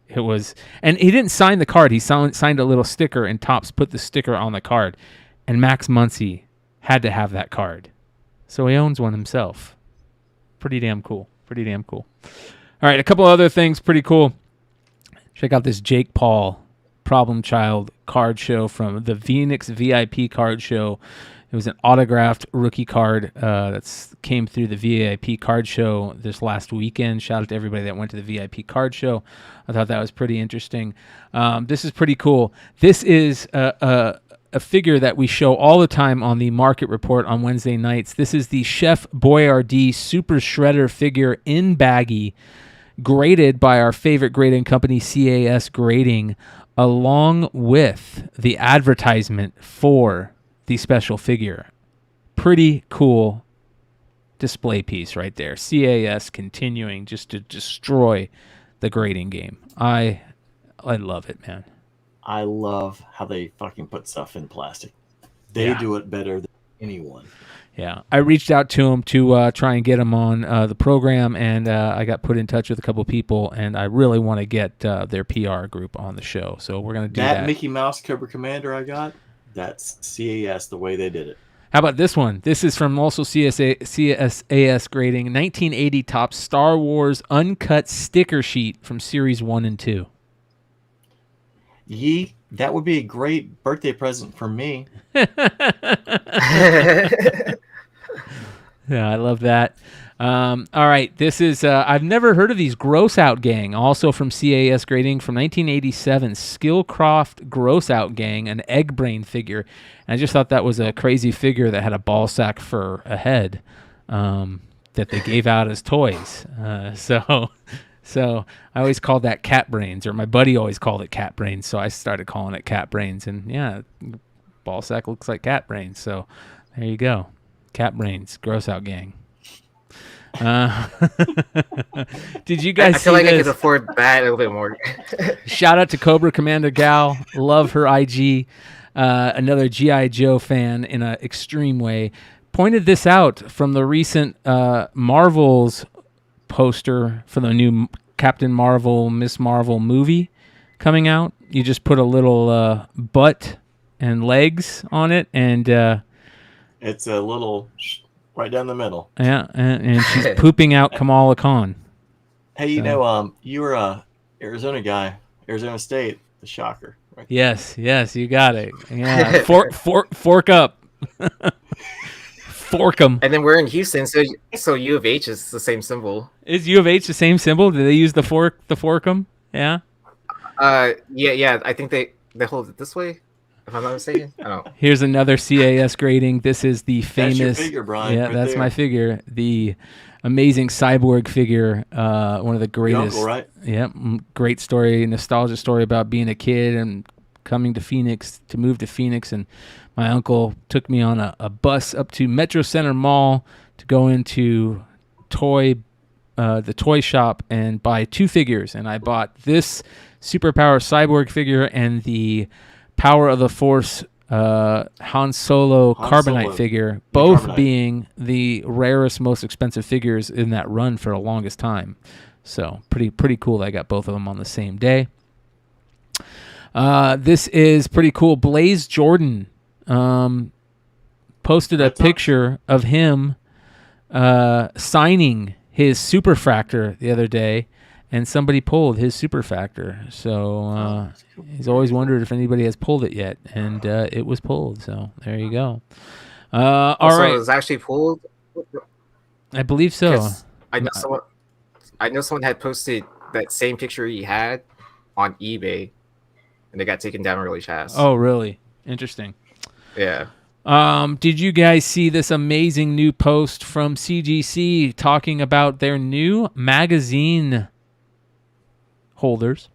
it was. And he didn't sign the card. He signed a little sticker, and Topps put the sticker on the card. And Max Muncy had to have that card. So he owns one himself. Pretty damn cool. All right, a couple other things pretty cool. Check out this Jake Paul Problem Child card show from the Phoenix VIP card show. It was an autographed rookie card that came through the VIP card show this last weekend. Shout out to everybody that went to the VIP card show. I thought that was pretty interesting. This is pretty cool. This is a figure that we show all the time on the Market Report on Wednesday nights. This is the Chef Boyardee Super Shredder figure in baggy, graded by our favorite grading company, CAS Grading, along with the advertisement for the special figure. Pretty cool display piece right there. CAS continuing just to destroy the grading game. I love it, man. I love how they fucking put stuff in plastic. They do it better than anyone. Yeah, I reached out to him to try and get him on the program, and I got put in touch with a couple people, and I really want to get their PR group on the show. So we're going to do that. Mickey Mouse Cobra Commander I got, that's CAS the way they did it. How about this one? This is from also CSAS Grading, 1980 Top Star Wars Uncut Sticker Sheet from Series 1 and 2. That would be a great birthday present for me. Yeah, I love that. All right, this is, I've never heard of these. Gross Out Gang, also from CAS Grading from 1987. Skillcroft Gross Out Gang, an egg brain figure. And I just thought that was a crazy figure that had a ball sack for a head that they gave out as toys. So I always called that cat brains, or my buddy always called it cat brains, so I started calling it cat brains. And yeah, ball sack looks like cat brains. So there you go. Cat brains, Gross Out Gang. Did you guys I feel see like this? I could afford that a little bit more. Shout out to Cobra Commander Gal. Love her IG. Another G.I. Joe fan in an extreme way. Pointed this out from the recent Marvel's poster for the new Captain Marvel, Miss Marvel movie coming out. You just put a little butt and legs on it, and It's a little right down the middle. yeah, and she's pooping out Kamala Khan. Hey, you were a Arizona guy, Arizona State, the shocker. Right? Yes, you got it. Yeah, fork up, fork 'em. And then we're in Houston, so U of H is the same symbol. Is U of H the same symbol? Do they use the fork 'em? Yeah. Yeah. I think they hold it this way, if I'm not mistaken. Oh. Here's another CAS Grading. This is the famous. That's your figure, Brian. Yeah, right that's there. my figure. The amazing cyborg figure. One of the greatest. Your uncle, right? Yep. Great story, nostalgia story about being a kid and coming to move to Phoenix, and my uncle took me on a bus up to Metro Center Mall to go into the toy shop and buy two figures, and I bought this Superpower Cyborg figure and the Power of the Force Han Solo Carbonite figure, both being the rarest, most expensive figures in that run for the longest time. So pretty cool that I got both of them on the same day. This is pretty cool. Blaze Jordan posted a picture of him signing his Superfractor the other day, and somebody pulled his Superfractor. So he's always wondered if anybody has pulled it yet, and it was pulled. So there you go. All right. It was actually pulled. I believe so. I know someone had posted that same picture he had on eBay, and they got taken down really fast. Oh, really? Interesting. Yeah. Did you guys see this amazing new post from CGC talking about their new magazine holders?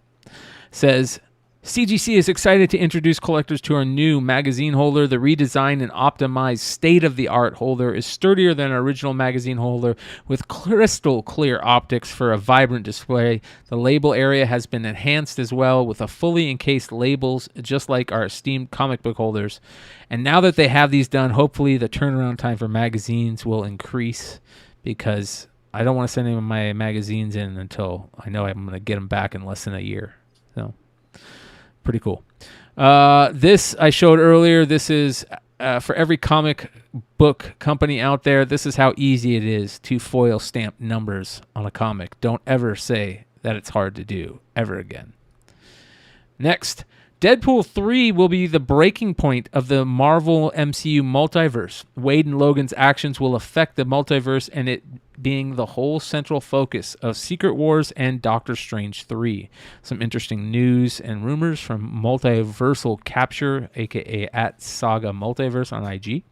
Says, CGC is excited to introduce collectors to our new magazine holder. The redesigned and optimized state-of-the-art holder is sturdier than our original magazine holder with crystal clear optics for a vibrant display. The label area has been enhanced as well with a fully encased labels, just like our esteemed comic book holders. And now that they have these done, hopefully the turnaround time for magazines will increase, because I don't want to send any of my magazines in until I know I'm going to get them back in less than a year. So pretty cool. This I showed earlier. This is for every comic book company out there. This is how easy it is to foil stamp numbers on a comic. Don't ever say that it's hard to do ever again. Next, Deadpool 3 will be the breaking point of the Marvel MCU multiverse. Wade and Logan's actions will affect the multiverse, and it being the whole central focus of Secret Wars and Doctor Strange 3. Some interesting news and rumors from Multiversal Capture, aka @Saga Multiverse on IG.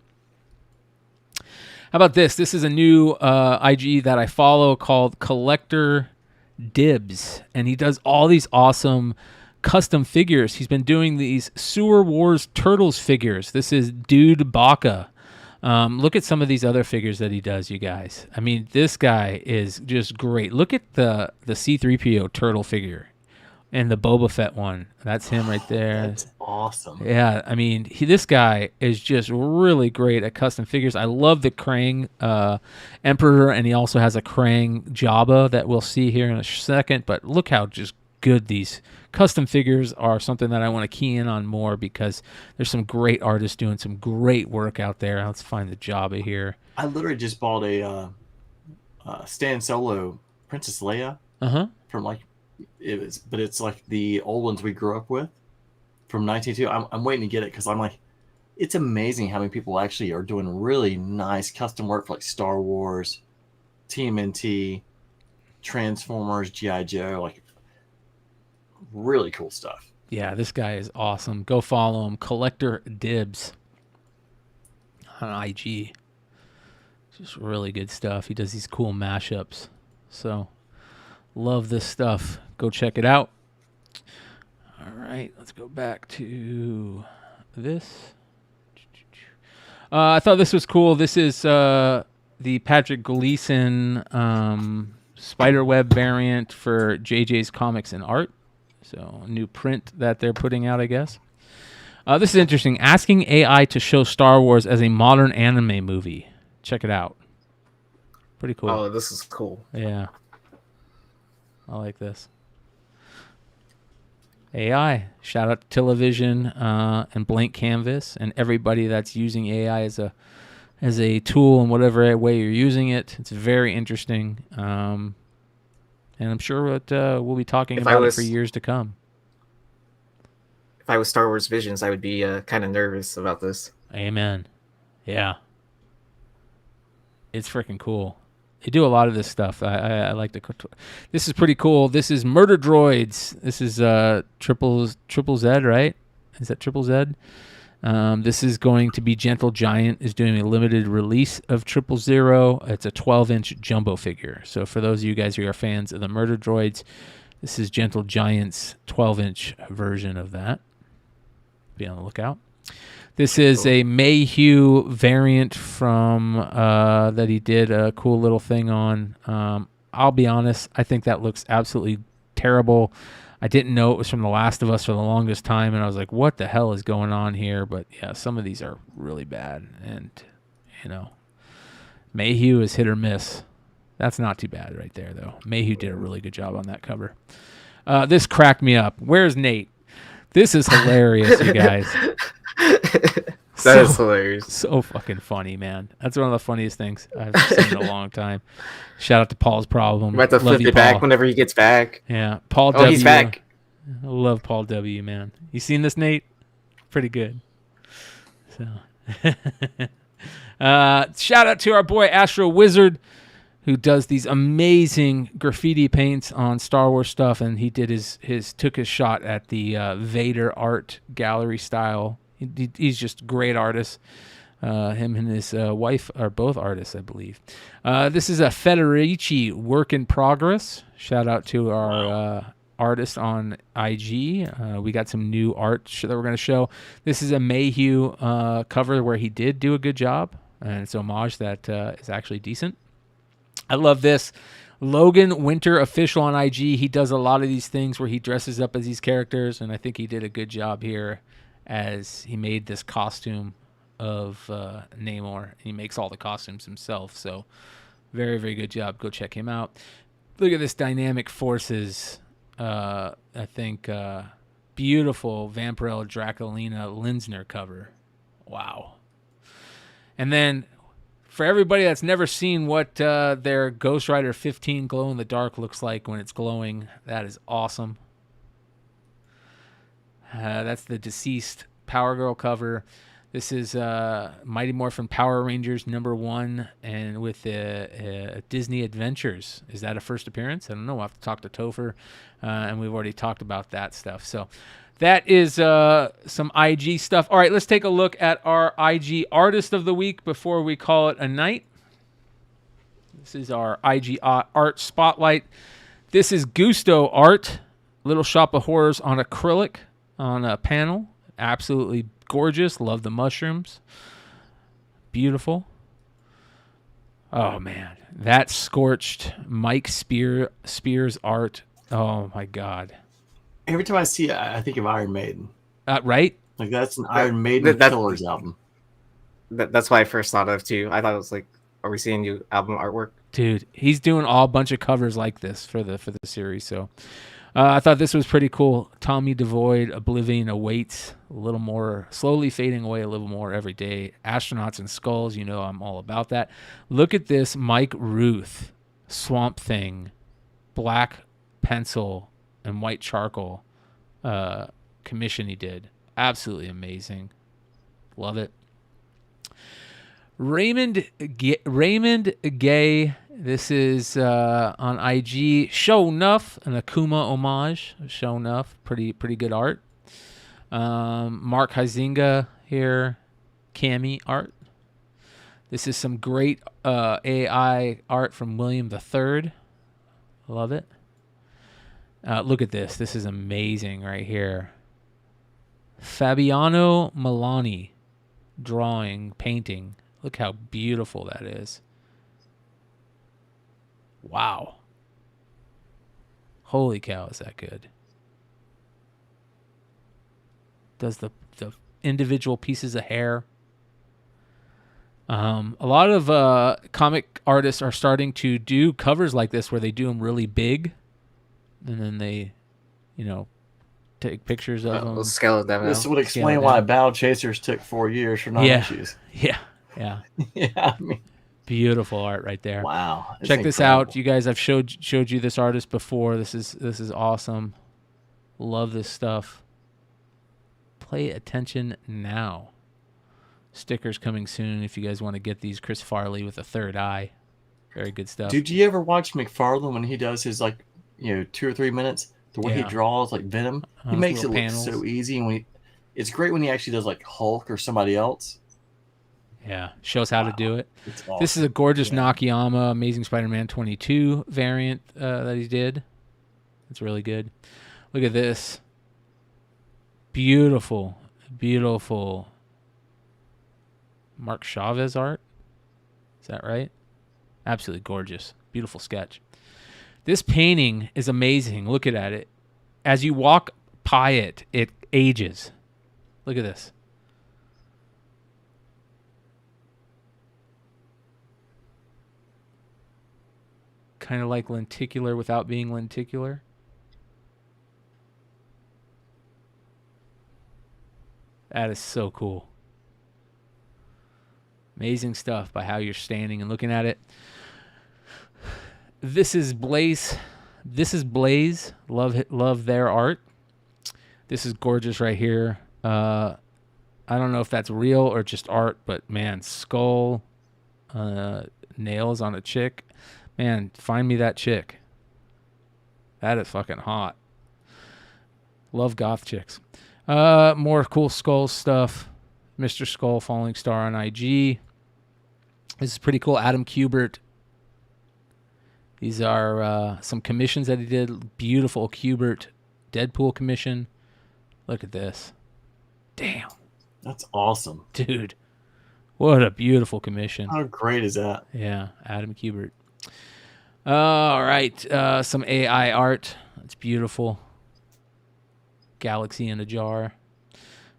How about this? This is a new IG that I follow called Collector Dibs, and he does all these awesome custom figures. He's been doing these Sewer Wars Turtles figures. This is Dude Baka. Look at some of these other figures that he does, you guys. I mean, this guy is just great. Look at the C-3PO turtle figure and the Boba Fett one. That's him right there. That's awesome. Yeah, I mean, this guy is just really great at custom figures. I love the Krang Emperor, and he also has a Krang Jabba that we'll see here in a second. But look how just good these custom figures are. Something that I want to key in on more, because there's some great artists doing some great work out there. Let's find the Jabba here. I literally just bought a Stan Solo Princess Leia from like it's like the old ones we grew up with from 1992. I'm waiting to get it because I'm like, it's amazing how many people actually are doing really nice custom work for like Star Wars, TMNT, Transformers, G.I. Joe, like really cool stuff. Yeah, this guy is awesome. Go follow him, Collector Dibs on IG. Just really good stuff. He does these cool mashups. So love this stuff. Go check it out. All right, let's go back to this. I thought this was cool. This is the Patrick Gleason Spiderweb variant for JJ's Comics and Art. So a new print that they're putting out, I guess. This is interesting. Asking AI to show Star Wars as a modern anime movie. Check it out. Pretty cool. Oh, this is cool. Yeah. I like this. AI. Shout out to Tillavision and Blank Canvas and everybody that's using AI as a tool in whatever way you're using it. It's very interesting. And I'm sure we'll be talking about it for years to come. If I was Star Wars Visions, I would be kind of nervous about this. Amen. Yeah. It's freaking cool. They do a lot of this stuff. I like the. This is pretty cool. This is Murder Droids. This is triple Z, right? Is that triple Z? This is going to be Gentle Giant is doing a limited release of 000. It's a 12-inch jumbo figure. So for those of you guys who are fans of the Murder Droids, this is Gentle Giant's 12-inch version of that. Be on the lookout. This is a Mayhew variant from that he did a cool little thing on. I'll be honest, I think that looks absolutely terrible. I didn't know it was from The Last of Us for the longest time, and I was like, what the hell is going on here? But yeah, some of these are really bad, and Mayhew is hit or miss. That's not too bad right there, though. Mayhew did a really good job on that cover. This cracked me up. Where's Nate? This is hilarious, you guys. That is hilarious. So fucking funny, man. That's one of the funniest things I've seen in a long time. Shout out to Paul's Problem. I'm about to flip it back whenever he gets back. Yeah, Paul Oh, W. he's back. I love Paul W, man. You seen this, Nate? Pretty good. So, shout out to our boy Astro Wizard, who does these amazing graffiti paints on Star Wars stuff, and he did took his shot at the Vader art gallery style. He's just a great artist. Him and his wife are both artists, I believe. This is a Federici work in progress. Shout out to our artist on IG. We got some new art that we're going to show. This is a Mayhew cover where he did do a good job, and it's homage that is actually decent. I love this. Logan Winter Official on IG. He does a lot of these things where he dresses up as these characters, and I think he did a good job here as he made this costume of Namor. He makes all the costumes himself, so very, very good job. Go check him out. Look at this Dynamic Forces, I think, beautiful Vampirella Draculina Linsner cover. Wow. And then for everybody that's never seen what their Ghost Rider 15 glow in the dark looks like when it's glowing, that is awesome. That's the Deceased Power Girl cover. This is Mighty Morphin Power Rangers #1, and with Disney Adventures. Is that a first appearance? I don't know. We'll have to talk to Topher, and we've already talked about that stuff. So that is some IG stuff. All right, let's take a look at our IG Artist of the Week before we call it a night. This is our IG Art Spotlight. This is Gusto Art, Little Shop of Horrors on acrylic on a panel. Absolutely gorgeous. Love the mushrooms. Beautiful. Oh, man. That scorched Mike Spears art. Oh, my God. Every time I see it, I think of Iron Maiden. Right? Like, that's an Iron Maiden Killers album. That's what I first thought of, too. I thought it was like, are we seeing new album artwork? Dude, he's doing a bunch of covers like this for the series. So I thought this was pretty cool. Tommy Devoid, Oblivion Awaits, a little more slowly fading away a little more every day. Astronauts and Skulls, you know I'm all about that. Look at this Mike Ruth, Swamp Thing, black pencil and white charcoal commission he did. Absolutely amazing. Love it. Raymond Gay. This is on IG. Show Enough, an Akuma homage. Show Enough, pretty good art. Mark Huizinga here, Cami art. This is some great AI art from William III. Love it. Look at this. This is amazing right here. Fabiano Milani drawing, painting. Look how beautiful that is. Wow. Holy cow, is that good. Does the individual pieces of hair. A lot of comic artists are starting to do covers like this where they do them really big. And then they, take pictures of them. Scale it down. This would explain why Battle Chasers took 4 years for 9 issues. Yeah. Yeah, I mean, beautiful art right there. Wow. Check this out, you guys. I've showed you this artist before. This is awesome. Love this stuff. Pay attention now. Stickers coming soon if you guys want to get these. Chris Farley with a third eye. Very good stuff. Did you ever watch McFarlane when he does his 2 or 3 minutes? The way he draws like Venom, he makes it look so easy. And it's great when he actually does like Hulk or somebody else. Yeah, shows how to do it. Awesome. This is a gorgeous Nakayama Amazing Spider-Man 22 variant that he did. It's really good. Look at this. Beautiful, beautiful Mark Chavez art. Is that right? Absolutely gorgeous. Beautiful sketch. This painting is amazing. Look at it. As you walk by it, it ages. Look at this. Kind of like lenticular without being lenticular. That is so cool. Amazing stuff by how you're standing and looking at it. This is Blaze. Love their art. This is gorgeous right here. I don't know if that's real or just art, but man, skull, nails on a chick. Man, find me that chick. That is fucking hot. Love goth chicks. More cool Skull stuff. Mr. Skull, Falling Star on IG. This is pretty cool. Adam Kubert. These are some commissions that he did. Beautiful Kubert Deadpool commission. Look at this. Damn. That's awesome. Dude. What a beautiful commission. How great is that? Yeah, Adam Kubert. All right, some AI art. It's beautiful. Galaxy in a jar.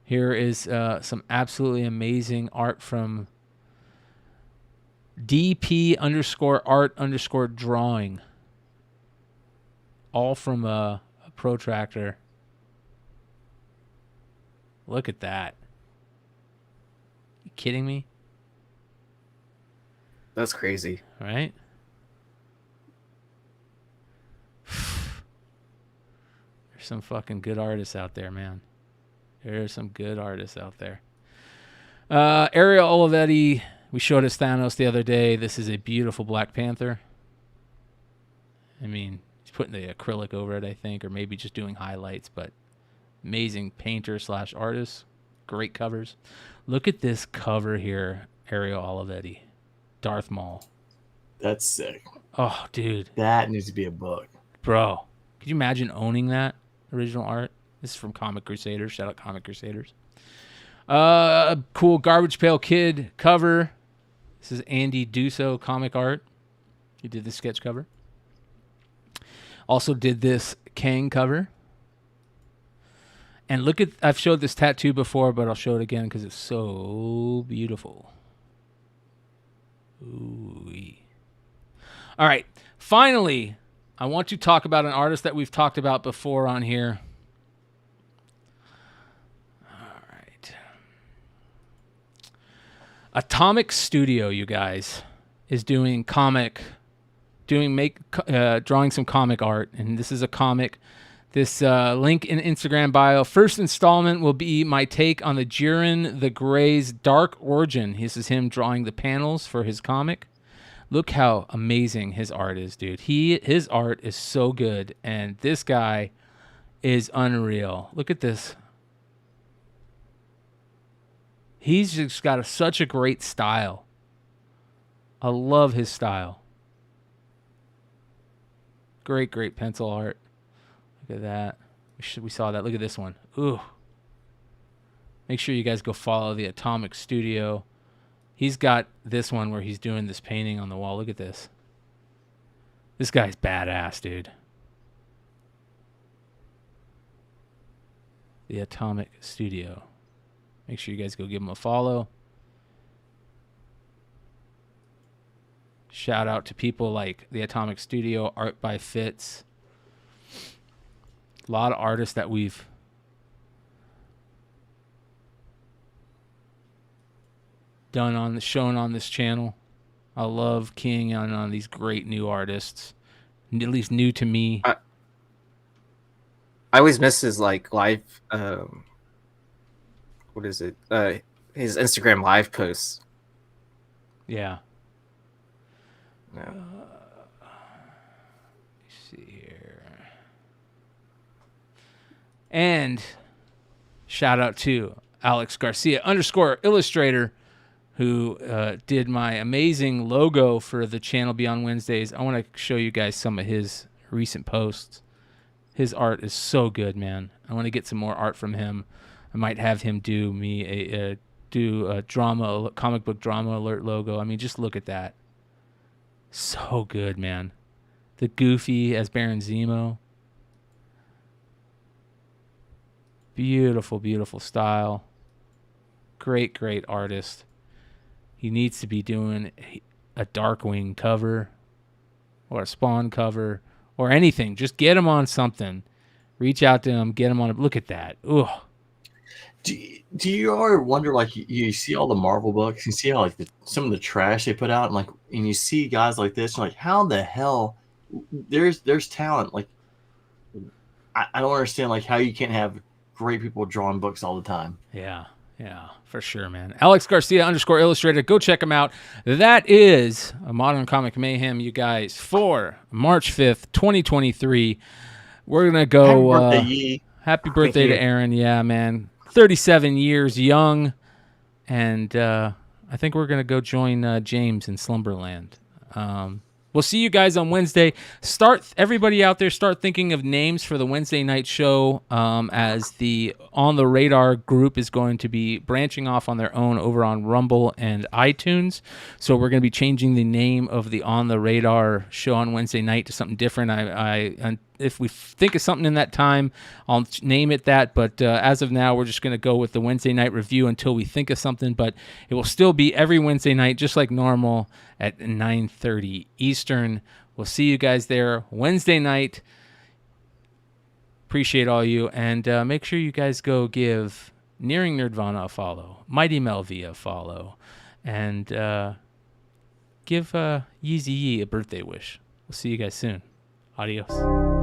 Here is some absolutely amazing art from DP_art_drawing. All from a protractor. Look at that. You kidding me? That's crazy. Right? There's some fucking good artists out there, man. There's some good artists out there. Ariel Olivetti, we showed us Thanos the other day. This is a beautiful Black Panther. I mean, he's putting the acrylic over it, I think, or maybe just doing highlights, but amazing painter / artist. Great covers. Look at this cover here, Ariel Olivetti. Darth Maul. That's sick. Oh, dude. That needs to be a book. Bro, could you imagine owning that original art? This is from Comic Crusaders. Shout out Comic Crusaders. Cool Garbage Pail Kid cover. This is Andy Dusso comic art. He did the sketch cover. Also did this Kang cover. And look at, I've showed this tattoo before, but I'll show it again because it's so beautiful. Ooh-wee. All right. Finally, I want to talk about an artist that we've talked about before on here. All right. Atomic Studio, you guys, is doing drawing some comic art, and this is a comic. This link in Instagram bio. First installment will be my take on the Jiren the Grey's Dark Origin. This is him drawing the panels for his comic. Look how amazing his art is, dude. His art is so good, and this guy is unreal. Look at this. He's just got such a great style. I love his style. Great, great pencil art. Look at that. We saw that. Look at this one. Ooh. Make sure you guys go follow the Atomic Studio. He's got this one where he's doing this painting on the wall. Look at this. This guy's badass, dude. The Atomic Studio. Make sure you guys go give him a follow. Shout out to people like the Atomic Studio, Art by Fitz. A lot of artists that we've shown on this channel. I love keying on these great new artists, at least new to me. I always miss his like live. What is it? His Instagram live posts. Yeah. No. Let's see here. And shout out to Alex Garcia _illustrator, who did my amazing logo for the channel Beyond Wednesdays. I want to show you guys some of his recent posts. His art is so good, man. I want to get some more art from him. I might have him do me a comic book drama alert logo. I mean, just look at that. So good, man. The Goofy as Baron Zemo. Beautiful, beautiful style. Great, great artist. He needs to be doing a Darkwing cover or a Spawn cover or anything. Just get him on something. Reach out to him. Get him on. Look at that. Ugh. Do you ever wonder, like, you see all the Marvel books, you see how, like, some of the trash they put out, and you see guys like this, and like, how the hell there's talent? Like, I don't understand, like, how you can't have great people drawing books all the time. Yeah, for sure, man. Alex Garcia _illustrator. Go check him out. That is a Modern Comic Mayhem, you guys, for March 5th, 2023. We're going to go. Happy birthday, Yee. Happy birthday to Aaron. Yeah, man. 37 years young. And I think we're going to go join James in Slumberland. We'll see you guys on Wednesday. Everybody out there, start thinking of names for the Wednesday night show, as the On the Radar group is going to be branching off on their own over on Rumble and iTunes. So we're going to be changing the name of the On the Radar show on Wednesday night to something different. If we think of something in that time, I'll name it that. But as of now, we're just going to go with the Wednesday night review until we think of something. But it will still be every Wednesday night, just like normal, at 9:30 Eastern. We'll see you guys there Wednesday night. Appreciate all you. And make sure you guys go give Nearing Nerdvana a follow, Mighty Melvia a follow, and give Yeezy Yee a birthday wish. We'll see you guys soon. Adios.